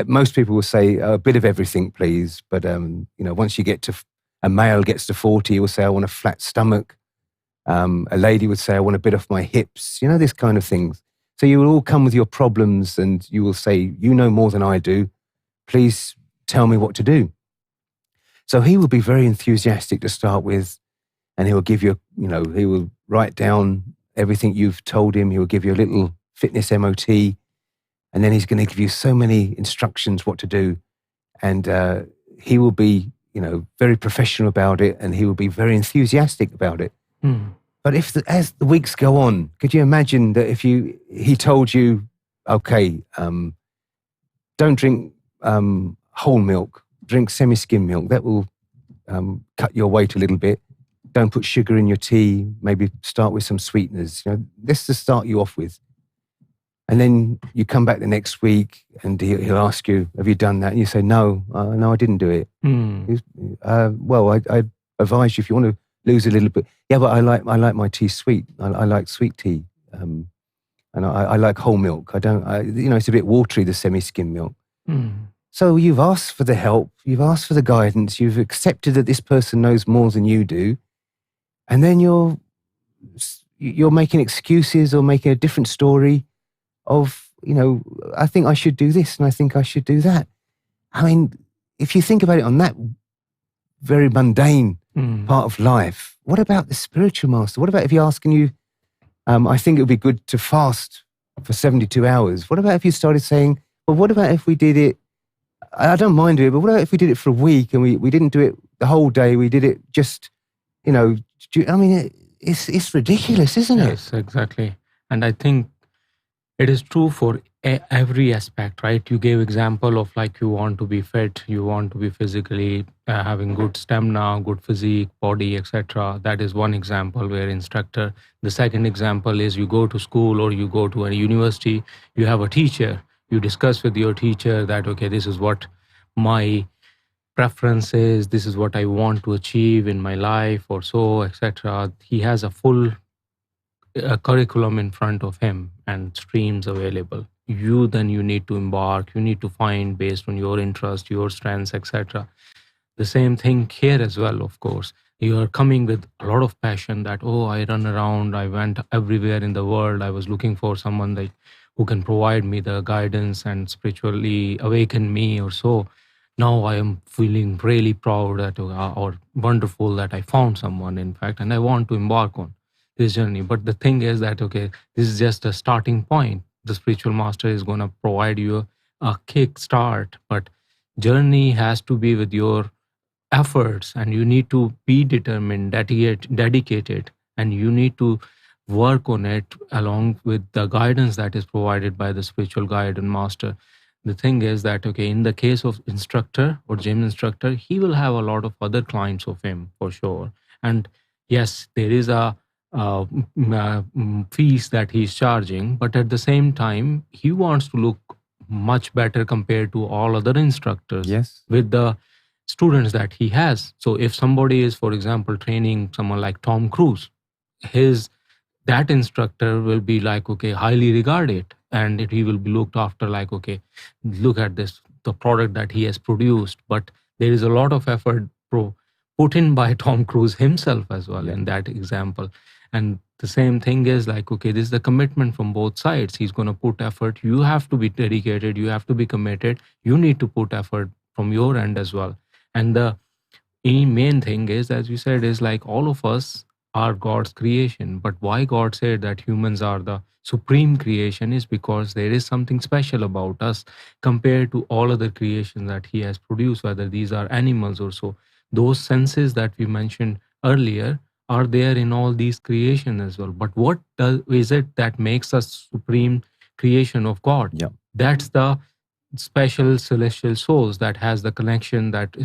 Most people will say a bit of everything, please. But, once you get to, a male gets to 40, he will say, I want a flat stomach. A lady would say, I want a bit off my hips, this kind of things. So you will all come with your problems and you will say, you know more than I do. Please tell me what to do. So he will be very enthusiastic to start with, and he will give you, he will write down everything you've told him. He will give you a little fitness MOT, and then he's going to give you so many instructions what to do. And he will be, very professional about it, and he will be very enthusiastic about it. But as the weeks go on, could you imagine that if he told you, okay, don't drink whole milk, drink semi-skim milk, that will cut your weight a little bit. Don't put sugar in your tea, maybe start with some sweeteners. This to start you off with. And then you come back the next week and he'll ask you, have you done that? And you say, no, I didn't do it. Well, I advise you, if you want to lose a little bit. Yeah, but I like my tea sweet. I like sweet tea. And I like whole milk. It's a bit watery, the semi-skim milk. So you've asked for the help, you've asked for the guidance, you've accepted that this person knows more than you do, and then you're making excuses or making a different story of, I think I should do this and I think I should do that. I mean, if you think about it on that very mundane part of life, what about the spiritual master? What about if you're asking you, I think it would be good to fast for 72 hours. What about if you started saying, well, what about if we did it, I don't mind doing it, but what about if we did it for a week and we didn't do it the whole day, we did it just, I mean, it's ridiculous, isn't it? Yes, exactly. And I think it is true for every aspect, right? You gave example of like you want to be fit, you want to be physically having good stamina, good physique, body, etc. That is one example where instructor. The second example is you go to school or you go to a university, you have a teacher. You discuss with your teacher that, okay, this is what my preference is, this is what I want to achieve in my life or so, etc. He has a full curriculum in front of him and streams available. You need to embark, you need to find based on your interest, your strengths, etc. The same thing here as well, of course. You are coming with a lot of passion that, I run around, I went everywhere in the world, I was looking for someone who can provide me the guidance and spiritually awaken me or so. Now I am feeling really proud that, or wonderful that I found someone, in fact, and I want to embark on this journey. But the thing is that, okay, this is just a starting point. The spiritual master is going to provide you a kick start, but journey has to be with your efforts, and you need to be determined, dedicated, and you need to work on it along with the guidance that is provided by the spiritual guide and master. The thing is that, okay, in the case of instructor or gym instructor, he will have a lot of other clients of him for sure. And yes, there is a fees that he's charging, but at the same time, he wants to look much better compared to all other instructors with the students that he has. So if somebody is, for example, training someone like Tom Cruise, that instructor will be like, okay, highly regarded, and he will be looked after like, okay, look at this, the product that he has produced. But there is a lot of effort put in by Tom Cruise himself as well in that example. And the same thing is like, okay, this is the commitment from both sides. He's going to put effort. You have to be dedicated. You have to be committed. You need to put effort from your end as well. And the main thing is, as you said, is like all of us are God's creation. But why God said that humans are the supreme creation is because there is something special about us compared to all other creations that He has produced, whether these are animals or so. Those senses that we mentioned earlier are there in all these creations as well. But what is it that makes us supreme creation of God? Yeah. That's the special celestial souls that has the connection that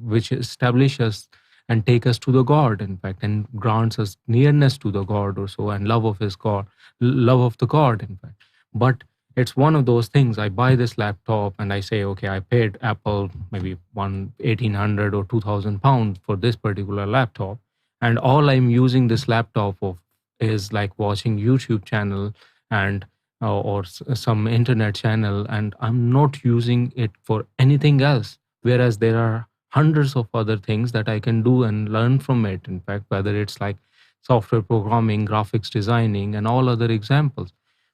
which establishes and take us to the God, in fact, and grants us nearness to the God or so, and love of His God, love of the God, in fact. But it's one of those things. I buy this laptop and I say, okay, I paid Apple maybe 1,800 or 2,000 pounds for this particular laptop, and all I'm using this laptop of is like watching YouTube channel and or some internet channel, and I'm not using it for anything else. Whereas there are hundreds of other things that I can do and learn from it. In fact, whether it's like software programming, graphics designing, and all other examples.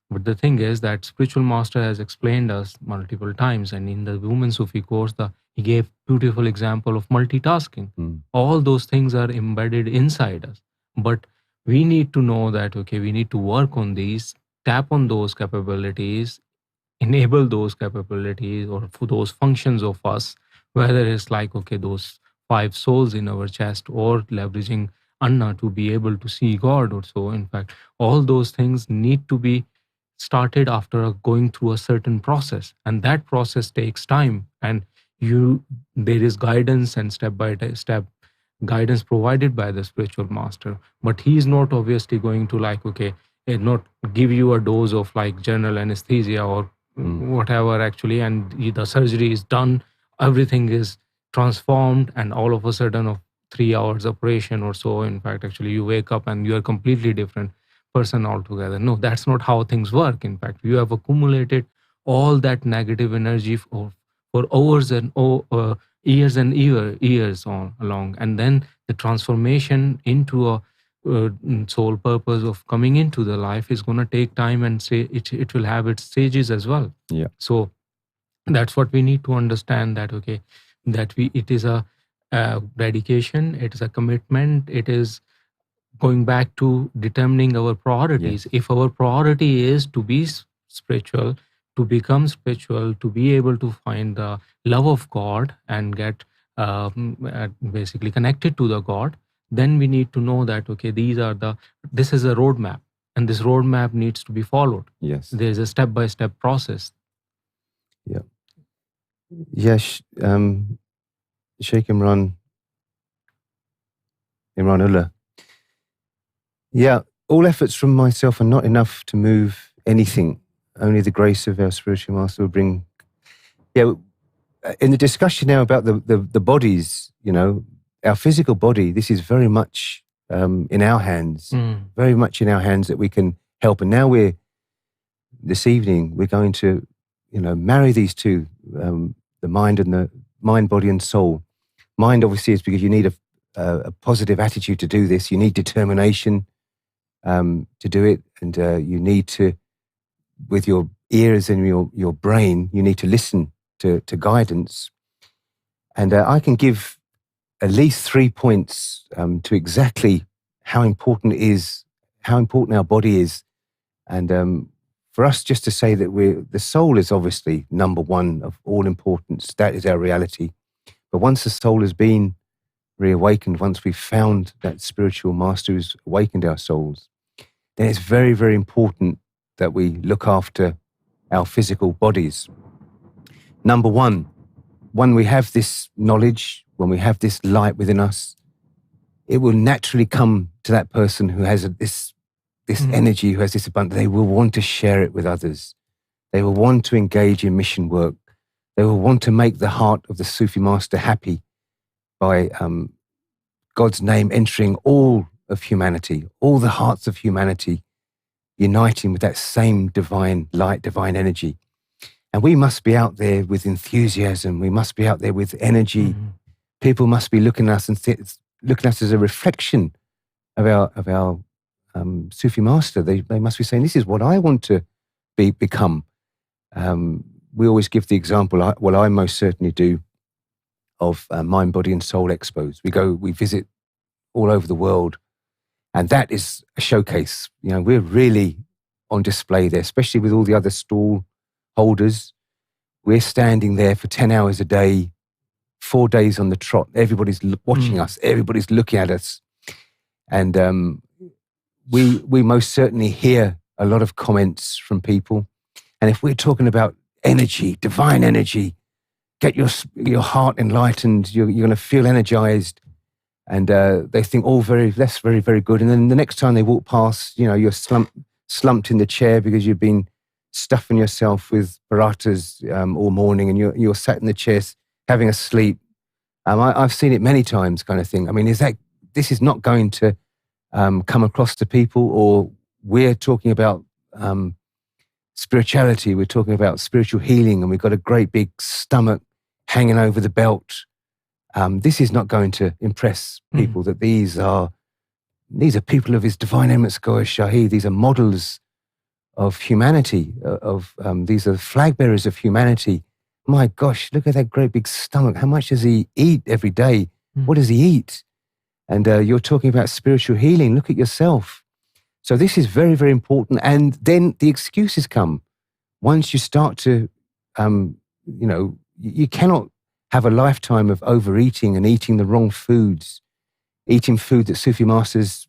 But the thing is that spiritual master has explained us multiple times, and in the Women Sufi course, he gave beautiful example of multitasking. All those things are embedded inside us, but we need to know that, okay, we need to work on these, tap on those capabilities, enable those capabilities or for those functions of us, whether it's like, okay, those 5 souls in our chest or leveraging Anna to be able to see God or so. In fact, all those things need to be started after going through a certain process, and that process takes time, and there is guidance and step by step guidance provided by the spiritual master. But he is not obviously going to like, okay, not give you a dose of like general anesthesia or whatever actually, and the surgery is done, everything is transformed, and all of a sudden of 3 hours operation or so, in fact, actually you wake up and you are completely different person altogether. No, that's not how things work. In fact, you have accumulated all that negative energy for hours and years and years on along, and then the transformation into a sole purpose of coming into the life is going to take time, and say it will have its stages as well. Yeah. So that's what we need to understand, that okay, that it is a dedication, it is a commitment, it is going back to determining our priorities. Yes. If our priority is to be spiritual, to become spiritual, to be able to find the love of God and get basically connected to the God, then we need to know that, okay, this is a roadmap, and this roadmap needs to be followed. Yes. There's a step-by-step process. Yeah. Yes. Sheikh Imranullah. Yeah, all efforts from myself are not enough to move anything. Only the grace of our spiritual master will bring. Yeah, in the discussion now about the bodies, our physical body, this is very much in our hands, very much in our hands that we can help. And now this evening, we're going to, marry these two, the mind, body and soul. Mind, obviously, is because you need a positive attitude to do this. You need determination to do it, and you need to, with your ears and your brain, you need to listen to guidance. And I can give at least 3 points to exactly how important our body is, and for us just to say that the soul is obviously number one of all importance. That is our reality. But once the soul has been reawakened, once we've found that spiritual master who's awakened our souls, then it's very, very important that we look after our physical bodies. Number one, when we have this knowledge, when we have this light within us, it will naturally come to that person who has this energy, who has this abundance. They will want to share it with others. They will want to engage in mission work. They will want to make the heart of the Sufi master happy by God's name entering all of humanity, all the hearts of humanity, uniting with that same divine light, divine energy. And we must be out there with enthusiasm. We must be out there with energy. People must be looking at us and looking at us as a reflection of our Sufi master. They must be saying, this is what I want to become. We always give the example, I most certainly do. of Mind, Body and Soul expos. We visit all over the world, and that is a showcase. You know, we're really on display there, especially with all the other stall holders. We're standing there for 10 hours a day, 4 days on the trot. Everybody's watching us. Everybody's looking at us. And we most certainly hear a lot of comments from people. And if we're talking about energy, divine energy, get your heart enlightened, you're going to feel energized. And they think, that's very, very good. And then the next time they walk past, you know, you're slumped in the chair because you've been stuffing yourself with parathas all morning, and you're sat in the chair having a sleep. I've seen it many times, kind of thing. I mean, this is not going to come across to people? Or we're talking about spirituality, we're talking about spiritual healing, and we've got a great big stomach hanging over the belt. This is not going to impress people, that these are people of His Divine Eminence Gohar Shahi. These are models of humanity, these are flag bearers of humanity. My gosh, look at that great big stomach. How much does he eat every day? What does he eat? And you're talking about spiritual healing. Look at yourself. So this is very, very important. And then the excuses come. Once you start to, you cannot have a lifetime of overeating and eating the wrong foods, eating food that Sufi masters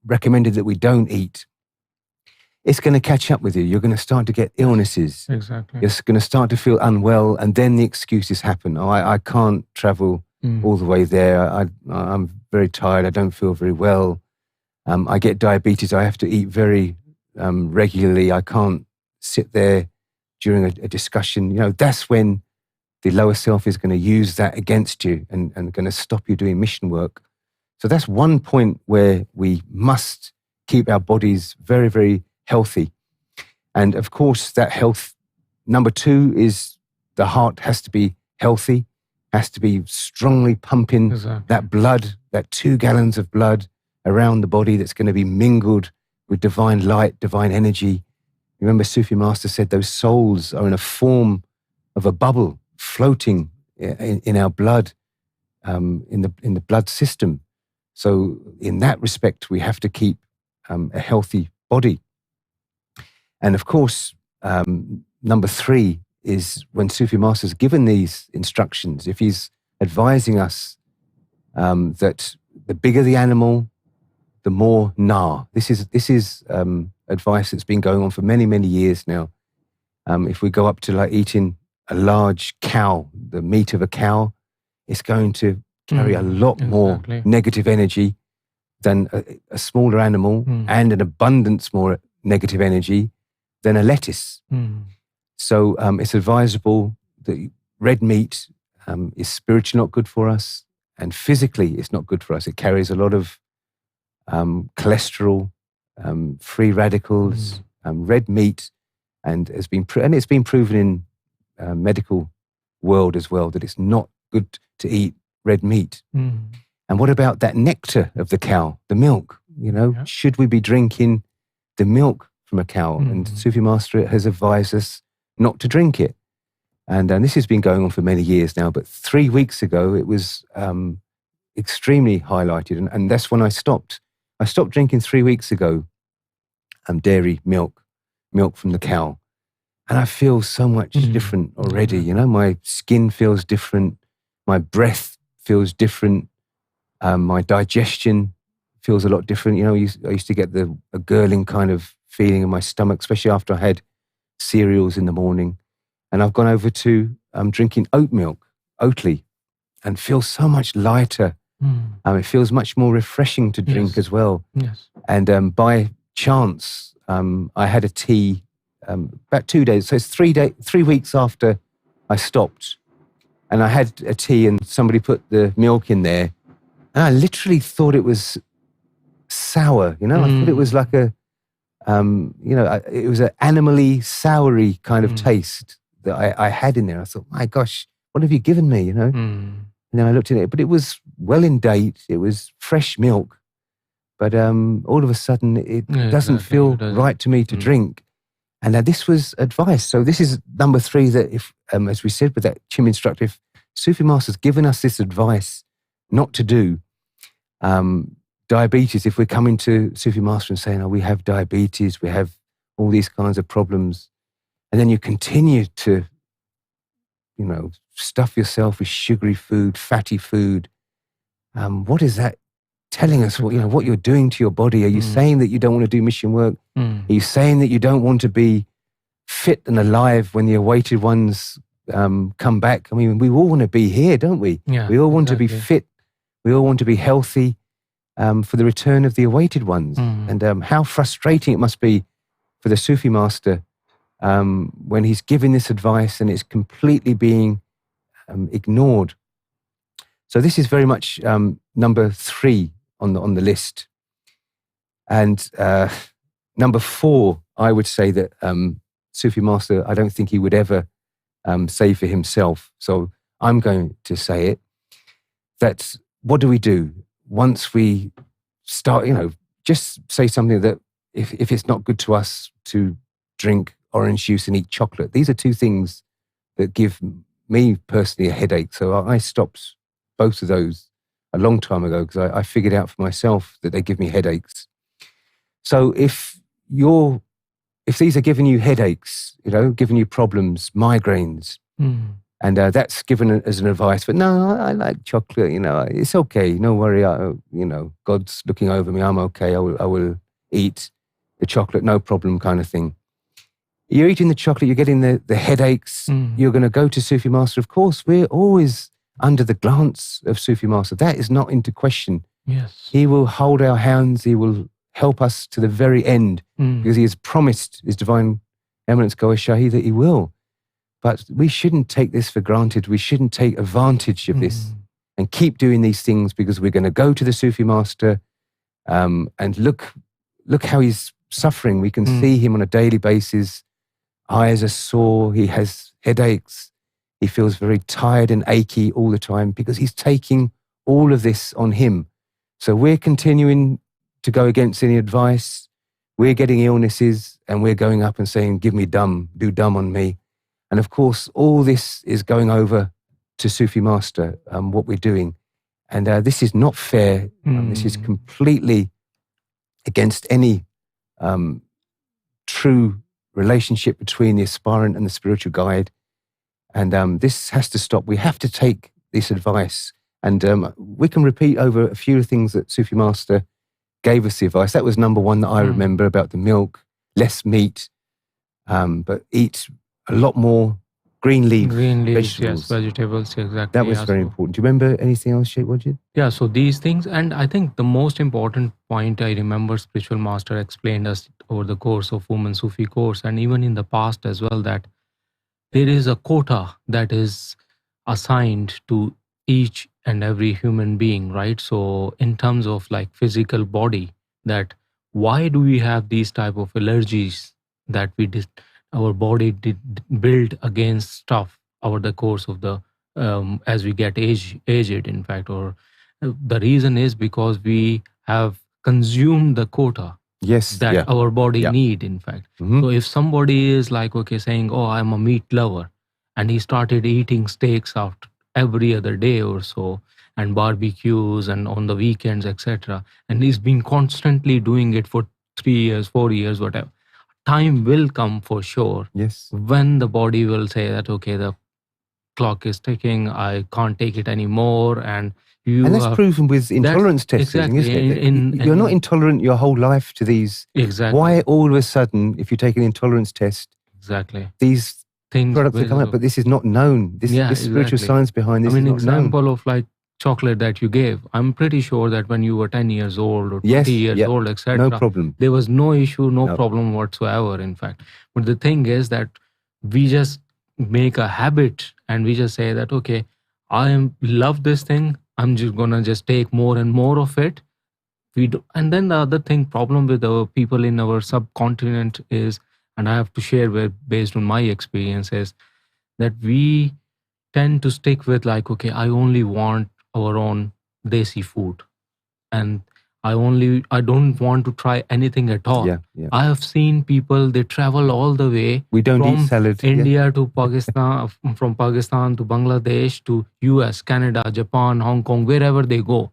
recommended that we don't eat. It's going to catch up with you. You're going to start to get illnesses. Exactly. You're going to start to feel unwell, and then the excuses happen. Oh, I can't travel all the way there. I'm very tired. I don't feel very well. I get diabetes. I have to eat very regularly. I can't sit there during a discussion. You know, that's when the lower self is going to use that against you and going to stop you doing mission work. So that's one point where we must keep our bodies very, very healthy. And of course, that health, number 2 is the heart has to be healthy, has to be strongly pumping that blood, that 2 gallons of blood around the body that's going to be mingled with divine light, divine energy. Remember, Sufi Master said those souls are in a form of a bubble floating in our blood, in the blood system. So in that respect, we have to keep a healthy body. And of course, number 3 is when Sufi Master's given these instructions, if he's advising us that the bigger the animal, the more This is advice that's been going on for many, many years now. If we go up to like eating a large cow, the meat of a cow, it's going to carry a lot more negative energy than a smaller animal, and an abundance more negative energy than a lettuce. So it's advisable that red meat is spiritually not good for us, and physically it's not good for us. It carries a lot of cholesterol, free radicals, red meat, and it's been proven in medical world as well that it's not good to eat red meat. And what about that nectar of the cow, the milk? You know, should we be drinking the milk from a cow? And Sufi Master has advised us not to drink it. And this has been going on for many years now, but 3 weeks ago it was extremely highlighted, and that's when I stopped. I stopped drinking 3 weeks ago, dairy milk from the cow. And I feel so much different already. You know, my skin feels different. My breath feels different. My digestion feels a lot different. You know, I used to get a gurgling kind of feeling in my stomach, especially after I had cereals in the morning. And I've gone over to drinking oat milk, Oatly, and feel so much lighter. It feels much more refreshing to drink as well. And by chance, I had a tea about 2 days. So it's 3 weeks after I stopped. And I had a tea and somebody put the milk in there. And I literally thought it was sour, you know? I thought it was like it was an animally, soury kind of taste that I had in there. I thought, my gosh, what have you given me, you know? And then I looked at it, but it was well in date. It was fresh milk. But all of a sudden, it doesn't feel right to me to drink. And this was advice. So this is number 3, that if, as we said with that Chim instructor, Sufi Master's given us this advice not to do. Diabetes, if we're coming to Sufi Master and saying, oh, we have diabetes, we have all these kinds of problems, and then you continue to, stuff yourself with sugary food, fatty food, what is that telling us? What you're doing to your body? Are you saying that you don't want to do mission work? Are you saying that you don't want to be fit and alive when the awaited ones come back? I mean, we all want to be here, don't we? Yeah, we all want to be fit. We all want to be healthy for the return of the awaited ones. And how frustrating it must be for the Sufi Master when he's giving this advice and it's completely being ignored. So this is very much number 3 on the list. And number 4, I would say that Sufi Master, I don't think he would ever say for himself. So I'm going to say it. That what do we do once we start, just say something that if it's not good to us to drink orange juice and eat chocolate. These are 2 things that give me personally a headache. So I stopped both of those a long time ago because I figured out for myself that they give me headaches. So if these are giving you headaches, giving you problems, migraines, and that's given as an advice, but no, I like chocolate, it's okay, no worry, God's looking over me, I'm okay, I will eat the chocolate, no problem kind of thing. You're eating the chocolate, you're getting the headaches, you're going to go to Sufi Master. Of course, we're always under the glance of Sufi Master. That is not into question. Yes. He will hold our hands, he will help us to the very end because he has promised His Divine Eminence Goa Shahi that he will. But we shouldn't take this for granted. We shouldn't take advantage of this and keep doing these things because we're going to go to the Sufi Master and look how he's suffering. We can see him on a daily basis. Eyes are sore. He has headaches. He feels very tired and achy all the time because he's taking all of this on him. So we're continuing to go against any advice. We're getting illnesses and we're going up and saying, give me dumb, do dumb on me. And of course, all this is going over to Sufi Master, what we're doing. And this is not fair. This is completely against any true relationship between the aspirant and the spiritual guide. And this has to stop. We have to take this advice. And we can repeat over a few things that Sufi Master gave us the advice. That was number 1 that I remember about the milk, less meat, but eat a lot more green leaves, vegetables. Yes, vegetables, exactly. That was very important. Do you remember anything else, Sheikh Wajid? Yeah, so these things, and I think the most important point I remember Spiritual Master explained us over the course of Women Sufi course and even in the past as well, that there is a quota that is assigned to each and every human being, right? So in terms of like physical body, that why do we have these type of allergies that our body did build against stuff over the course of the as we get aged, in fact, or the reason is because we have consumed the quota that our body need, in fact. So if somebody is like, okay, saying, oh, I'm a meat lover, and he started eating steaks after every other day or so, and barbecues and on the weekends, etc., and he's been constantly doing it for 3 years, 4 years, whatever, time will come for sure. Yes. When the body will say that, okay, the clock is ticking, I can't take it anymore, and that's proven with intolerance testing, isn't it? You're not intolerant your whole life to these. Exactly. Why all of a sudden, if you take an intolerance test, these things products are coming up, but this is not known. This spiritual science behind this is not known. Example of like chocolate that you gave, I'm pretty sure that when you were 10 years old or 20 years old, etc., no problem. There was no issue, no problem whatsoever, in fact. But the thing is that we just make a habit and we just say that, okay, I love this thing, I'm just gonna just take more and more of it. And then the other problem with our people in our subcontinent is, and I have to share based on my experience, is that we tend to stick with like, okay, I only want our own desi food, and I don't want to try anything at all. Yeah. I have seen people, they travel all the way We don't from eat salad. India to Pakistan, from Pakistan to Bangladesh to US, Canada, Japan, Hong Kong, wherever they go.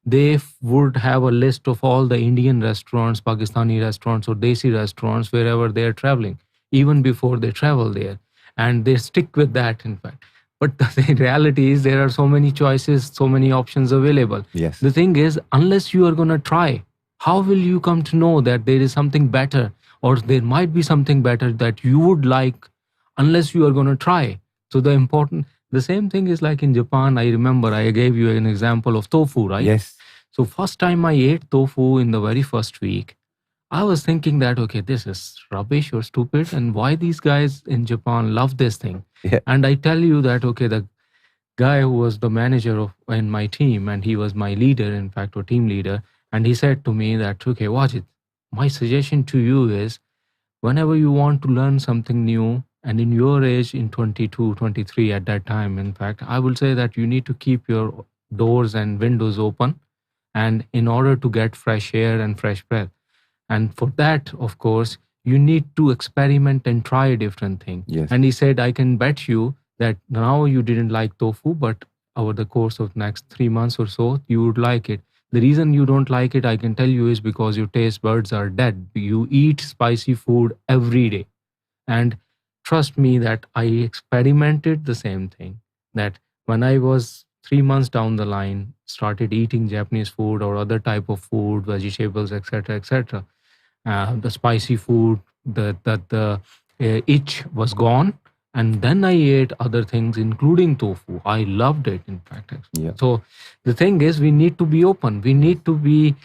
They would have a list of all the Indian restaurants, Pakistani restaurants, or Desi restaurants wherever they are traveling, even before they travel there. And they stick with that, in fact. But the reality is there are so many choices, so many options available. Yes. The thing is, unless you are going to try, how will you come to know that there is something better or there might be something better that you would like unless you are going to try? So the same thing is like in Japan. I remember I gave you an example of tofu, right? Yes. So first time I ate tofu in the very first week, I was thinking that, okay, this is rubbish or stupid. And why these guys in Japan love this thing? Yeah. And I tell you that, okay, the guy who was the manager in my team, and he was my leader, in fact, or team leader. And he said to me that, okay, watch it. My suggestion to you is whenever you want to learn something new, and in your age, in 22, 23 at that time, in fact, I will say that you need to keep your doors and windows open, and in order to get fresh air and fresh breath. And for that, of course, you need to experiment and try a different thing. Yes. And he said, I can bet you that now you didn't like tofu, but over the course of next 3 months or so, you would like it. The reason you don't like it, I can tell you, is because your taste buds are dead. You eat spicy food every day. And trust me that I experimented the same thing. That when I was 3 months down the line, started eating Japanese food or other type of food, vegetables, etc., the spicy food, the itch was gone. And then I ate other things, including tofu. I loved it, in fact. Yeah. So the thing is, we need to be open. We need to be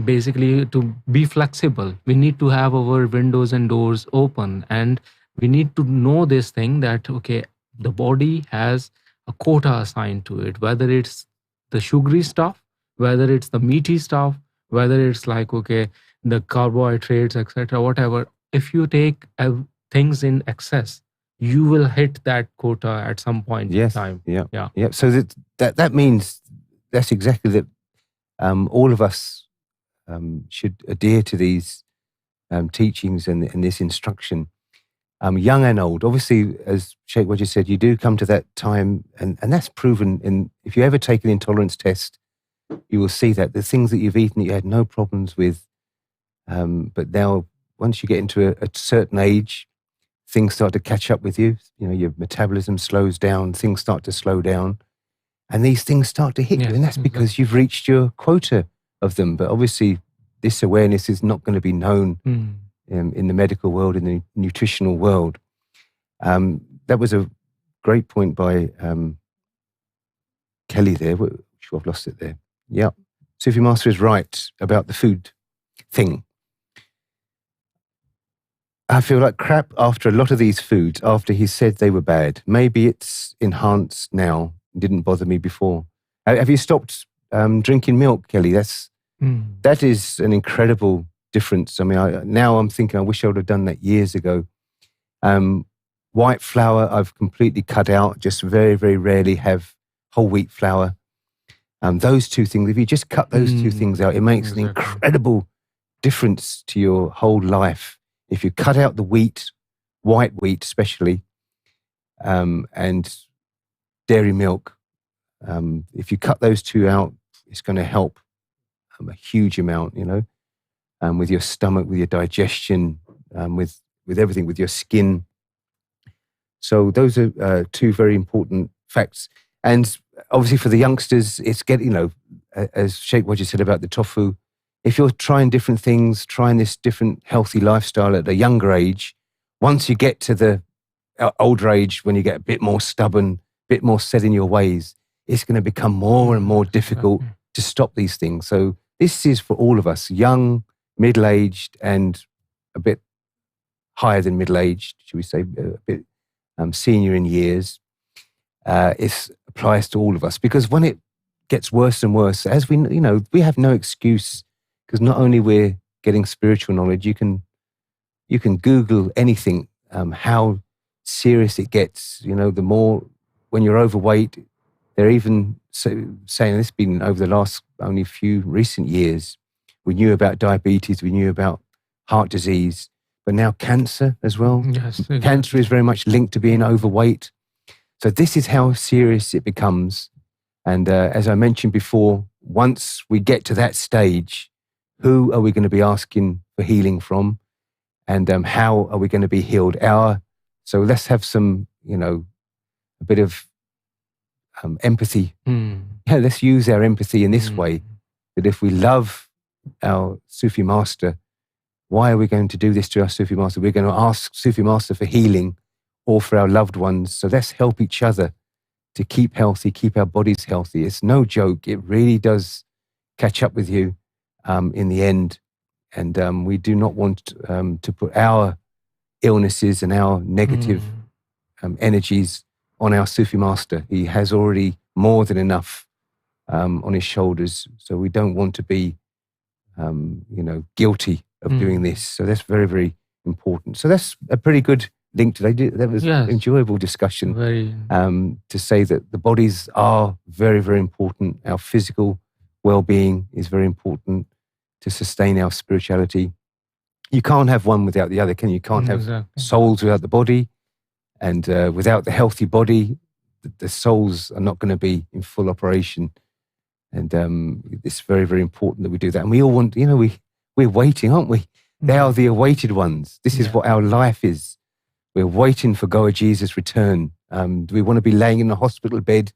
basically to be flexible. We need to have our windows and doors open. And we need to know this thing that, okay, the body has a quota assigned to it, whether it's the sugary stuff, whether it's the meaty stuff, whether it's like, okay, the carbohydrates, etc., whatever. If you take things in excess, you will hit that quota at some point in time. Yeah. Yeah. Yeah. So that means that's exactly that. All of us should adhere to these teachings and this instruction, young and old. Obviously, as Sheikh Wajid said, you do come to that time, and that's proven. If you ever take an intolerance test, you will see that the things that you've eaten that you had no problems with, but now once you get into a certain age, things start to catch up with you. You know, your metabolism slows down, things start to slow down, and these things start to hit you. And that's because you've reached your quota of them. But obviously, this awareness is not going to be known in the medical world, in the nutritional world. That was a great point by Kelly there. I've lost it there. Yeah. Sufi Master is right about the food thing. I feel like crap after a lot of these foods, after he said they were bad. Maybe it's enhanced now. It didn't bother me before. Have you stopped drinking milk, Kelly? That is an incredible difference. I mean, now I'm thinking I wish I would have done that years ago. White flour I've completely cut out. Just very, very rarely have whole wheat flour. Those two things, if you just cut those two things out, it makes an incredible difference to your whole life. If you cut out the wheat, white wheat especially, and dairy milk, if you cut those two out, it's going to help a huge amount, you know, with your stomach, with your digestion, with everything, with your skin. So those are two very important facts. And obviously for the youngsters, it's getting, you know, as Sheikh Wajid said about the tofu, if you're trying different things, trying this different healthy lifestyle at a younger age, once you get to the older age, when you get a bit more stubborn, a bit more set in your ways, it's going to become more and more difficult to stop these things. So this is for all of us, young, middle-aged, and a bit higher than middle-aged, should we say, a bit senior in years. It applies to all of us, because when it gets worse and worse, as we, you know, we have no excuse, because not only we're getting spiritual knowledge, you can Google anything, how serious it gets. You know, the more, when you're overweight, They're even saying this been over the last only few recent years. We knew about diabetes, we knew about heart disease, but now cancer as well. Yes, exactly. Cancer is very much linked to being overweight. So this is how serious it becomes. And as I mentioned before, once we get to that stage, who are we going to be asking for healing from? And how are we going to be healed? So let's have some, a bit of empathy. Yeah, let's use our empathy in this way, that if we love our Sufi master, why are we going to do this to our Sufi master? We're going to ask Sufi master for healing or for our loved ones. So let's help each other to keep healthy, keep our bodies healthy. It's no joke. It really does catch up with you in the end. And we do not want to put our illnesses and our negative energies on our Sufi master. He has already more than enough on his shoulders. So we don't want to be, guilty of doing this. So that's very, very important. So that's a pretty good link today. That was an enjoyable discussion. To say that the bodies are very, very important. Our physical well-being is very important to sustain our spirituality. You can't have one without the other, can you? You can't have souls without the body. And without the healthy body, the souls are not going to be in full operation. And it's very, very important that we do that. And we all want, we're waiting, aren't we? They are the awaited ones. This is what our life is. We're waiting for Goa Jesus' return. Do we want to be laying in a hospital bed?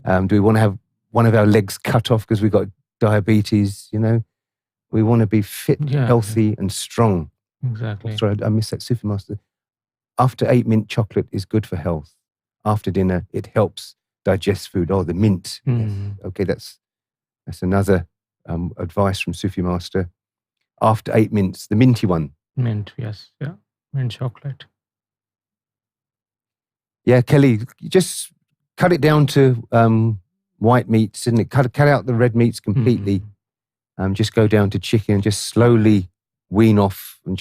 Do we want to have one of our legs cut off because we've got diabetes? We want to be fit, healthy, and strong. Exactly. Sorry, I missed that. Sufi Master. After 8 mint chocolate is good for health. After dinner, it helps digest food. Oh, the mint. Yes. Okay, that's another advice from Sufi Master. After 8 mints, the minty one. Mint, yes. Yeah. Mint chocolate. Yeah, Kelly, you just cut it down to white meats, isn't it? Cut out the red meats completely. Just go down to chicken, just slowly wean off, and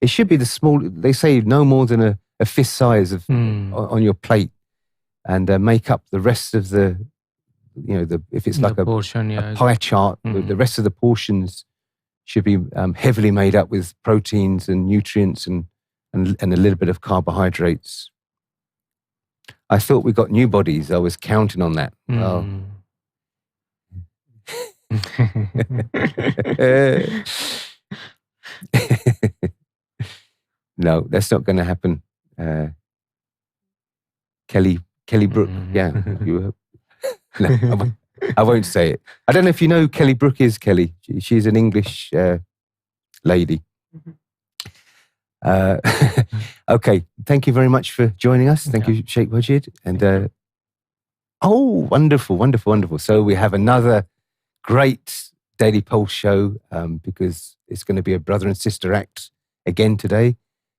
it should be the small, they say no more than a fist size of on your plate, and make up the rest of the, if it's like a portion, a pie chart, the rest of the portions should be heavily made up with proteins and nutrients and a little bit of carbohydrates. I thought we got new bodies. I was counting on that. Oh. No, that's not going to happen. Kelly Brook, yeah. No, I won't say it. I don't know if you know who Kelly Brook is, Kelly. She's an English lady. Okay, thank you very much for joining us. Thank you, Sheikh Wajid. And wonderful. So we have another great Daily Pulse show because it's going to be a brother and sister act again today.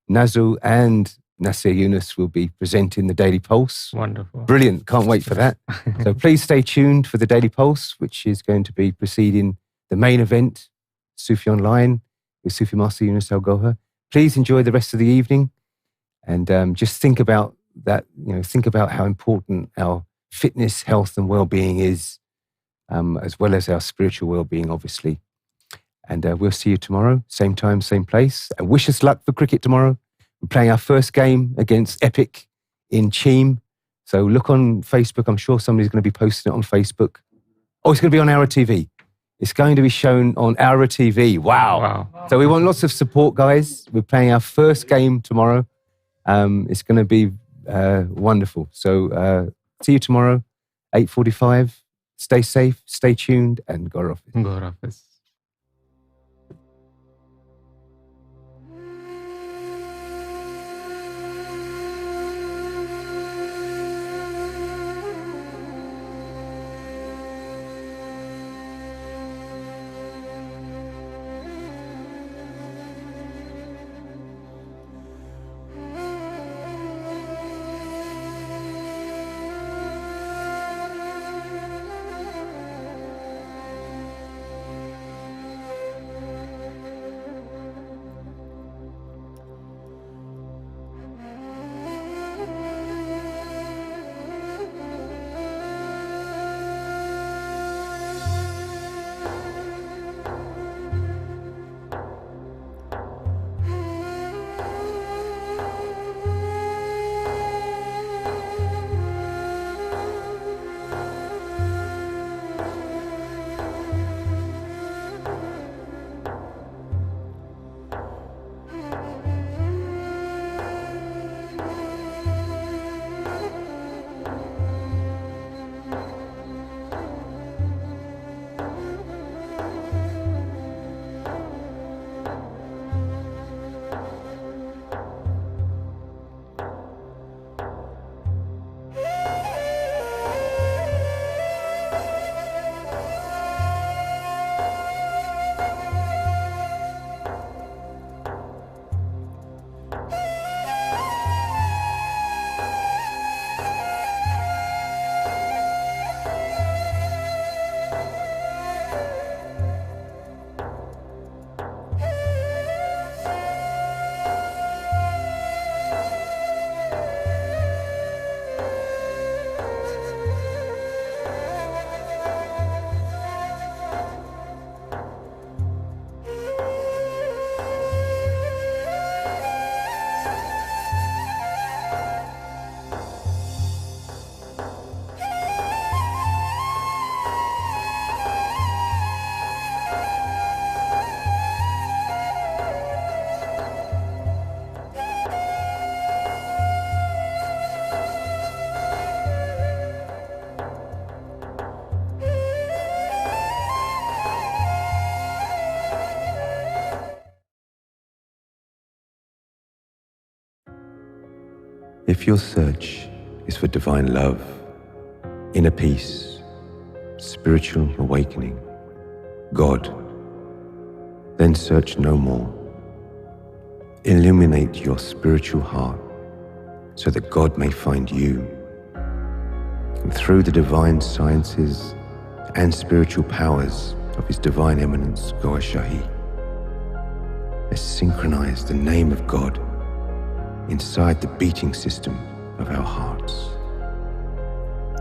Nazu and Nasir Younus will be presenting the Daily Pulse. Wonderful. Brilliant. Can't wait for that. So please stay tuned for the Daily Pulse, which is going to be preceding the main event, Sufi Online, with Sufi Master Younus AlGohar. Please enjoy the rest of the evening and just think about that, think about how important our fitness, health and well-being is, as well as our spiritual well-being, obviously. And we'll see you tomorrow, same time, same place. And wish us luck for cricket tomorrow. We're playing our first game against Epic in Cheam. So look on Facebook. I'm sure somebody's going to be posting it on Facebook. Oh, it's going to be on ALRA TV. It's going to be shown on ALRA TV. Wow. So we want lots of support, guys. We're playing our first game tomorrow. It's going to be wonderful. So see you tomorrow, 8:45. Stay safe, stay tuned, and go off. Go off. If your search is for divine love, inner peace, spiritual awakening, God, then search no more. Illuminate your spiritual heart so that God may find you. And through the divine sciences and spiritual powers of His Divine Eminence, Goa Shahi, let's synchronize the name of God inside the beating system of our hearts.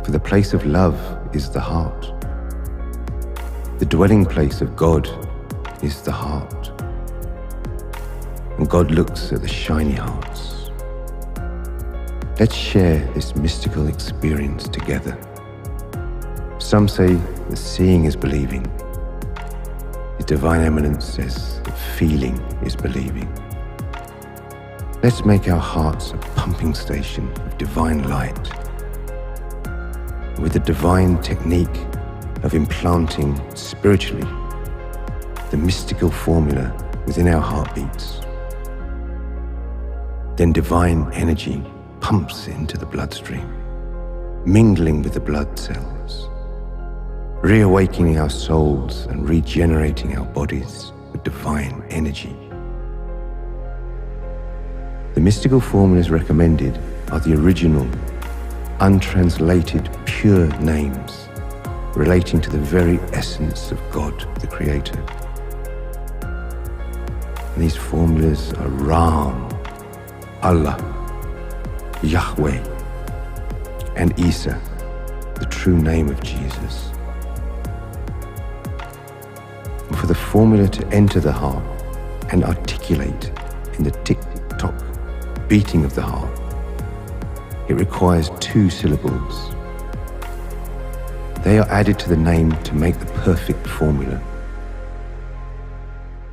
For the place of love is the heart. The dwelling place of God is the heart. And God looks at the shiny hearts. Let's share this mystical experience together. Some say that seeing is believing. His Divine Eminence says that feeling is believing. Let's make our hearts a pumping station of divine light, with the divine technique of implanting spiritually the mystical formula within our heartbeats. Then divine energy pumps into the bloodstream, mingling with the blood cells, reawakening our souls and regenerating our bodies with divine energy. The mystical formulas recommended are the original, untranslated, pure names relating to the very essence of God, the Creator. And these formulas are Ram, Allah, Yahweh, and Isa, the true name of Jesus. And for the formula to enter the heart and articulate in the tick-tock beating of the heart, it requires 2 syllables. They are added to the name to make the perfect formula.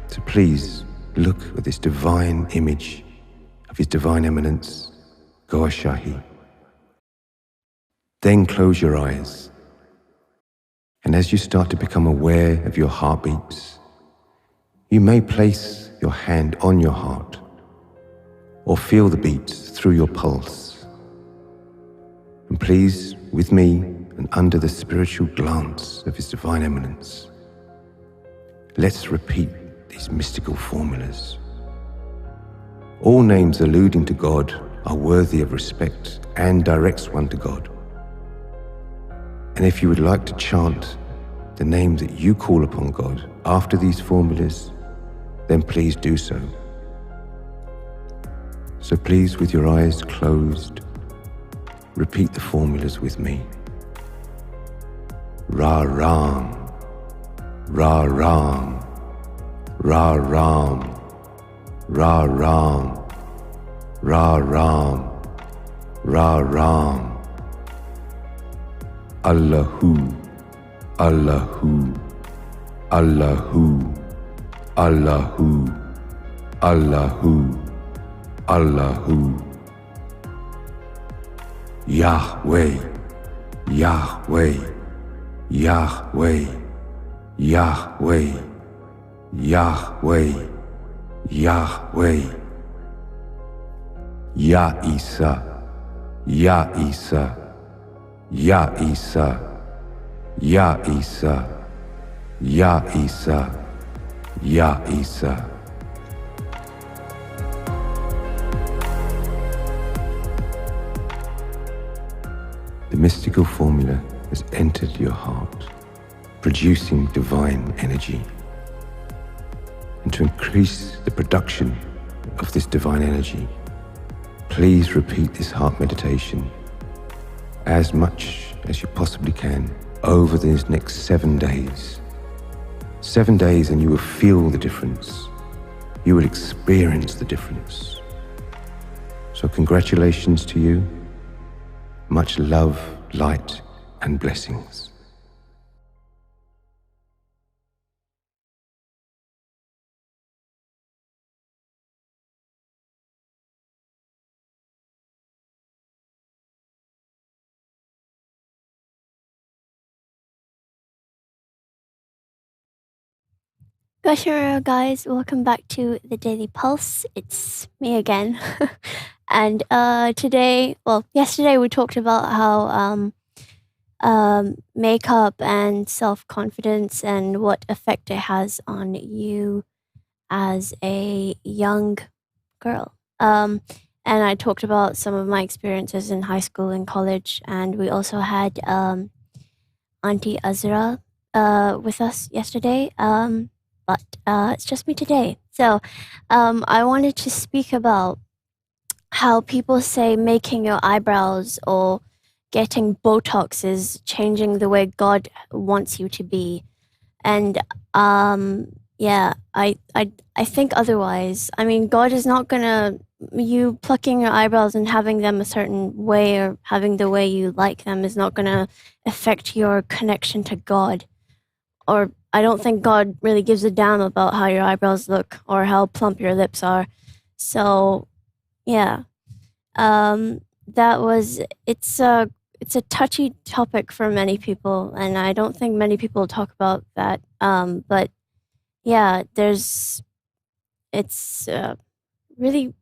So please look at this divine image of His Divine Eminence, Goa Shahi. Then close your eyes. And as you start to become aware of your heartbeats, you may place your hand on your heart or feel the beats through your pulse. And please, with me and under the spiritual glance of His Divine Eminence, let's repeat these mystical formulas. All names alluding to God are worthy of respect and directs one to God. And if you would like to chant the name that you call upon God after these formulas, then please do so. So please, with your eyes closed, repeat the formulas with me. Ra Ram, Ra Ram, Ra Ram, Ra Ram, Ra Ram, Ra Ram. Allahu, Allahu, Allahu, Allahu, Allahu, Allahu. Yahweh, Yahweh, Yahweh, Yahweh, Yahweh, Yahweh. Ya Isa, Ya Isa, Ya Isa, Ya Isa, Ya Isa, Ya Isa. The mystical formula has entered your heart, producing divine energy. And to increase the production of this divine energy, please repeat this heart meditation as much as you possibly can over these next 7 days. 7 days and you will feel the difference. You will experience the difference. So congratulations to you. Much love, light, and blessings. Goshara guys, welcome back to the Daily Pulse. It's me again. And yesterday we talked about how makeup and self confidence and what effect it has on you as a young girl. And I talked about some of my experiences in high school and college, and we also had Auntie Azra with us yesterday. But it's just me today. So I wanted to speak about how people say making your eyebrows or getting Botox is changing the way God wants you to be. And yeah, I think otherwise. I mean, God is not gonna you plucking your eyebrows and having them a certain way or having the way you like them is not gonna affect your connection to God. Or I don't think God really gives a damn about how your eyebrows look or how plump your lips are. So yeah, that was it's a touchy topic for many people, and I don't think many people talk about that. But yeah, it's really,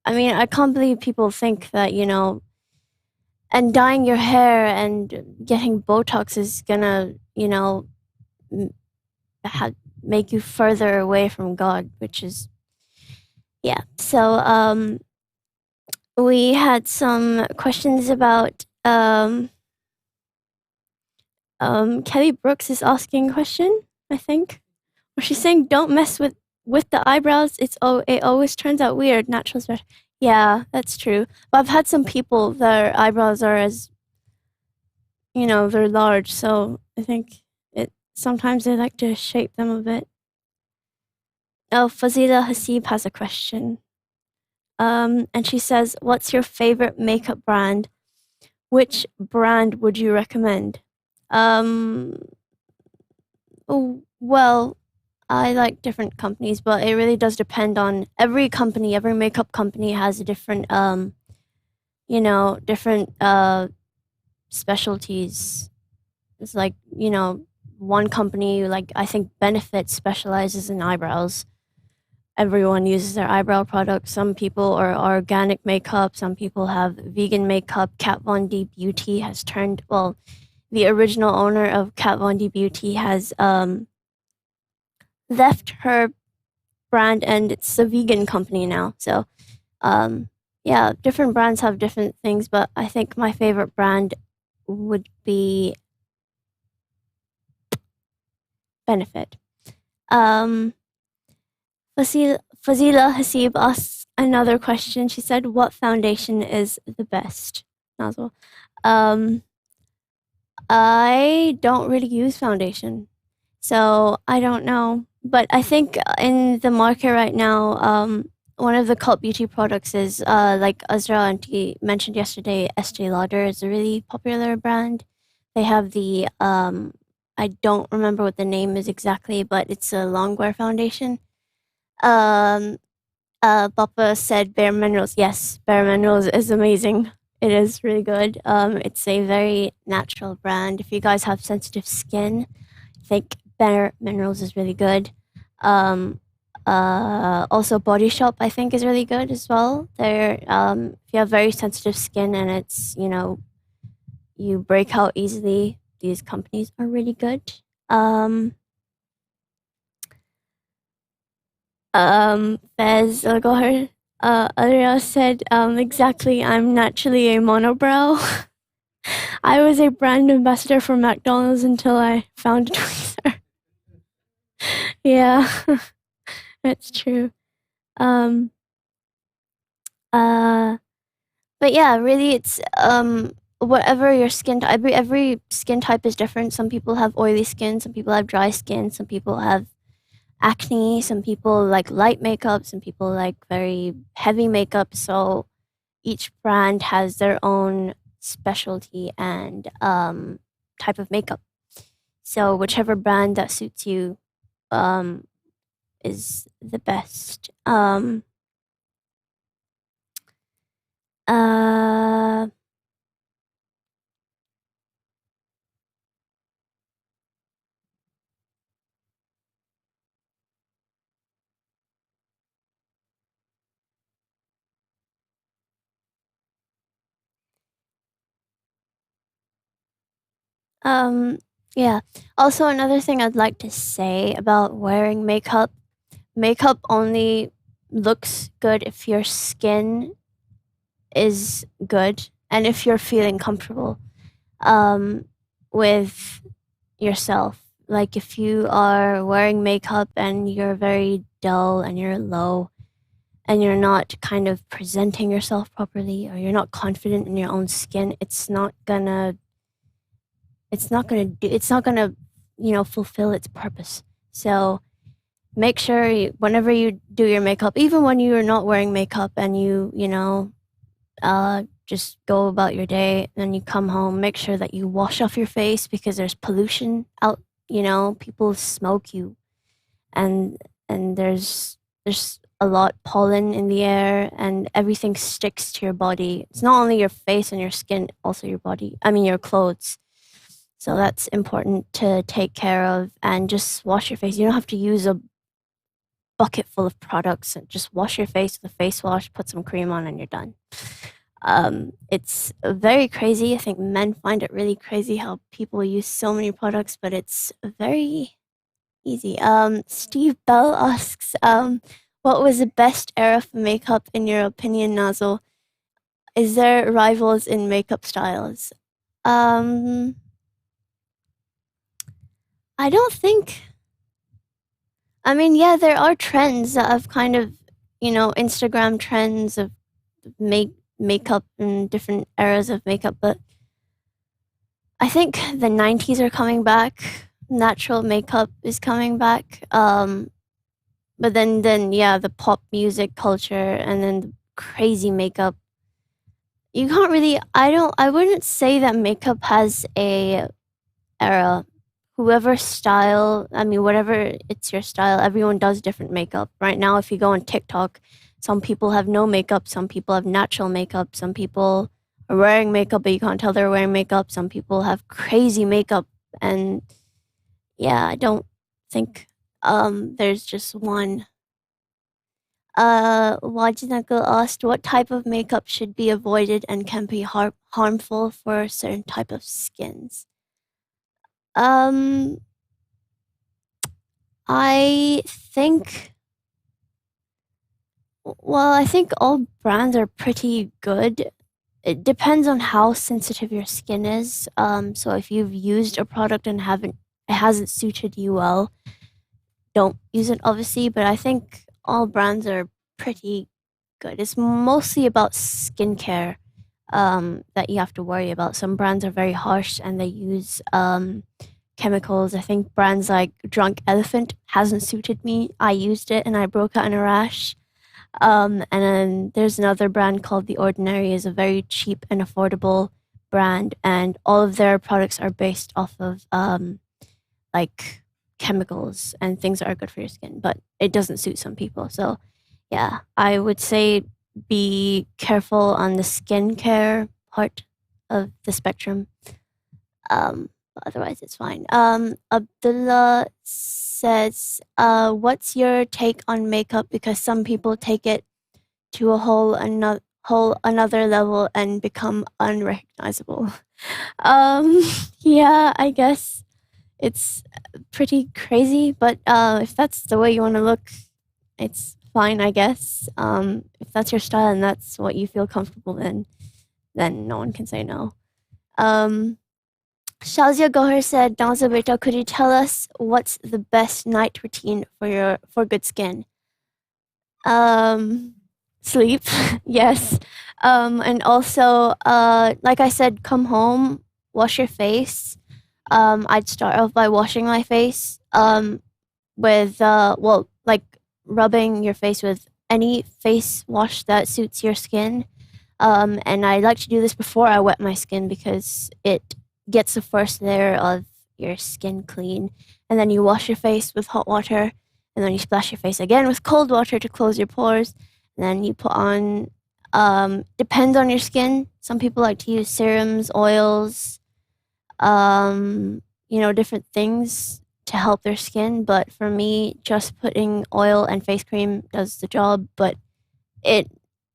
I mean, I can't believe people think that, and dyeing your hair and getting Botox is gonna, make you further away from God, which is, yeah. So, we had some questions about, Kelly Brooks is asking a question, I think. Or she's saying, don't mess with the eyebrows. It always turns out weird. Natural's better. Yeah, that's true. But I've had some people their eyebrows are as, they're large. So I think sometimes they like to shape them a bit. Oh, Fazila Hasib has a question. And she says, what's your favorite makeup brand? Which brand would you recommend? Well, I like different companies, but it really does depend on every company. Every makeup company has a different, different specialties. It's like, one company, like I think Benefit specializes in eyebrows. Everyone uses their eyebrow products. Some people are organic makeup. Some people have vegan makeup. Kat Von D Beauty has turned, well, the original owner of Kat Von D Beauty has left her brand and it's a vegan company now. So, yeah, different brands have different things, but I think my favorite brand would be Benefit. Fazila Hasib asks another question. She said, what foundation is the best? Nazwa. I don't really use foundation, so I don't know. But I think in the market right now, one of the cult beauty products is like Azra Auntie mentioned yesterday, Estee Lauder is a really popular brand. They have the I don't remember what the name is exactly, but it's a longwear foundation. Papa said Bare Minerals. Yes, Bare Minerals is amazing. It is really good. It's a very natural brand. If you guys have sensitive skin, I think Bare Minerals is really good. Also Body Shop I think is really good as well. They're if you have very sensitive skin and it's, you break out easily, these companies are really good. Fez AlGohar, Adria said, exactly, I'm naturally a monobrow. I was a brand ambassador for McDonald's until I found a tweezer. Yeah, that's true. But yeah, really, it's whatever your skin type. Every skin type is different. Some people have oily skin. Some people have dry skin. Some people have acne. Some people like light makeup. Some people like very heavy makeup. So each brand has their own specialty and type of makeup. So whichever brand that suits you is the best. Yeah. Also, another thing I'd like to say about wearing makeup, makeup only looks good if your skin is good and if you're feeling comfortable with yourself. Like if you are wearing makeup and you're very dull and you're low and you're not kind of presenting yourself properly or you're not confident in your own skin, it's not gonna fulfill its purpose. So make sure whenever you do your makeup, even when you're not wearing makeup and you just go about your day and you come home, make sure that you wash off your face because there's pollution out, people smoke you and there's a lot pollen in the air and everything sticks to your body. It's not only your face and your skin, also your body. I mean your clothes. So that's important to take care of and just wash your face. You don't have to use a bucket full of products and just wash your face with a face wash, put some cream on and you're done. It's very crazy. I think men find it really crazy how people use so many products, but it's very easy. Steve Bell asks, what was the best era for makeup in your opinion, Nozzle? Is there rivals in makeup styles? I don't think. I mean, yeah, there are trends of kind of, Instagram trends of makeup and different eras of makeup, but I think the 90s are coming back. Natural makeup is coming back. But then yeah, the pop music culture and then the crazy makeup. You can't really I wouldn't say that makeup has a era. Whatever it's your style, everyone does different makeup. Right now, if you go on TikTok, some people have no makeup, some people have natural makeup, some people are wearing makeup, but you can't tell they're wearing makeup. Some people have crazy makeup. And yeah, I don't think there's just one. Wajinaka asked, what type of makeup should be avoided and can be harmful for a certain type of skins? I think all brands are pretty good. It depends on how sensitive your skin is. So if you've used a product and it hasn't suited you well, don't use it obviously, but I think all brands are pretty good. It's mostly about skincare that you have to worry about. Some brands are very harsh and they use chemicals. I think brands like Drunk Elephant hasn't suited me. I used it and I broke out in a rash. And then there's another brand called The Ordinary, is a very cheap and affordable brand, and all of their products are based off of like chemicals and things that are good for your skin, but it doesn't suit some people. So yeah, I would say be careful on the skincare part of the spectrum. Otherwise it's fine. Abdullah says, what's your take on makeup? Because some people take it to a whole another level and become unrecognizable. Yeah, I guess it's pretty crazy, but if that's the way you want to look, it's fine, I guess. If that's your style and that's what you feel comfortable in, then no one can say no. Shazia Gohar said, Danza Beta, could you tell us what's the best night routine for good skin? Sleep, yes. And also, like I said, come home, wash your face. I'd start off by washing my face with, rubbing your face with any face wash that suits your skin. And I like to do this before I wet my skin because it gets the first layer of your skin clean. And then you wash your face with hot water, and then you splash your face again with cold water to close your pores. And then you put on, depends on your skin. Some people like to use serums, oils, different things to help their skin. But for me, just putting oil and face cream does the job. But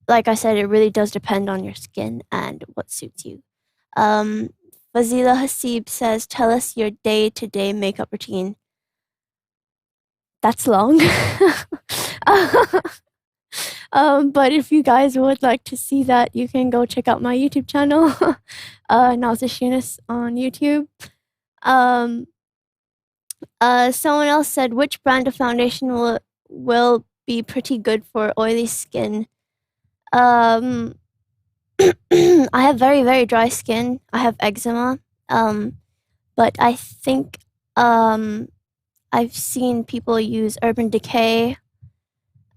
like I said, it really does depend on your skin and what suits you. Fazila Hasib says, tell us your day-to-day makeup routine. That's long. But if you guys would like to see that, you can go check out my YouTube channel, Younus on YouTube. Someone else said, which brand of foundation will be pretty good for oily skin? I have very, very dry skin. I have eczema. But I think I've seen people use Urban Decay,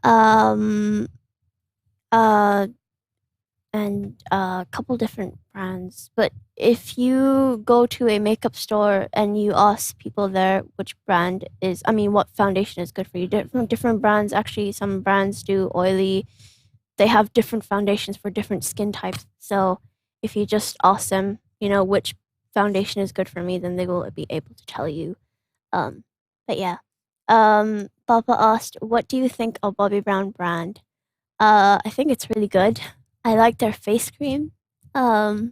and a couple different brands. But if you go to a makeup store and you ask people there which brand is, I mean, what foundation is good for you, different brands, actually, some brands do oily. They have different foundations for different skin types. So if you just ask them, you know, which foundation is good for me, then they will be able to tell you. But yeah. Papa asked, what do you think of Bobbi Brown brand? I think it's really good. I like their face cream. And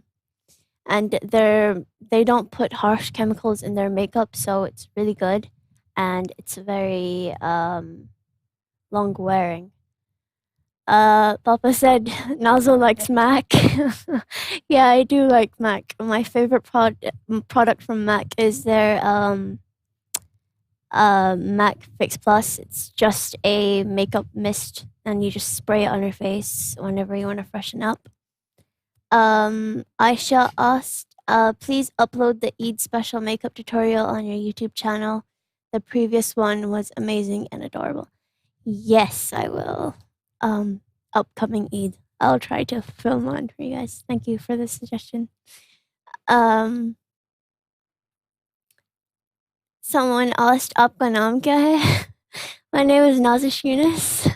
they don't put harsh chemicals in their makeup, so it's really good. And it's very long wearing. Papa said Nazo likes MAC. Yeah, I do like MAC. My favorite product from MAC is their MAC Fix Plus. It's just a makeup mist, and you just spray it on your face whenever you want to freshen up. Aisha asked, please upload the Eid special makeup tutorial on your YouTube channel. The previous one was amazing and adorable. Yes, I will. Upcoming Eid. I'll try to film one for you guys. Thank you for the suggestion. Someone asked, "Aapka naam kya hai?" My name is Nazish Younus.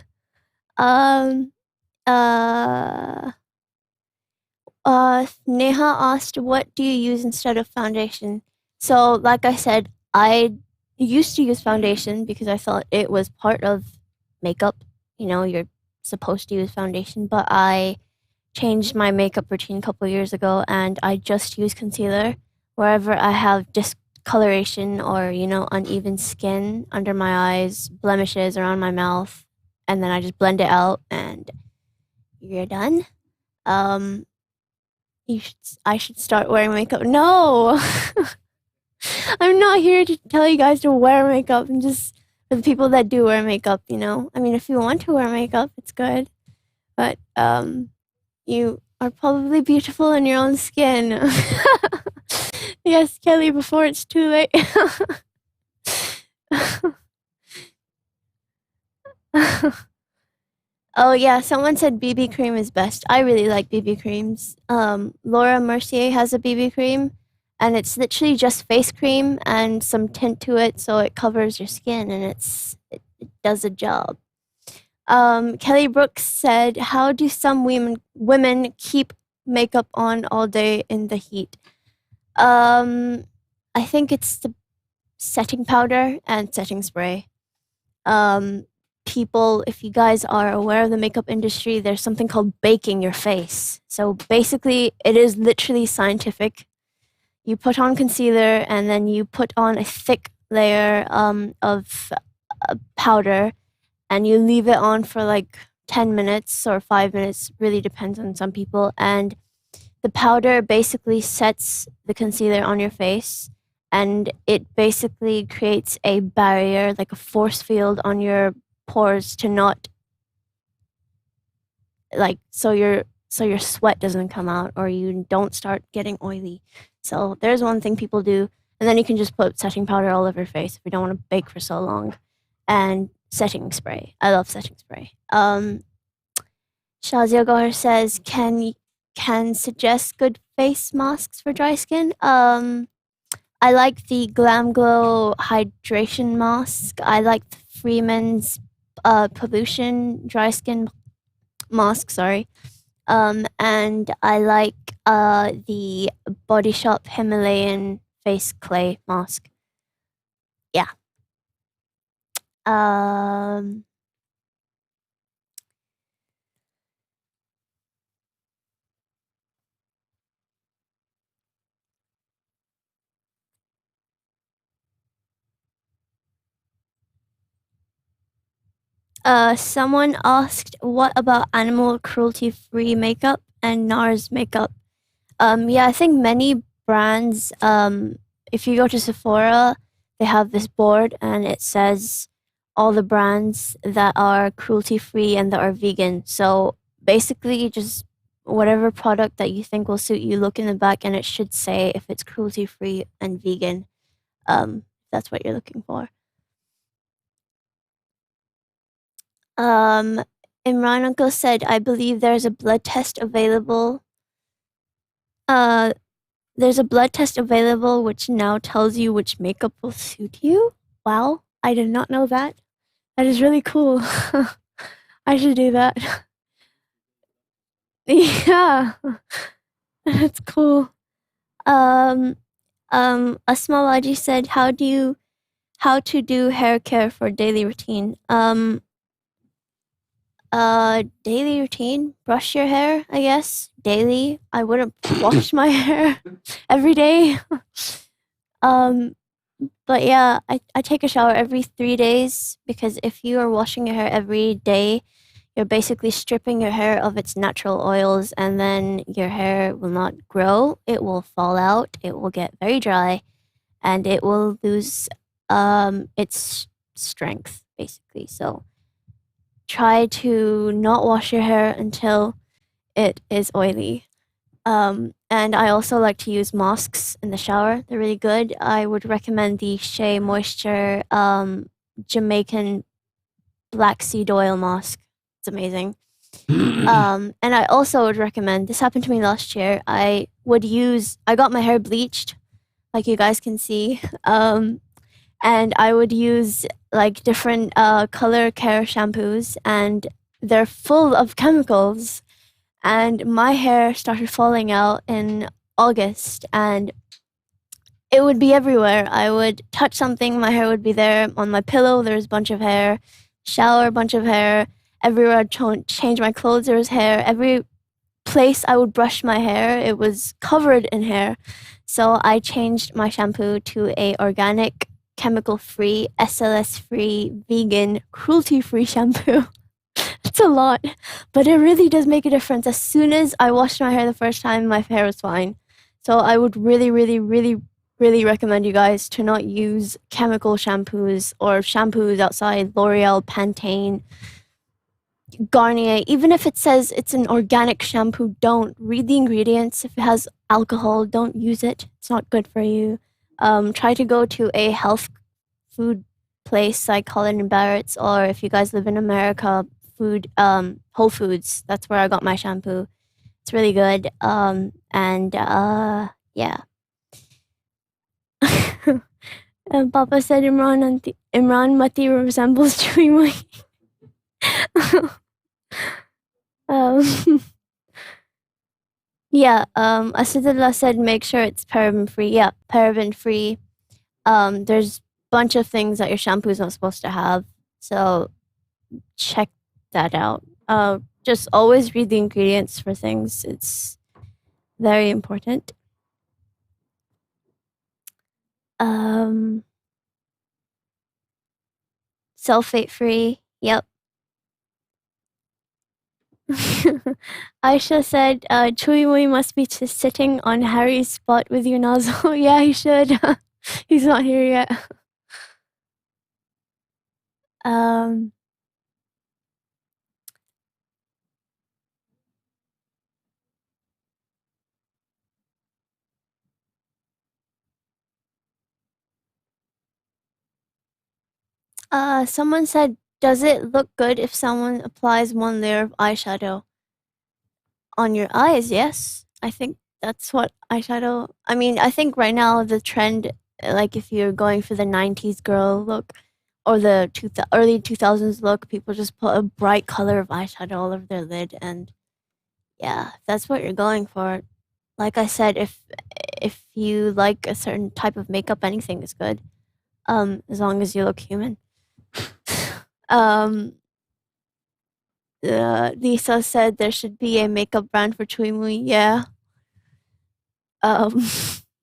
Neha asked, what do you use instead of foundation? So, like I said, I used to use foundation because I thought it was part of makeup. You know, you're supposed to use foundation, but I changed my makeup routine a couple years ago, and I just use concealer wherever I have discoloration or, you know, uneven skin under my eyes, blemishes around my mouth, and then I just blend it out and you're done. I should start wearing makeup. No! I'm not here to tell you guys to wear makeup. I'm just for the people that do wear makeup, you know. I mean, if you want to wear makeup, it's good. But you are probably beautiful in your own skin. Yes, Kelly, before it's too late. Oh yeah, someone said BB cream is best. I really like BB creams. Laura Mercier has a BB cream, and it's literally just face cream and some tint to it, so it covers your skin, and it does a job. Kelly Brooks said, "How do some women keep makeup on all day in the heat?" I think it's the setting powder and setting spray. People, if you guys are aware of the makeup industry, there's something called baking your face. So basically, it is literally scientific. You put on concealer and then you put on a thick layer of powder, and you leave it on for like 10 minutes or 5 minutes, really depends on some people. And the powder basically sets the concealer on your face, and it basically creates a barrier, like a force field on your pores to not, like, so your sweat doesn't come out or you don't start getting oily. So there's one thing people do, and then you can just put setting powder all over your face if you don't want to bake for so long. And setting spray. I love setting spray. Younus AlGohar says, can suggest good face masks for dry skin. I like the Glam Glow hydration mask. I like the Freeman's pollution dry skin mask, sorry. And I like the Body Shop Himalayan face clay mask. Yeah. Someone asked, what about animal cruelty-free makeup and NARS makeup? Yeah, I think many brands, if you go to Sephora, they have this board and it says all the brands that are cruelty-free and that are vegan. So basically just whatever product that you think will suit you, look in the back and it should say if it's cruelty-free and vegan. That's what you're looking for. Imran Uncle said, I believe there's a blood test available. There's a blood test available which now tells you which makeup will suit you. Wow, I did not know that. That is really cool. I should do that. Yeah, that's cool. Asmalaji said, how to do hair care for daily routine? Daily routine, brush your hair, I guess, daily. I wouldn't wash my hair every day. But yeah, I take a shower every 3 days because if you are washing your hair every day, you're basically stripping your hair of its natural oils and then your hair will not grow. It will fall out. It will get very dry and it will lose its strength basically. So try to not wash your hair until it is oily. And I also like to use masks in the shower. They're really good. I would recommend the Shea Moisture Jamaican black seed oil mask. It's amazing. And I also would recommend, this happened to me last year, I got my hair bleached, like you guys can see. And I would use like different color care shampoos and they're full of chemicals. And my hair started falling out in August and it would be everywhere. I would touch something, my hair would be there. On my pillow, there's a bunch of hair. Shower, bunch of hair. Everywhere I'd change my clothes, there was hair. Every place I would brush my hair, it was covered in hair. So I changed my shampoo to a organic, chemical-free, SLS-free, vegan, cruelty-free shampoo. It's a lot, but it really does make a difference. As soon as I washed my hair the first time, my hair was fine. So I would really, really, really, really recommend you guys to not use chemical shampoos or shampoos outside L'Oreal, Pantene, Garnier. Even if it says it's an organic shampoo, don't read the ingredients. If it has alcohol, don't use it. It's not good for you. Try to go to a health food place like Colin and Barrett's, or if you guys live in America, Whole Foods. That's where I got my shampoo. It's really good. Yeah. And Papa said Imran Mati resembles Chewy Moy. Yeah, Asadullah said make sure it's paraben free. Yeah, paraben free. There's a bunch of things that your shampoo is not supposed to have. So check that out. Just always read the ingredients for things. It's very important. Sulfate free. Yep. Aisha said, Chewy Moy must be sitting on Harry's spot with your nozzle. Yeah, he should. He's not here yet. Someone said, does it look good if someone applies one layer of eyeshadow on your eyes? Yes. I think that's what eyeshadow... I mean, I think right now the trend, like if you're going for the 90s girl look or the early 2000s look, people just put a bright color of eyeshadow all over their lid. And yeah, if that's what you're going for. Like I said, if you like a certain type of makeup, anything is good. As long as you look human. Lisa said there should be a makeup brand for Chewy Moy. Yeah.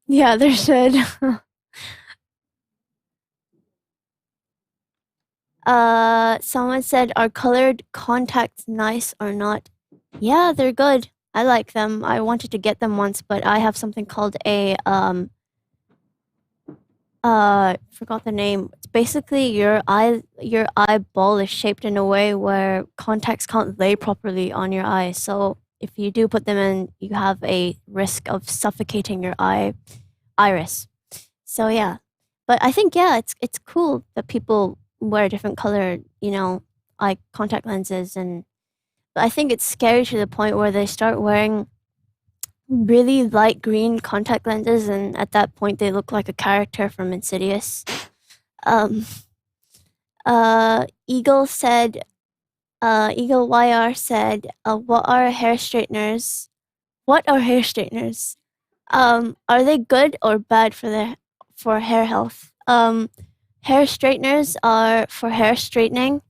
Yeah, there should. Someone said, are colored contacts nice or not? Yeah, they're good. I like them. I wanted to get them once, but I have something called a forgot the name. It's basically your eyeball is shaped in a way where contacts can't lay properly on your eye. So if you do put them in, you have a risk of suffocating your iris. So yeah. But I think yeah, it's cool that people wear different color, eye contact lenses, and but I think it's scary to the point where they start wearing really light green contact lenses, and at that point they look like a character from Insidious. Eagle said, Eagle YR said, what are hair straighteners? What are hair straighteners? Are they good or bad for hair health? Hair straighteners are for hair straightening.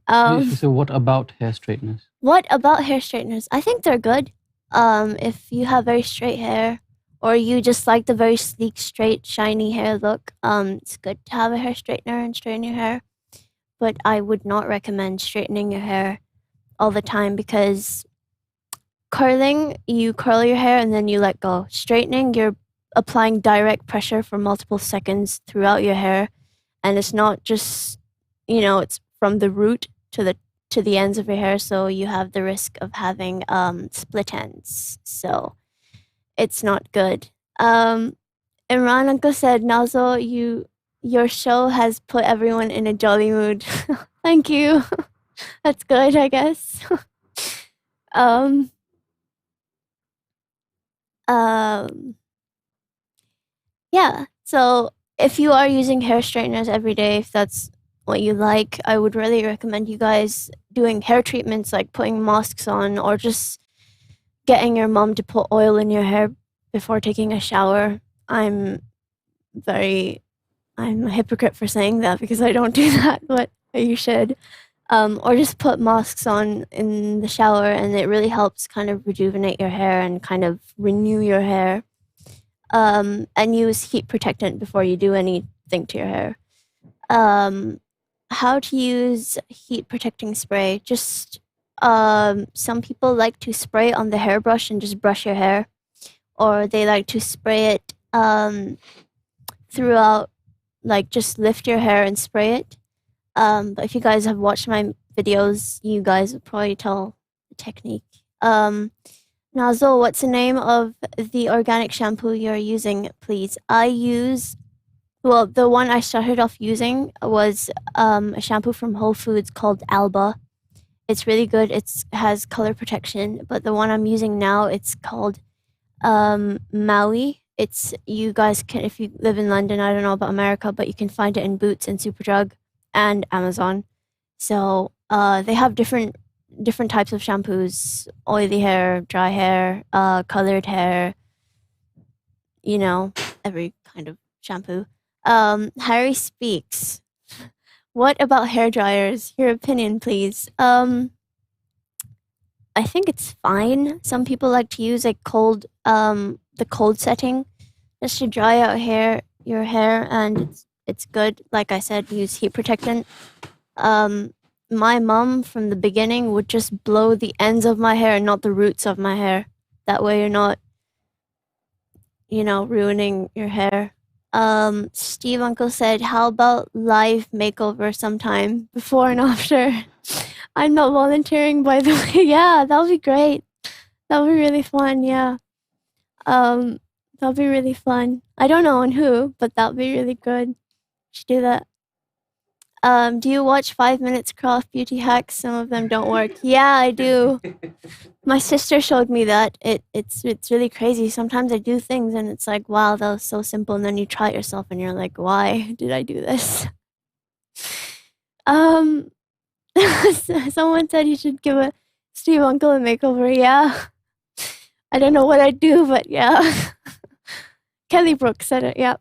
So what about hair straighteners? What about hair straighteners? I think they're good. If you have very straight hair, or you just like the very sleek, straight, shiny hair look, it's good to have a hair straightener and straighten your hair. But I would not recommend straightening your hair all the time, because curling, you curl your hair and then you let go. Straightening, you're applying direct pressure for multiple seconds throughout your hair, and it's not just, it's from the root to the ends of your hair, so you have the risk of having split ends. So it's not good. Imran Uncle said, Nazo, your show has put everyone in a jolly mood. Thank you. That's good, I guess. Yeah, so if you are using hair straighteners every day, if that's what you like, I would really recommend you guys doing hair treatments, like putting masks on, or just getting your mom to put oil in your hair before taking a shower. I'm a hypocrite for saying that, because I don't do that, but you should. Or just put masks on in the shower, and it really helps kind of rejuvenate your hair and kind of renew your hair. And use heat protectant before you do anything to your hair. How to use heat protecting spray? Just some people like to spray on the hairbrush and just brush your hair, or they like to spray it throughout, like just lift your hair and spray it. But if you guys have watched my videos, you guys would probably tell the technique. Nazul, what's the name of the organic shampoo you're using, please? The one I started off using was a shampoo from Whole Foods called ALBA. It's really good. It has color protection, but the one I'm using now, it's called Maui. You guys can, if you live in London, I don't know about America, but you can find it in Boots and Superdrug and Amazon. So they have different types of shampoos: oily hair, dry hair, colored hair, every kind of shampoo. Harry speaks. What about hair dryers? Your opinion, please. I think it's fine. Some people like to use the cold setting just to dry out your hair, and it's good. Like I said, use heat protectant. My mom from the beginning would just blow the ends of my hair and not the roots of my hair. That way you're not, ruining your hair. Steve Uncle said, how about live makeover sometime before and after? I'm not volunteering, by the way. Yeah, that would be great. That would be really fun, yeah. That would be really fun. I don't know on who, but that would be really good. Should do that. Do you watch 5 Minutes Craft Beauty Hacks? Some of them don't work. Yeah, I do. My sister showed me that. It's really crazy. Sometimes I do things and it's like, wow, that was so simple. And then you try it yourself and you're like, why did I do this? Someone said you should give a Steve Uncle a makeover. Yeah. I don't know what I'd do, but yeah. Kelly Brooks said it. Yeah.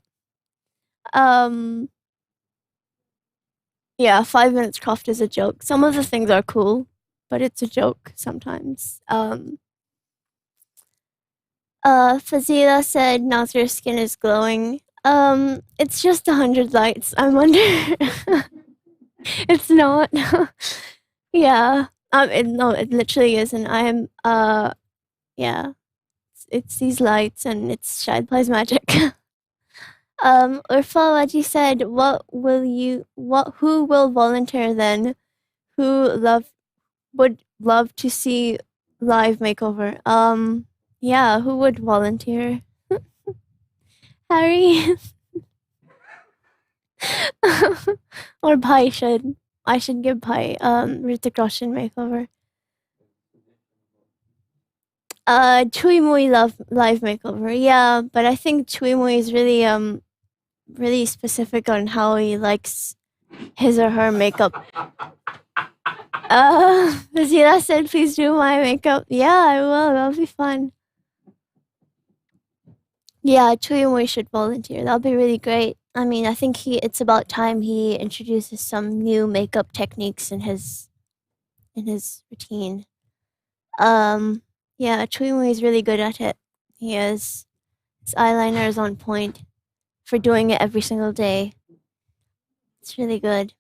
Yeah, 5 Minutes Craft is a joke. Some of the things are cool, but it's a joke sometimes. Fazila said, "Now your skin is glowing." It's just 100 lights. I wonder. It's not. Yeah. No, it literally isn't. Yeah. It's these lights and it's Shahid Plays Magic. Urfa Waji said, who will volunteer then? Who would love to see live makeover? Yeah, who would volunteer? Harry? Or Bhai should. I should give Bhai, Hrithik Roshan makeover. Chui Mui live makeover. Yeah, but I think Chui Mui is really specific on how he likes his or her makeup. Zila said, please do my makeup. Yeah, I will. That'll be fun. Yeah, Chui Mui should volunteer. That'll be really great. I mean, I think it's about time he introduces some new makeup techniques in his routine. Yeah, Chui Mui is really good at it. His eyeliner is on point for doing it every single day. It's really good.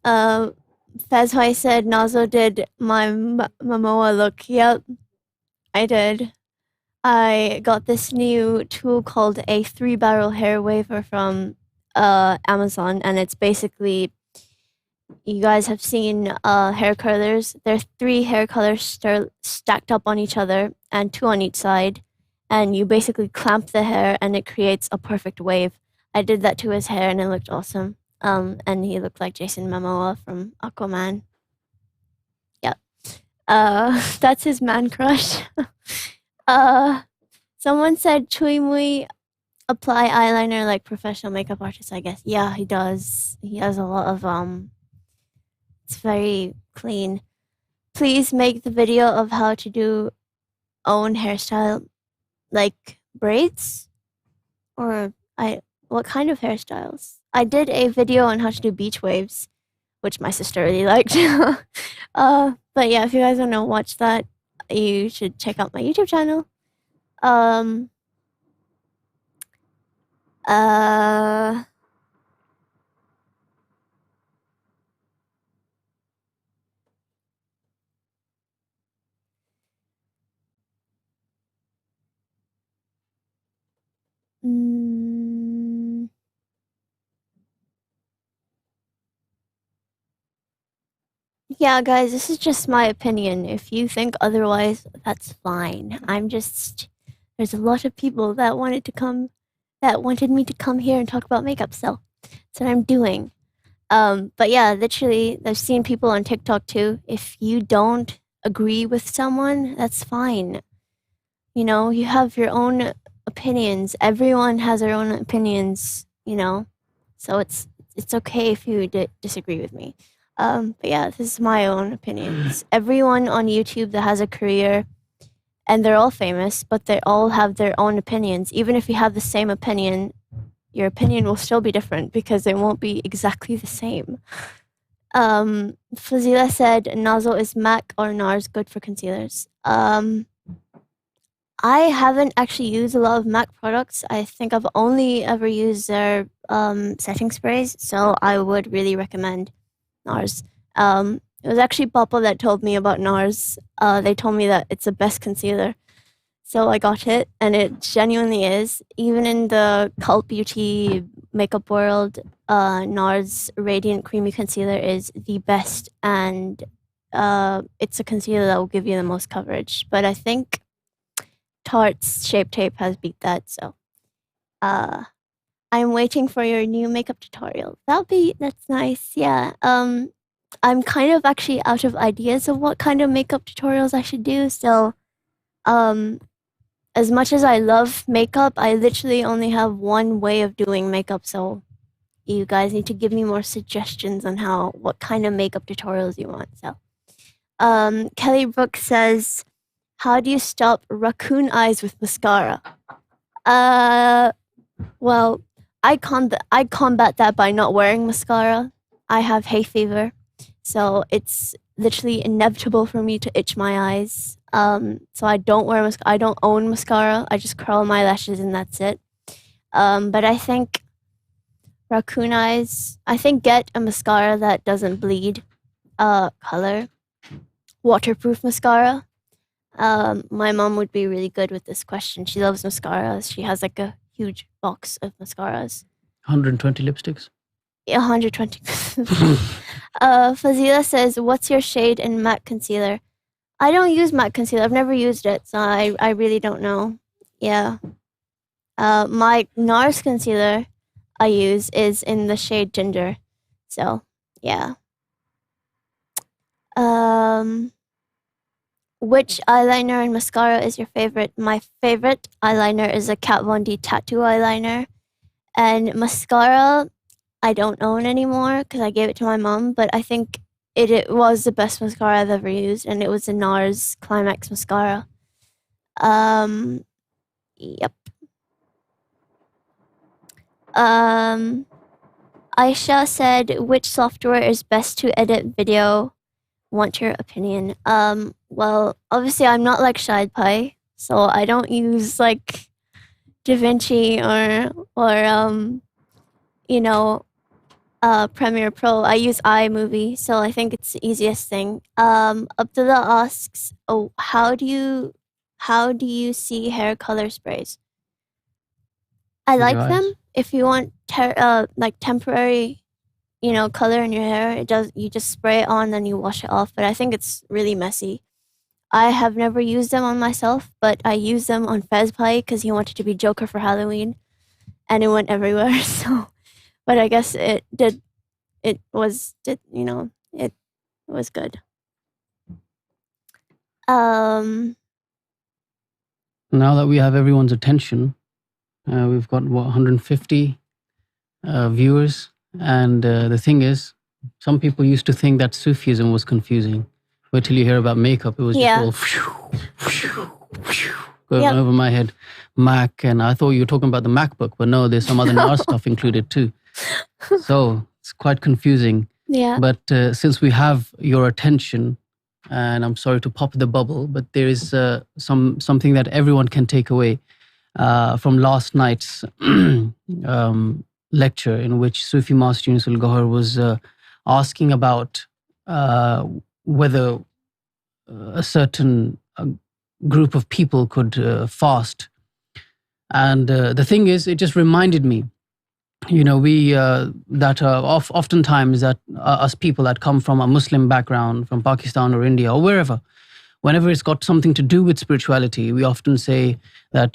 Fazhai said Nazo did my Momoa look. Yep, I did. I got this new tool called a 3-barrel hair waver from Amazon, and it's basically, you guys have seen hair curlers. There are 3 hair colors stacked up on each other and 2 on each side, and you basically clamp the hair and it creates a perfect wave. I did that to his hair and it looked awesome. And he looked like Jason Momoa from Aquaman. Yep. That's his man crush. Someone said Chui Mui apply eyeliner like professional makeup artists, I guess. Yeah, he does. He has a lot of it's very clean. Please make the video of how to do own hairstyle, like braids, or what kind of hairstyles? I did a video on how to do beach waves, which my sister really liked. But yeah, if you guys want to watch that, you should check out my YouTube channel. Yeah, guys, this is just my opinion. If you think otherwise, that's fine. There's a lot of people that wanted me to come here and talk about makeup, so that's what I'm doing. But yeah, literally, I've seen people on TikTok too. If you don't agree with someone, that's fine. You know, you have your own opinions. Everyone has their own opinions, you know? So it's okay if you disagree with me. But yeah, this is my own opinions. Everyone on YouTube that has a career, and they're all famous, but they all have their own opinions. Even if you have the same opinion, your opinion will still be different because it won't be exactly the same. Fazila said, Nozzle is MAC or NARS good for concealers? I haven't actually used a lot of MAC products. I think I've only ever used their setting sprays, so I would really recommend NARS. It was actually Papa that told me about NARS. They told me that it's the best concealer. So I got it, and it genuinely is. Even in the cult beauty makeup world, NARS Radiant Creamy Concealer is the best, and it's a concealer that will give you the most coverage. But I think Tarte's Shape Tape has beat that, so I'm waiting for your new makeup tutorial. That's nice, yeah. I'm kind of actually out of ideas of what kind of makeup tutorials I should do, so as much as I love makeup, I literally only have one way of doing makeup, so you guys need to give me more suggestions on what kind of makeup tutorials you want. So Kelly Brooks says, how do you stop raccoon eyes with mascara? Well, I combat that by not wearing mascara. I have hay fever, so it's literally inevitable for me to itch my eyes. So I don't wear I don't own mascara. I just curl my lashes and that's it. But I think raccoon eyes. I think get a mascara that doesn't bleed color. Waterproof mascara. My mom would be really good with this question. She loves mascaras. She has like a huge box of mascaras. 120 lipsticks. 120. Fazila says, what's your shade in matte concealer? I don't use matte concealer. I've never used it, so I really don't know. Yeah. My NARS concealer I use is in the shade ginger. So, yeah. Which eyeliner and mascara is your favorite? My favorite eyeliner is a Kat Von D tattoo eyeliner. And mascara, I don't own anymore because I gave it to my mom, but I think it was the best mascara I've ever used, and it was the NARS Climax mascara. Yep. Aisha said, which software is best to edit video? Want your opinion. Well, obviously I'm not like Shahid Pai, so I don't use like DaVinci or Premiere Pro. I use iMovie, so I think it's the easiest thing. Abdullah asks, oh, how do you see hair color sprays? I like them. If you want like temporary, color in your hair, you just spray it on, then you wash it off. But I think it's really messy. I have never used them on myself, but I used them on Fez Pai because he wanted to be Joker for Halloween, and it went everywhere. So, but I guess it was good. Now that we have everyone's attention, we've got 150 viewers, and the thing is, some people used to think that Sufism was confusing. Wait till you hear about makeup. It was just all going over my head. Mac, and I thought you were talking about the MacBook, but no, there's some other NAR stuff included too. So it's quite confusing. Yeah. But since we have your attention, and I'm sorry to pop the bubble, but there is something that everyone can take away from last night's lecture, in which Sufi Master Younus AlGohar was asking about whether a certain group of people could fast. And the thing is, it just reminded me, we that oftentimes that us people that come from a Muslim background, from Pakistan or India or wherever, whenever it's got something to do with spirituality, we often say that,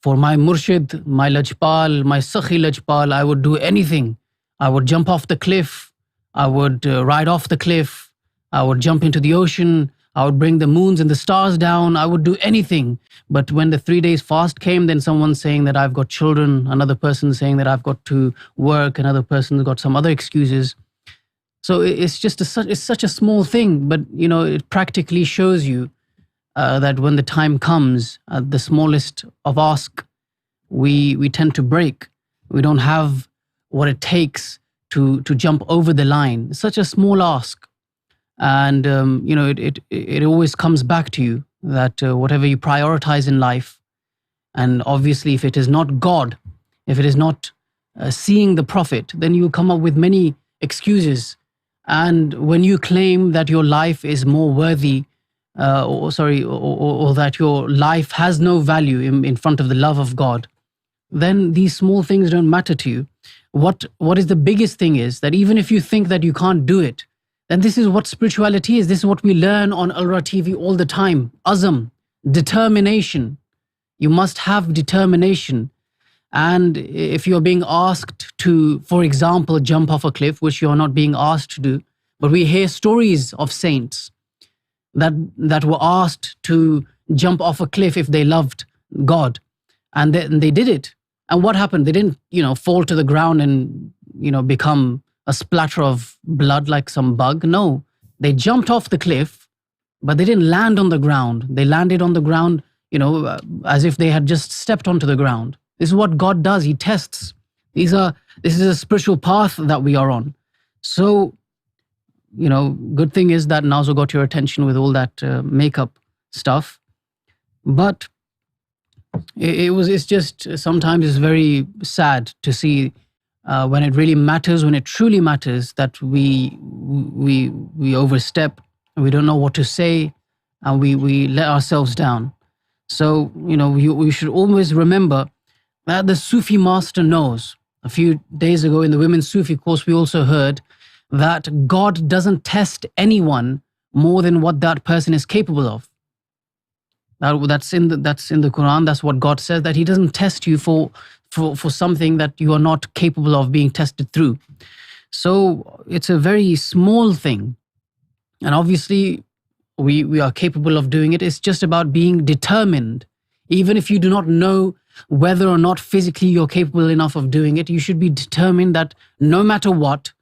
for my Murshid, my Lajpal, my Sakhi Lajpal, I would do anything. I would jump off the cliff. I would ride off the cliff. I would jump into the ocean. I would bring the moons and the stars down. I would do anything. But when the 3 days fast came, then someone's saying that I've got children. Another person saying that I've got to work. Another person's got some other excuses. So it's just it's such a small thing, but it practically shows you that when the time comes, the smallest of ask, we tend to break. We don't have what it takes to jump over the line. It's such a small ask. And, it always comes back to you that whatever you prioritize in life, and obviously if it is not God, if it is not seeing the Prophet, then you come up with many excuses. And when you claim that your life is more worthy, or that your life has no value in front of the love of God, then these small things don't matter to you. What is the biggest thing is that even if you think that you can't do it, then this is what spirituality is. This is what we learn on ALRA TV all the time. Azam, determination. You must have determination. And if you're being asked to, for example, jump off a cliff, which you're not being asked to do, but we hear stories of saints that were asked to jump off a cliff if they loved God, and they did it. And what happened? They didn't, fall to the ground and, become a splatter of blood like some bug. No, they jumped off the cliff, but they didn't land on the ground. They landed on the ground, as if they had just stepped onto the ground. This is what God does. He tests. This is a spiritual path that we are on. So, good thing is that Nazo got your attention with all that makeup stuff. But it's just, sometimes it's very sad to see when it really matters, when it truly matters, that we overstep, and we don't know what to say, and we let ourselves down. So, we should always remember that the Sufi master knows. A few days ago in the women's Sufi course, we also heard that God doesn't test anyone more than what that person is capable of. That's in the Quran. That's what God says, that He doesn't test you for something that you are not capable of being tested through. So it's a very small thing, and obviously we are capable of doing it. It's just about being determined. Even if you do not know whether or not physically you're capable enough of doing it, you should be determined that no matter what,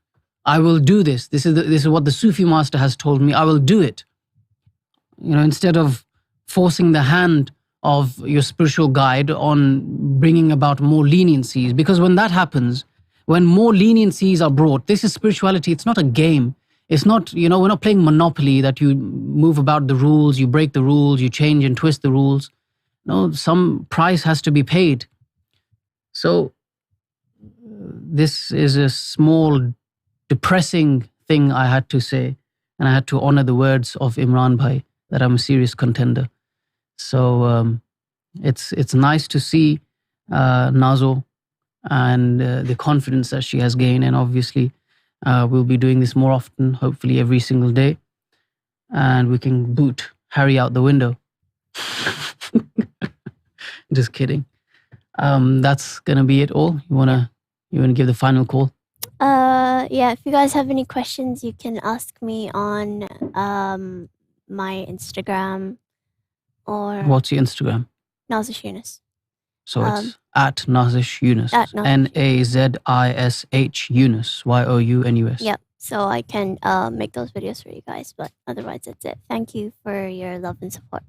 I will do this. This is what the Sufi master has told me. I will do it. Instead of forcing the hand of your spiritual guide on bringing about more leniencies, because when that happens, when more leniencies are brought, this is spirituality. It's not a game. It's not, we're not playing Monopoly, that you move about the rules, you break the rules, you change and twist the rules. No, some price has to be paid. So this is a small, depressing thing I had to say, and I had to honor the words of Imran Bhai, that I'm a serious contender. So it's nice to see Nazo and the confidence that she has gained, and obviously we'll be doing this more often, hopefully every single day, and we can boot Harry out the window. Just kidding. That's gonna be it all. You wanna give the final call? Yeah, if you guys have any questions, you can ask me on my Instagram, or What's your Instagram? Nazish Younus. So it's at Nazish Younus. At Nazish. NAZISH Younus. YOUNUS. Yep. So I can make those videos for you guys, but otherwise that's it. Thank you for your love and support.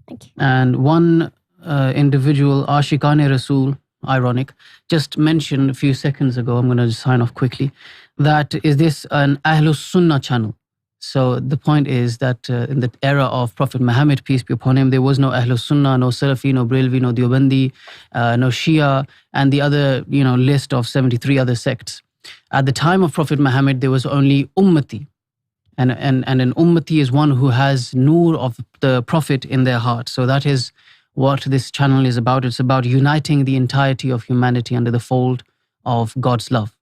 Thank you. And one individual, Ashikane Rasool, ironic, just mentioned a few seconds ago, I'm going to sign off quickly, that is this an Ahlus Sunnah channel. So the point is that in the era of Prophet Muhammad, peace be upon him, there was no Ahlus Sunnah, no Salafi, no Brilvi, no Deobandi, no Shia, and the other list of 73 other sects. At the time of Prophet Muhammad, there was only Ummati. And an Ummati is one who has Noor of the Prophet in their heart. So that is what this channel is about. It's about uniting the entirety of humanity under the fold of God's love.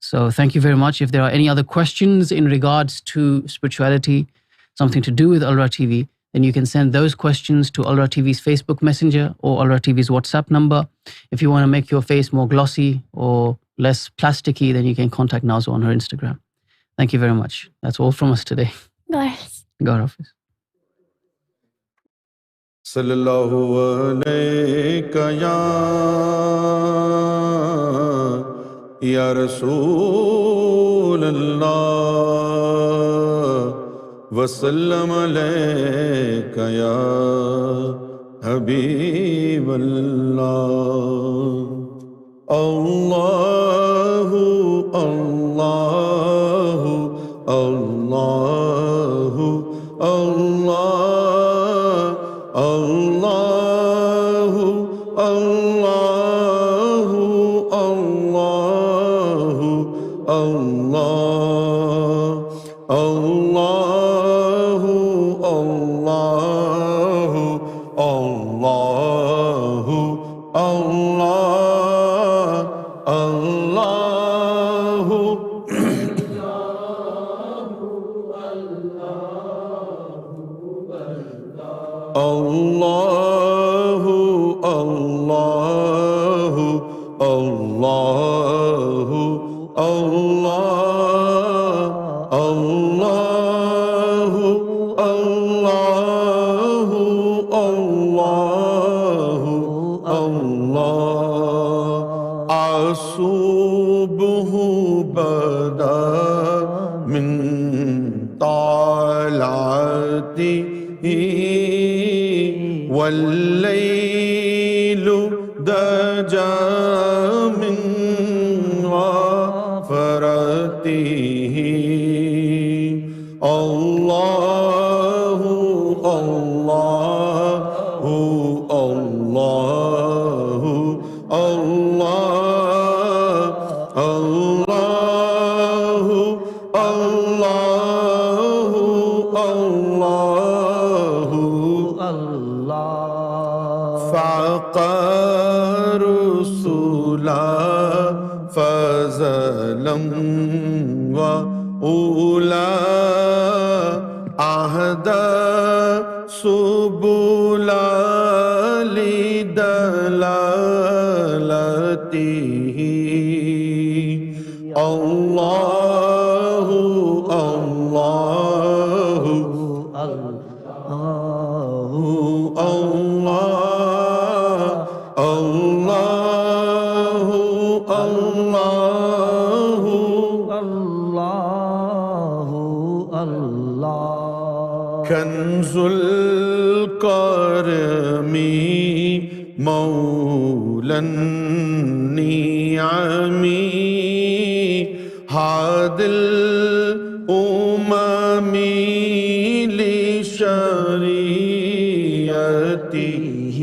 So thank you very much. If there are any other questions in regards to spirituality, something to do with ALRA TV, then you can send those questions to ALRA TV's Facebook Messenger or ALRA TV's WhatsApp number. If you want to make your face more glossy or less plasticky, then you can contact Nazo on her Instagram. Thank you very much. That's all from us today. Guys. God Hafiz. Sallallahu alayka ya Rasool Allah, wa sallam alayka ya Habib Allah. Allahu Allahu Allahu Allah, Allahu Allahu Allahu Allah, Allahu Allahu Allahu Allah, Allahu Allahu Allahu Allahu Allah, Allahu Allahu Allahu Allah. Asubhu bada min tal'atihi والليل دجى من غفرته الله الله الله الله أولى فضلا وأولى أهدى سبلا لدلالته الله الله كنز الكرم مولى النعم هاد الأمم لشريعته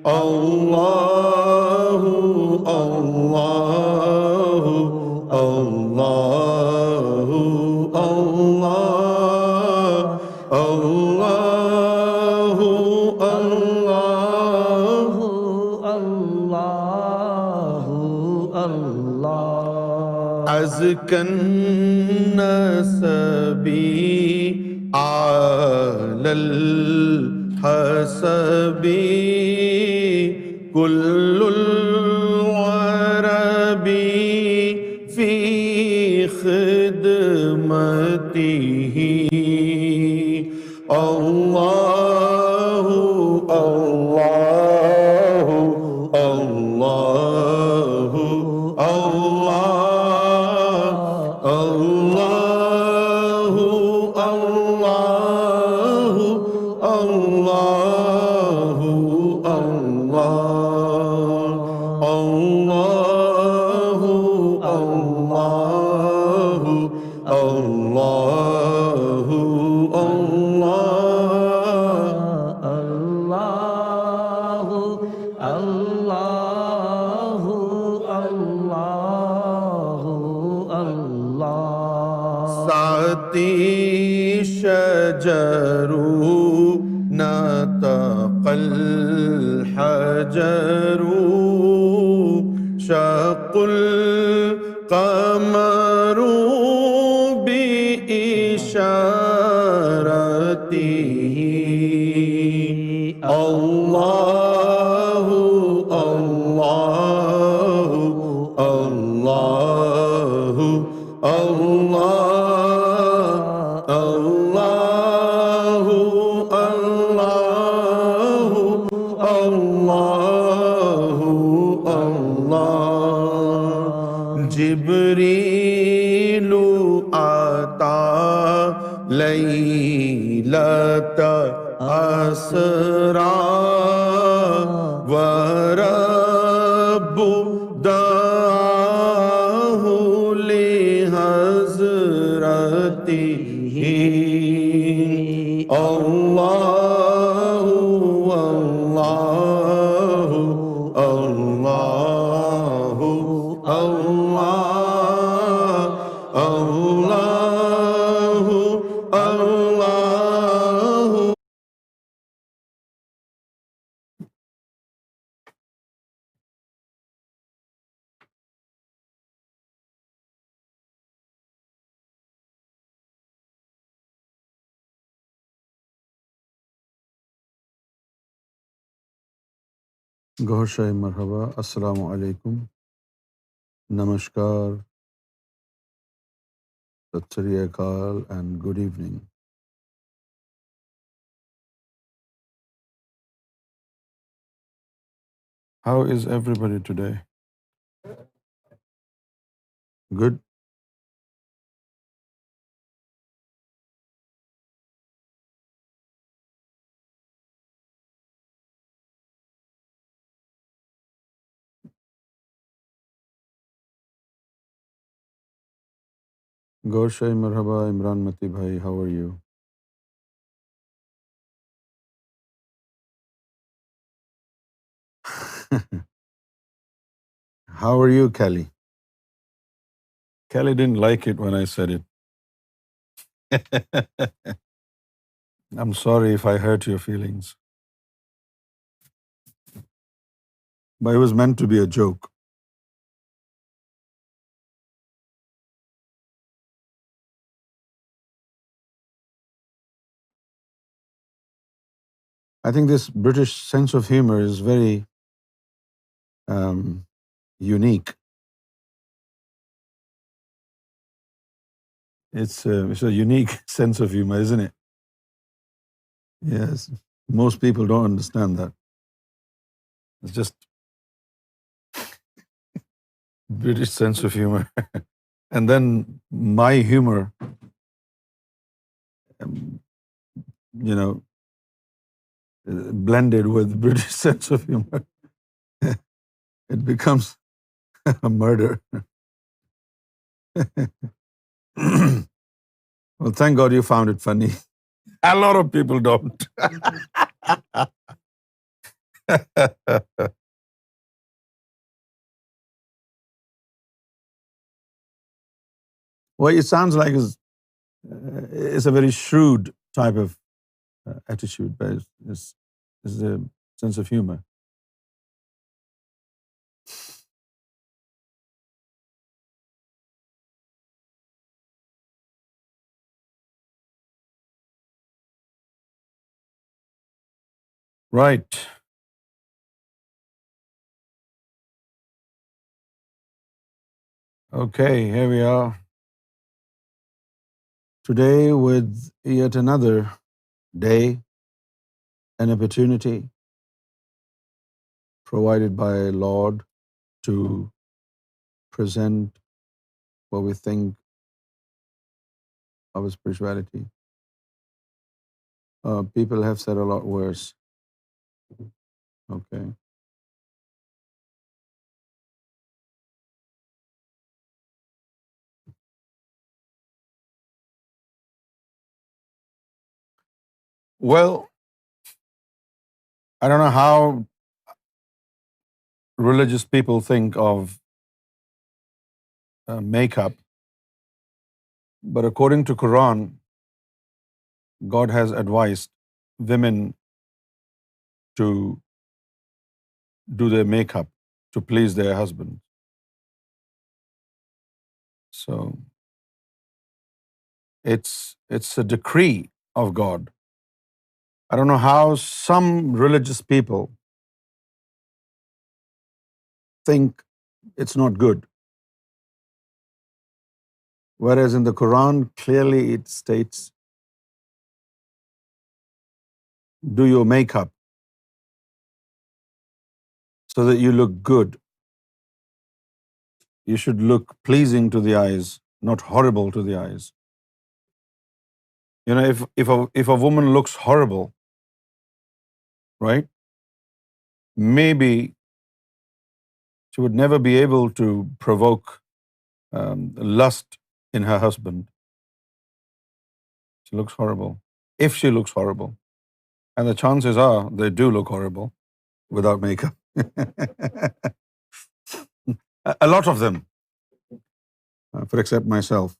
الله الله الله الله أزكى النسب على الحسب كل العرب في خدمته الله الله الله الله الله الله الله الله سعتي شجر نطق الحجر شق القمر بإشارته الله الله الله الله الله الله الله جبريل أتى ليلة أسرى ورب دعاه لحضرته الله الله الله الله الله الله Gohar Shai Marhaba, Assalamu alaikum, Namaskar, Sat Sri Akal, and good evening. How is everybody today? Good? Gohar Shai Marhaba, Imran Mati Bhai, how are you? How are you, Kelly? Kelly didn't like it when I said it. I'm sorry if I hurt your feelings. but it was meant to be a joke. I think this British sense of humor is very unique. It's a unique sense of humor, isn't it? Yes. Most people don't understand that. It's just British sense of humor. And then my humor, um, blended with British sense of humor, it becomes a murder. Well, thank God you found it funny. A lot of people don't. Well, it sounds like it's a very shrewd type of attitude, but it's a sense of humor. Right. Okay, here we are today with yet another day, an opportunity provided by Lord to present what we think of spirituality. People have said a lot worse. Okay. Well, I don't know how religious people think of makeup, but according to Quran, God has advised women to do their makeup to please their husband. So it's a decree of God. I don't know how some religious people think it's not good, whereas in the Quran clearly it states, do your makeup so that you look good. You should look pleasing to the eyes, not horrible to the eyes. If a woman looks horrible, right, maybe she would never be able to provoke lust in her husband. She looks horrible. If she looks horrible. And the chances are they do look horrible without makeup. A lot of them, for except myself.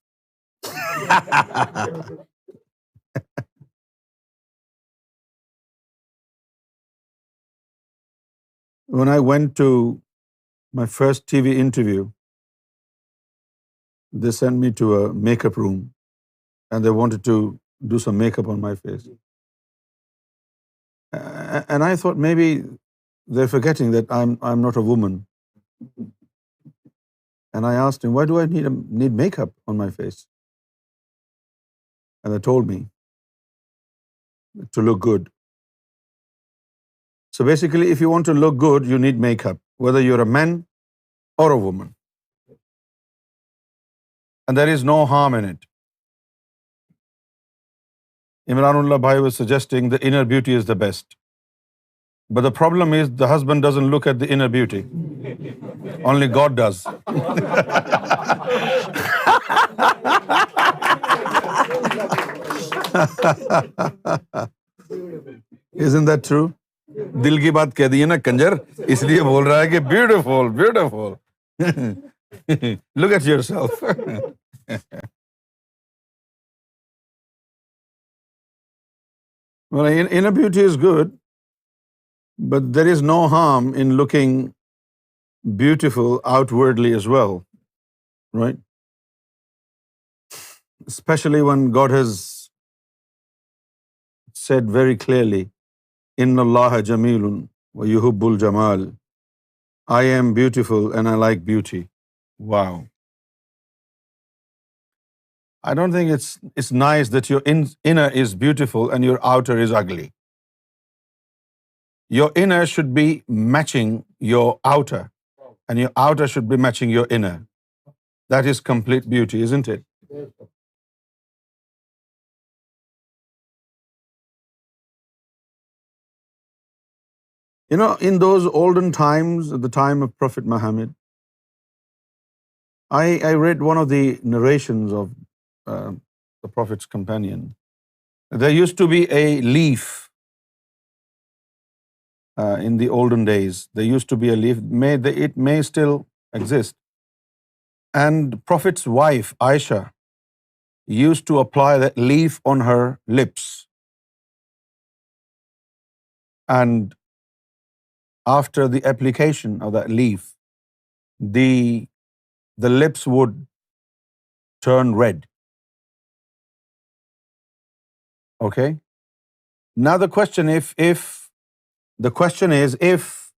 When I went to my first TV interview, they sent me to a makeup room and they wanted to do some makeup on my face. And I thought maybe they're forgetting that I'm not a woman. And I asked him, why do I need makeup on my face? And they told me to look good. So basically, if you want to look good, you need makeup, whether you're a man or a woman. And there is no harm in it. Imranullah Bhai was suggesting the inner beauty is the best. But the problem is the husband doesn't look at the inner beauty. Only God does. Isn't that true? दिल की बात कह दी है ना कंजर, इसलिए बोल रहा है कि beautiful beautiful look at yourself. Well, inner beauty is good, but there is no harm in looking beautiful outwardly as well, right? Especially when God has said very clearly, Inna Allaha Jamilun wa yuhibbul Jamal. I am beautiful and I like beauty. Wow. I don't think it's nice that your inner is beautiful and your outer is ugly. Your inner should be matching your outer, and your outer should be matching your inner. That is complete beauty, isn't it? You know, in those olden times, at the time of Prophet Muhammad, I read one of the narrations of the Prophet's companion. There used to be a leaf in the olden days. There used to be a leaf. It may still exist. And Prophet's wife, Aisha, used to apply that leaf on her lips. And after the application of that leaf, the lips would turn red. Okay? Now the question is if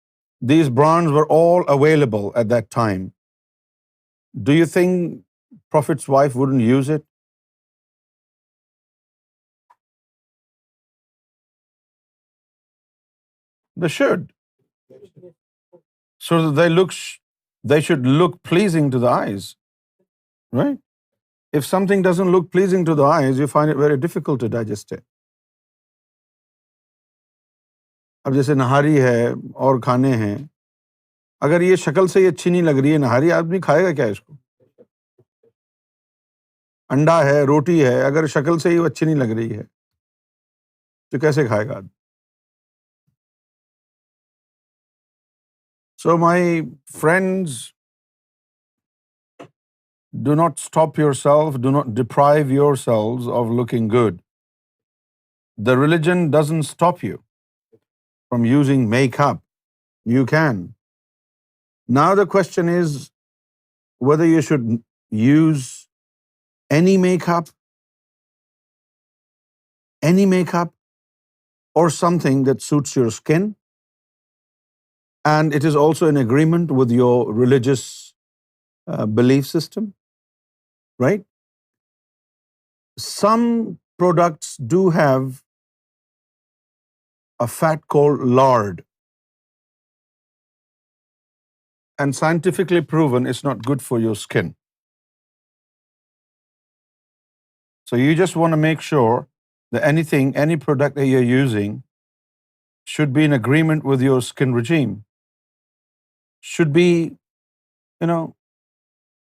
these brands were all available at that time, do you think Prophet's wife wouldn't use it? They should. So that they should look pleasing to the eyes, right? If something doesn't look pleasing to the eyes, you find it very difficult to digest it. اب جیسے نہاری ہے اور کھانے ہیں، اگر یہ شکل سے ہی اچھی نہیں لگ رہی ہے نہاری، آدمی کھائے گا کیا اس کو؟ انڈا ہے، روٹی ہے، اگر شکل سے ہی وہ اچھی نہیں لگ رہی ہے تو کیسے کھائے گا آدمی؟ So my friends, do not stop yourself, do not deprive yourselves of looking good. The religion doesn't stop you from using makeup. You can. Now the question is whether you should use any makeup or something that suits your skin, and it is also in agreement with your religious belief system, right? Some products do have a fat called lard, and scientifically proven it's not good for your skin. So you just want to make sure that any product that you're using should be in agreement with your skin regime, should be,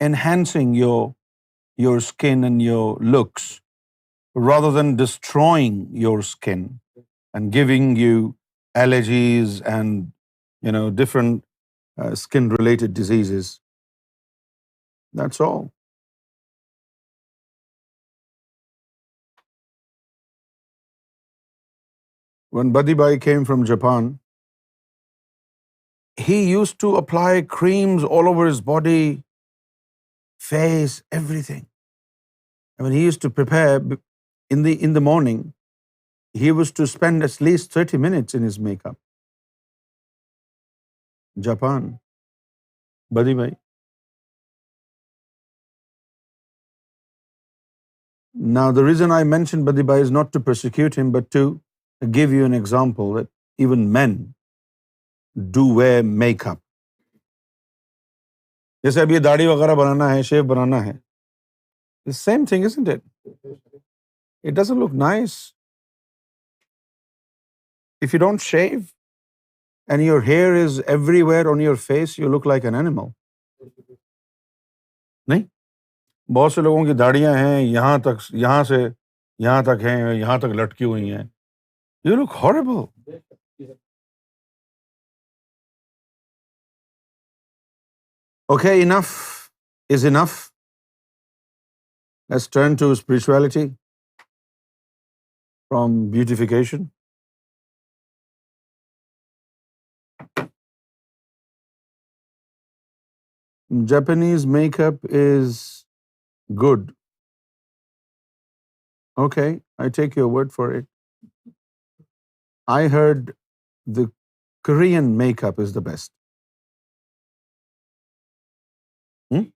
enhancing your skin and your looks, rather than destroying your skin and giving you allergies and different skin related diseases. That's all. When Buddy Bhai came from Japan, he used to apply creams all over his body, face, everything. I mean, he used to prepare in the morning. He was to spend at least 30 minutes in his makeup. Japan, Buddy Bhai. Now, the reason I mentioned Buddy Bhai is not to persecute him, but to give you an example that even men do wear makeup. جیسے اب یہ داڑھی وغیرہ بنانا ہے، شیو بنانا ہے، the same thing, isn't it? It doesn't look nice. If you don't shave and your hair is everywhere on your face, you look like an animal. نہیں؟ بہت سے لوگوں کی داڑیاں ہیں یہاں سے یہاں تک ہیں، یہاں تک لٹکی ہوئی ہیں. You look horrible. Okay, enough is enough. Let's turn to spirituality from beautification. Japanese makeup is good. Okay, I take your word for it. I heard the Korean makeup is the best. है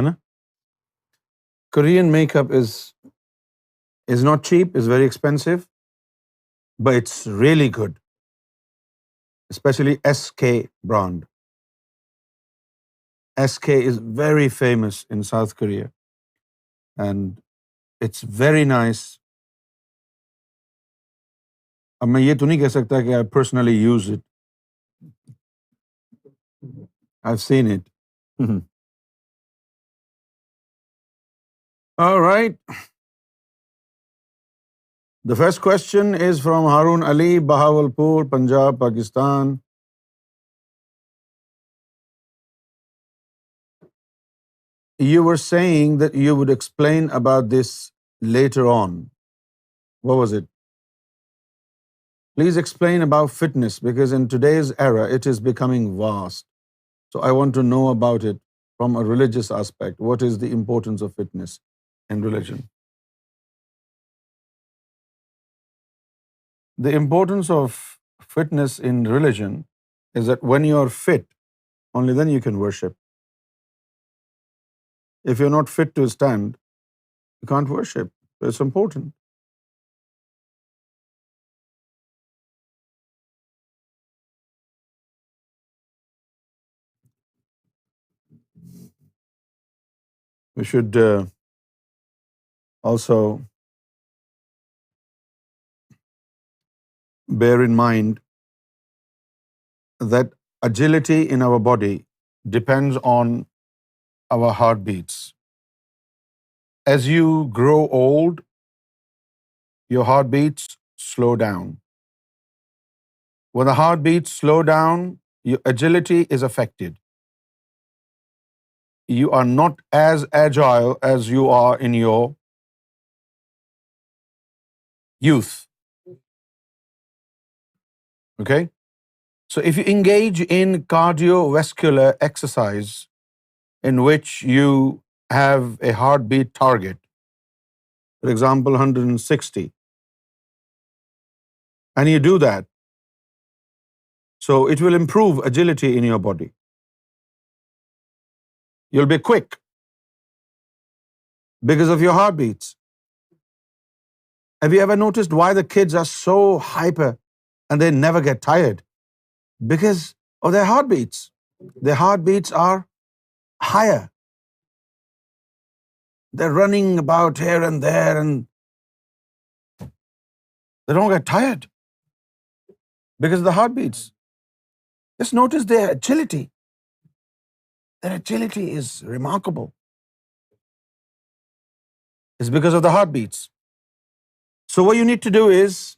ना? Korean makeup is not cheap, is very expensive, but it's really good, especially SK brand. SK is very famous in South Korea, and it's very nice. अब मैं ये तो नहीं कह सकता कि I personally use it. I've seen it. All right. The first question is from Harun Ali, Bahawalpur, Punjab, Pakistan. You were saying that you would explain about this later on. What was it? Please explain about fitness, because in today's era it is becoming vast. So I want to know about it from a religious aspect. What is the importance of fitness in religion? The importance of fitness in religion is that when you are fit, only then you can worship. If you're not fit to stand, you can't worship. So it's important. We should also bear in mind that agility in our body depends on our heartbeats. As you grow old, your heartbeats slow down. When the heartbeats slow down, your agility is affected. You are not as agile as you are in your youth. Okay? So if you engage in cardiovascular exercise in which you have a heartbeat target, for example, 160, and you do that, so it will improve agility in your body. You'll be quick because of your heartbeats. Have you ever noticed why the kids are so hyper and they never get tired? Because of their heartbeats. Their heartbeats are higher. They're running about here and there and they don't get tired because of the heartbeats. Just notice their agility. Their agility is remarkable. It's because of the heartbeats. So what you need to do is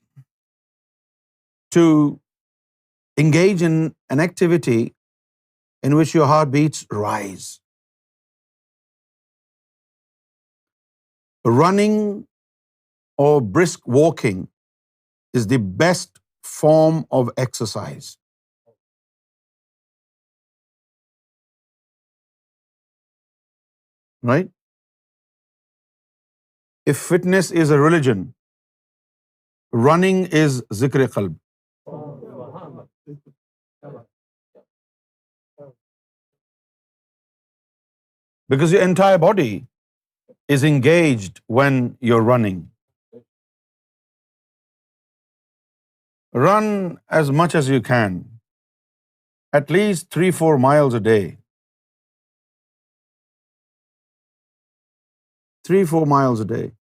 to engage in an activity in which your heartbeats rise. Running or brisk walking is the best form of exercise. Right? If fitness is a religion, running is zikr qalb. Because your entire body is engaged when you're running. Run as much as you can, at least 3-4 miles a day. 3-4 miles a day.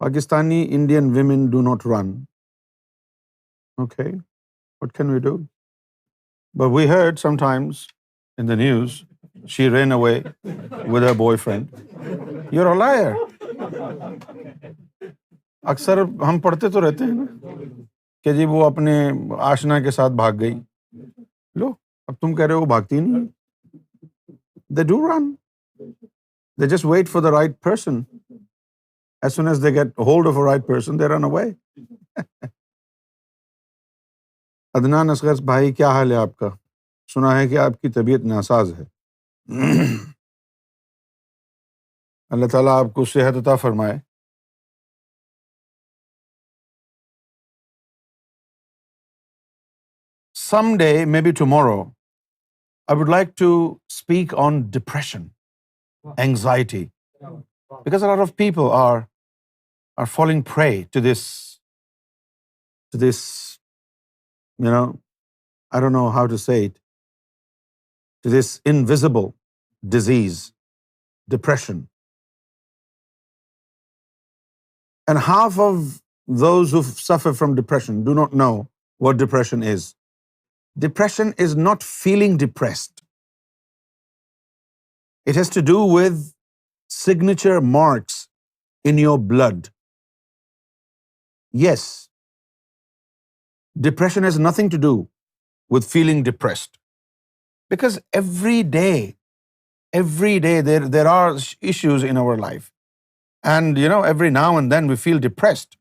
Pakistani Indian women do not run. Okay, what can we do? But we heard sometimes in the news, she ran away with her boyfriend. You're a liar. अक्सर हम पढ़ते तो रहते हैं ना कि जी वो अपने आशना के साथ भाग गई. लो, अब तुम कह रहे हो वो भागती नहीं है. They do run. They just wait for the right person. As soon as they get hold of a right person, they run away. Adnan Asghar भाई, क्या हाल है आपका? सुना है कि आपकी तबीयत नासाज है। अल्लाह ताला आपको सेहत अता फरमाए। Someday, maybe tomorrow, I would like to speak on depression, anxiety, because a lot of people are falling prey to this, I don't know how to say it, to this invisible disease, depression. And half of those who suffer from depression do not know what depression is. Depression is not feeling depressed. It has to do with signature marks in your blood. Yes, depression has nothing to do with feeling depressed. Because every day there are issues in our life. And every now and then we feel depressed.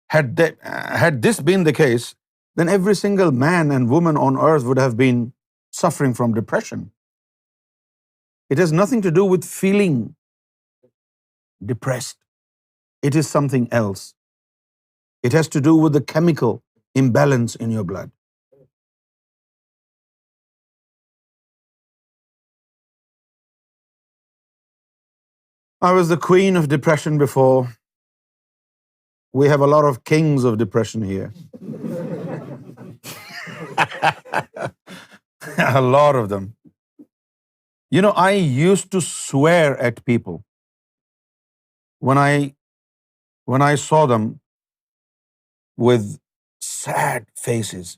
Had this been the case, then every single man and woman on earth would have been suffering from depression. It has nothing to do with feeling depressed. It is something else. It has to do with the chemical imbalance in your blood. I was the queen of depression before. We have a lot of kings of depression here. A lot of them. I used to swear at people when I saw them with sad faces.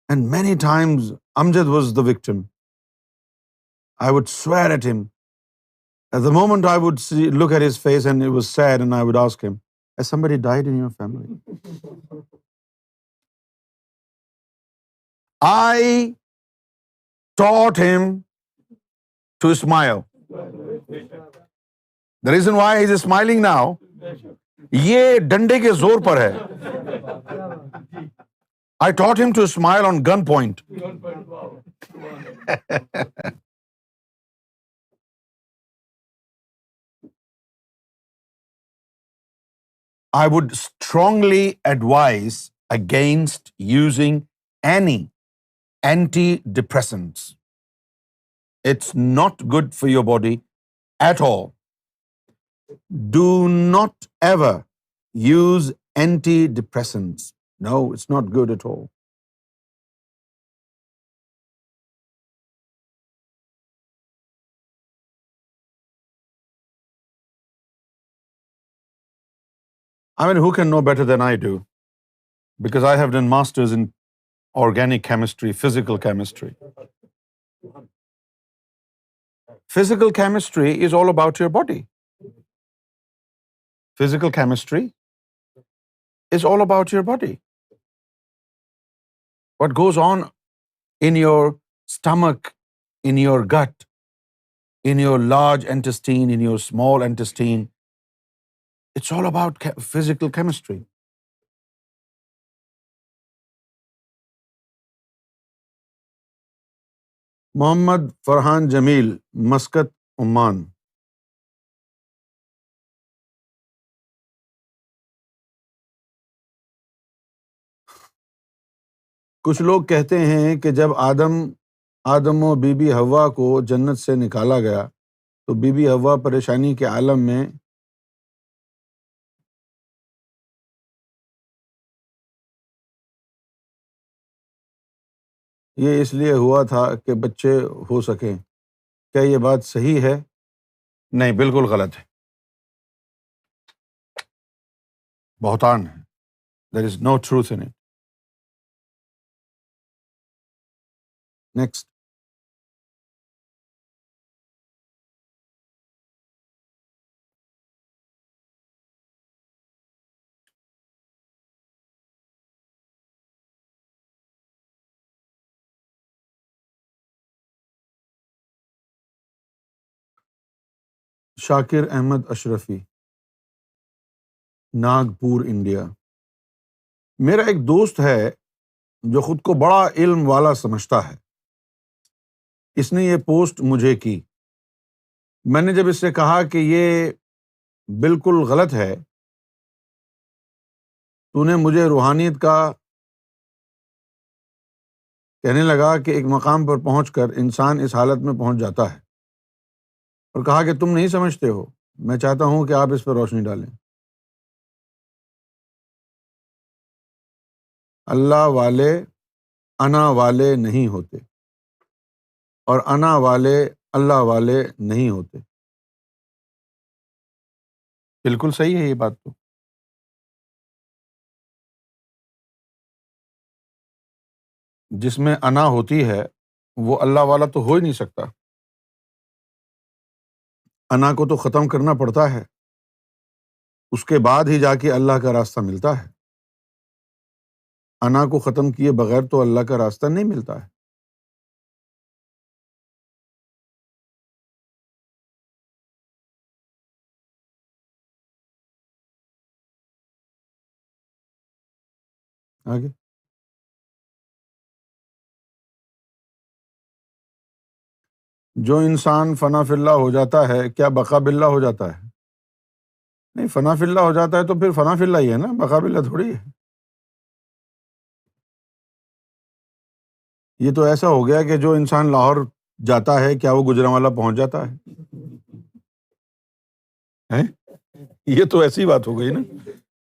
And many times Amjad was the victim. I would swear at him. At the moment I would look at his face and it was sad, and I would ask him, has somebody died in your family? I taught him to smile. The reason why he's smiling now, ये डंडे के जोर पर है. I taught him to smile on gunpoint. I would strongly advise against using any antidepressants. It's not good for your body at all. Do not ever use antidepressants. No, it's not good at all. I mean, who can know better than I do? Because I have done masters in organic chemistry, physical chemistry. Physical chemistry is all about your body. Physical chemistry is all about your body. What goes on in your stomach, in your gut, in your large intestine, in your small intestine, it's all about physical chemistry. Mohammad Farhan Jamil, Muscat, Oman. कुछ लोग कहते हैं कि जब आदम और बीबी हवा को जन्नत से निकाला गया तो बीबी हवा परेशानी के आलम में ये इसलिए हुआ था कि बच्चे हो सकें. क्या ये बात सही है? नहीं, बिल्कुल गलत है, बहतान है. There is no truth in it. Next. Shakir Ahmed Ashrafi. Nagpur India. میرا ایک دوست ہے جو خود کو بڑا علم والا سمجھتا ہے. اس نے یہ پوسٹ مجھے کی. میں نے جب اس سے کہا کہ یہ بالکل غلط ہے، تو نے مجھے روحانیت کا کہنے لگا کہ ایک مقام پر پہنچ کر انسان اس حالت میں پہنچ جاتا ہے، اور کہا کہ تم نہیں سمجھتے ہو. میں چاہتا ہوں کہ آپ اس پر روشنی ڈالیں. اللہ والے انا والے نہیں ہوتے، اور انا والے اللہ والے نہیں ہوتے. بالکل صحیح ہے یہ بات. تو جس میں انا ہوتی ہے وہ اللہ والا تو ہو ہی نہیں سکتا. انا کو تو ختم کرنا پڑتا ہے، اس کے بعد ہی جا کے اللہ کا راستہ ملتا ہے. انا کو ختم کیے بغیر تو اللہ کا راستہ نہیں ملتا ہے. آگے جو انسان فنا فی اللہ ہو جاتا ہے کیا بقا باللہ ہو جاتا ہے؟ نہیں، فنا فی اللہ ہو جاتا ہے تو پھر فنا فی اللہ ہی ہے نا، بقا باللہ تھوڑی ہے. یہ تو ایسا ہو گیا کہ جو انسان لاہور جاتا ہے کیا وہ گوجرانوالا پہنچ جاتا ہے؟ ہیں؟ یہ تو ایسی بات ہو گئی نا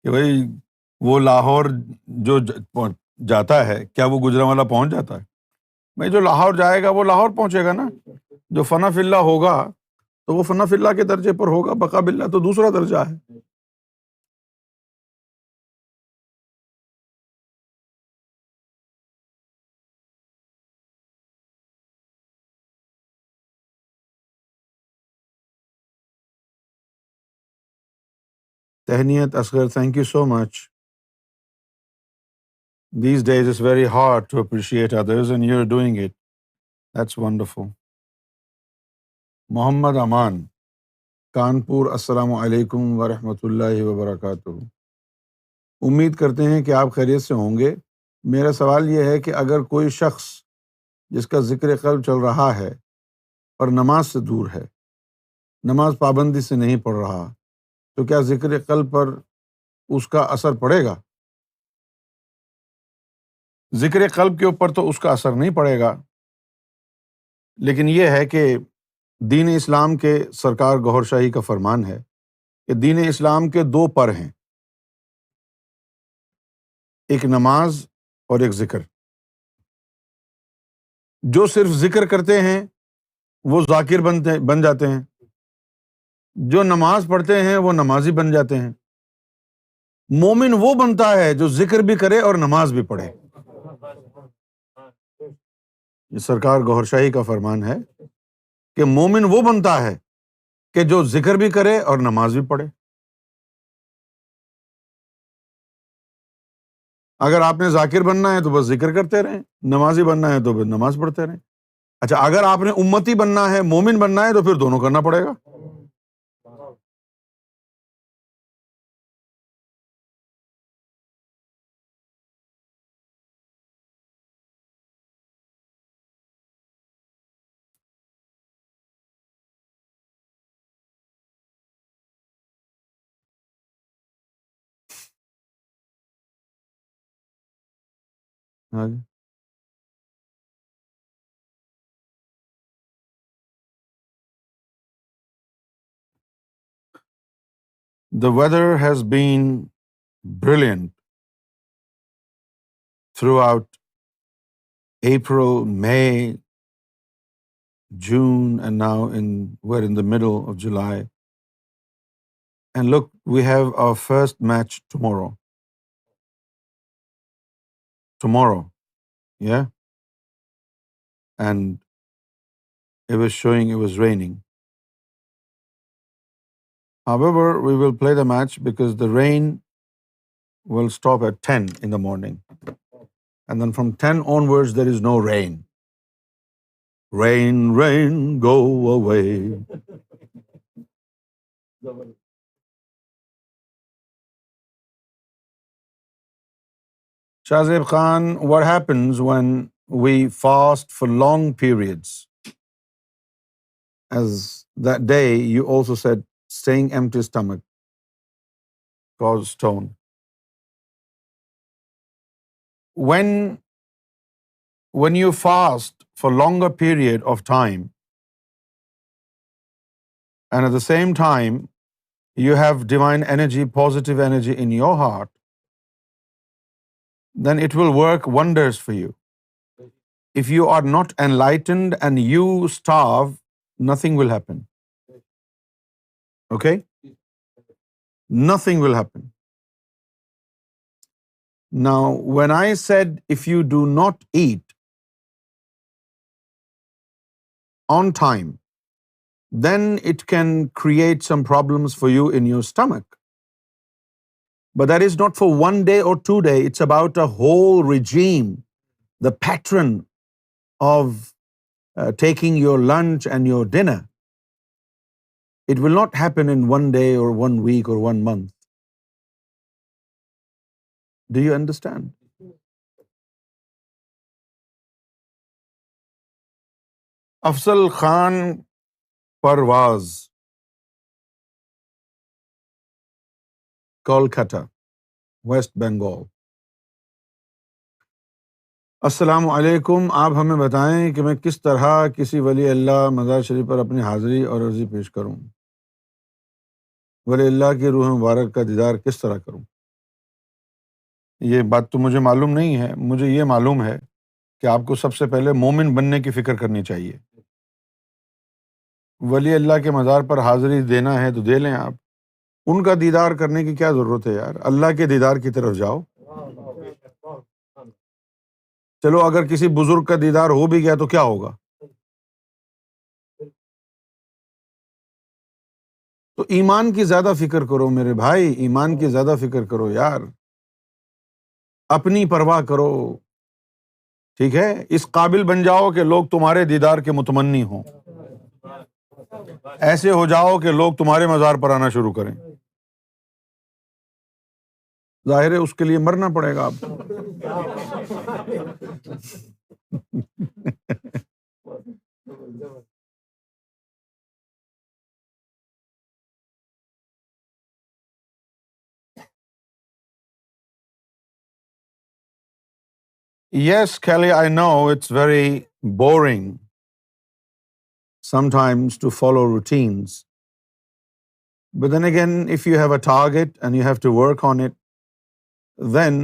کہ بھائی وہ لاہور جو جاتا ہے کیا وہ گوجرانوالا پہنچ جاتا ہے؟ بھائی جو لاہور جائے گا وہ لاہور پہنچے گا نا. جو فنا فی اللہ ہوگا تو وہ فنا فی اللہ کے درجے پر ہوگا، بقا باللہ تو دوسرا درجہ ہے. تہنیت Asghar, thank you so much. These days it's very hard to appreciate others and you're doing it. That's wonderful. محمد امان کانپور، السلام علیکم ورحمۃ اللہ وبرکاتہ. امید کرتے ہیں کہ آپ خیریت سے ہوں گے. میرا سوال یہ ہے کہ اگر کوئی شخص جس کا ذکر قلب چل رہا ہے اور نماز سے دور ہے، نماز پابندی سے نہیں پڑھ رہا، تو کیا ذکر قلب پر اس کا اثر پڑے گا؟ ذکر قلب کے اوپر تو اس کا اثر نہیں پڑے گا، لیکن یہ ہے کہ دین اسلام کے سرکار گوہر شاہی کا فرمان ہے کہ دین اسلام کے دو پر ہیں، ایک نماز اور ایک ذکر. جو صرف ذکر کرتے ہیں وہ ذاکر بن جاتے ہیں، جو نماز پڑھتے ہیں وہ نمازی بن جاتے ہیں. مومن وہ بنتا ہے جو ذکر بھی کرے اور نماز بھی پڑھے. یہ سرکار گوہر شاہی کا فرمان ہے کہ مومن وہ بنتا ہے کہ جو ذکر بھی کرے اور نماز بھی پڑھے. اگر آپ نے ذاکر بننا ہے تو بس ذکر کرتے رہیں، نمازی بننا ہے تو بس نماز پڑھتے رہیں. اچھا، اگر آپ نے امتی بننا ہے، مومن بننا ہے، تو پھر دونوں کرنا پڑے گا. The weather has been brilliant throughout April, May, June, and now we're in the middle of July. And look, we have our first match tomorrow. Yeah? And it was showing it was raining. However, we will play the match because the rain will stop at 10 in the morning. And then from 10 onwards, there is no rain. Rain, rain, go away. Shahzeb Khan, what happens when we fast for long periods? As that day you also said staying empty stomach causes stone. When you fast for longer period of time and at the same time you have divine energy, positive energy in your heart, then it will work wonders for you. If you are not enlightened and you starve, nothing will happen. Okay? Nothing will happen. Now, when I said if you do not eat on time, then it can create some problems for you in your stomach. But that is not for 1 day or 2 days. It's about a whole regime, the pattern of taking your lunch and your dinner. It will not happen in 1 day or 1 week or 1 month. Do you understand? Afzal Khan Parvaz, Kolkata, West Bengal. السلام علیکم. آپ ہمیں بتائیں کہ میں کس طرح کسی ولی اللہ مزار شریف پر اپنی حاضری اور عرضی پیش کروں. ولی اللہ کی روح مبارک کا دیدار کس طرح کروں؟ یہ بات تو مجھے معلوم نہیں ہے. مجھے یہ معلوم ہے کہ آپ کو سب سے پہلے مومن بننے کی فکر کرنی چاہیے. ولی اللہ کے مزار پر حاضری دینا ہے تو دے لیں آپ. ان کا دیدار کرنے کی کیا ضرورت ہے یار؟ اللہ کے دیدار کی طرف جاؤ. چلو اگر کسی بزرگ کا دیدار ہو بھی گیا تو کیا ہوگا؟ تو ایمان کی زیادہ فکر کرو میرے بھائی، ایمان کی زیادہ فکر کرو یار. اپنی پرواہ کرو. ٹھیک ہے؟ اس قابل بن جاؤ کہ لوگ تمہارے دیدار کے متمنی ہوں. ایسے ہو جاؤ کہ لوگ تمہارے مزار پر آنا شروع کریں. ظاہر ہے اس کے لیے مرنا پڑے گا آپ کو. Yes, Kelly, I know it's very boring sometimes to follow routines. But then again, if you have a target and you have to work on it, then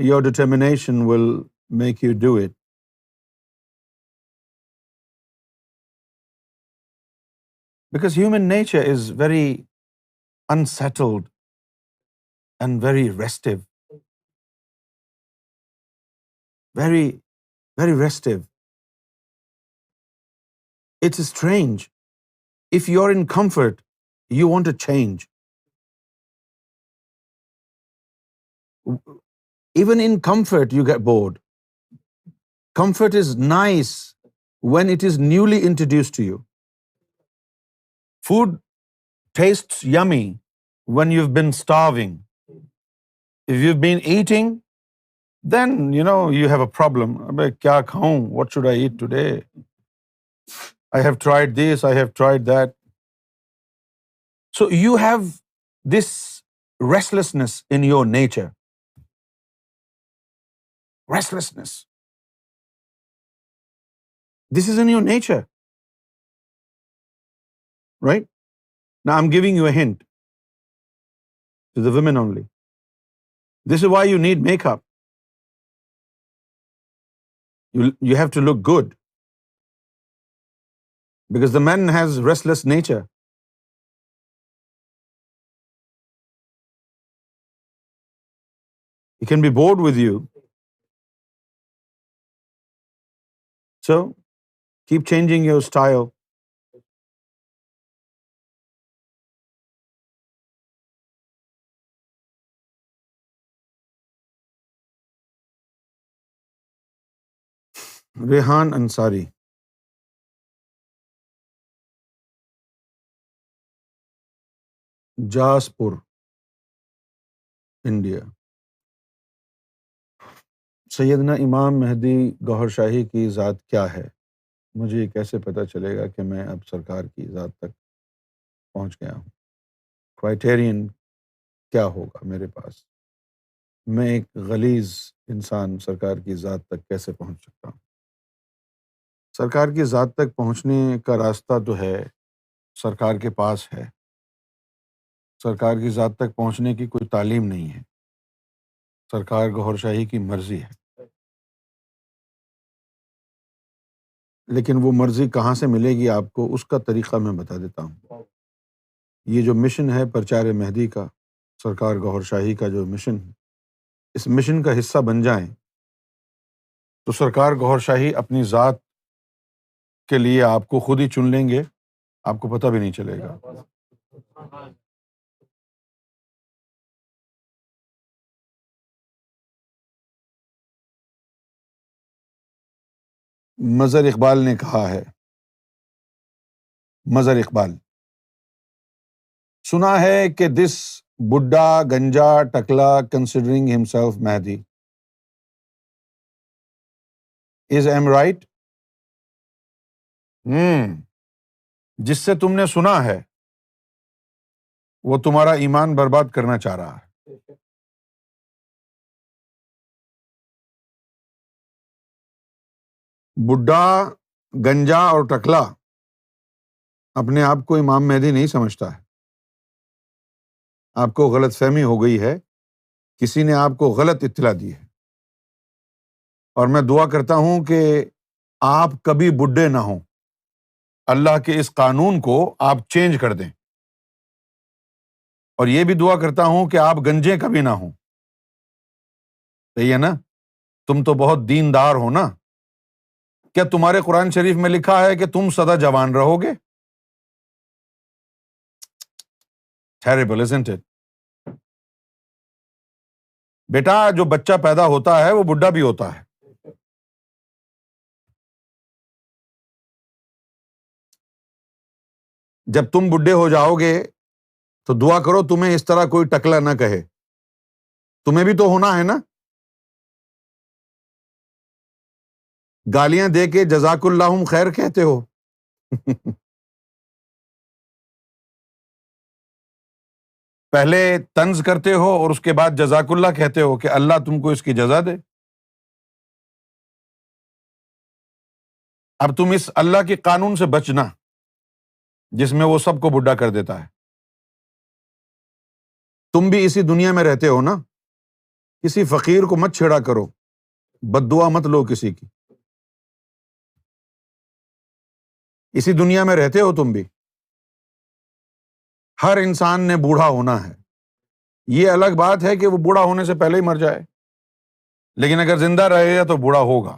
your determination will make you do it. Because human nature is very unsettled and very restive. Very, very restive. It's strange. If you're in comfort, you want to change. Even in comfort, you get bored. Comfort is nice when it is newly introduced to you. Food tastes yummy when you've been starving. If you've been eating, then you have a problem. Abey kya khaun? What should I eat today? I have tried this, I have tried that. So you have this restlessness in your nature. Restlessness. This is in your nature. Right? Now I'm giving you a hint to the women only. This is why you need makeup. You have to look good. Because the man has restless nature. He can be bored with you. So keep changing your style. Rehan Ansari, Jaspur, India. سیدنا امام مہدی گوہر شاہی کی ذات کیا ہے؟ مجھے کیسے پتہ چلے گا کہ میں اب سرکار کی ذات تک پہنچ گیا ہوں؟ کرائٹیرین کیا ہوگا میرے پاس؟ میں ایک غلیظ انسان سرکار کی ذات تک کیسے پہنچ سکتا ہوں؟ سرکار کی ذات تک پہنچنے کا راستہ تو ہے، سرکار کے پاس ہے۔ سرکار کی ذات تک پہنچنے کی کوئی تعلیم نہیں ہے، سرکار گوہر شاہی کی مرضی ہے۔ لیکن وہ مرضی کہاں سے ملے گی آپ کو، اس کا طریقہ میں بتا دیتا ہوں۔ یہ جو مشن ہے پرچار مہدی کا، سرکار گوہر شاہی کا جو مشن ہے، اس مشن کا حصہ بن جائیں تو سرکار گوہر شاہی اپنی ذات کے لیے آپ کو خود ہی چن لیں گے، آپ کو پتہ بھی نہیں چلے گا۔ مظہر اقبال نے کہا ہے، مظہر اقبال، سنا ہے کہ دس بڈھا گنجا ٹکلا considering himself Mahdi is I'm right? جس سے تم نے سنا ہے وہ تمہارا ایمان برباد کرنا چاہ رہا ہے۔ بڈھا گنجا اور ٹکلا اپنے آپ کو امام مہدی نہیں سمجھتا ہے، آپ کو غلط فہمی ہو گئی ہے، کسی نے آپ کو غلط اطلاع دی ہے، اور میں دعا کرتا ہوں کہ آپ کبھی بڈھے نہ ہوں، اللہ کے اس قانون کو آپ چینج کر دیں، اور یہ بھی دعا کرتا ہوں کہ آپ گنجے کبھی نہ ہوں۔ صحیح ہے نا؟ تم تو بہت دیندار ہو نا، کیا تمہارے قرآن شریف میں لکھا ہے کہ تم سدا جوان رہو گے؟ Terrible, isn't it؟ بیٹا جو بچہ پیدا ہوتا ہے وہ بڈھا بھی ہوتا ہے۔ جب تم بڈھے ہو جاؤ گے تو دعا کرو تمہیں اس طرح کوئی ٹکلا نہ کہے، تمہیں بھی تو ہونا ہے نا۔ گالیاں دے کے جزاک اللہم خیر کہتے ہو۔ پہلے طنز کرتے ہو اور اس کے بعد جزاک اللہ کہتے ہو کہ اللہ تم کو اس کی جزا دے۔ اب تم اس اللہ کے قانون سے بچنا جس میں وہ سب کو بڈھا کر دیتا ہے۔ تم بھی اسی دنیا میں رہتے ہو نا، کسی فقیر کو مت چھیڑا کرو، بد دعا مت لو کسی کی، اسی دنیا میں رہتے ہو تم بھی۔ ہر انسان نے بوڑھا ہونا ہے، یہ الگ بات ہے کہ وہ بوڑھا ہونے سے پہلے ہی مر جائے، لیکن اگر زندہ رہے گا تو بوڑھا ہوگا۔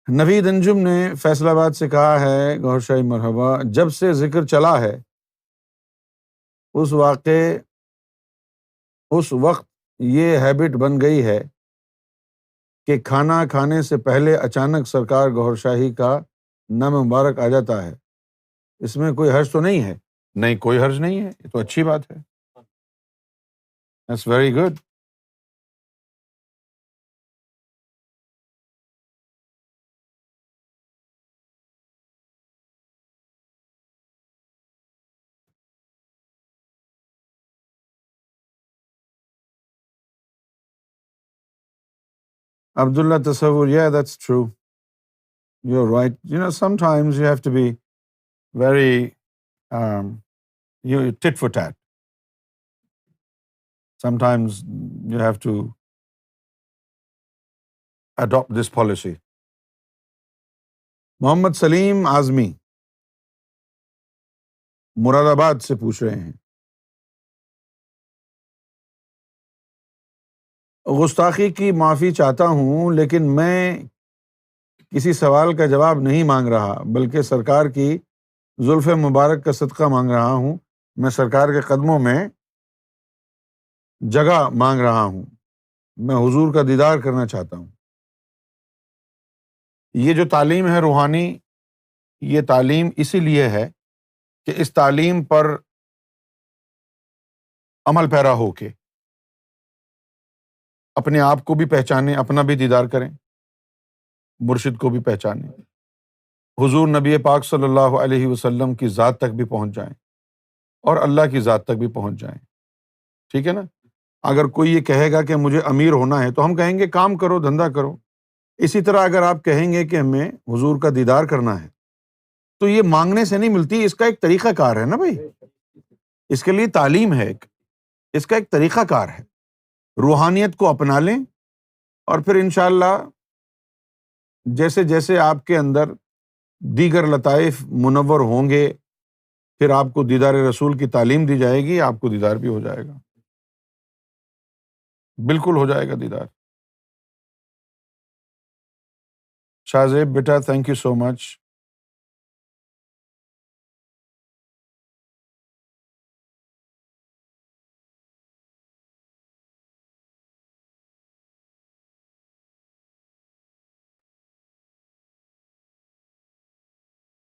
نوید انجم نے فیصل آباد سے کہا ہے، گوہر شاہی مرحبا، جب سے ذکر چلا ہے اس وقت یہ ہیبٹ بن گئی ہے کہ کھانا کھانے سے پہلے اچانک سرکار گوہر شاہی کا نام مبارک آ جاتا ہے، اس میں کوئی حرج تو نہیں ہے؟ نہیں، کوئی حرج نہیں ہے، یہ تو اچھی بات ہے۔ That's very good۔ عبداللہ تصور، yeah, that's true. You're right. Sometimes you have to be very tit for tat. Sometimes you have to adopt this policy. محمد سلیم اعظمی مراد آباد سے پوچھ رہے ہیں، گستاخی کی معافی چاہتا ہوں لیکن میں کسی سوال کا جواب نہیں مانگ رہا بلکہ سرکار کی زلف مبارک کا صدقہ مانگ رہا ہوں۔ میں سرکار کے قدموں میں جگہ مانگ رہا ہوں، میں حضور کا دیدار کرنا چاہتا ہوں۔ یہ جو تعلیم ہے روحانی، یہ تعلیم اسی لیے ہے کہ اس تعلیم پر عمل پیرا ہو کے اپنے آپ کو بھی پہچانیں، اپنا بھی دیدار کریں، مرشد کو بھی پہچانیں، حضور نبی پاک صلی اللہ علیہ وسلم کی ذات تک بھی پہنچ جائیں اور اللہ کی ذات تک بھی پہنچ جائیں. ٹھیک ہے نا؟ اگر کوئی یہ کہے گا کہ مجھے امیر ہونا ہے تو ہم کہیں گے کام کرو، دھندا کرو. اسی طرح اگر آپ کہیں گے کہ ہمیں حضور کا دیدار کرنا ہے تو یہ مانگنے سے نہیں ملتی، اس کا ایک طریقہ کار ہے نا بھائی. اس کے لیے تعلیم ہے، اس کا ایک طریقہ کار ہے. روحانیت کو اپنا لیں اور پھر انشاءاللہ جیسے جیسے آپ کے اندر دیگر لطائف منور ہوں گے، پھر آپ کو دیدار رسول کی تعلیم دی جائے گی، آپ کو دیدار بھی ہو جائے گا، بالکل ہو جائے گا دیدار. شاہ زیب بیٹا تھینک یو سو مچ.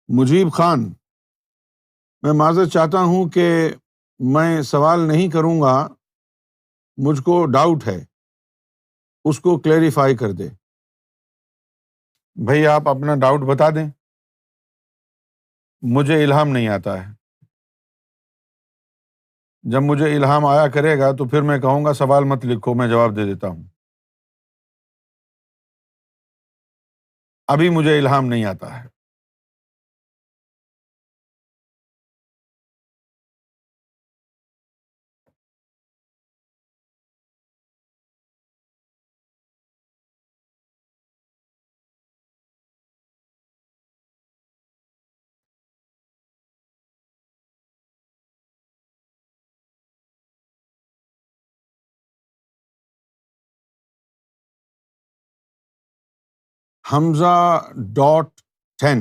مجیب خان، میں معذرت چاہتا ہوں کہ میں سوال نہیں کروں گا، مجھ کو ڈاؤٹ ہے، اس کو کلیریفائی کر دے. بھائی آپ اپنا ڈاؤٹ بتا دیں، مجھے الہام نہیں آتا ہے. جب مجھے الہام آیا کرے گا تو پھر میں کہوں گا سوال مت لکھو، میں جواب دے دیتا ہوں. ابھی مجھے الہام نہیں آتا ہے. حمزہ.10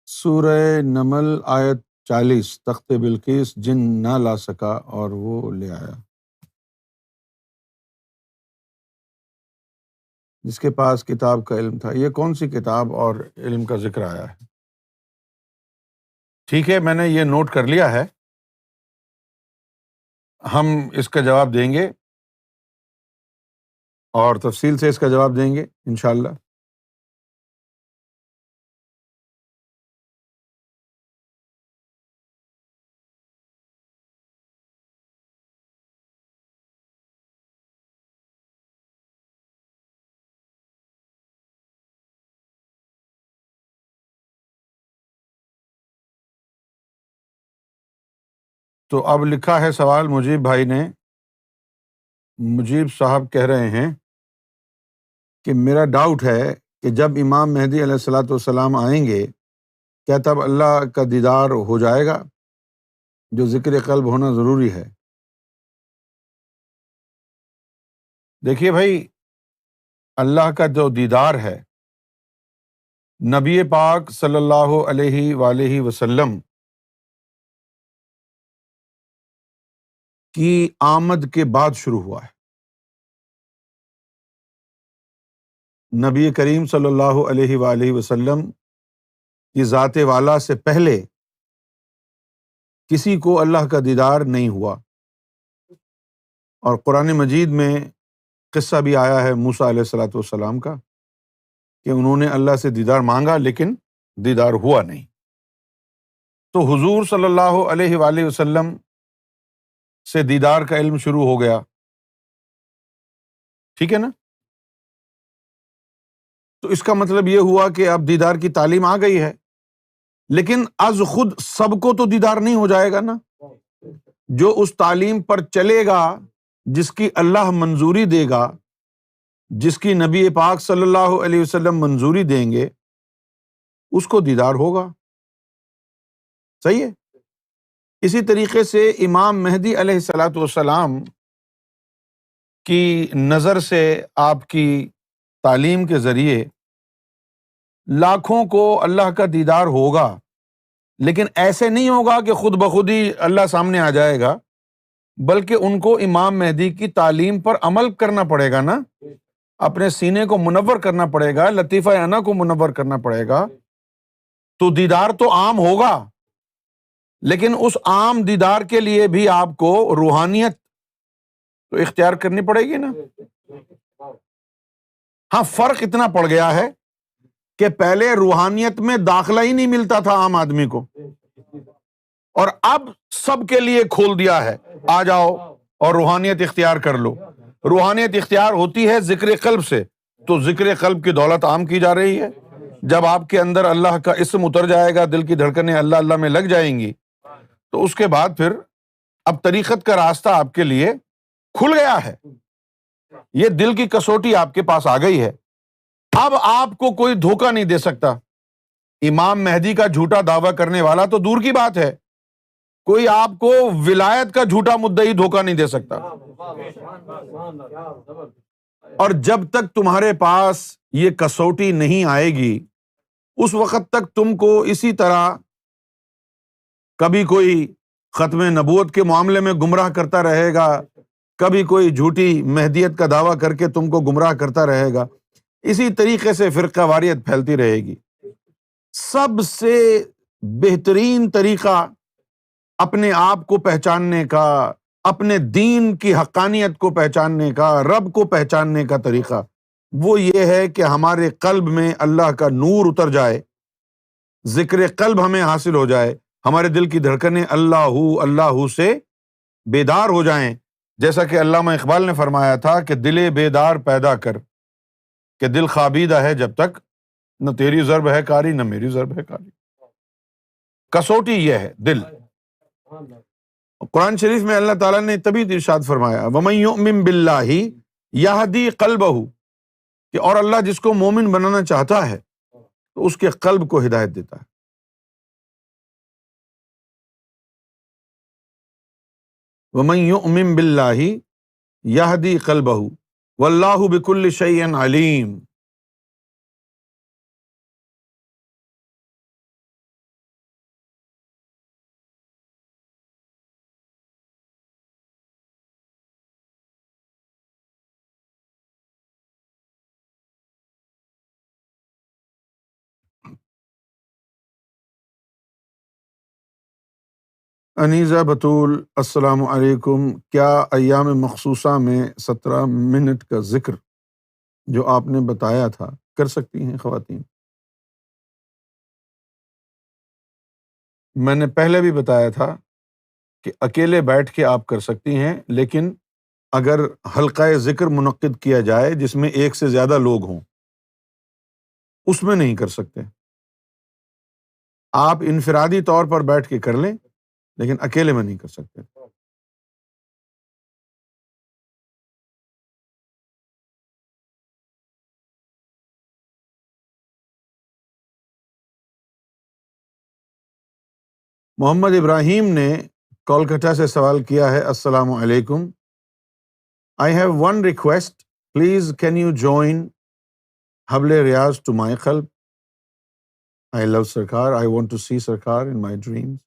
سورہ نمل آیت 40، تخت بلقیس جن نہ لا سکا اور وہ لے آیا. جس کے پاس کتاب کا علم تھا، یہ کون سی کتاب اور علم کا ذکر آیا ہے؟ ٹھیک ہے، میں نے یہ نوٹ کر لیا ہے، ہم اس کا جواب دیں گے اور تفصیل سے اس کا جواب دیں گے انشاءاللہ. تو اب لکھا ہے سوال مجیب بھائی نے، مجیب صاحب کہہ رہے ہیں کہ میرا ڈاؤٹ ہے کہ جب امام مہدی علیہ الصلوۃ والسلام آئیں گے کیا تب اللہ کا دیدار ہو جائے گا، جو ذکر قلب ہونا ضروری ہے؟ دیکھیے بھائی، اللہ کا جو دیدار ہے نبی پاک صلی اللہ علیہ وآلہ وسلم کی آمد کے بعد شروع ہوا ہے. نبی کریم صلی اللہ علیہ وآلہ وسلم کی ذات والا سے پہلے کسی کو اللہ کا دیدار نہیں ہوا. اور قرآن مجید میں قصہ بھی آیا ہے موسیٰ علیہ الصلوۃ والسلام کا کہ انہوں نے اللہ سے دیدار مانگا لیکن دیدار ہوا نہیں. تو حضور صلی اللہ علیہ وآلہ وسلم سے دیدار کا علم شروع ہو گیا. ٹھیک ہے نا؟ تو اس کا مطلب یہ ہوا کہ اب دیدار کی تعلیم آ گئی ہے، لیکن از خود سب کو تو دیدار نہیں ہو جائے گا نا. جو اس تعلیم پر چلے گا، جس کی اللہ منظوری دے گا، جس کی نبی پاک صلی اللہ علیہ وسلم منظوری دیں گے، اس کو دیدار ہوگا. صحیح ہے؟ اسی طریقے سے امام مہدی علیہ الصلوۃ والسلام کی نظر سے آپ کی تعلیم کے ذریعے لاکھوں کو اللہ کا دیدار ہوگا، لیکن ایسے نہیں ہوگا کہ خود بخود ہی اللہ سامنے آ جائے گا، بلکہ ان کو امام مہدی کی تعلیم پر عمل کرنا پڑے گا نا. اپنے سینے کو منور کرنا پڑے گا، لطیفہ انا کو منور کرنا پڑے گا، تو دیدار تو عام ہوگا، لیکن اس عام دیدار کے لیے بھی آپ کو روحانیت تو اختیار کرنی پڑے گی نا۔ ہاں، فرق اتنا پڑ گیا ہے کہ پہلے روحانیت میں داخلہ ہی نہیں ملتا تھا عام آدمی کو، اور اب سب کے لیے کھول دیا ہے، آ جاؤ اور روحانیت اختیار کر لو۔ روحانیت اختیار ہوتی ہے ذکر قلب سے، تو ذکر قلب کی دولت عام کی جا رہی ہے۔ جب آپ کے اندر اللہ کا اسم اتر جائے گا، دل کی دھڑکنیں اللہ اللہ میں لگ جائیں گی، تو اس کے بعد پھر اب طریقت کا راستہ آپ کے لیے کھل گیا ہے۔ یہ دل کی کسوٹی آپ کے پاس آ گئی ہے، اب آپ کو کوئی دھوکہ نہیں دے سکتا۔ امام مہدی کا جھوٹا دعویٰ کرنے والا تو دور کی بات ہے، کوئی آپ کو ولایت کا جھوٹا مدعی دھوکہ نہیں دے سکتا۔ اور جب تک تمہارے پاس یہ کسوٹی نہیں آئے گی، اس وقت تک تم کو اسی طرح کبھی کوئی ختم نبوت کے معاملے میں گمراہ کرتا رہے گا، کبھی کوئی جھوٹی مہدیت کا دعویٰ کر کے تم کو گمراہ کرتا رہے گا، اسی طریقے سے فرقہ واریت پھیلتی رہے گی۔ سب سے بہترین طریقہ اپنے آپ کو پہچاننے کا، اپنے دین کی حقانیت کو پہچاننے کا، رب کو پہچاننے کا طریقہ وہ یہ ہے کہ ہمارے قلب میں اللہ کا نور اتر جائے، ذکر قلب ہمیں حاصل ہو جائے، ہمارے دل کی دھڑکنیں اللہ اللہ سے بیدار ہو جائیں۔ جیسا کہ علامہ اقبال نے فرمایا تھا کہ دل بیدار پیدا کر، کہ دل خوابیدہ ہے جب تک، نہ تیری ضرب ہے کاری نہ میری ضرب ہے کاری۔ کسوٹی یہ ہے دل۔ قرآن شریف میں اللہ تعالیٰ نے تبھی ارشاد فرمایا وَمَن يُؤْمِن بِاللَّهِ يَهْدِي قَلْبَهُ، کہ اور اللہ جس کو مومن بنانا چاہتا ہے تو اس کے قلب کو ہدایت دیتا ہے۔ وَمَن يُؤْمِن بِاللَّهِ يَهْدِي قَلْبَهُ وَاللَّهُ بِكُلِّ شَيْءٍ عَلِيمٌ۔ انیزہ بطول، السلام علیکم۔ کیا ایام مخصوصہ میں 17 منٹ کا ذکر جو آپ نے بتایا تھا کر سکتی ہیں خواتین؟ میں نے پہلے بھی بتایا تھا کہ اکیلے بیٹھ کے آپ کر سکتی ہیں، لیکن اگر حلقہ ذکر منعقد کیا جائے جس میں ایک سے زیادہ لوگ ہوں، اس میں نہیں کر سکتے۔ آپ انفرادی طور پر بیٹھ کے کر لیں، لیکن اکیلے میں نہیں کر سکتے۔ محمد ابراہیم نے کولکتہ سے سوال کیا ہے، السلام علیکم، I have one request, please can you join حبل ریاض to my قلب؟ I love Sarkar, I want to see Sarkar in my dreams.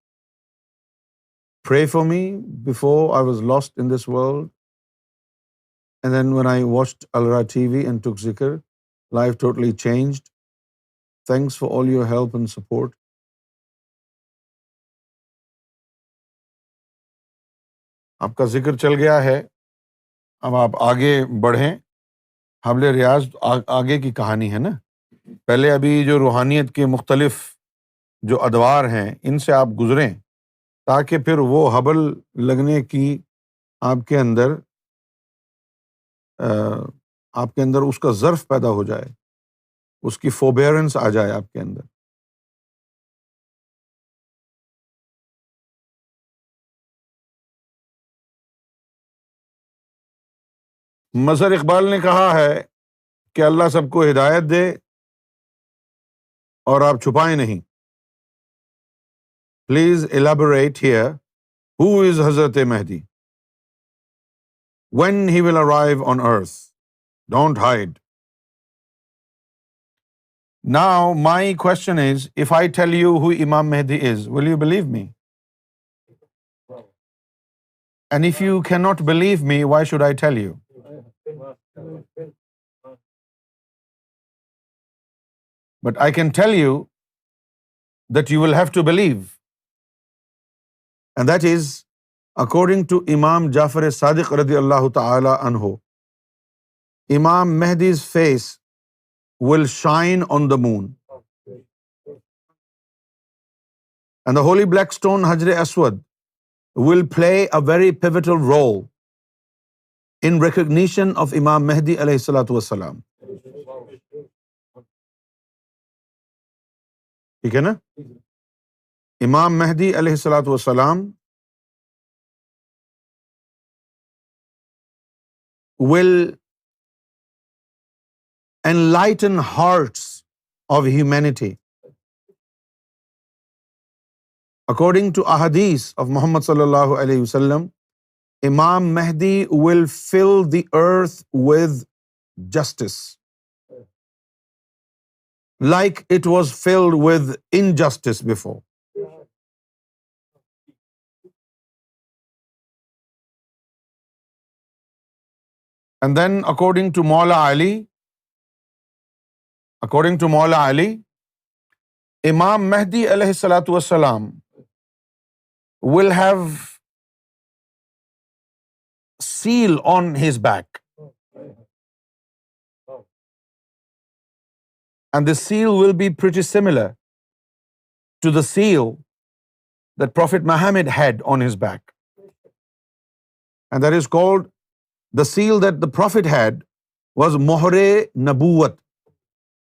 Pray for me. Before I was lost in this world, and then when I watched ALRA TV and took zikr, life totally changed. Thanks for all your help and support. آپ کا ذکر چل گیا ہے، اب آپ آگے بڑھیں۔ حبل ریاض آگے کی کہانی ہے نا، پہلے ابھی جو روحانیت کے مختلف جو ادوار ہیں ان سے آپ گزریں، تاکہ پھر وہ حبل لگنے کی آپ کے اندر اس کا ظرف پیدا ہو جائے، اس کی فوربیئرنس آ جائے آپ کے اندر۔ مظہر اقبال نے کہا ہے کہ اللہ سب کو ہدایت دے اور آپ چھپائیں نہیں۔ Please elaborate here, who is حضرت مہدی? When he will arrive on earth? Don't hide. Now my question is, if I tell you who Imam Mahdi is, will you believe me? And if you cannot believe me, why should I tell you? But I can tell you that you will have to believe. And that is, according to Imam Jafar as-Sadiq radiyallahu ta'ala anhu, Imam Mahdi's face will shine on the moon. And the holy black stone Hajr Aswad will play a very pivotal role in recognition of Imam Mahdi alayhi salatu wassalam. ठीक है ना? Imam Mahdi alayhi salatu wassalam will enlighten hearts of humanity. According to ahadith of Muhammad sallallahu alayhi wasallam, Imam Mahdi will fill the earth with justice, like it was filled with injustice before. And then according to Maula Ali, Imam Mahdi alayhi salatu wassalam will have seal on his back. And the seal will be pretty similar to the seal that Prophet Muhammad had on his back. And that is called, the seal that the Prophet had was Mohre Nabuwat,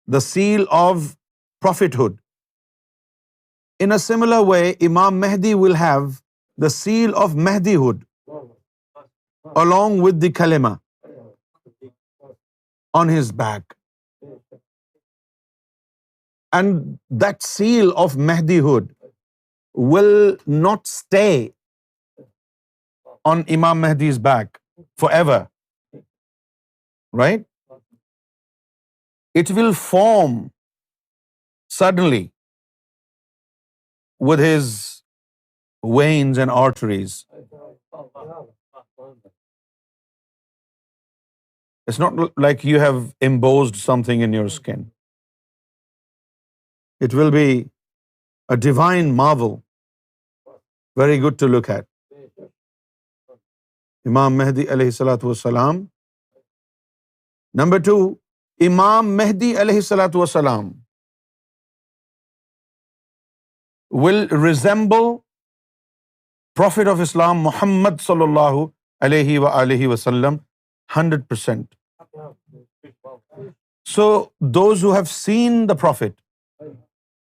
the seal of prophethood. In a similar way, Imam Mahdi will have the seal of Mahdihood along with the kalima on his back. And that seal of Mahdihood will not stay on Imam Mahdi's back forever, right? It will form suddenly with his veins and arteries. It's not like you have embossed something in your skin. It will be a divine marvel, very good to look at. Imam Mahdi alayhi salatu wassalam. Number 2, Imam Mahdi alayhi salatu wassalam will resemble Prophet of Islam Muhammad sallallahu alayhi wa alihi wasallam 100%. So those who have seen the Prophet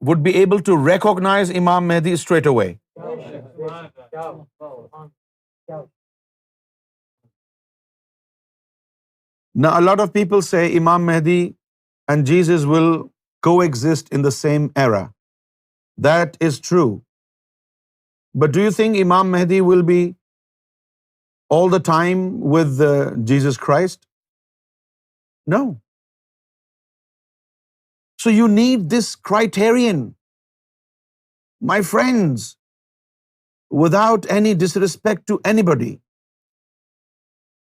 would be able to recognize Imam Mahdi straight away. Now a lot of people say Imam Mahdi and Jesus will coexist in the same era. That is true. But do you think Imam Mahdi will be all the time with Jesus Christ? No. So you need this criterion. My friends, without any disrespect to anybody,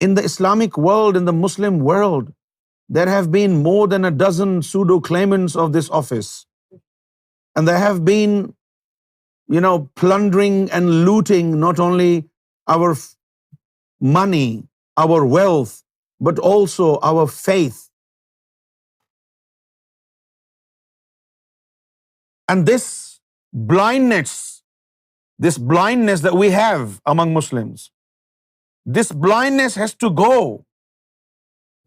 in the Islamic world, in the Muslim world, there have been more than a dozen pseudo-claimants of this office. And they have been, plundering and looting not only our money, our wealth, but also our faith. And this blindness that we have among Muslims, this blindness has to go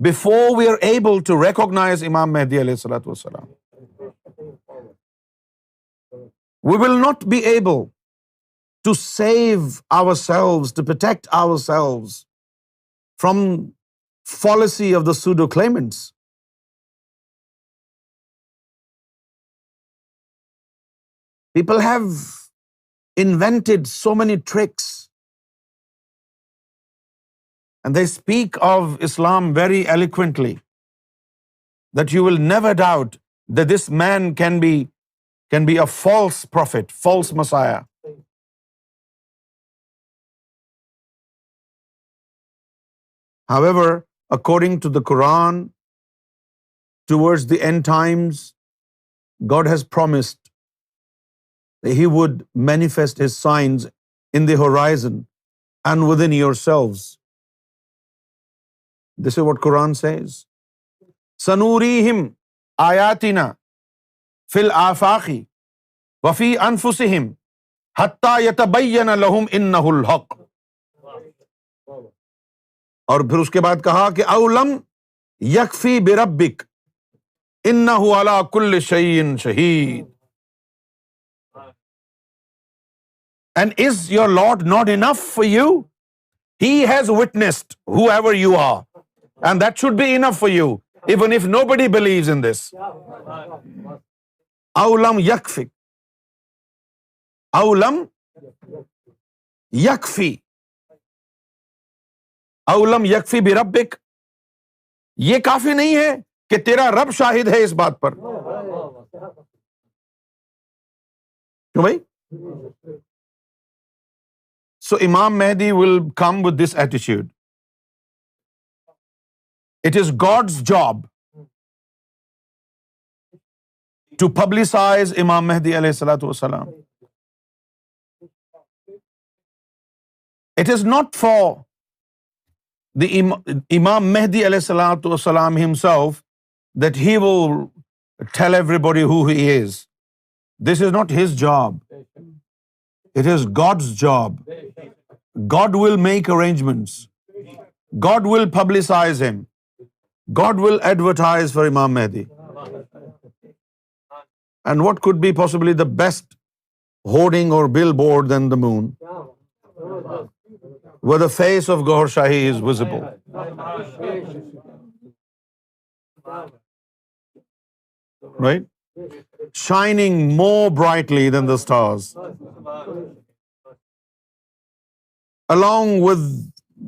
before we are able to recognize Imam Mahdi alayhi salatu wasalam. We will not be able to save ourselves, to protect ourselves from fallacy of the pseudo-claimants. People have invented so many tricks, and they speak of Islam very eloquently, that you will never doubt that this man can be a false prophet, false Messiah. However, according to the Quran, towards the end times, God has promised that He would manifest His signs in the horizon and within yourselves. This is what Quran says. Sanurihim ayatina fil afaqi wa fi anfusihim hatta yatabayyana lahum innahu al-haq. اور پھر اس کے بعد کہا کہ اولم یکفی بربک انہ علی کل شیء شہید. And is your Lord not enough for you? He has witnessed whoever you are. And that should be enough for you, even if nobody believes in this. Awlam yakfi. Awlam yakfi. Awlam yakfi bi rabbik. یہ کافی نہیں ہے کہ تیرا رب شاہد ہے اس بات پر. کیوں بھائی؟ So Imam Mahdi will come with this attitude. It is God's job to publicize Imam Mahdi alayhi salatu wasalam. It is not for the Imam Mahdi alayhi salatu wasalam himself that he will tell everybody who he is. This is not his job. It is God's job. God will make arrangements. God will publicize him. God will advertise for Imam Mahdi. And what could be possibly the best hoarding or billboard than the moon, where the face of Gohar Shahi is visible? Right? Shining more brightly than the stars, along with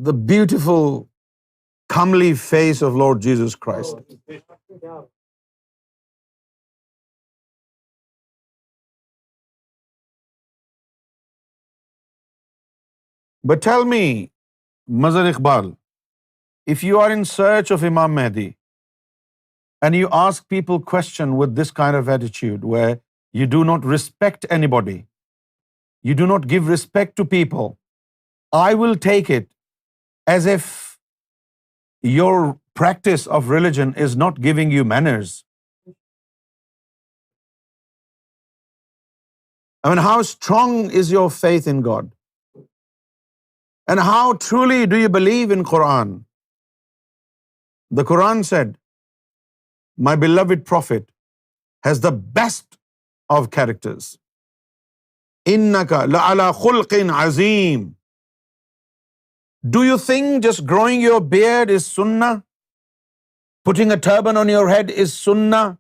the beautiful, comely face of Lord Jesus Christ. But tell me, Mazhar Iqbal, if you are in search of Imam Mahdi, and you ask people question with this kind of attitude, where you do not respect anybody, you do not give respect to people, I will take it as if your practice of religion is not giving you manners. I mean, how strong is your faith in God? And how truly do you believe in Quran? The Quran said, my beloved Prophet has the best of characters. Innaka la'ala khulqin azim. Do you think just growing your beard is sunnah? Putting a turban on your head is sunnah?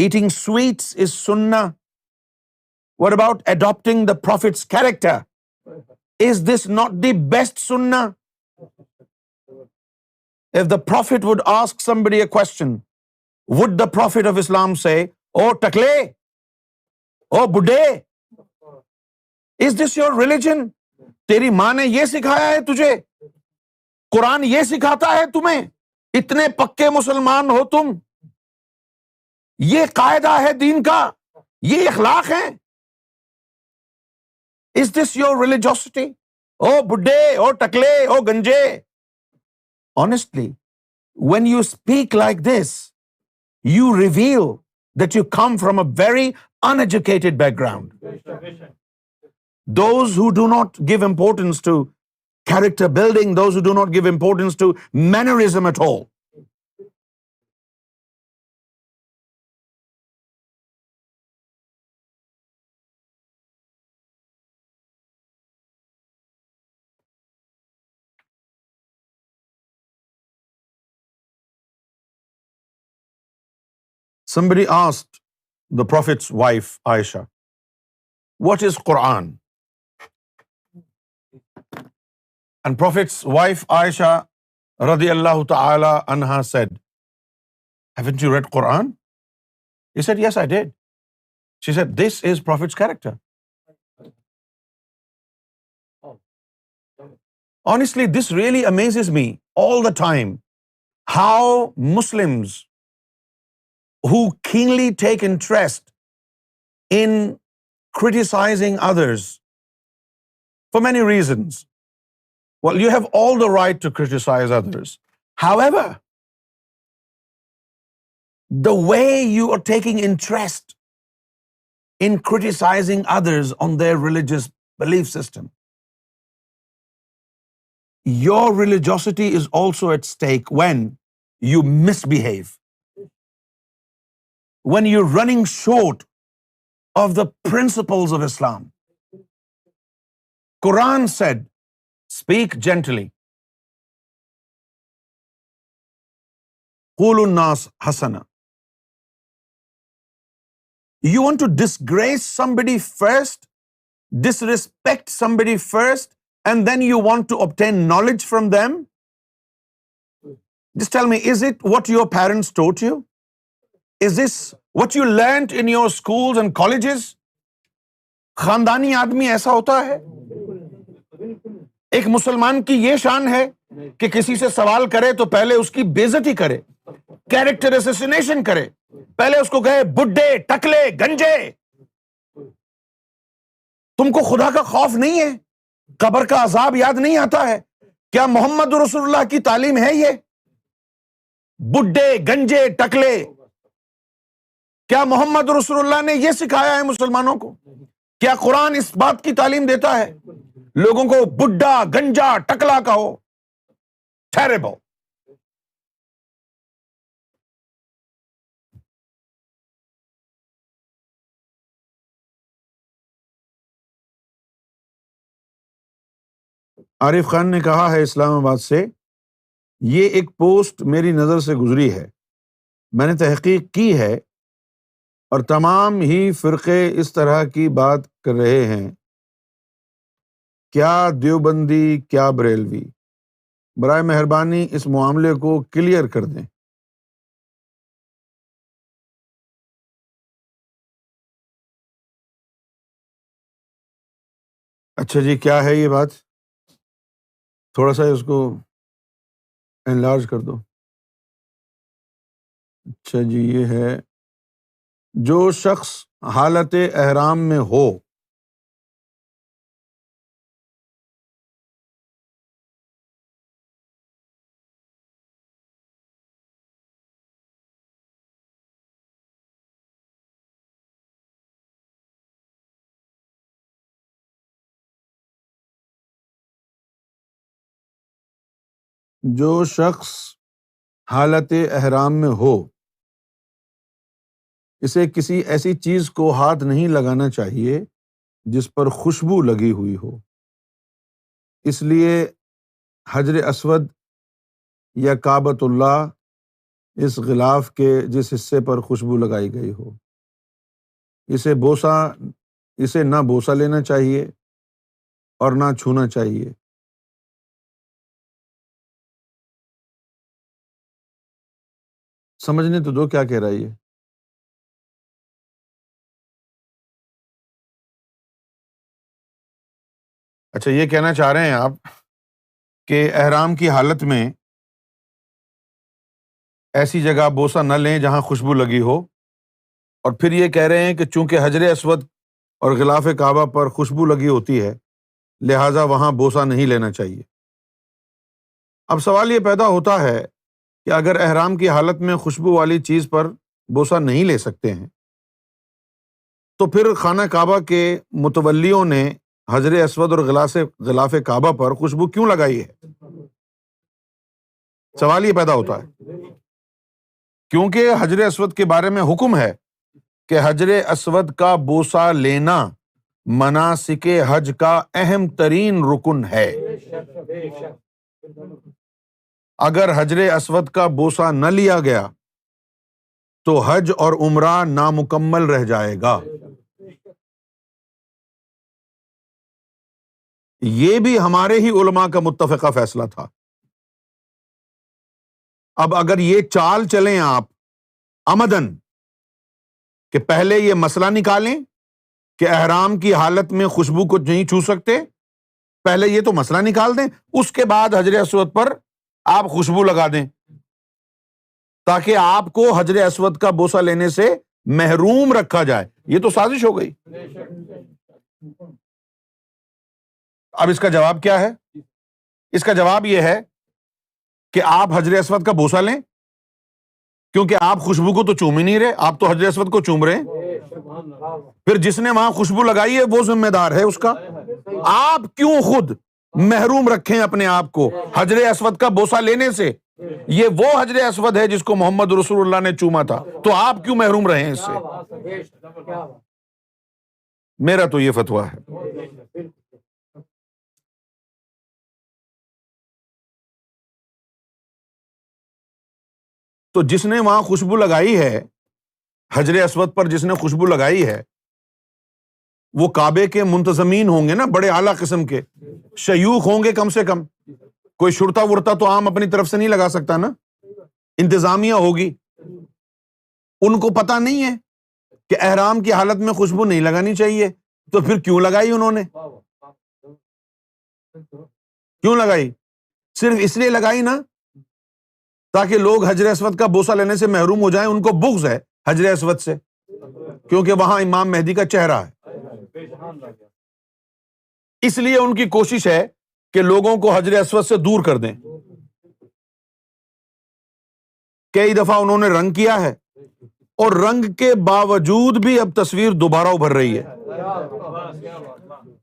Eating sweets is sunnah? What about adopting the Prophet's character? Is this not the best sunnah? If the Prophet would ask somebody a question, would the Prophet of Islam say, oh takle, oh budde, is this your religion? تیری ماں نے یہ سکھایا ہے تجھے؟ قرآن یہ سکھاتا ہے تمہیں؟ اتنے پکے مسلمان ہو تم؟ یہ قاعدہ ہے دین کا؟ یہ اخلاق ہے؟ Is this your religiosity? Oh budde, oh takle, oh ganje. Honestly, when you speak like this, you reveal that you come from a very uneducated background. Those who do not give importance to character building, those who do not give importance to mannerism at all. Somebody asked the Prophet's wife, Aisha, what is Quran? And Prophet's wife, Aisha, radiyallahu ta'ala anha said, haven't you read Quran? He said, yes, I did. She said, this is Prophet's character. Honestly, this really amazes me all the time, how Muslims who keenly take interest in criticizing others for many reasons. Well, you have all the right to criticize others. However, the way you are taking interest in criticizing others on their religious belief system, your religiosity is also at stake when you misbehave, when you're running short of the principles of Islam. Quran said, speak gently. قُولُوا النَّاسَ حَسَنًا. You want to disgrace somebody first, disrespect somebody first, and then you want to obtain knowledge from them? Just tell me, is it what your parents taught you? Is this what you learned in your schools and colleges? خاندانی آدمی ایسا ہوتا ہے. ایک مسلمان کی یہ شان ہے کہ کسی سے سوال کرے تو پہلے اس کی بے عزتی کرے, کیریکٹر اسیسینیشن کرے, پہلے اس کو کہے بڈھے, ٹکلے, گنجے. تم کو خدا کا خوف نہیں ہے؟ قبر کا عذاب یاد نہیں آتا ہے؟ کیا محمد رسول اللہ کی تعلیم ہے یہ؟ بڈھے, گنجے, ٹکلے, کیا محمد رسول اللہ نے یہ سکھایا ہے مسلمانوں کو؟ کیا قرآن اس بات کی تعلیم دیتا ہے لوگوں کو بڈھا, گنجا, ٹکلا کہو؟ ٹیریبل. عارف خان نے کہا ہے اسلام آباد سے, یہ ایک پوسٹ میری نظر سے گزری ہے, میں نے تحقیق کی ہے اور تمام ہی فرقے اس طرح کی بات کر رہے ہیں, کیا دیوبندی کیا بریلوی, برائے مہربانی اس معاملے کو کلیئر کر دیں. اچھا جی, کیا ہے یہ بات؟ تھوڑا سا اس کو انلارج کر دو. اچھا جی, یہ ہے جو شخص حالت احرام میں ہو جو شخص حالت احرام میں ہو اسے کسی ایسی چیز کو ہاتھ نہیں لگانا چاہیے جس پر خوشبو لگی ہوئی ہو. اس لیے حجر اسود یا کعبۃ اللہ اس غلاف کے جس حصے پر خوشبو لگائی گئی ہو اسے نہ بوسہ لینا چاہیے اور نہ چھونا چاہیے. سمجھنے تو دو کیا کہہ رہا ہے یہ. اچھا, یہ کہنا چاہ رہے ہیں آپ کہ احرام کی حالت میں ایسی جگہ بوسہ نہ لیں جہاں خوشبو لگی ہو, اور پھر یہ کہہ رہے ہیں کہ چونکہ حجر اسود اور غلاف کعبہ پر خوشبو لگی ہوتی ہے لہٰذا وہاں بوسہ نہیں لینا چاہیے. اب سوال یہ پیدا ہوتا ہے کہ اگر احرام کی حالت میں خوشبو والی چیز پر بوسہ نہیں لے سکتے ہیں تو پھر خانہ کعبہ کے متولیوں نے حجر اسود اور غلاف کعبہ پر خوشبو کیوں لگائی ہے؟ سوال یہ پیدا ہوتا ہے کیونکہ حجر اسود کے بارے میں حکم ہے کہ حجر اسود کا بوسہ لینا مناسک حج کا اہم ترین رکن ہے. اگر حجر اسود کا بوسہ نہ لیا گیا تو حج اور عمرہ نامکمل رہ جائے گا. یہ بھی ہمارے ہی علماء کا متفقہ فیصلہ تھا. اب اگر یہ چال چلیں آپ عمدن کہ پہلے یہ مسئلہ نکالیں کہ احرام کی حالت میں خوشبو کو نہیں چھو سکتے, پہلے یہ تو مسئلہ نکال دیں, اس کے بعد حجر اسود پر آپ خوشبو لگا دیں. تاکہ آپ کو حجر اسود کا بوسہ لینے سے محروم رکھا جائے. یہ تو سازش ہو گئی. اب اس کا جواب کیا ہے؟ اس کا جواب یہ ہے کہ آپ حجر اسود کا بوسہ لیں، کیونکہ آپ خوشبو کو تو چوم ہی نہیں رہے، آپ تو حجر اسود کو چوم رہے ہیں. پھر جس نے وہاں خوشبو لگائی ہے وہ ذمہ دار ہے اس کا. آپ کیوں خود محروم رکھیں اپنے آپ کو حجر اسود کا بوسہ لینے سے؟ یہ وہ حجر اسود ہے جس کو محمد رسول اللہ نے چوما تھا، تو آپ کیوں محروم رہے ہیں اس سے؟ میرا تو یہ فتویٰ ہے. تو جس نے وہاں خوشبو لگائی ہے، حجر اسود پر جس نے خوشبو لگائی ہے، وہ کعبے کے منتظمین ہوں گے نا، بڑے اعلیٰ قسم کے شیوخ ہوں گے کم سے کم. کوئی شرطا ورتا تو عام اپنی طرف سے نہیں لگا سکتا نا، انتظامیہ ہوگی. ان کو پتہ نہیں ہے کہ احرام کی حالت میں خوشبو نہیں لگانی چاہیے، تو پھر کیوں لگائی انہوں نے؟ کیوں لگائی؟ صرف اس لیے لگائی نا تاکہ لوگ حجر اسود کا بوسہ لینے سے محروم ہو جائیں. ان کو بغض ہے حجر اسود سے، کیونکہ وہاں امام مہدی کا چہرہ ہے. اس لیے ان کی کوشش ہے کہ لوگوں کو حجر اسود سے دور کر دیں. کئی دفعہ انہوں نے رنگ کیا ہے، اور رنگ کے باوجود بھی اب تصویر دوبارہ ابھر رہی ہے.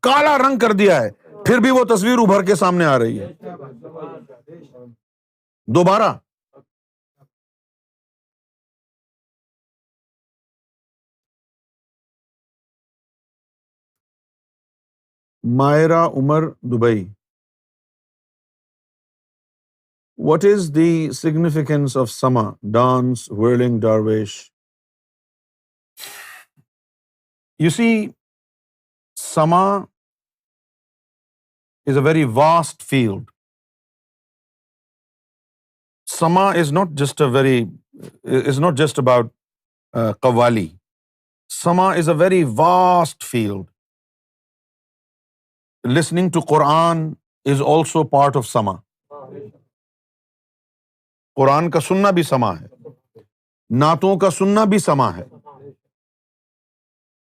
کالا رنگ کر دیا ہے، پھر بھی وہ تصویر ابھر کے سامنے آ رہی ہے دوبارہ. مائرہ عمر Dubai. What is the significance of Sama, dance, whirling dervish? You see, Sama is a very vast field. Sama is not just about qawwali. Sama is a very vast field. Listening to Quran is also part of Sama. قرآن کا سننا بھی سما ہے، نعتوں کا سننا بھی سما ہے.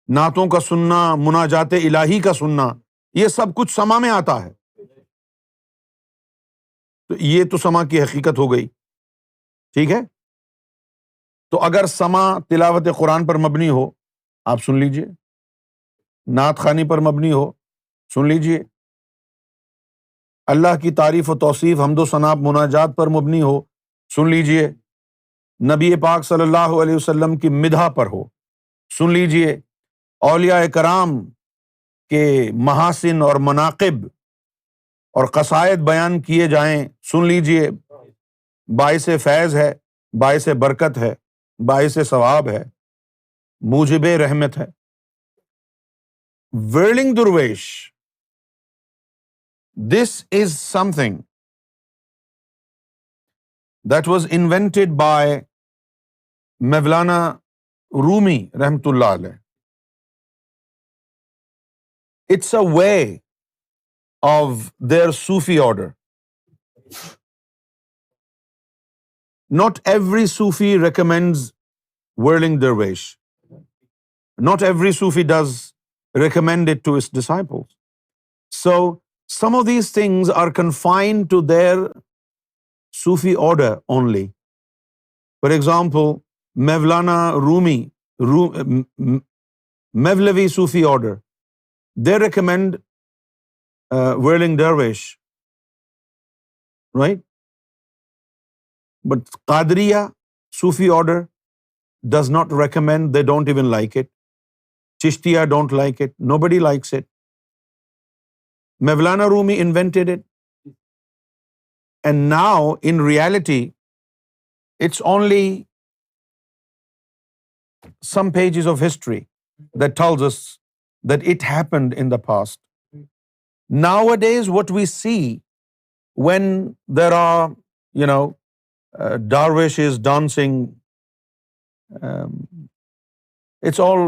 نعتوں کا سننا، مناجات الہی کا سننا، یہ سب کچھ سما میں آتا ہے. تو یہ تو سما کی حقیقت ہو گئی. ٹھیک ہے. تو اگر سما تلاوت قرآن پر مبنی ہو، آپ سن لیجئے. نعت خوانی پر مبنی ہو، سن لیجئے. اللہ کی تعریف و توصیف، حمد و ثنا، مناجات پر مبنی ہو، سن لیجئے. نبی پاک صلی اللہ علیہ وسلم کی مدح پر ہو، سن لیجئے. اولیاء کرام کے محاسن اور مناقب اور قصائد بیان کیے جائیں، سن لیجئے. باعث فیض ہے، باعث برکت ہے، باعث ثواب ہے، موجب رحمت ہے. whirling درویش، this is something that was invented by Mevlana Rumi رحمۃ اللہ علیہ. It's a way of their Sufi order. Not every Sufi recommends whirling dervish. Not every Sufi does recommend it to his disciples. So some of these things are confined to their Sufi order only. For example, Mevlana Rumi, Mevlevi Sufi order, they recommend whirling dervish, right? But Qadriya Sufi order does not recommend, they don't even like it. Chishtiya don't like it, nobody likes it. Mevlana Rumi invented it. And now, in reality, it's only some pages of history that tells us that it happened in the past. Nowadays, what we see when there are, dervishes dancing, it's all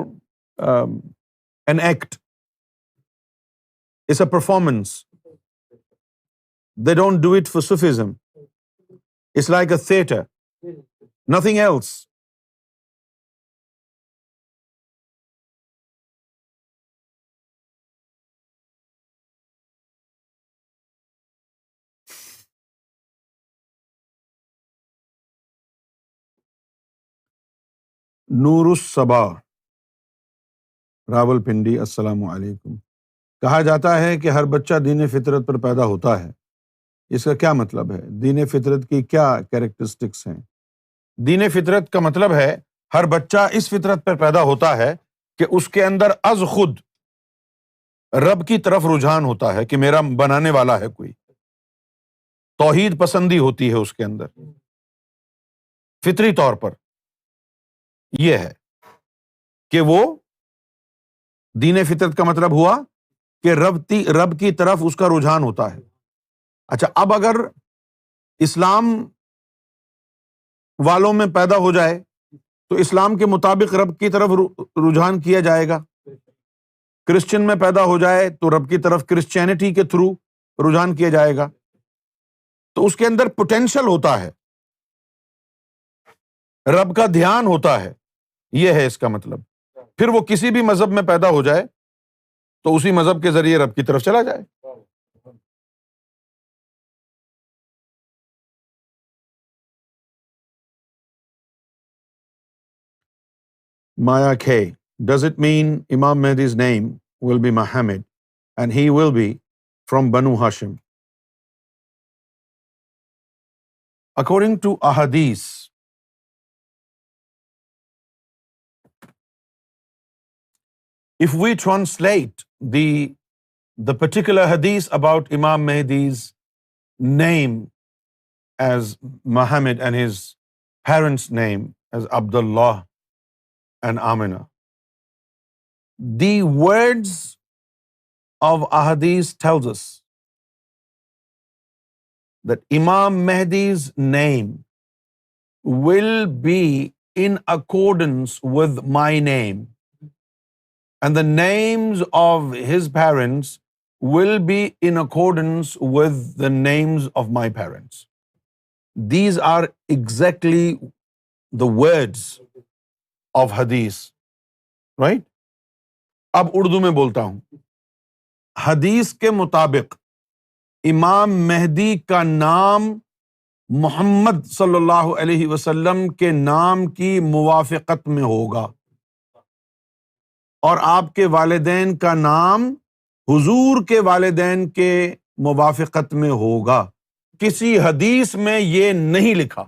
an act. It's a performance. They don't do it for Sufism. It's like a theater. nothing else. نور الصبا راول پنڈی، السلام علیکم. کہا جاتا ہے کہ ہر بچہ دین فطرت پر پیدا ہوتا ہے، اس کا کیا مطلب ہے؟ دین فطرت کی کیا کیریکٹرسٹکس ہیں؟ دین فطرت کا مطلب ہے ہر بچہ اس فطرت پر پیدا ہوتا ہے کہ اس کے اندر از خود رب کی طرف رجحان ہوتا ہے کہ میرا بنانے والا ہے کوئی، توحید پسندی ہوتی ہے اس کے اندر فطری طور پر. یہ ہے کہ وہ دین فطرت کا مطلب ہوا کہ رب کی طرف اس کا رجحان ہوتا ہے. اچھا، اب اگر اسلام والوں میں پیدا ہو جائے تو اسلام کے مطابق رب کی طرف رجحان کیا جائے گا. کرسچن میں پیدا ہو جائے تو رب کی طرف کرسچینٹی کے تھرو رجحان کیا جائے گا. تو اس کے اندر پوٹینشل ہوتا ہے، رب کا دھیان ہوتا ہے. یہ ہے اس کا مطلب. پھر وہ کسی بھی مذہب میں پیدا ہو جائے تو اسی مذہب کے ذریعے رب کی طرف چلا جائے. Maya K. Does it mean Imam Mehdi's name will be Muhammad and he will be from Banu Hashim? According to ahadith, if we translate the particular hadith about Imam Mehdi's name as Muhammad and his parents' name as Abdullah and Amina, the words of ahadith tells us that Imam Mehdi's name will be in accordance with my name, and the names of his parents will be in accordance with the names of my parents. These are exactly the words of hadith, right? اب اردو میں بولتا ہوں. حدیث کے مطابق امام مہدی کا نام محمد صلی اللہ علیہ وسلم کے نام کی موافقت میں ہوگا، اور آپ کے والدین کا نام حضور کے والدین کے موافقت میں ہوگا. کسی حدیث میں یہ نہیں لکھا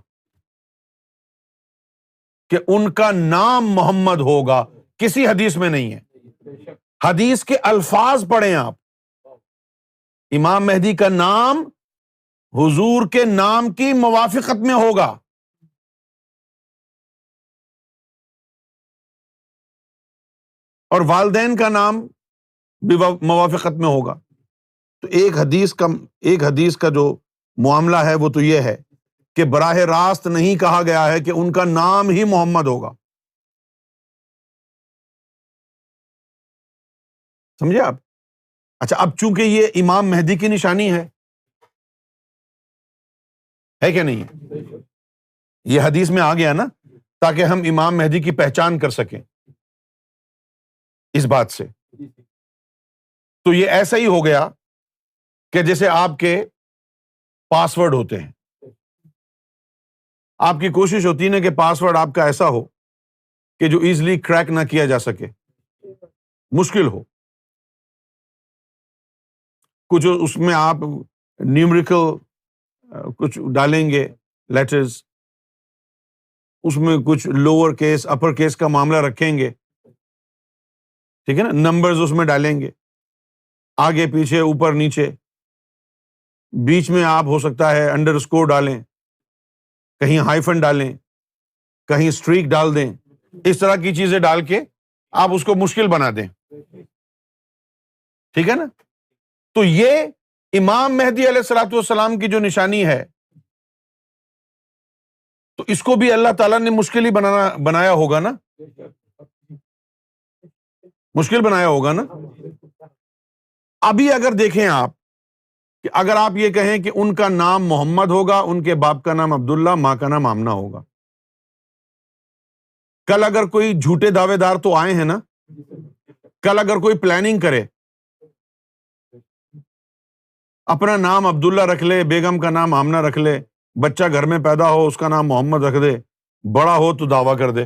کہ ان کا نام محمد ہوگا، کسی حدیث میں نہیں ہے. حدیث کے الفاظ پڑھیں آپ. امام مہدی کا نام حضور کے نام کی موافقت میں ہوگا. اور والدین کا نام بھی موافقت میں ہوگا. تو ایک حدیث کا جو معاملہ ہے وہ تو یہ ہے کہ براہ راست نہیں کہا گیا ہے کہ ان کا نام ہی محمد ہوگا. سمجھے آپ؟ اچھا، اب چونکہ یہ امام مہدی کی نشانی ہے کہ نہیں؟ یہ حدیث میں آ گیا نا، تاکہ ہم امام مہدی کی پہچان کر سکیں اس بات سے. تو یہ ایسا ہی ہو گیا کہ جیسے آپ کے پاسورڈ ہوتے ہیں. آپ کی کوشش ہوتی ہے نا کہ پاسورڈ آپ کا ایسا ہو کہ جو ایزلی کریک نہ کیا جا سکے، مشکل ہو. کچھ اس میں آپ نیومریکل کچھ ڈالیں گے لیٹرز، اس میں کچھ لوور کیس اپر کیس کا معاملہ رکھیں گے، ٹھیک ہے نا. نمبرز اس میں ڈالیں گے، آگے پیچھے اوپر نیچے، بیچ میں آپ ہو سکتا ہے انڈر اسکور ڈالیں، کہیں ہائفن ڈالیں، کہیں اسٹریک ڈال دیں. اس طرح کی چیزیں ڈال کے آپ اس کو مشکل بنا دیں، ٹھیک ہے نا. تو یہ امام مہدی علیہ الصلوۃ والسلام کی جو نشانی ہے، تو اس کو بھی اللہ تعالیٰ نے مشکل ہی بنایا ہوگا نا، مشکل بنایا ہوگا نا. ابھی اگر دیکھیں آپ کہ اگر آپ یہ کہیں کہ ان کا نام محمد ہوگا، ان کے باپ کا نام عبداللہ، ماں کا نام آمنہ ہوگا، کل اگر کوئی جھوٹے دعوے دار تو آئے ہیں نا, کل اگر کوئی پلاننگ کرے, اپنا نام عبداللہ رکھ لے, بیگم کا نام آمنہ رکھ لے, بچہ گھر میں پیدا ہو اس کا نام محمد رکھ دے, بڑا ہو تو دعویٰ کر دے,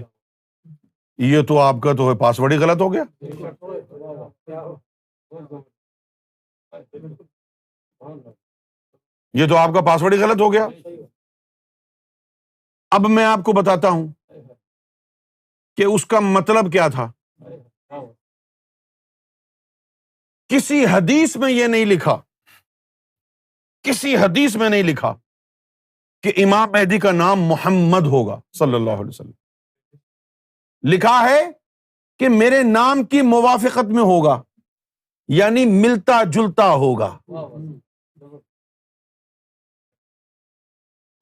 یہ تو آپ کا تو پاسورڈ ہی غلط ہو گیا. یہ تو آپ کا پاسورڈ ہی غلط ہو گیا. اب میں آپ کو بتاتا ہوں کہ اس کا مطلب کیا تھا. کسی حدیث میں یہ نہیں لکھا, کسی حدیث میں نہیں لکھا کہ امام مہدی کا نام محمد ہوگا صلی اللہ علیہ وسلم. لکھا ہے کہ میرے نام کی موافقت میں ہوگا, یعنی ملتا جلتا ہوگا.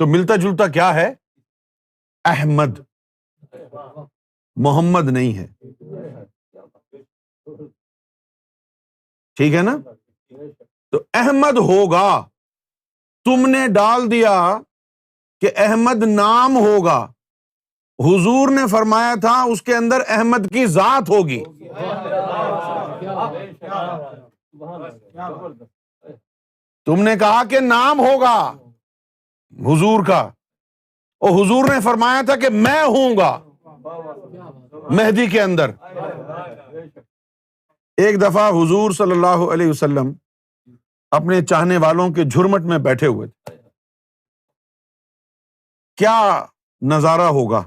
تو ملتا جلتا کیا ہے؟ احمد, محمد نہیں ہے. ٹھیک ہے نا؟ تو احمد ہوگا. تم نے ڈال دیا کہ احمد نام ہوگا. حضور نے فرمایا تھا اس کے اندر احمد کی ذات ہوگی. تم نے کہا کہ نام ہوگا حضور کا, اور حضور نے فرمایا تھا کہ میں ہوں گا مہدی کے اندر. ایک دفعہ حضور صلی اللہ علیہ وسلم اپنے چاہنے والوں کے جھرمٹ میں بیٹھے ہوئے تھے. کیا نظارہ ہوگا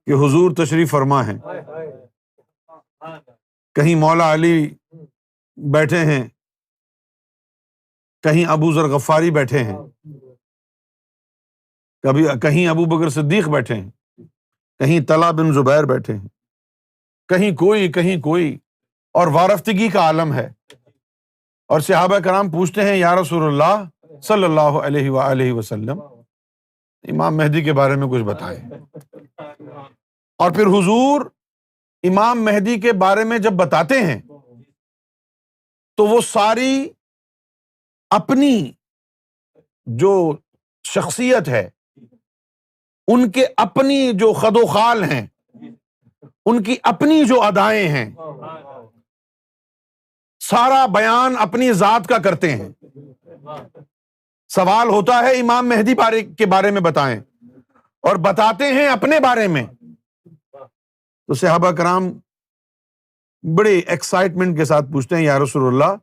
کہ حضور تشریف فرما ہیں, کہیں مولا علی بیٹھے ہیں, کہیں ابو ذر غفاری بیٹھے ہیں, کہیں ابو بکر صدیق بیٹھے ہیں, کہیں طلحہ بن زبیر بیٹھے ہیں, کہیں کوئی, اور وارفتگی کا عالم ہے. اور صحابہ کرام پوچھتے ہیں یا رسول اللہ صلی اللہ علیہ وآلہ وسلم, امام مہدی کے بارے میں کچھ بتائیں. اور پھر حضور امام مہدی کے بارے میں جب بتاتے ہیں تو وہ ساری اپنی جو شخصیت ہے, ان کے اپنی جو خد و خال ہیں, ان کی اپنی جو ادائیں ہیں, سارا بیان اپنی ذات کا کرتے ہیں. سوال ہوتا ہے امام مہدی کے بارے میں بتائیں, اور بتاتے ہیں اپنے بارے میں. تو صحابہ کرام بڑے ایکسائٹمنٹ کے ساتھ پوچھتے ہیں یا رسول اللہ,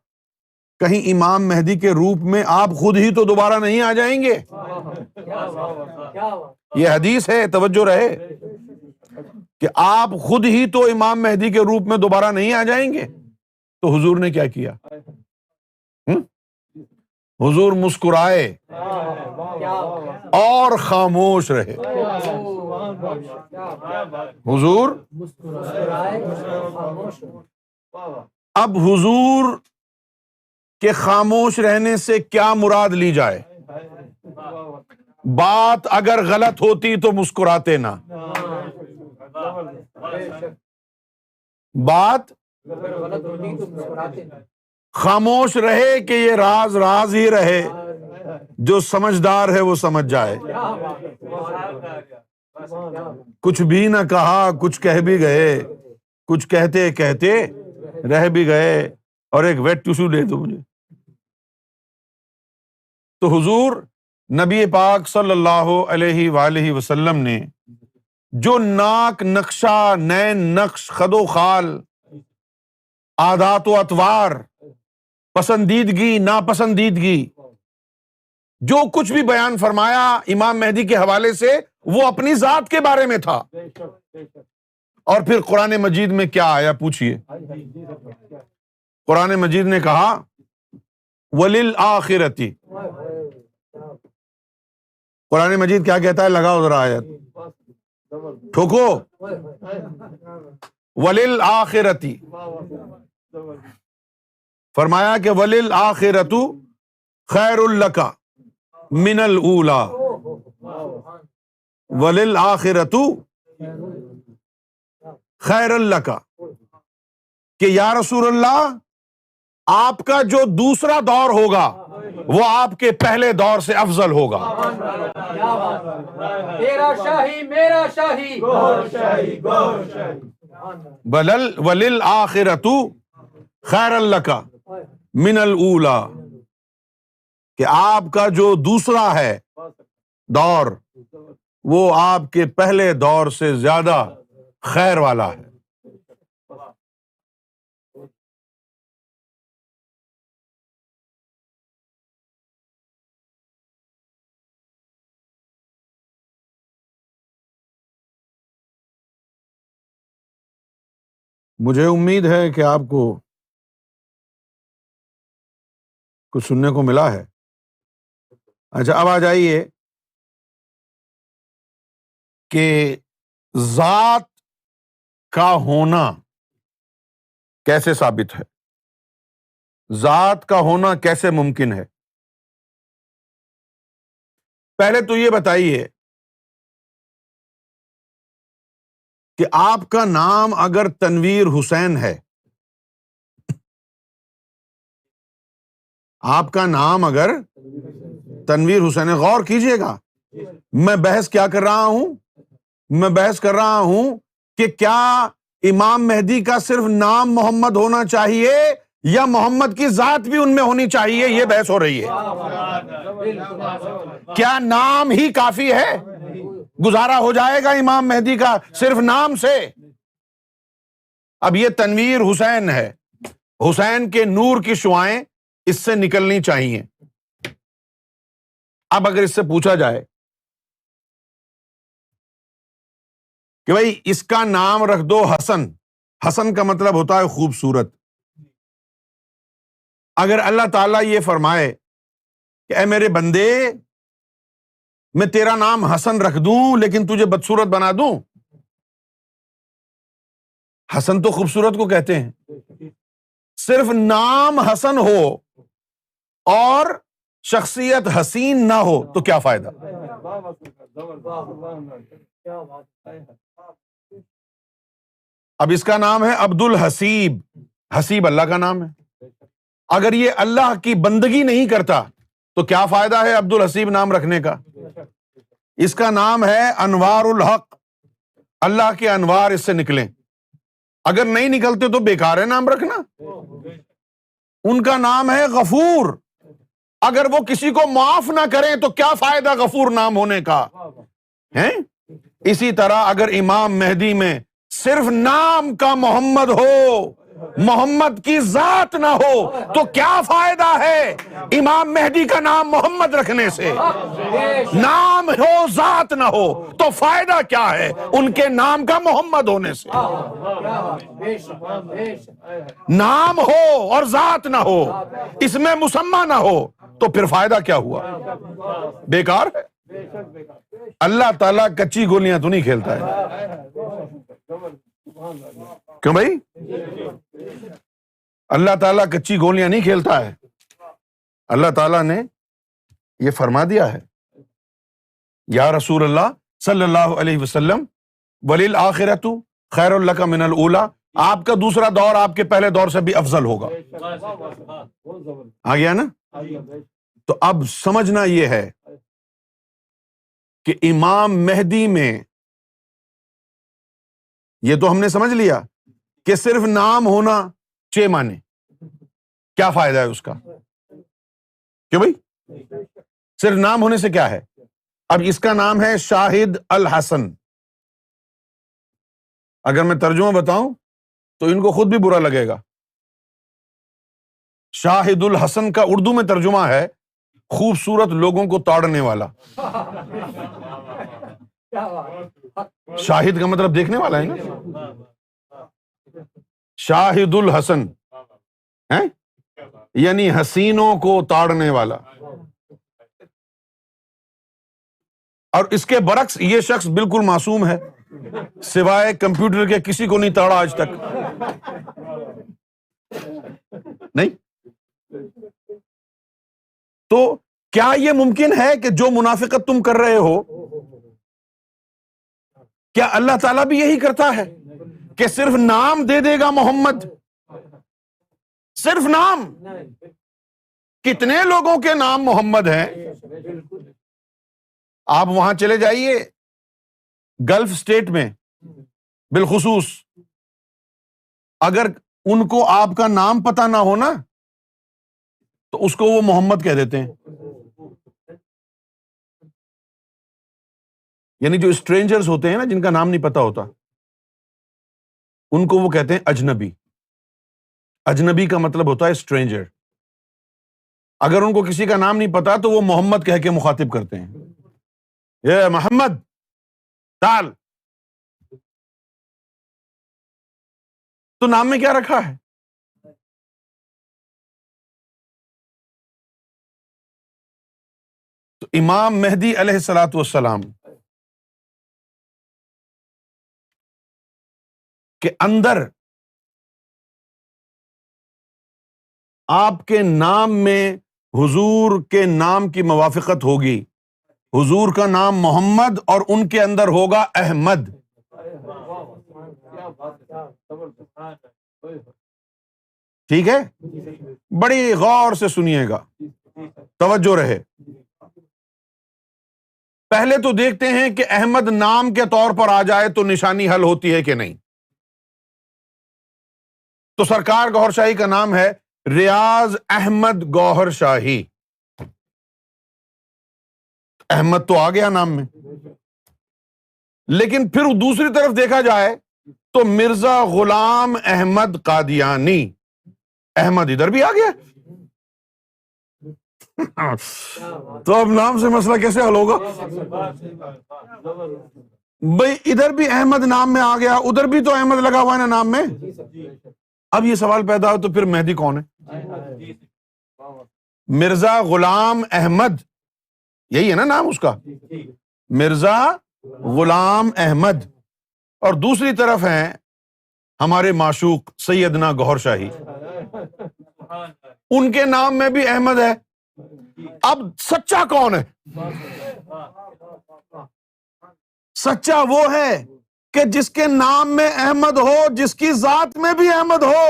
کہیں امام مہدی کے روپ میں آپ خود ہی تو دوبارہ نہیں آ جائیں گے؟ یہ حدیث ہے, توجہ رہے, کہ آپ خود ہی تو امام مہدی کے روپ میں دوبارہ نہیں آ جائیں گے. تو حضور نے کیا کیا؟ حضور مسکرائے اور خاموش رہے. حضور اب حضور کے خاموش رہنے سے کیا مراد لی جائے؟ بات اگر غلط ہوتی تو مسکراتے نا, بات خاموش رہے کہ یہ راز راز ہی رہے, جو سمجھدار ہے وہ سمجھ جائے. کچھ بھی نہ کہا, کچھ کہہ بھی گئے, کچھ کہتے کہتے رہ بھی گئے, اور ایک ویٹ ٹشو دے دو مجھے. تو حضور نبی پاک صلی اللہ علیہ وآلہ وسلم نے جو ناک نقشہ, نین نقش, خد و خال, عادات و اطوار, پسندیدگی ناپسندیدگی, جو کچھ بھی بیان فرمایا امام مہدی کے حوالے سے, وہ اپنی ذات کے بارے میں تھا. اور پھر قرآن مجید میں کیا آیا پوچھئے؟ قرآن مجید نے کہا وَلِلْآخِرَةِ. قرآن مجید کیا کہتا ہے؟ لگاؤ ذرا آیت, ٹھوکو. وَلِلْآخِرَةِ فرمایا کہ وَلِلْآخِرَةُ خَيْرٌ لَكَ مِنَ الْأُولَى. وَلِلْآخِرَةُ خَيْرٌ لَكَ, کہ یا رسول اللہ آپ کا جو دوسرا دور ہوگا وہ آپ کے پہلے دور سے افضل ہوگا. تیرا شاہی میرا شاہی گوھر شاہی گوھر شاہی. وَلِلْآخِرَةُ خَيْرٌ لَكَ مِنَ الْأُولَى، کہ آپ کا جو دوسرا ہے دور وہ آپ کے پہلے دور سے زیادہ خیر والا ہے. مجھے امید ہے کہ آپ کو کچھ سننے کو ملا ہے. اچھا اب آ جائیے کہ ذات کا ہونا کیسے ثابت ہے، ذات کا ہونا کیسے ممکن ہے. پہلے تو یہ بتائیے کہ آپ کا نام اگر تنویر حسین ہے، آپ کا نام اگر تنویر حسین ہے، غور کیجئے گا میں بحث کیا کر رہا ہوں، میں بحث کر رہا ہوں کہ کیا امام مہدی کا صرف نام محمد ہونا چاہیے یا محمد کی ذات بھی ان میں ہونی چاہیے، یہ بحث ہو رہی ہے. کیا نام ہی کافی ہے، گزارا ہو جائے گا امام مہدی کا صرف نام سے؟ اب یہ تنویر حسین ہے، حسین کے نور کی شعائیں اس سے نکلنی چاہیے. اب اگر اس سے پوچھا جائے کہ بھئی اس کا نام رکھ دو حسن، حسن کا مطلب ہوتا ہے خوبصورت. اگر اللہ تعالیٰ یہ فرمائے کہ اے میرے بندے میں تیرا نام حسن رکھ دوں لیکن تجھے بدصورت بنا دوں، حسن تو خوبصورت کو کہتے ہیں، صرف نام حسن ہو اور شخصیت حسین نہ ہو تو کیا فائدہ؟ اب اس کا نام ہے عبد الحسیب، حسیب اللہ کا نام ہے. اگر یہ اللہ کی بندگی نہیں کرتا تو کیا فائدہ ہے عبد الحسیب نام رکھنے کا؟ اس کا نام ہے انوار الحق، اللہ کے انوار اس سے نکلیں. اگر نہیں نکلتے تو بیکار ہے نام رکھنا. ان کا نام ہے غفور، اگر وہ کسی کو معاف نہ کریں تو کیا فائدہ غفور نام ہونے کا ہے؟ اسی طرح اگر امام مہدی میں صرف نام کا محمد ہو، محمد کی ذات نہ ہو تو کیا فائدہ ہے امام مہدی کا نام محمد رکھنے سے؟ نام ہو ذات نہ ہو تو فائدہ کیا ہے ان کے نام کا محمد ہونے سے؟ نام ہو اور ذات نہ ہو، اس میں مسمى نہ ہو تو پھر فائدہ کیا ہوا؟ بیکار ہے. اللہ تعالیٰ کچی گولیاں تو نہیں کھیلتا ہے. کیوں بھائی؟ اللہ تعالیٰ کچی گولیاں نہیں کھیلتا ہے. اللہ تعالیٰ نے یہ فرما دیا ہے یا رسول اللہ صلی اللہ علیہ وسلم وَلِلْآخِرَةُ خَيْرٌ لَكَ مِنَ الْأُولَى، آپ کا دوسرا دور آپ کے پہلے دور سے بھی افضل ہوگا. آ گیا نا؟ تو اب سمجھنا یہ ہے کہ امام مہدی میں یہ تو ہم نے سمجھ لیا کہ صرف نام ہونا 6 معنی، کیا فائدہ ہے اس کا؟ کیوں بھائی؟ صرف نام ہونے سے کیا ہے؟ اب اس کا نام ہے شاہد الحسن. اگر میں ترجمہ بتاؤں تو ان کو خود بھی برا لگے گا. شاہد الحسن کا اردو میں ترجمہ ہے خوبصورت لوگوں کو تاڑنے والا. شاہد کا مطلب دیکھنے والا ہے نا. شاہد الحسن ہے یعنی حسینوں کو تاڑنے والا. اور اس کے برعکس یہ شخص بالکل معصوم ہے، سوائے کمپیوٹر کے کسی کو نہیں تاڑا آج تک. نہیں تو کیا یہ ممکن ہے کہ جو منافقت تم کر رہے ہو، کیا اللہ تعالیٰ بھی یہی کرتا ہے کہ صرف نام دے دے گا محمد؟ صرف نام کتنے لوگوں کے نام محمد ہیں. آپ وہاں چلے جائیے گلف اسٹیٹ میں بالخصوص، اگر ان کو آپ کا نام پتہ نہ ہو نا تو اس کو وہ محمد کہہ دیتے ہیں. یعنی جو اسٹرینجرز ہوتے ہیں نا، جن کا نام نہیں پتا ہوتا، ان کو وہ کہتے ہیں اجنبی. اجنبی کا مطلب ہوتا ہے اسٹرینجر. اگر ان کو کسی کا نام نہیں پتا تو وہ محمد کہہ کے مخاطب کرتے ہیں. یہ محمد تعال. تو نام میں کیا رکھا ہے؟ تو امام مہدی علیہ الصلوۃ والسلام کے اندر آپ کے نام میں حضور کے نام کی موافقت ہوگی. حضور کا نام محمد اور ان کے اندر ہوگا احمد. ٹھیک ہے، بڑی غور سے سنیے گا، توجہ رہے. پہلے تو دیکھتے ہیں کہ احمد نام کے طور پر آ جائے تو نشانی حل ہوتی ہے کہ نہیں. تو سرکار گوہر شاہی کا نام ہے ریاض احمد گوہر شاہی. احمد تو آ گیا نام میں، لیکن پھر دوسری طرف دیکھا جائے تو مرزا غلام احمد قادیانی، احمد ادھر بھی آ گیا. تو اب نام سے مسئلہ کیسے حل ہوگا بھئی؟ ادھر بھی احمد نام میں آ گیا، ادھر بھی تو احمد لگا ہوا ہے نا نام میں. اب یہ سوال پیدا ہو تو پھر مہدی کون ہے؟ مرزا غلام احمد، یہی ہے نا نام اس کا، مرزا غلام احمد. اور دوسری طرف ہیں ہمارے معشوق سیدنا گوہر شاہی، ان کے نام میں بھی احمد ہے. اب سچا کون ہے؟ سچا وہ ہے کہ جس کے نام میں احمد ہو، جس کی ذات میں بھی احمد ہو.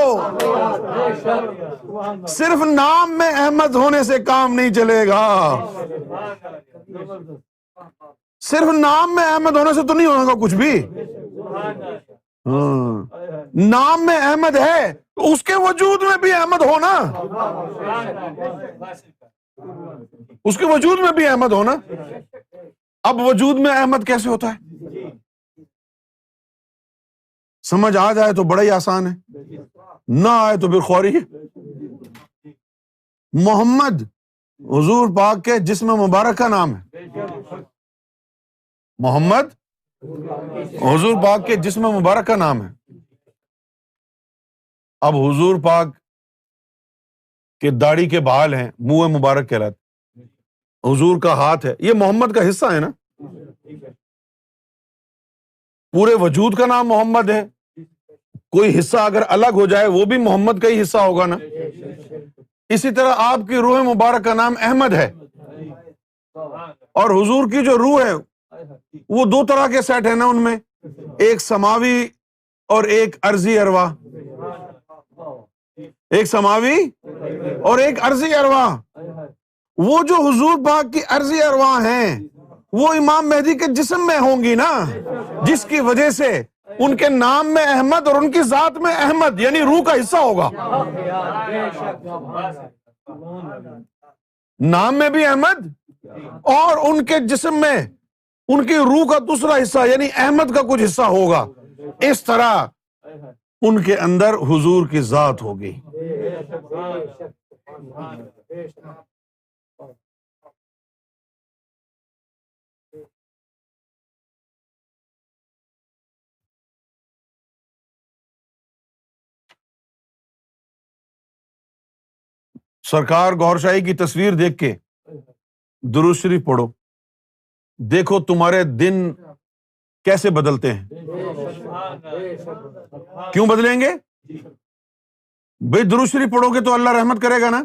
صرف نام میں احمد ہونے سے کام نہیں چلے گا. صرف نام میں احمد ہونے سے تو نہیں ہوگا کچھ بھی. نام میں احمد ہے تو اس کے وجود میں بھی احمد ہونا، اس کے وجود میں بھی احمد ہونا. اب وجود میں احمد کیسے ہوتا ہے؟ سمجھ آ جائے تو بڑا ہی آسان ہے، نہ آئے تو پھر خوری ہے. محمد حضور پاک کے جسم مبارک کا نام ہے. محمد حضور پاک کے جسم مبارک کا نام ہے. اب حضور پاک کے داڑھی کے بال ہیں، منہ مبارک کہلاتے. حضور کا ہاتھ ہے، یہ محمد کا حصہ ہے نا. پورے وجود کا نام محمد ہے، کوئی حصہ اگر الگ ہو جائے وہ بھی محمد کا ہی حصہ ہوگا نا. اسی طرح آپ کی روح مبارک کا نام احمد ہے، اور حضور کی جو روح ہے وہ دو طرح کے سیٹ ہے نا، ان میں ایک سماوی اور ایک ارضی ارواح. ایک سماوی اور ایک ارضی ارواح. وہ جو حضور پاک کی ارضی ارواح ہیں وہ امام مہدی کے جسم میں ہوں گی نا، جس کی وجہ سے ان کے نام میں احمد اور ان کی ذات میں احمد یعنی روح کا حصہ ہوگا. نام میں بھی احمد اور ان کے جسم میں ان کی روح کا دوسرا حصہ یعنی احمد کا کچھ حصہ ہوگا. اس طرح ان کے اندر حضور کی ذات ہوگی. سرکار گوہر شاہی کی تصویر دیکھ کے درود شریف پڑھو، دیکھو تمہارے دن کیسے بدلتے ہیں. کیوں بدلیں گے بھئی؟ درود شریف پڑھو گے تو اللہ رحمت کرے گا نا.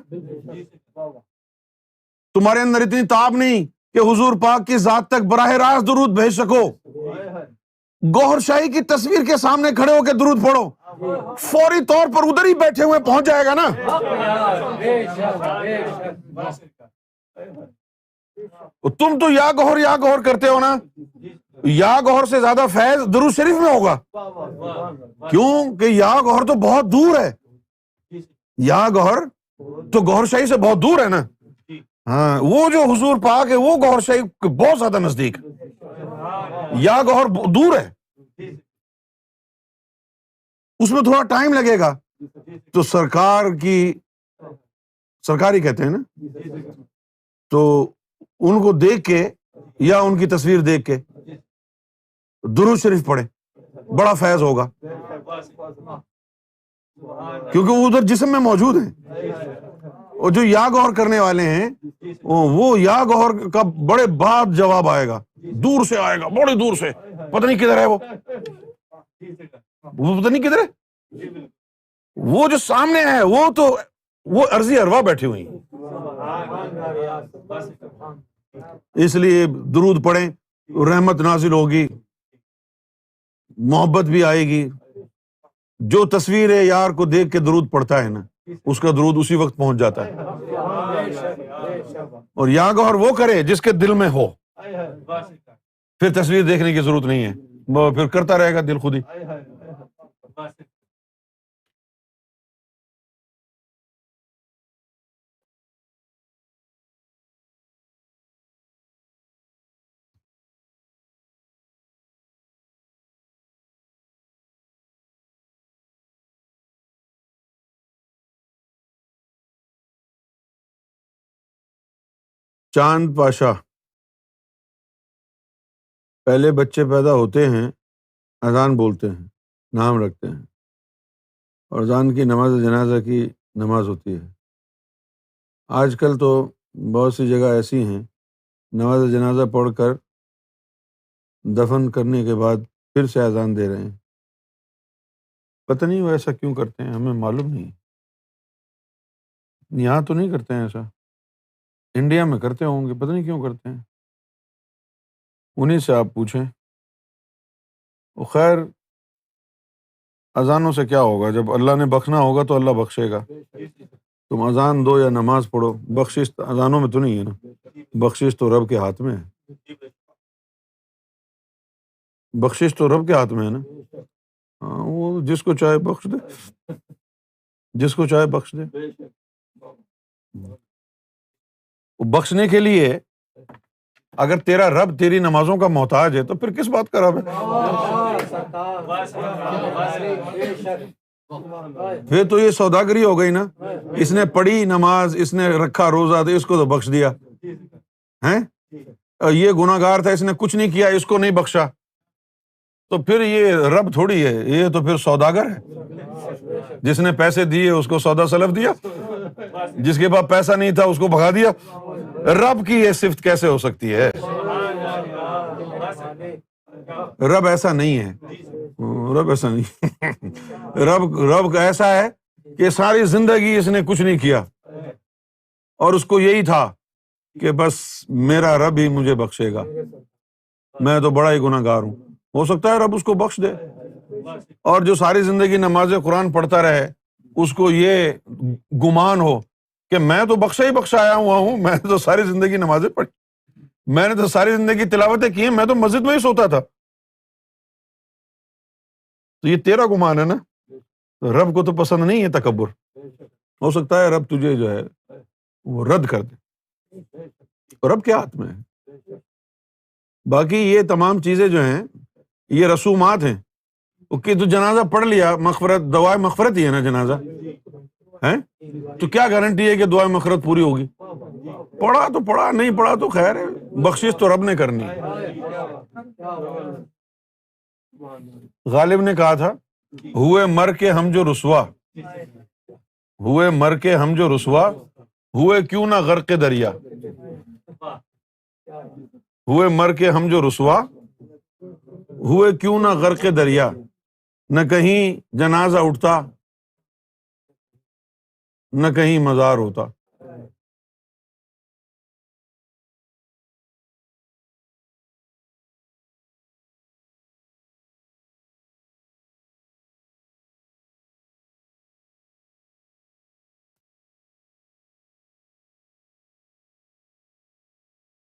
تمہارے اندر اتنی تاب نہیں کہ حضور پاک کی ذات تک براہ راست درود بھیج سکو، گوہر شاہی کی تصویر کے سامنے کھڑے ہو کے درود پڑھو، فوری طور پر ادھر ہی بیٹھے ہوئے پہنچ جائے گا نا. تم تو یا گوہر کرتے ہو نا، یا گوہر سے زیادہ فیض درود شریف میں ہوگا. کیوں کہ یا گوہر تو بہت دور ہے، یا گوہر تو گوہر شاہی سے بہت دور ہے نا. ہاں، وہ جو حضور پاک ہے وہ گوہر شاہی کے بہت زیادہ نزدیک ہے، یا گوہر دور ہے، اس میں تھوڑا ٹائم لگے گا. تو سرکاری کہتے ہیں نا، تو ان کو دیکھ کے یا ان کی تصویر دیکھ کے درود شریف پڑھیں، بڑا فیض ہوگا، کیونکہ وہ ادھر جسم میں موجود ہیں. اور جو یا گوہر کرنے والے ہیں وہ یا گوہر کا بڑے بعد جواب آئے گا، دور سے آئے گا، بڑی دور سے، پتہ نہیں کدھر ہے وہ پتہ نہیں کدھر ہے. وہ جو سامنے ہے وہ عرضی ارواح بیٹھی ہوئی ہیں. اس لیے درود پڑھیں، رحمت نازل ہوگی، محبت بھی آئے گی. جو تصویر یار کو دیکھ کے درود پڑھتا ہے نا، اس کا درود اسی وقت پہنچ جاتا ہے. اور یا گوہر وہ کرے جس کے دل میں ہو، پھر تصویر دیکھنے کی ضرورت نہیں ہے، وہ پھر کرتا رہے گا دل خود ہی. چاند پاشا، پہلے بچے پیدا ہوتے ہیں، اذان بولتے ہیں، نام رکھتے ہیں، اور اذان کی نماز جنازہ کی نماز ہوتی ہے. آج کل تو بہت سی جگہ ایسی ہیں نماز جنازہ پڑھ کر دفن کرنے کے بعد پھر سے اذان دے رہے ہیں. پتہ نہیں وہ ایسا کیوں کرتے ہیں، ہمیں معلوم نہیں. یہاں تو نہیں کرتے ہیں ایسا، انڈیا میں کرتے ہوں گے، پتہ نہیں کیوں کرتے ہیں، انہیں سے آپ پوچھیں. خیر، اذانوں سے کیا ہوگا، جب اللہ نے بخشنا ہوگا تو اللہ بخشے گا. تم اذان دو یا نماز پڑھو، بخشش اذانوں میں تو نہیں ہے نا، بخشش تو رب کے ہاتھ میں ہے، بخشش تو رب کے ہاتھ میں ہے نا. ہاں، وہ جس کو چاہے بخش دے، جس کو چاہے بخش دے. وہ بخشنے کے لیے اگر تیرا رب تیری نمازوں کا محتاج ہے تو پھر کس بات کا رب ہے؟ پھر تو یہ سوداگری ہو گئی نا. اس نے پڑھی نماز، اس نے رکھا روزہ، تو اس کو تو بخش دیا ہیں. یہ گناہ گار تھا، اس نے کچھ نہیں کیا، اس کو نہیں بخشا، تو پھر یہ رب تھوڑی ہے، یہ تو پھر سوداگر ہے. جس نے پیسے دیے اس کو سودا سلف دیا، جس کے پاس پیسہ نہیں تھا اس کو بھگا دیا. رب کی یہ صفت کیسے ہو سکتی ہے؟ رب ایسا نہیں ہے، رب ایسا نہیں. رب ایسا ہے کہ ساری زندگی اس نے کچھ نہیں کیا اور اس کو یہی تھا کہ بس میرا رب ہی مجھے بخشے گا، میں تو بڑا ہی گناہ گار ہوں. ہو سکتا ہے رب اس کو بخش دے. اور جو ساری زندگی نماز قرآن پڑھتا رہے، اس کو یہ گمان ہو کہ میں تو بخشا ہی بخشایا ہوا ہوں، میں تو ساری زندگی نمازیں پڑھی، میں نے تو ساری زندگی تلاوتیں کی ہیں، میں تو مسجد میں ہی سوتا تھا. تو یہ تیرا گمان ہے نا، رب کو تو پسند نہیں ہے تکبر. ہو سکتا ہے رب تجھے جو ہے وہ رد کر دے، رب کے ہاتھ میں ہے. باقی یہ تمام چیزیں جو ہیں یہ رسومات ہیں. کہ تو جنازہ پڑھ لیا، مغفرت، دعائے مغفرت ہی ہے نا جنازہ ہے، تو کیا گارنٹی ہے کہ دعائے مغفرت پوری ہوگی؟ پڑھا تو پڑھا، نہیں پڑھا تو خیر ہے، بخشش تو رب نے کرنی ہے. غالب نے کہا تھا، ہوئے مر کے ہم جو رسوا، ہوئے مر کے ہم جو رسوا، ہوئے کیوں نہ غرق دریا. ہوئے مر کے ہم جو رسوا، ہوئے کیوں نہ غرق دریا. نہ کہیں جنازہ اٹھتا، نہ کہیں مزار ہوتا.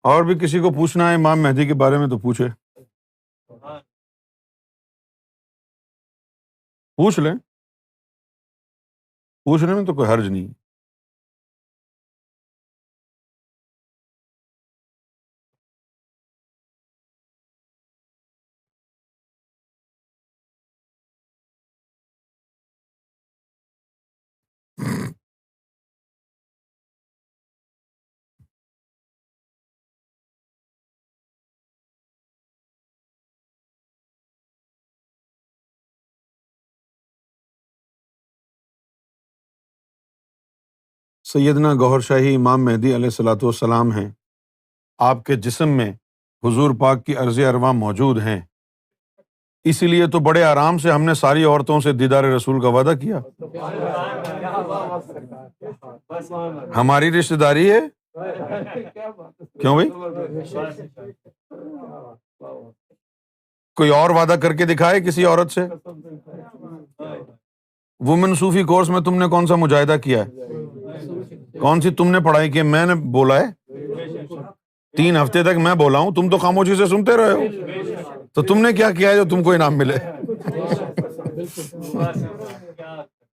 اور بھی کسی کو پوچھنا ہے امام مہدی کے بارے میں تو پوچھے، پوچھ لیں، پوچھنے میں تو کوئی حرج نہیں۔ سیدنا گوہر شاہی امام مہدی علیہ الصلوۃ والسلام ہیں، آپ کے جسم میں حضور پاک کی عرض ارواح موجود ہیں، اسی لیے تو بڑے آرام سے ہم نے ساری عورتوں سے دیدار رسول کا وعدہ کیا۔ ہماری رشتہ داری ہے، کیوں بھائی؟ کوئی اور وعدہ کر کے دکھائے کسی عورت سے؟ وومن صوفی کورس میں تم نے کون سا مجاہدہ کیا ہے؟ کون سی تم نے پڑھائی کی؟ میں نے بولا ہے 3 ہفتے تک میں بولا ہوں، تم تو خاموشی سے سنتے رہے ہو، تو تم نے کیا کیا ہے جو تم کو انعام ملے؟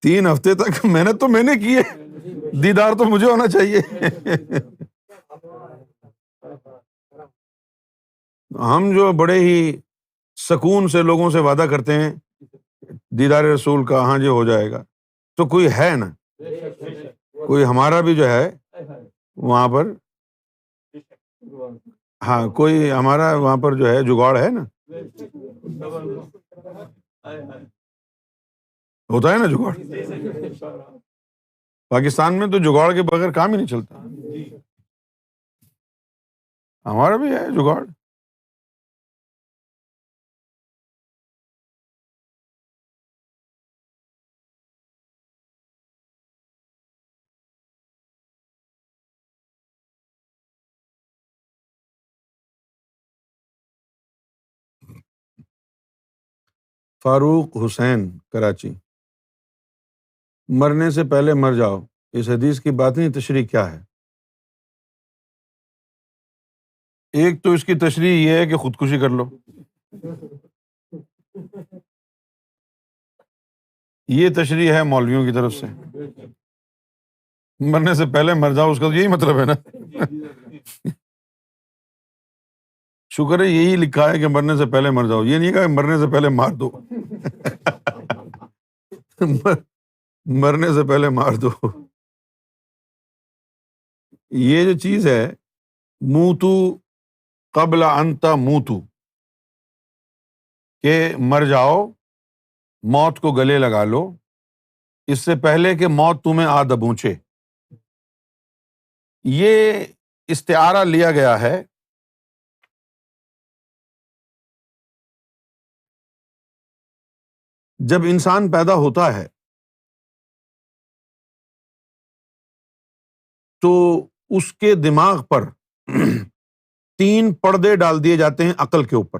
3 ہفتے تک محنت تو میں نے کی ہے، دیدار تو مجھے ہونا چاہیے۔ ہم جو بڑے ہی سکون سے لوگوں سے وعدہ کرتے ہیں دیدار رسول کا، ہاں جی ہو جائے گا، تو کوئی ہے نا، کوئی ہمارا بھی جو ہے وہاں پر، ہاں کوئی ہمارا وہاں پر جو ہے جگاڑ ہے نا، ہوتا ہے نا جگاڑ۔ پاکستان میں تو جگاڑ کے بغیر کام ہی نہیں چلتا، ہمارا بھی ہے جگاڑ۔ فاروق حسین کراچی، مرنے سے پہلے مر جاؤ، اس حدیث کی باطنی تشریح کیا ہے؟ ایک تو اس کی تشریح یہ ہے کہ خودکشی کر لو، یہ تشریح ہے مولویوں کی طرف سے، مرنے سے پہلے مر جاؤ اس کا تو یہی مطلب ہے نا۔ شکر ہے یہی لکھا ہے کہ مرنے سے پہلے مر جاؤ، یہ نہیں کہا کہ مرنے سے پہلے مار دو۔ مرنے سے پہلے مار دو، یہ جو چیز ہے موتو قبل ان تموتو، کہ مر جاؤ، موت کو گلے لگا لو اس سے پہلے کہ موت تمہیں آ دبوچے، یہ استعارہ لیا گیا ہے جب انسان پیدا ہوتا ہے تو اس کے دماغ پر 3 پردے ڈال دیے جاتے ہیں عقل کے اوپر۔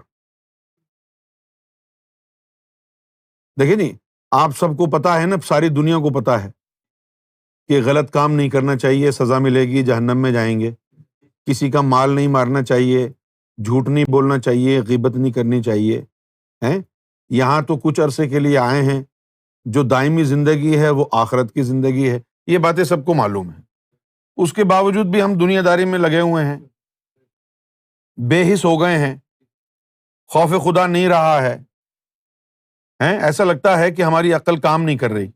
دیکھیں نہیں، آپ سب کو پتا ہے نا، ساری دنیا کو پتا ہے کہ غلط کام نہیں کرنا چاہیے، سزا ملے گی، جہنم میں جائیں گے، کسی کا مال نہیں مارنا چاہیے، جھوٹ نہیں بولنا چاہیے، غیبت نہیں کرنی چاہیے، ہیں؟ یہاں تو کچھ عرصے کے لیے آئے ہیں، جو دائمی زندگی ہے وہ آخرت کی زندگی ہے، یہ باتیں سب کو معلوم ہیں۔ اس کے باوجود بھی ہم دنیا داری میں لگے ہوئے ہیں، بے حس ہو گئے ہیں، خوف خدا نہیں رہا ہے، ہیں؟ ایسا لگتا ہے کہ ہماری عقل کام نہیں کر رہی،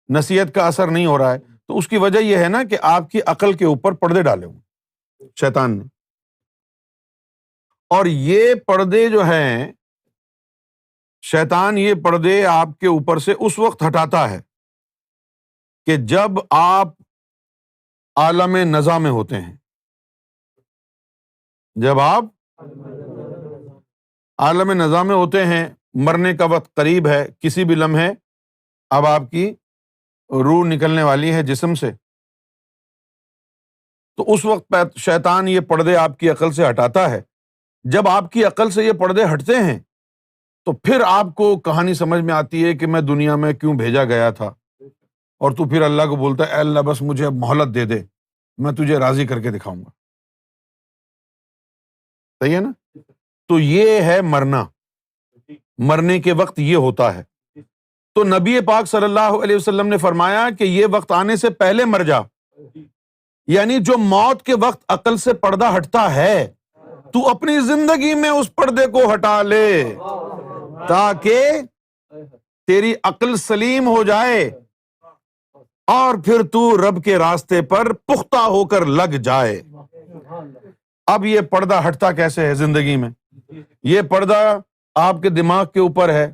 نصیحت کا اثر نہیں ہو رہا ہے، تو اس کی وجہ یہ ہے نا کہ آپ کی عقل کے اوپر پردے ڈالے ہوئے شیطان نے، اور یہ پردے جو ہیں شیطان یہ پردے آپ کے اوپر سے اس وقت ہٹاتا ہے کہ جب آپ عالم نزا میں ہوتے ہیں، جب آپ عالم نزا میں ہوتے ہیں، مرنے کا وقت قریب ہے، کسی بھی لمحے اب آپ کی روح نکلنے والی ہے جسم سے، تو اس وقت شیطان یہ پردے آپ کی عقل سے ہٹاتا ہے۔ جب آپ کی عقل سے یہ پردے ہٹتے ہیں تو پھر آپ کو کہانی سمجھ میں آتی ہے کہ میں دنیا میں کیوں بھیجا گیا تھا، اور تو پھر اللہ کو بولتا ہے اے اللہ بس مجھے اب مہلت دے دے، میں تجھے راضی کر کے دکھاؤں گا۔ صحیح ہے نا؟ تو یہ ہے مرنا، مرنے کے وقت یہ ہوتا ہے. تو نبی پاک صلی اللہ علیہ وسلم نے فرمایا کہ یہ وقت آنے سے پہلے مر جا، یعنی جو موت کے وقت عقل سے پردہ ہٹتا ہے تو اپنی زندگی میں اس پردے کو ہٹا لے تاکہ تیری عقل سلیم ہو جائے اور پھر تو رب کے راستے پر پختہ ہو کر لگ جائے. اب یہ پردہ ہٹتا کیسے ہے زندگی میں؟ یہ پردہ آپ کے دماغ کے اوپر ہے،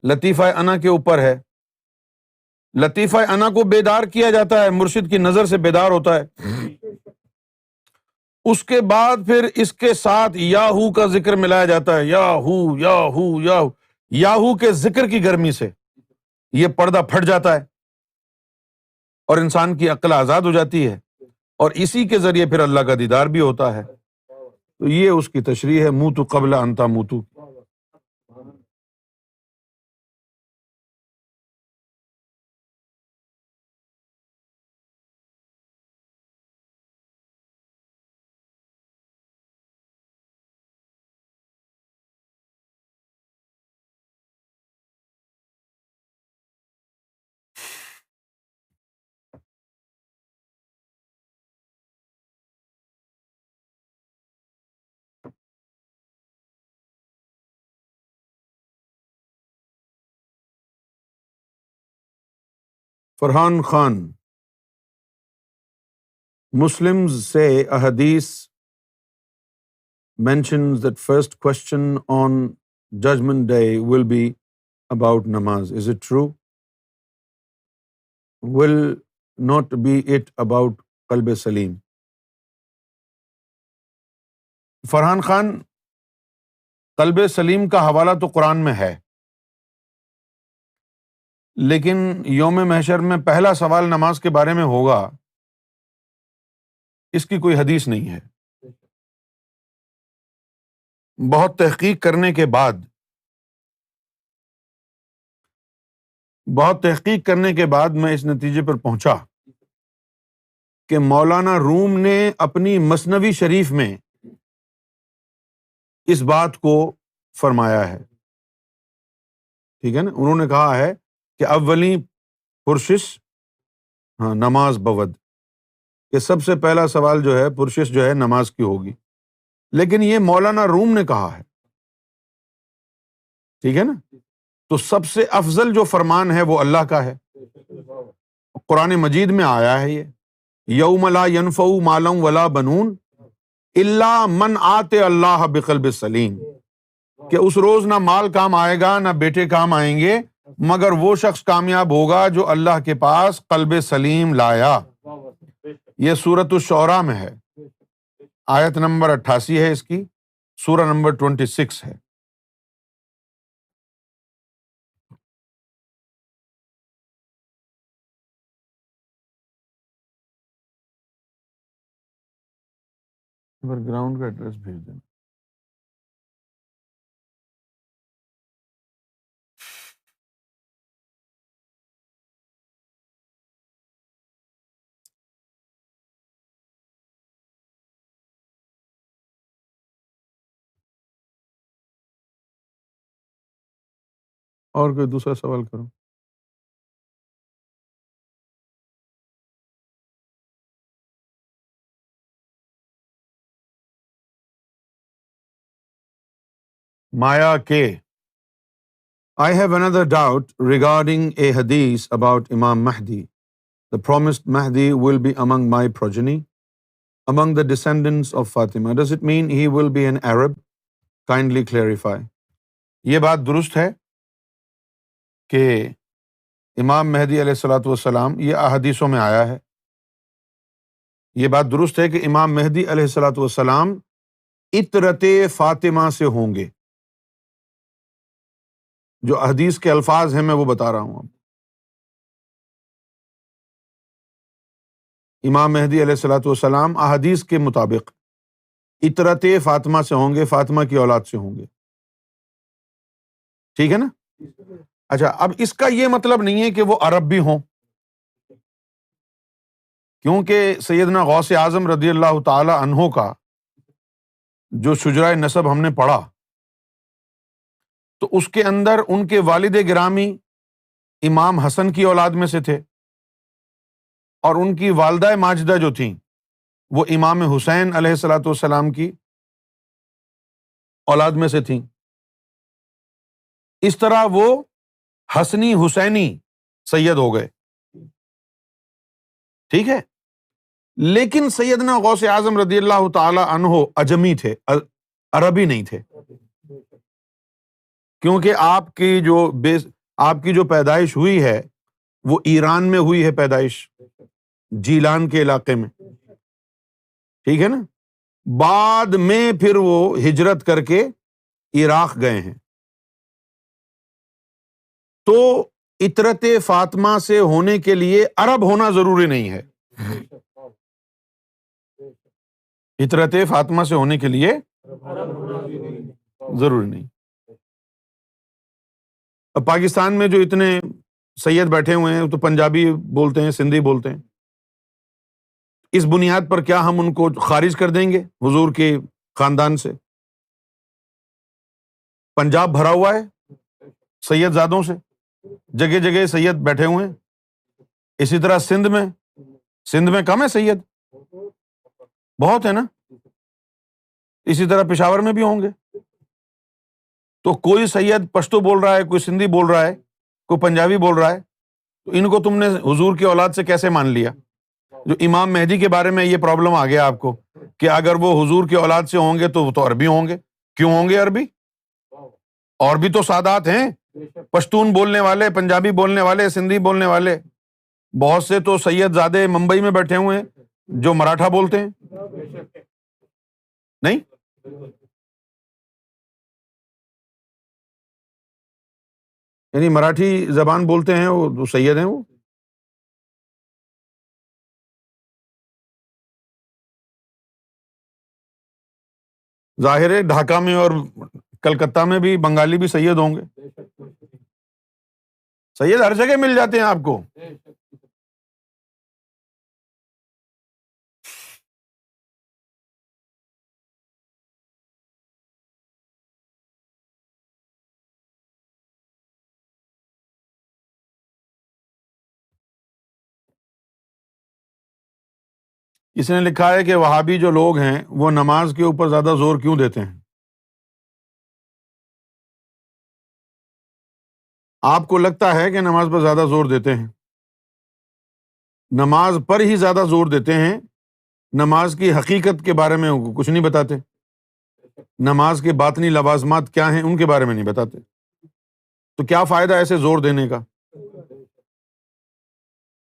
لطیفہ انا کے اوپر ہے. لطیفہ انا کو بیدار کیا جاتا ہے، مرشد کی نظر سے بیدار ہوتا ہے. اس کے بعد پھر اس کے ساتھ یاہو کا ذکر ملایا جاتا ہے، یاہو یاہو یاہو. یاہو کے ذکر کی گرمی سے یہ پردہ پھٹ جاتا ہے اور انسان کی عقل آزاد ہو جاتی ہے، اور اسی کے ذریعے پھر اللہ کا دیدار بھی ہوتا ہے. تو یہ اس کی تشریح ہے، موتو قبل ان تموتو. Farhan Khan, Muslims say a hadith mentions that first question on Judgment Day will be about namaz. Is it true? Will not be it about qalb salim. Farhan Khan, قلب سلیم کا حوالہ تو قرآن میں ہے، لیکن یوم محشر میں پہلا سوال نماز کے بارے میں ہوگا، اس کی کوئی حدیث نہیں ہے. بہت تحقیق کرنے کے بعد میں اس نتیجے پر پہنچا کہ مولانا روم نے اپنی مثنوی شریف میں اس بات کو فرمایا ہے. ٹھیک ہے نا؟ انہوں نے کہا ہے کہ اولی پرشش نماز بود، کہ سب سے پہلا سوال جو ہے پرشش جو ہے نماز کی ہوگی. لیکن یہ مولانا روم نے کہا ہے، ٹھیک ہے نا؟ تو سب سے افضل جو فرمان ہے وہ اللہ کا ہے. قرآن مجید میں آیا ہے یہ، یوم لا ینفع مال ولا بنون الا من آت اللہ بقلب سلیم، کہ اس روز نہ مال کام آئے گا نہ بیٹے کام آئیں گے مگر وہ شخص کامیاب ہوگا جو اللہ کے پاس قلب سلیم لایا. یہ سورۃ الشعراء میں ہے، آیت نمبر 88 ہے اس کی، سورہ نمبر 26 ہے. گراؤنڈ کا ایڈریس بھیج دینا. اور کوئی دوسرا سوال کرو. مایا کے I have another doubt regarding a hadith about Imam Mahdi. The promised Mahdi will be among my progeny, among the descendants of Fatima. Does it mean he will be an Arab? Kindly clarify. یہ بات درست ہے کہ امام مہدی علیہ الصلوۃ والسلام، یہ احادیثوں میں آیا ہے، یہ بات درست ہے کہ امام مہدی علیہ الصلوۃ والسلام اطرت فاطمہ سے ہوں گے. جو حدیث کے الفاظ ہیں میں وہ بتا رہا ہوں اب. امام مہدی علیہ الصلوۃ والسلام احادیث کے مطابق اطرت فاطمہ سے ہوں گے، فاطمہ کی اولاد سے ہوں گے. ٹھیک ہے نا؟ اچھا، اب اس کا یہ مطلب نہیں ہے کہ وہ عرب بھی ہوں، کیونکہ سیدنا غوث اعظم رضی اللہ تعالی عنہ کا جو شجرۂ نسب ہم نے پڑھا تو اس کے اندر ان کے والد گرامی امام حسن کی اولاد میں سے تھے، اور ان کی والدہ ماجدہ جو تھیں وہ امام حسین علیہ الصلوۃ والسلام کی اولاد میں سے تھیں۔ اس طرح وہ حسنی حسینی سید ہو گئے، ٹھیک ہے۔ لیکن سیدنا غوث اعظم رضی اللہ تعالی عنہ عجمی تھے، عربی نہیں تھے، کیونکہ آپ کی جو پیدائش ہوئی ہے وہ ایران میں ہوئی ہے، پیدائش جیلان کے علاقے میں، ٹھیک ہے نا۔ بعد میں پھر وہ ہجرت کر کے عراق گئے ہیں۔ تو عطرت فاطمہ سے ہونے کے لیے عرب ہونا ضروری نہیں ہے، عطرت فاطمہ سے ہونے کے لیے ضروری نہیں۔ اب پاکستان میں جو اتنے سید بیٹھے ہوئے ہیں تو پنجابی بولتے ہیں، سندھی بولتے ہیں، اس بنیاد پر کیا ہم ان کو خارج کر دیں گے حضور کے خاندان سے؟ پنجاب بھرا ہوا ہے سید زادوں سے، جگہ جگہ سید بیٹھے ہوئے ہیں۔ اسی طرح سندھ میں کم ہے سید، بہت ہے نا۔ اسی طرح پشاور میں بھی ہوں گے۔ تو کوئی سید پشتو بول رہا ہے، کوئی سندھی بول رہا ہے، کوئی پنجابی بول رہا ہے، تو ان کو تم نے حضور کی اولاد سے کیسے مان لیا؟ جو امام مہدی کے بارے میں یہ پرابلم آ گیا آپ کو کہ اگر وہ حضور کی اولاد سے ہوں گے تو وہ تو عربی ہوں گے۔ کیوں ہوں گے عربی؟ اور بھی تو سادات ہیں، پشتون بولنے والے، پنجابی بولنے والے، سندھی بولنے والے، بہت سے تو سید زادے ممبئی میں بیٹھے ہوئے ہیں جو مراٹھا بولتے ہیں، نہیں؟ یعنی مراٹھی زبان بولتے ہیں وہ سید ہیں وہ۔ ظاہر ہے ڈھاکہ میں اور کلکتہ میں بھی بنگالی بھی سید ہوں گے، سید ہر جگہ مل جاتے ہیں آپ کو۔ اس نے لکھا ہے کہ وہابی جو لوگ ہیں وہ نماز کے اوپر زیادہ زور کیوں دیتے ہیں؟ آپ کو لگتا ہے کہ نماز پر زیادہ زور دیتے ہیں؟ نماز پر ہی زیادہ زور دیتے ہیں، نماز کی حقیقت کے بارے میں کچھ نہیں بتاتے، نماز کے باطنی لوازمات کیا ہیں ان کے بارے میں نہیں بتاتے، تو کیا فائدہ ایسے زور دینے کا؟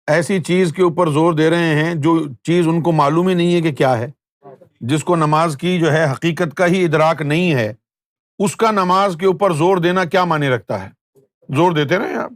ایسی چیز کے اوپر زور دے رہے ہیں جو چیز ان کو معلوم ہی نہیں ہے کہ کیا ہے، جس کو نماز کی جو ہے حقیقت کا ہی ادراک نہیں ہے، اس کا نماز کے اوپر زور دینا کیا معنی رکھتا ہے؟ زور دیتے رہے آپ۔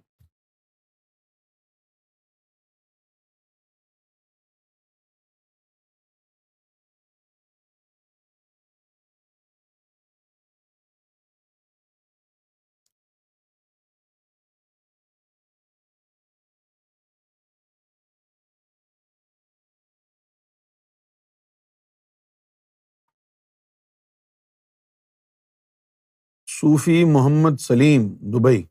صوفی محمد سلیم دبئی،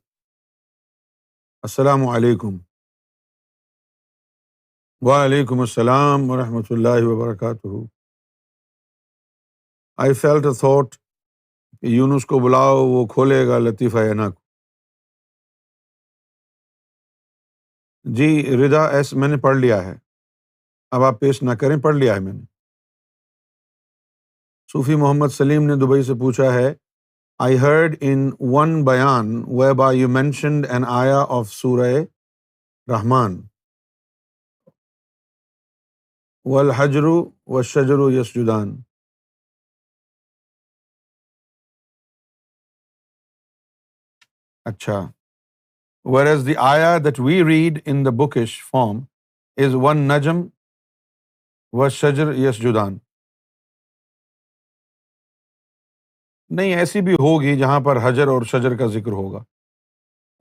السلام علیکم۔ وعلیکم السلام ورحمۃ اللہ وبرکاتہ۔ I felt a thought کہ یونس کو بلاؤ، وہ کھولے گا لطیفہ انا کو۔ جی رضا ایس میں نے پڑھ لیا ہے، اب آپ پیش نہ کریں، پڑھ لیا ہے میں نے۔ صوفی محمد سلیم نے دبئی سے پوچھا ہے، I heard in one bayan whereby you mentioned an ayah of Surah Rahman, وَالْحَجْرُ وَالشَّجَرُ يَسْجُدَانِ۔ اچھا، whereas the ayah that we read in the bookish form is وَالنَّجْمُ وَالشَّجَرُ يَسْجُدَانِ۔ نہیں، ایسی بھی ہوگی جہاں پر حجر اور شجر کا ذکر ہوگا،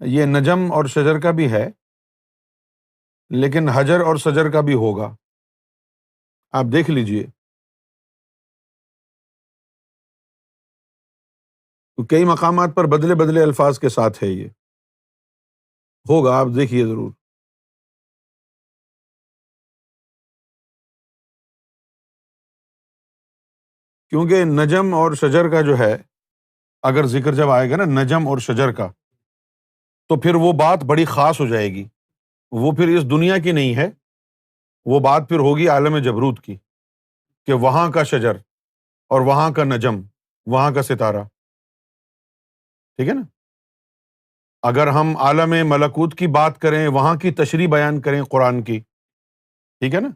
یہ نجم اور شجر کا بھی ہے لیکن حجر اور شجر کا بھی ہوگا، آپ دیکھ لیجئے۔ تو کئی مقامات پر بدلے بدلے الفاظ کے ساتھ ہے، یہ ہوگا، آپ دیکھیے ضرور. کیونکہ نجم اور شجر کا جو ہے، اگر ذکر جب آئے گا نا نجم اور شجر کا، تو پھر وہ بات بڑی خاص ہو جائے گی. وہ پھر اس دنیا کی نہیں ہے، وہ بات پھر ہوگی عالم جبروت کی، کہ وہاں کا شجر اور وہاں کا نجم، وہاں کا ستارہ. ٹھیک ہے نا؟ اگر ہم عالم ملکوت کی بات کریں، وہاں کی تشریح بیان کریں قرآن کی، ٹھیک ہے نا،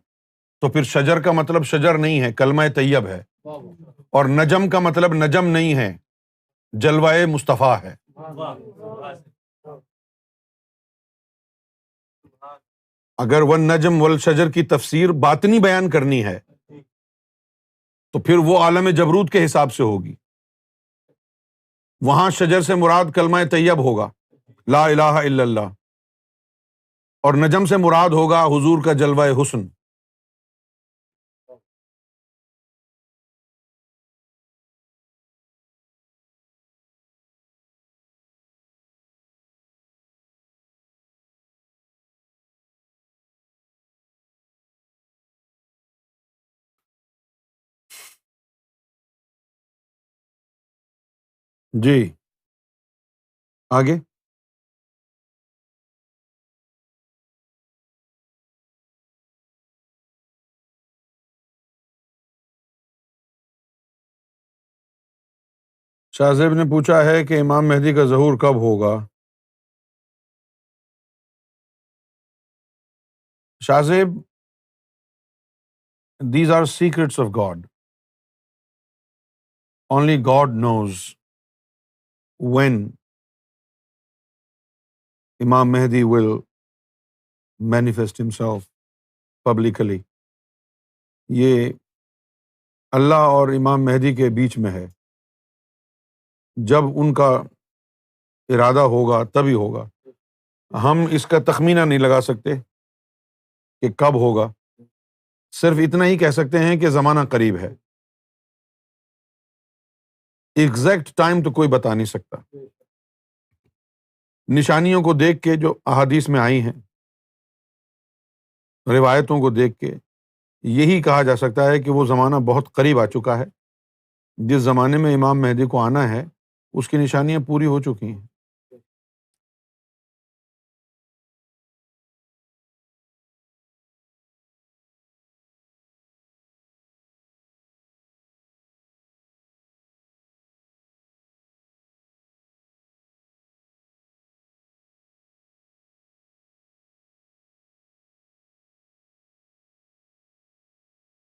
تو پھر شجر کا مطلب شجر نہیں ہے، کلمہ طیب ہے. اور نجم کا مطلب نجم نہیں ہے، جلوہ مصطفیٰ ہے. اگر والنجم والشجر کی تفسیر باطنی بیان کرنی ہے تو پھر وہ عالم جبروت کے حساب سے ہوگی. وہاں شجر سے مراد کلمہ طیب ہوگا، لا الہ الا اللہ، اور نجم سے مراد ہوگا حضور کا جلوہ حسن. جی آگے. شاہ زیب نے پوچھا ہے کہ امام مہدی کا ظہور کب ہوگا؟ شاہ زیب، these are secrets of God. Only God knows when Imam Mahdi will manifest himself publicly. یہ اللہ اور امام مہدی کے بیچ میں ہے، جب ان کا ارادہ ہوگا تبھی ہوگا. ہم اس کا تخمینہ نہیں لگا سکتے کہ کب ہوگا، صرف اتنا ہی کہہ سکتے ہیں کہ زمانہ قریب ہے. ایگزیکٹ ٹائم تو کوئی بتا نہیں سکتا. نشانیوں کو دیکھ کے جو احادیث میں آئی ہیں، روایتوں کو دیکھ کے یہی کہا جا سکتا ہے کہ وہ زمانہ بہت قریب آ چکا ہے. جس زمانے میں امام مہدی کو آنا ہے اس کی نشانیاں پوری ہو چکی ہیں.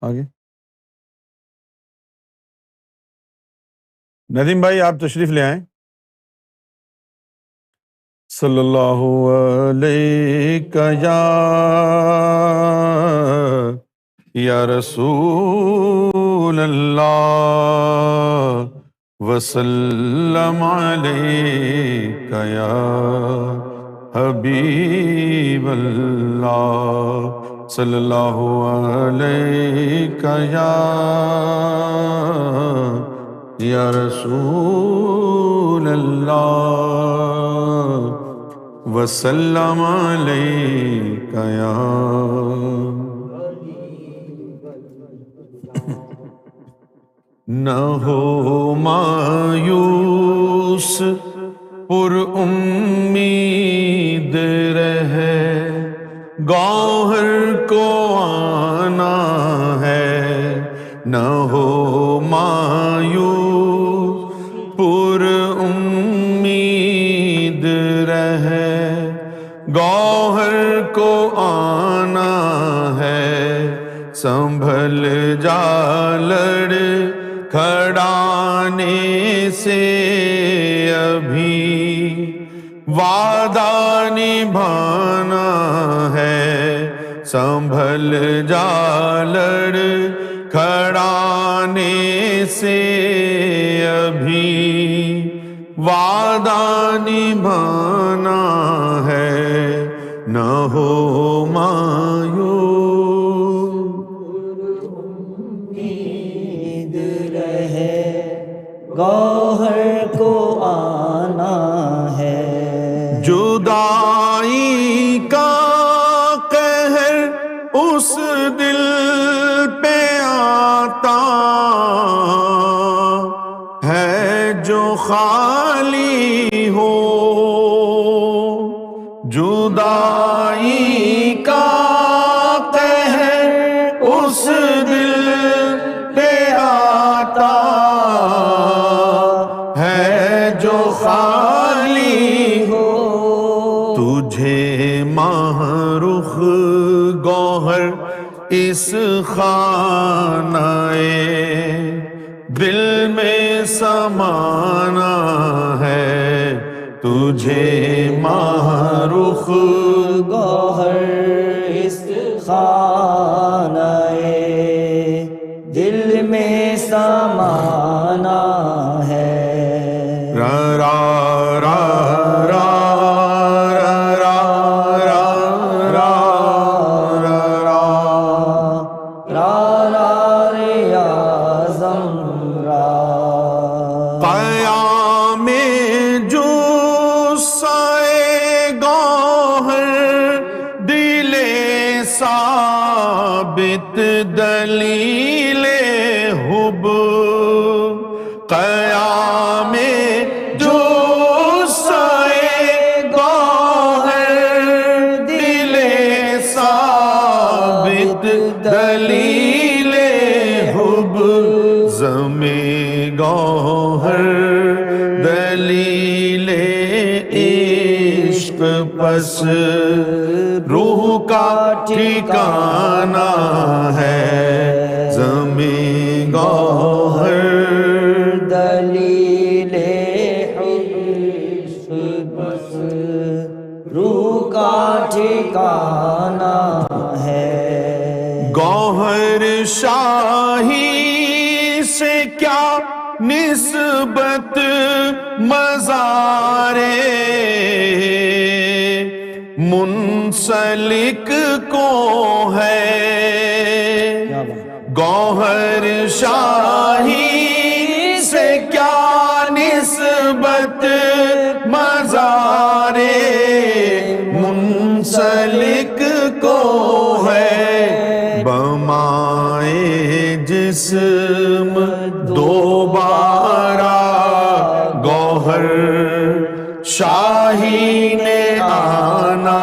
آگے ندیم بھائی آپ تشریف لے آئیں. صلی اللہ علیہ یا رسول اللہ وسلم علیک یا حبیب اللہ. صلی اللہ علیہ یا رسول اللہ وسلم علیک یا. نہ ہو مایوس پر امید رہے، گوہر کو آنا ہے. نہ ہو مایوس پر امید رہے، گوہر کو آنا ہے. سنبھل جا لڑ کھڑانے سے ابھی وعدہ نبھانا ہے. سنبھل جا لڑ کھڑانے سے ابھی وعدہ نبھانا ہے. نہ ہو مایوس امید رہے، گوہر کو جو خالی ہو جدائی کا قہر اس دل پہ آتا ہے جو خالی ہو تجھے ماہ رخ گوہر اس خانہ دل میں سمانا ہے تجھے ماہ رخ گوہر اس خانہ دل میں سمانا ہے را را را را دلیل حب قیام جو سائے گوہر دل ثابت دلیل حب زم گوہر دلیل عشق پس روح کا ٹھکانہ ہے زمین گوہر دلیل عشق بس روح کا ٹھکانہ ہے گوہر شاہی سے کیا نسبت مزارے منسلک کو ہے گوہر شاہی سے کیا نسبت مزارے منسلک کو ہے بمائے جسم دوبارہ گوہر شاہی نے آنا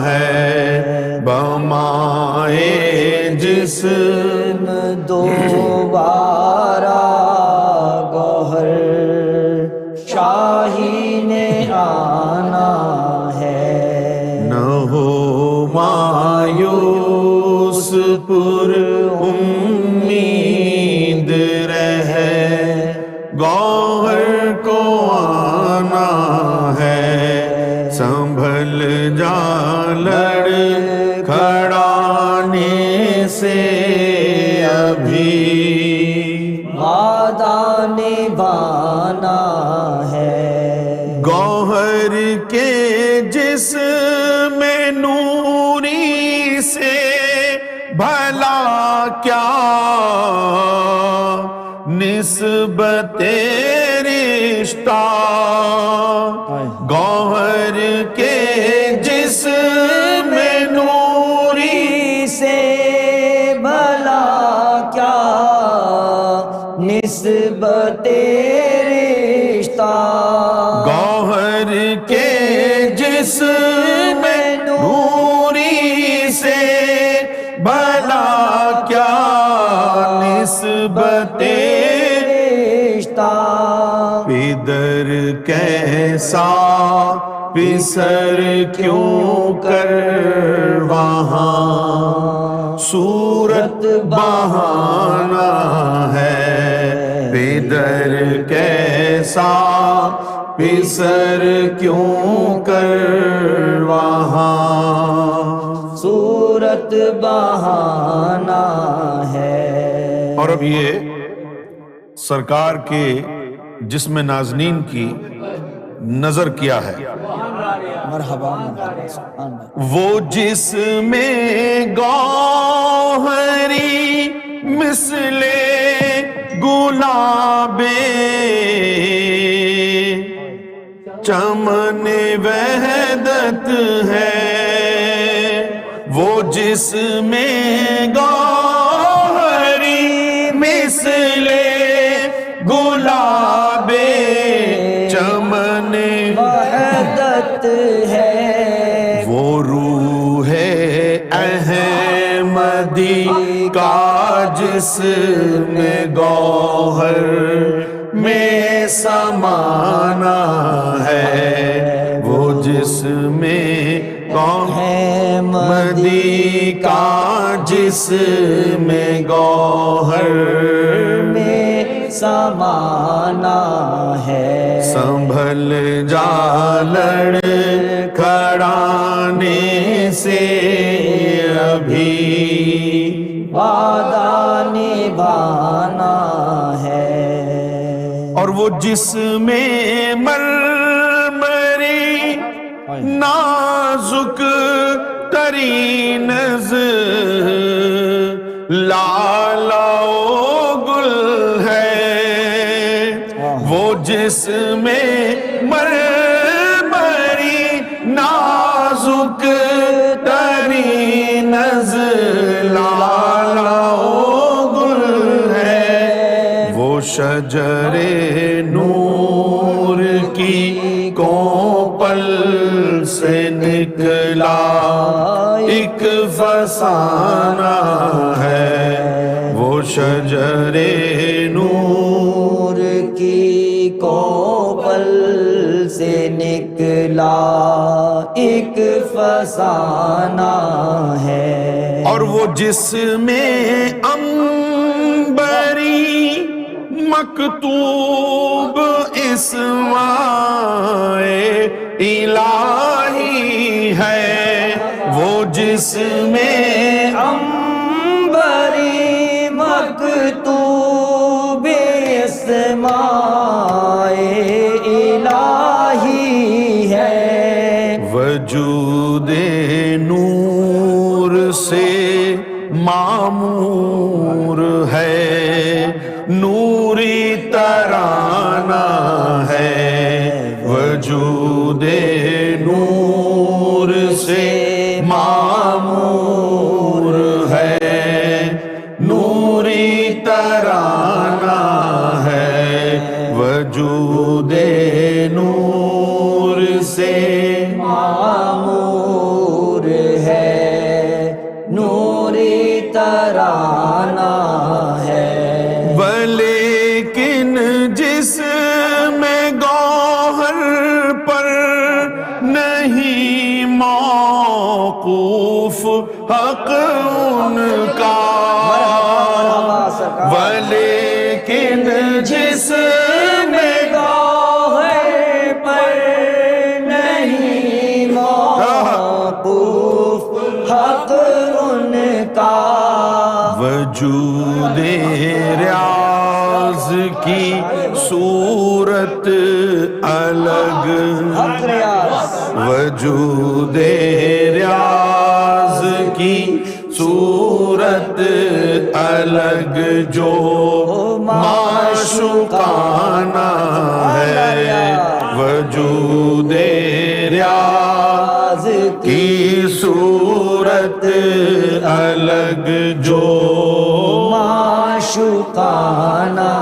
ہے بمائے جسم دوبارہ گوہر شاہی نے آنا ہے نہ ہو مایوس پر امید رہے گوہر کو آنا ہے سنبھل جا لڑ کھڑانے سے ابھی وعدہ نبھانا ہے گوہر کے جسم نوری سے بھلا کیا نسبت رشتہ گوہر کے جسم نوری سے بھلا کیا نسبت رشتہ گوہر کے جسم نوری سے بھلا کیا نسبت رشتہ پدر کیسا پسر کیوں کر وہاں صورت بہانا ہے پدر کیسا پسر کیوں کر وہاں صورت بہانا ہے اور اب یہ سرکار کے جسم نازنین کی نظر کیا ہے مرحبا وہ جسم گوہری مثل گلاب چمن وحدت ہے وہ جسم گوہری مثل گلاب جس میں گوہر میں سمانا ہے، وہ جس میں مدی کا جس میں گوہر میں سمانا ہے، سنبھل جا لڑکھڑانے سے ابھی وعدہ نبھانا ہے۔ اور وہ جس میں مرمری نازک ترین لالا و گل ہے، وہ جس میں مرمری نازک ترین لالا و گل ہے، وہ شجر نور کی کوپل سے نکلا ایک فسانہ ہے، وہ شجر نور کی کوپل سے نکلا ایک فسانہ ہے۔ اور وہ جس میں عنبری مکتوب اسماء الہی ہے، وہ جس میں عنبری مکتوب اسماء الہی ہے، وجود نور سے معمور ہے، نوری ترانہ ہے، وجود نور سے معمور ہے، نوری ترانہ ہے، وجود نور سے معمور ہے، نوری ترانہ ہے۔ ولیکن جس میں گوہر پر نہیں موقوف حق ان کا، ولیکن جس میں گوہر پر نہیں موقوف حق ان کا، وجود ریاض کی صورت الگ، وجود ریاض کی صورت الگ جو معشوقانہ ہے، وجود ریاض کی صورت الگ جو معشوقانہ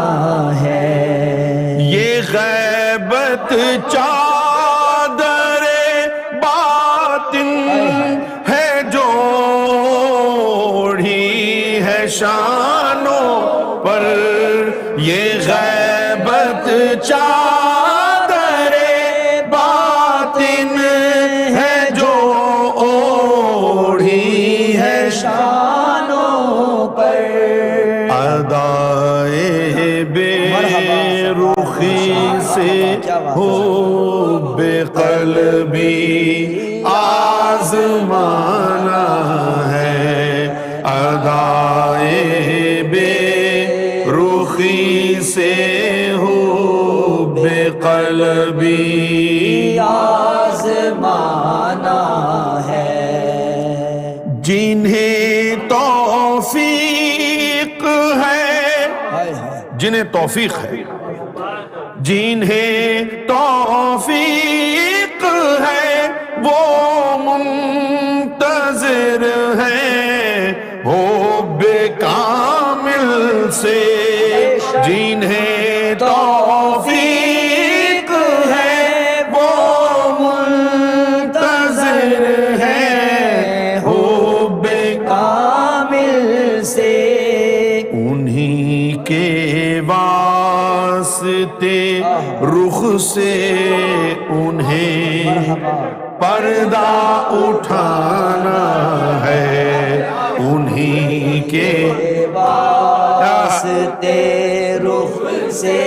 ہے۔ یہ غیبت چادر باطن ہے جو اوڑھی ہے شانوں پر، یہ غیبت چادر باطن ہے جو اوڑھی ہے شانوں پر، ادائے بے رخی سے ہو بے قلبی آزمانا ہے، ادائے بے رخی سے ہو بے قلبی آزمانا ہے۔ جنہیں توفیق ہے، جنہیں توفیق ہے، جنہیں توفیق ہے وہ منتظر ہیں حب کامل سے، جنہیں توفیق ہے وہ منتظر ہیں حب کامل سے، واسطے رخ سے انہیں پردہ اٹھانا ہے، انہی کے واسطے رخ سے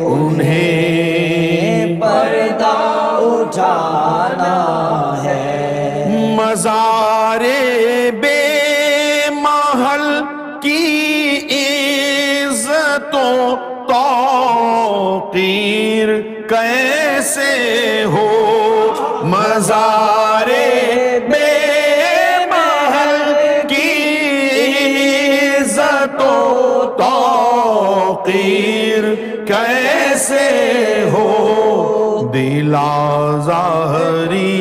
انہیں پردہ اٹھانا ہے، مزار بے محل کی عزت و توقیر کیسے ہو، مزار بے محل کی عزت و توقیر کیسے ہو، دل آزاری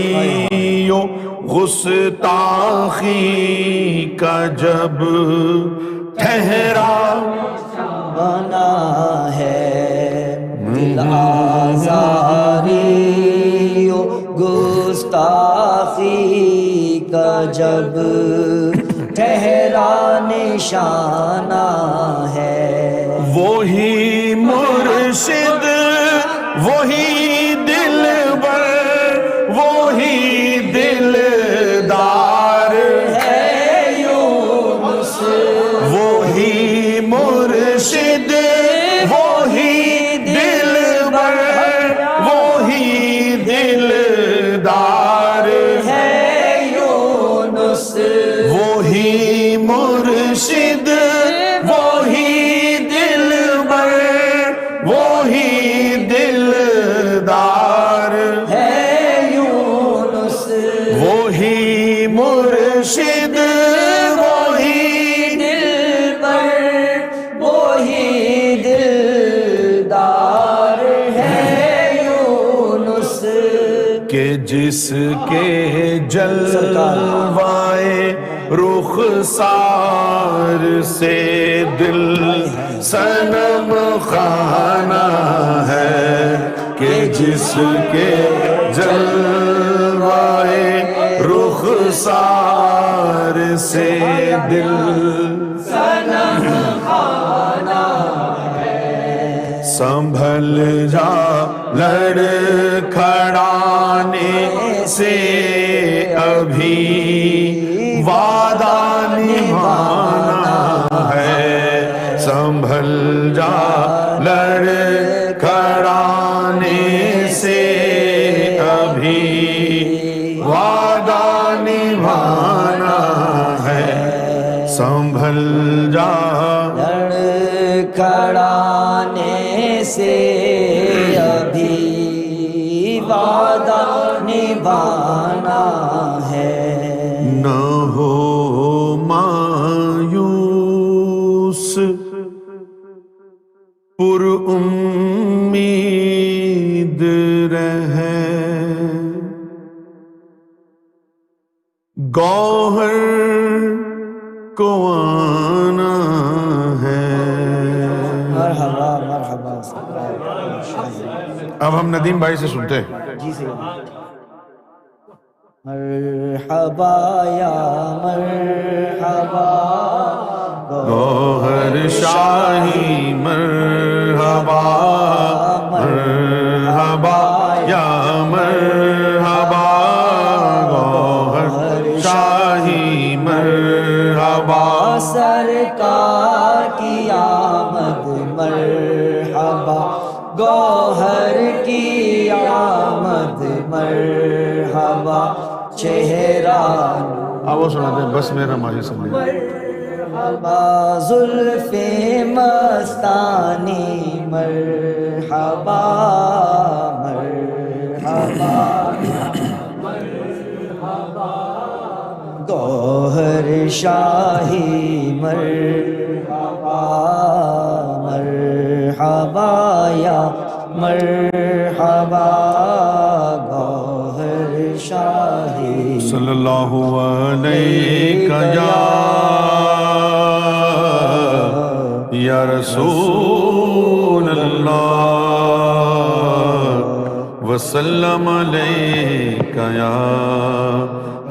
و گستاخی کا جب ٹھہرا بنا ہے، دل آزاری و گستاخی کا جب ٹھہرا نشانہ ہے، وہی مرشد وہی دلبر وہی دلدار ہے یونس، وہی مرشد وہی دلبر وہی دلدار ہے یونس، وہی مرشد وہی دلبر وہی دلدار ہے یونس، وہی مرشد وہی دلبر وہی دلدار ہے یونس، کہ جس کے جلوائے رخسار سے دل صنم خانہ ہے، کہ جس کے جلوائے رخسار سے دل صنم خانہ ہے، سنبھل جا لڑکھڑانے سے ابھی وعدہ نبھانا ہے، سنبھل جا لڑکھڑانے سے ابھی وعدہ نبھانا ہے، سنبھل جا لڑکھڑانے سے ابھی وعدہ نبھانا ہے، نہ ہو مایوس پر امید رہے، گوہر کو آنا ہے۔ مرحبا مرحبا، اب ہم ندیم بھائی سے سنتے ہیں۔ جی سے مرحبا یا مرحبا گوہر شاہی مرحبا مرحبا یا مرحبا، گوہر شاہی مرحبا، سرکار کی آمد مرحبا، گوہر کی آمد مرحبا، چہرہ آپ وہ سناتے ہیں، بس میرا ماہی سمجھ مرحبا، زلف مستانی مرحبا مرحبا، گوہر شاہی مرحبا مرحبا یا مرحبا، گوہر شاہی صلی اللہ علیہ یا رسول اللہ، وسلم علیک یا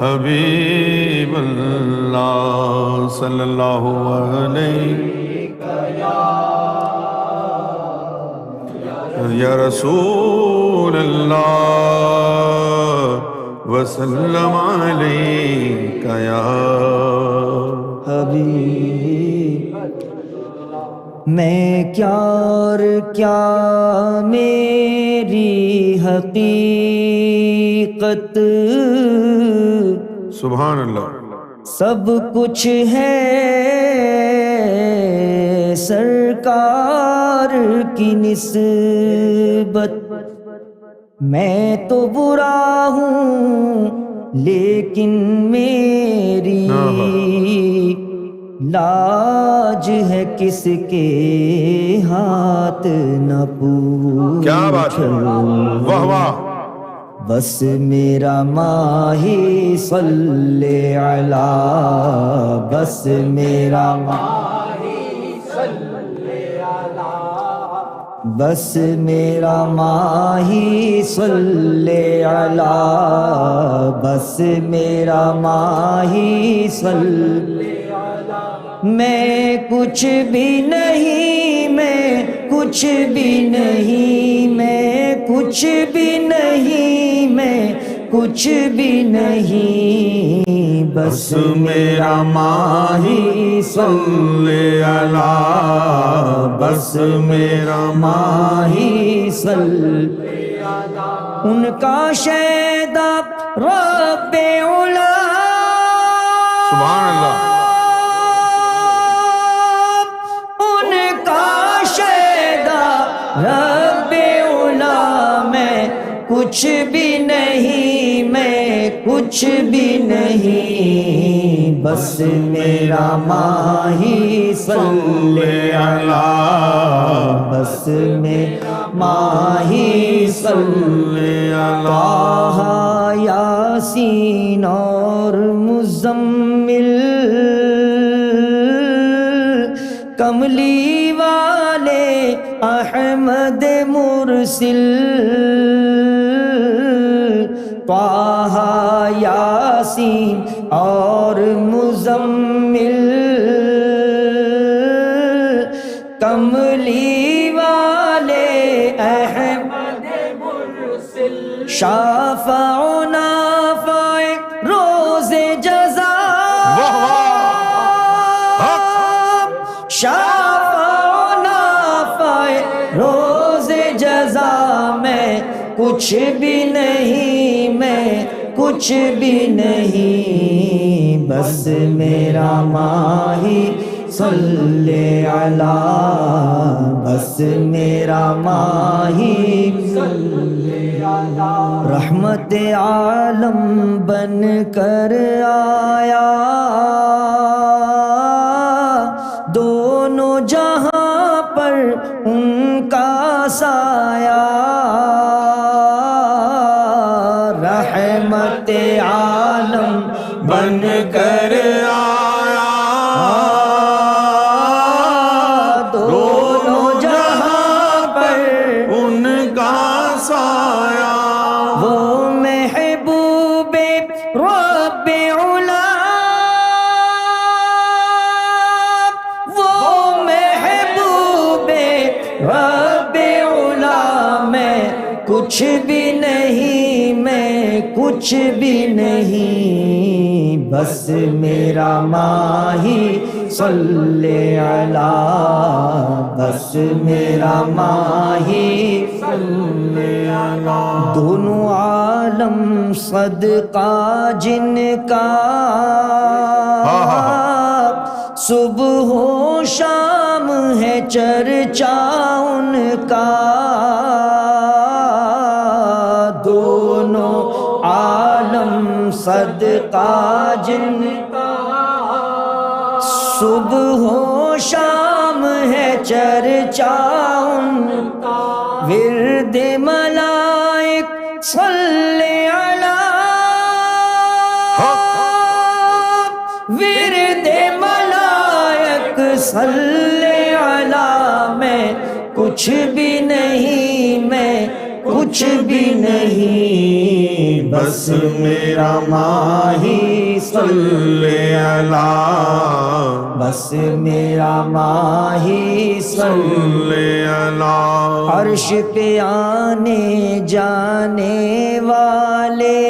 حبیب اللہ، صلی اللہ علیہ یا رسول اللہ وسلم علیک یا حبیب. میں کیا اور کیا میری حقیقت، سبحان اللہ. سب کچھ ہے سرکار کی نسبت. میں تو برا ہوں لیکن میری لاج ہے کس کے ہاتھ نہ پوچھو. کیا بات ہے، واہ واہ. بس میرا ماہی صلی علی، بس میرا ماہی صلی علی، بس میرا ماہی صلی علی، بس میرا ماہی صلی علی. میں کچھ بھی نہیں، میں کچھ بھی نہیں، میں کچھ بھی نہیں، میں کچھ بھی نہیں، بس میرا ماہی صلی علی، بس میرا ماہی صلی علی. ان کا شیدا رب اولا، سبحان اللہ. ان کا شیدا رب اولا. میں کچھ بھی نہیں، میں کچھ بھی نہیں، بس میرا ماہی صلی علی، بس میرا ماہی صلی علی. طٰہٰ یاسین اور مزمل، کملی والے احمد مرسل. طٰہٰ یاسین اور مزمل، کملی والے احمد مرسل. شافع و نافع روز جزا، شافع و نافع روز جزا. میں کچھ بھی نہیں، میں کچھ بھی نہیں، بس میرا ماہی صلی علی، بس میرا ماہی صلی علی. رحمت عالم بن کر آیا، دونوں جہاں پر ان کا سایہ. رحمت عالم بن کر آیا، دونوں جہاں پر ان کا سایہ. وہ محبوب رب اولا، وہ محبوب رب اولا. میں کچھ بھی نہیں، میں کچھ بھی نہیں، بس میرا ماہی صلی علی، بس میرا ماہی صلی علی. دونوں عالم صدقہ جن کا، صبح و شام ہے چرچا ان کا. دونوں عالم صدقہ جن کا، صبح و شام ہے چرچا ان کا. ورد ملائک صلی علی، ورد ملائک صلی علی. میں کچھ بھی نہیں، میں کچھ بھی نہیں، بس میرا ماہی صلی علی، بس میرا ماہی صلی علی عرش پہ آنے جانے والے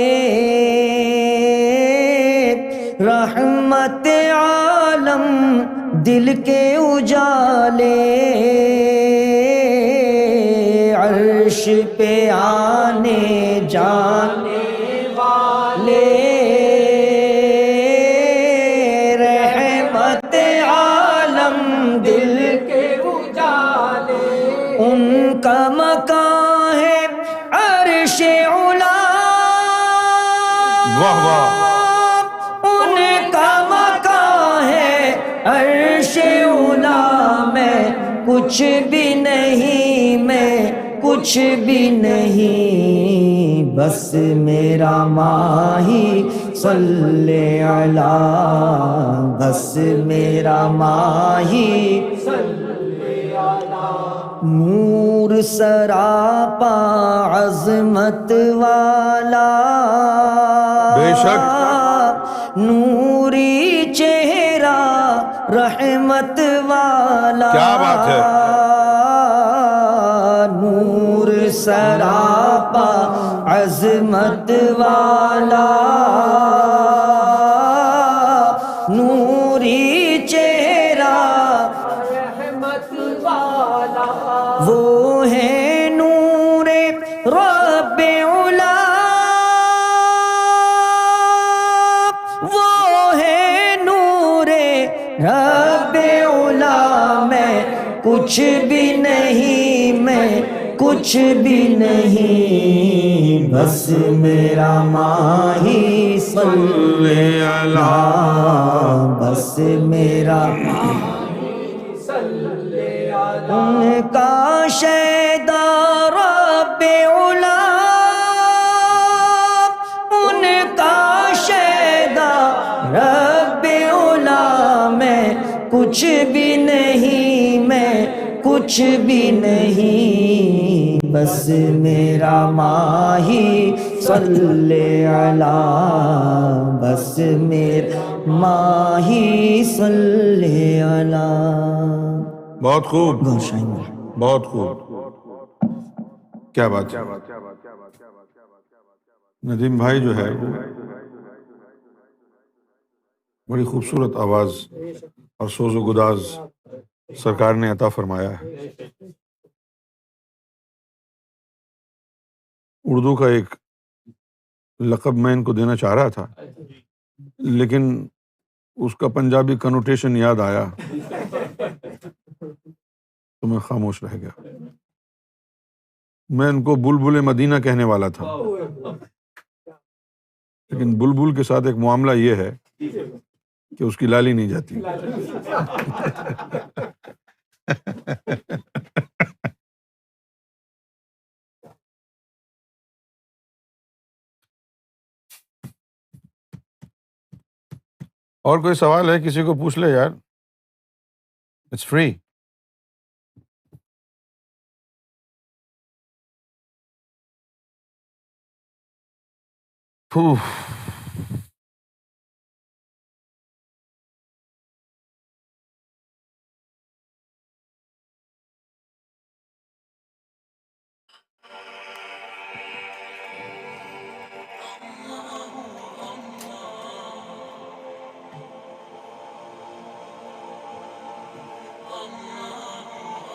رحمت عالم دل کے اجالے عرش پہ آنے جانے والے رحمت عالم دل کے اجالے ان کا مکان ہے عرش علا واہ واہ ان کا مکان ہے عرش علا میں کچھ بھی نہیں میں کچھ بھی نہیں بس میرا ماہی صلی علی بس میرا ماہی نور سراپا عظمت والا بے شک نوری چہرہ رحمت والا کیا بات ہے نور سراپا عظمت والا نوری چہرہ رحمت والا وہ ہے نور رب علا وہ ہے نور رب علا میں کچھ بھی نہیں میں کچھ بھی نہیں بس میرا ماہی صلی علی بس میرا ان کا شیدا رب علا ان کا شیدا رب علا میں کچھ بھی نہیں میں کچھ بھی نہیں بس میرا ماہی صلی علی بس میرا ماہی صلی علی بہت خوب بہت خوب کیا بات ہے ندیم بھائی جو ہے وہ بڑی خوبصورت آواز اور سوز و گداز سرکار نے عطا فرمایا ہے اردو کا ایک لقب میں ان کو دینا چاہ رہا تھا لیکن اس کا پنجابی کنوٹیشن یاد آیا تو میں خاموش رہ گیا میں ان کو بلبل مدینہ کہنے والا تھا لیکن بلبل کے ساتھ ایک معاملہ یہ ہے کہ اس کی لالی نہیں جاتی اور کوئی سوال ہے کسی کو پوچھ لے یار اٹس فری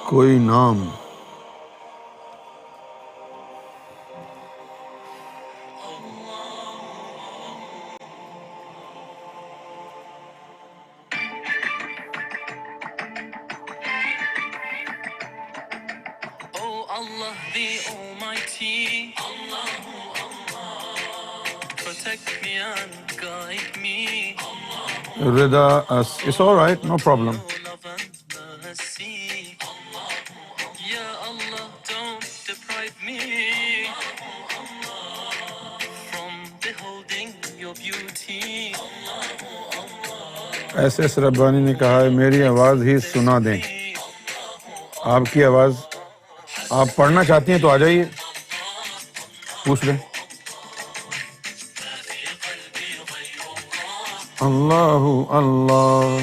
کوئی نام Allah the Almighty, protect me and guide me. Rida, it's all right, no problem. Ya Allah, don't deprive me from beholding your beauty. S S Rabbani نے کہا ہے میری آواز ہی سنا دیں. آپ کی آواز آپ پڑھنا چاہتی ہیں تو آ جائیے پوچھ لیں. اللہ اللہ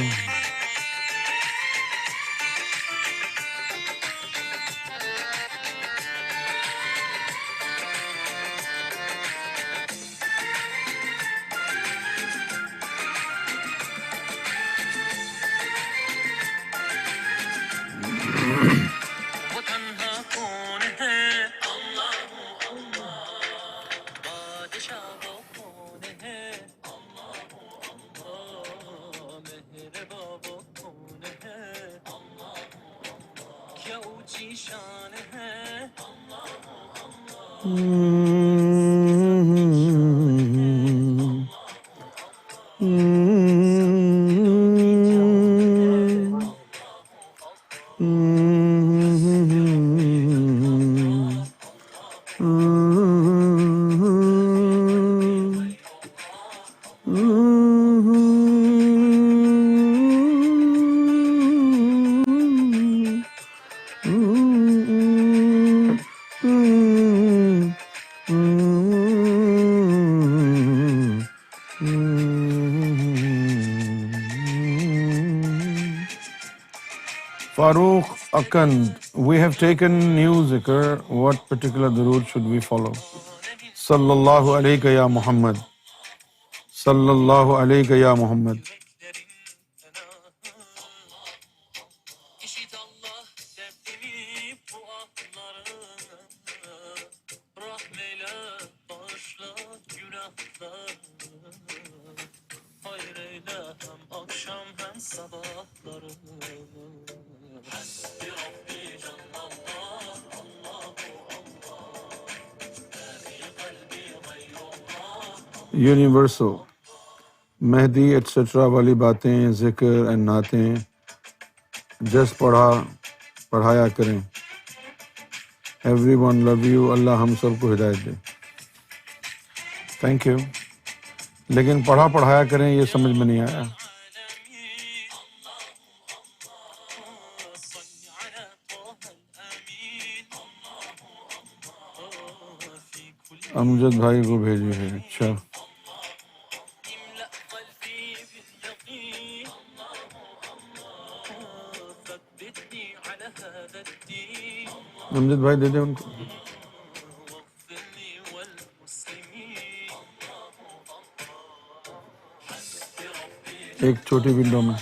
Farooq Akand, we have taken new zikr. What particular durood should we follow? Sallallahu alayka ya Muhammad. Sallallahu alayka ya Muhammad. Universal, Mahdi etcetera والی باتیں ذکر اینڈ نعتیں جس پڑھایا کریں. Every one love you. Allah ہم سب کو ہدایت دے. Thank you. لیکن پڑھایا کریں یہ سمجھ میں نہیں آیا. امجد بھائی کو بھیجی ہے. اچھا امجد بھائی دے دیں ان کو. ایک چھوٹی ونڈو میں.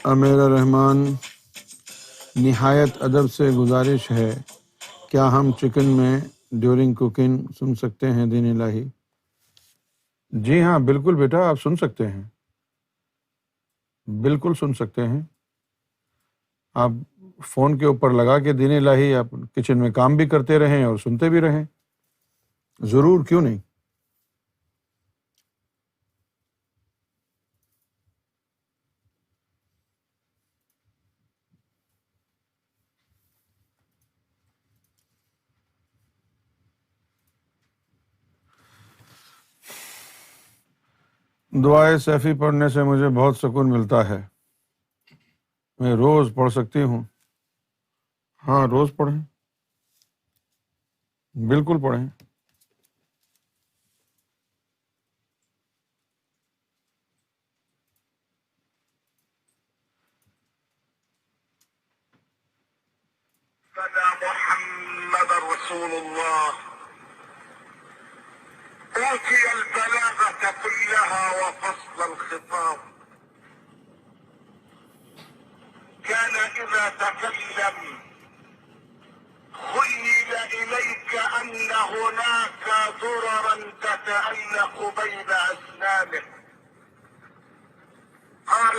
امیرا رحمان، نہایت ادب سے گزارش ہے، کیا ہم چکن میں ڈیورنگ کوکنگ سن سکتے ہیں دین الہی؟ جی ہاں بالکل بیٹا، آپ سن سکتے ہیں، بالکل سن سکتے ہیں. آپ فون کے اوپر لگا کے دین الہی آپ کچن میں کام بھی کرتے رہیں اور سنتے بھی رہیں. ضرور، کیوں نہیں. دعائے سیفی پڑھنے سے مجھے بہت سکون ملتا ہے. میں روز پڑھ سکتی ہوں. ہاں روز پڑھیں، بالکل پڑھیں. محمد رسول الله أوتي البلاغة كلها وفصل الخطاب، كان إذا تكلم خيل إليك أن هناك دررا تتألق بين أسنانه. قال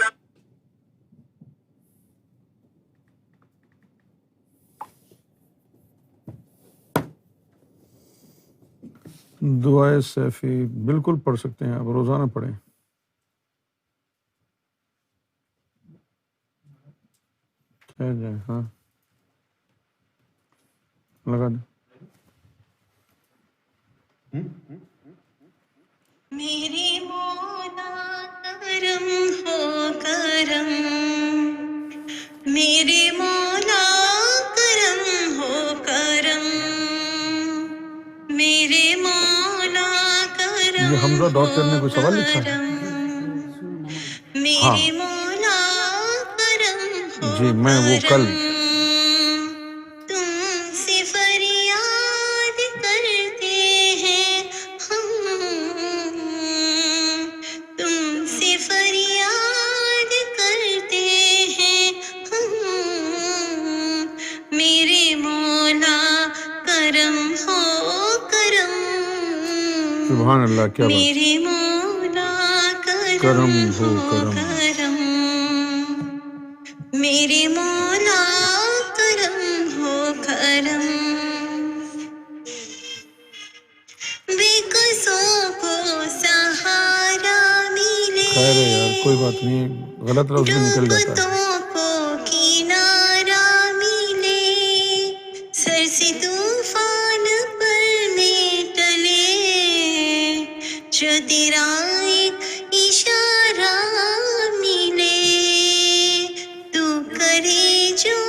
دعائے سیفی بالکل پڑھ سکتے ہیں، آپ روزانہ پڑھیں. ٹھہر جائیں. ہاں لگا دیں. میری مولا کرم ہو کرم، میرے مولا کرم ہو کرم، میرے مولا یہ کرم حمزہ ڈاٹ کر نے ہو کوئی سوال لکھا ہے؟ کرم، ہاں میرے مولا کرم جی، ہو میں وہ کل کرم، تم سے فریاد کرتے ہیں ہم، تم سے فریاد کرتے ہیں ہم، میرے مولا کرم ہو کرم. سبحان اللہ، کیا بات، میرے مولا کرم ہو کرم، کرم، میرے مولا کرم ہو کرم، بے قصوں کو سہارا ملے، خیر ہے یار، کوئی بات نہیں، غلط لفظ بھی نکل جاتا ہے۔ ڈوبتوں کو کنارہ ملے، سر سے طوفان پڑنے ٹلے، جو تیرا ایک اشارہ ملے، تو کرے جو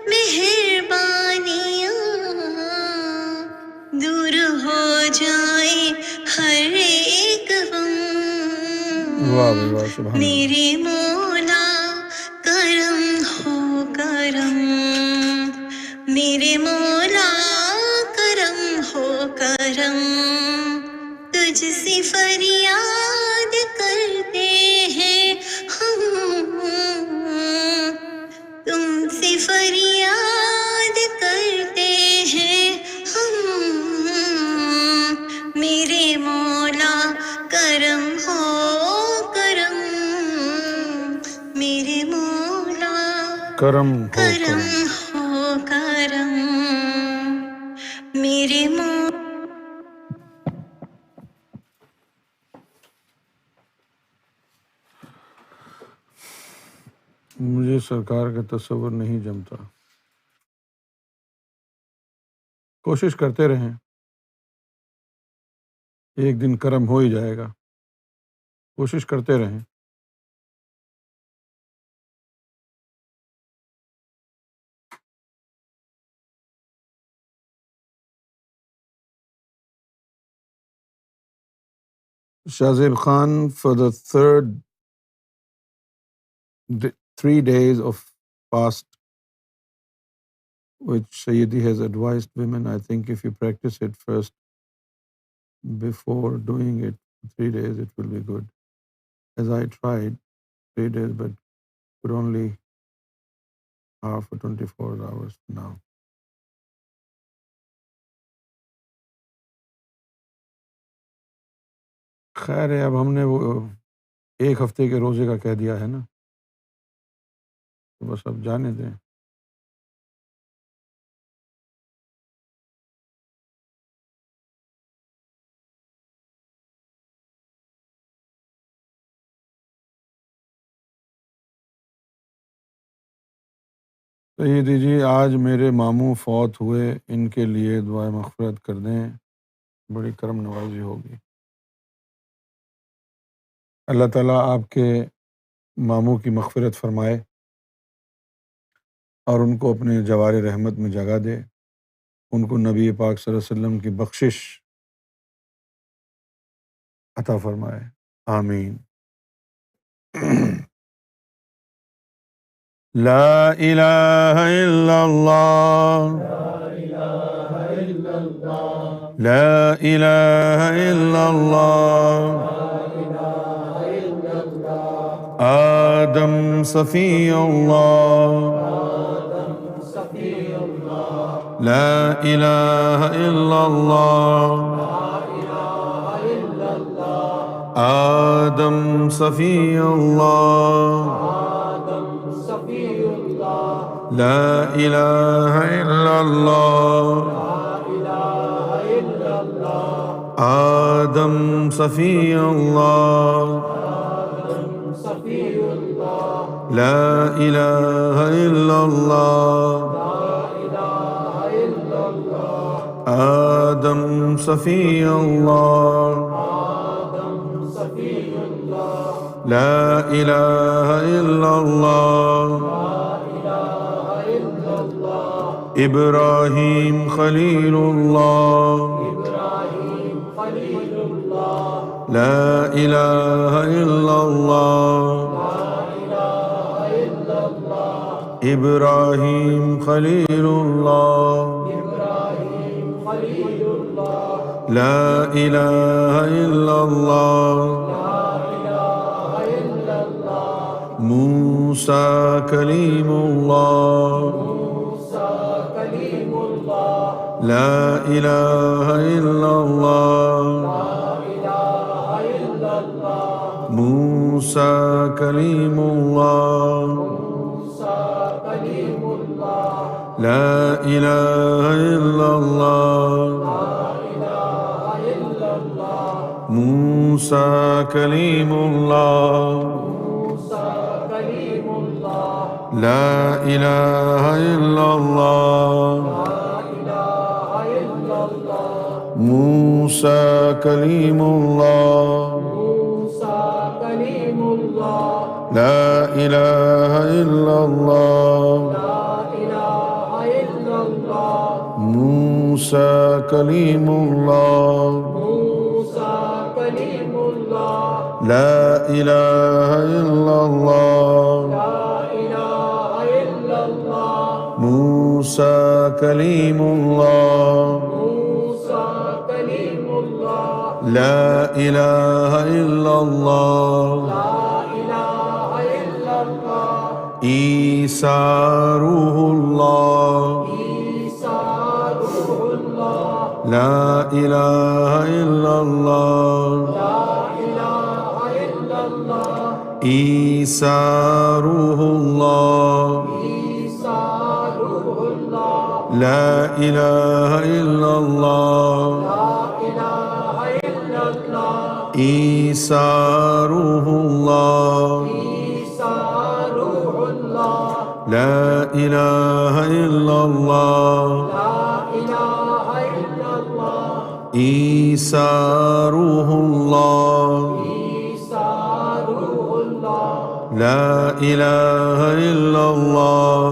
مہربانیاں، دور ہو جائے ہر ایک غم، واہ بھائی واہ، سبحان اللہ۔ میرے مولا کرم ہو کرم، میرے مولا کرم ہو کرم، تجھ سے فریاد کرتے ہیں ہم، تم سے فریاد کرتے ہیں ہم، میرے مولا کرم ہو کرم، میرے مولا کرم ہو کرم کرم، ہو کرم، میرے مولا مجھے سرکار کا تصور نہیں جمتا۔ کوشش کرتے رہیں، ایک دن کرم ہو ہی جائے گا، کوشش کرتے رہیں۔ Shazeb Khan, for the three days of fast which Sayyidi has advised women, I think if you practice it first before doing it 3 days, it will be good. As I tried 3 days, but could only half for 24 hours now. خیر ہے، اب ہم نے وہ 1 ہفتے کے روزے کا کہہ دیا ہے نا، تو بس اب جانے دیں۔ سیدی جی، آج میرے ماموں فوت ہوئے، ان کے لیے دعائے مغفرت کر دیں، بڑی کرم نوازی ہوگی۔ اللہ تعالیٰ آپ کے ماموں کی مغفرت فرمائے اور ان کو اپنے جوار رحمت میں جگہ دے، ان کو نبی پاک صلی اللہ علیہ وسلم کی بخشش عطا فرمائے، آمین۔ لا الہ الا اللہ، لا الہ الا اللہ، آدم صفی اللہ، لا الہ الا اللہ، آدم صفی اللہ، لا الہ الا اللہ، آدم صفی اللہ، لا الہ الا اللہ، آدم صفی اللہ، لا الہ الا اللہ، ابراہیم خلیل اللہ، لا الہ الا اللہ، ابراہیم خلیل اللہ، لا الہ الا اللہ، موسیٰ کلیم اللہ، لا الہ الا اللہ، Musa Kalimullah, La ilaha illallah, Musa Kalimullah, La ilaha illallah, Musa Kalimullah, La ilaha illallah, Musa Kalimullah, La ilaha illallah, Musa Kalimullah, La ilaha illallah, Isa Ruhullah, La ilaha illallah, Isa Ruhullah, La ilaha illallah, Isa Ruhullah, La ilaha illallah, Isa Ruhullah, La ilaha illallah,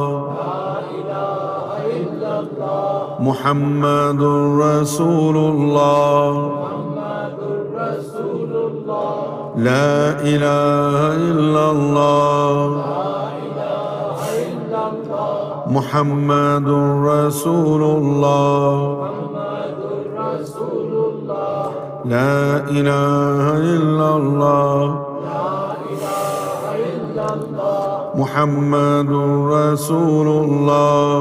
Muhammadur Rasulullah, La ilaha illallah, Muhammadur Rasulullah, La ilaha illallah, Muhammadur Rasulullah,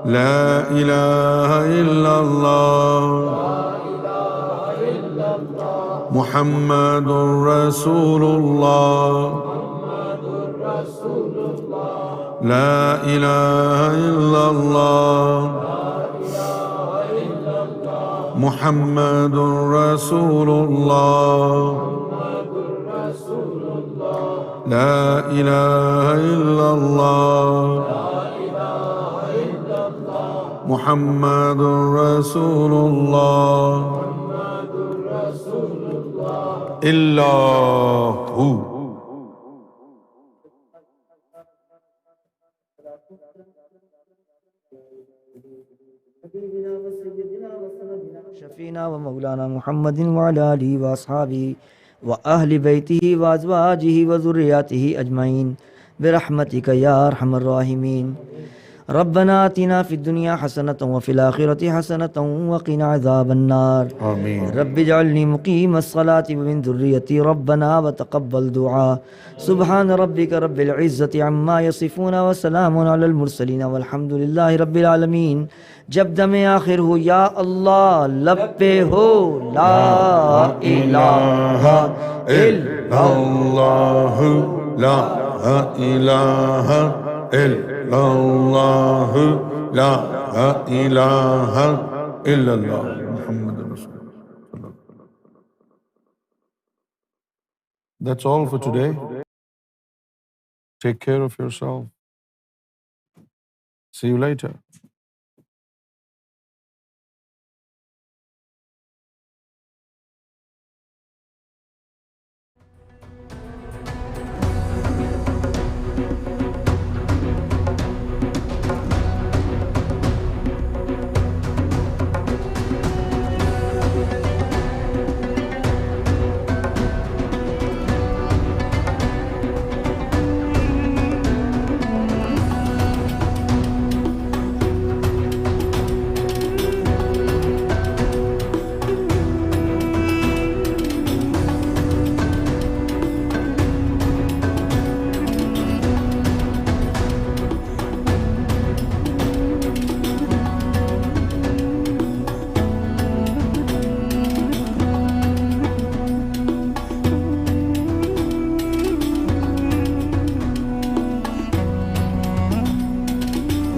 La ilaha illallah, Muhammadur Rasulullah, La ilaha illallah, Muhammadur Rasulullah, La ilaha illallah, Muhammadur Rasulullah, Illahu. شفينا ومولانا محمد وعلى آله وأصحابه وأهل بيته وأزواجه وذرياته أجمعين برحمتك يا أرحم الراحمين. ربنا آتنا في الدنيا حسنة وفي الآخرة حسنة وقنا عذاب النار. آمين. رب اجعلني مقيم الصلاة ومن ذريتي ربنا وتقبل دعاء. سبحان ربك رب العزة عما يصفون وسلام على المرسلين والحمد لله رب العالمين. जब दमे आखिर हो या अल्लाह लब पे हो ला इलाहा इल्लल्लाह, La ilaha illallah, La ilaha illallah, Muhammadur Rasulullah. That's all for today. Take care of yourself. See you later.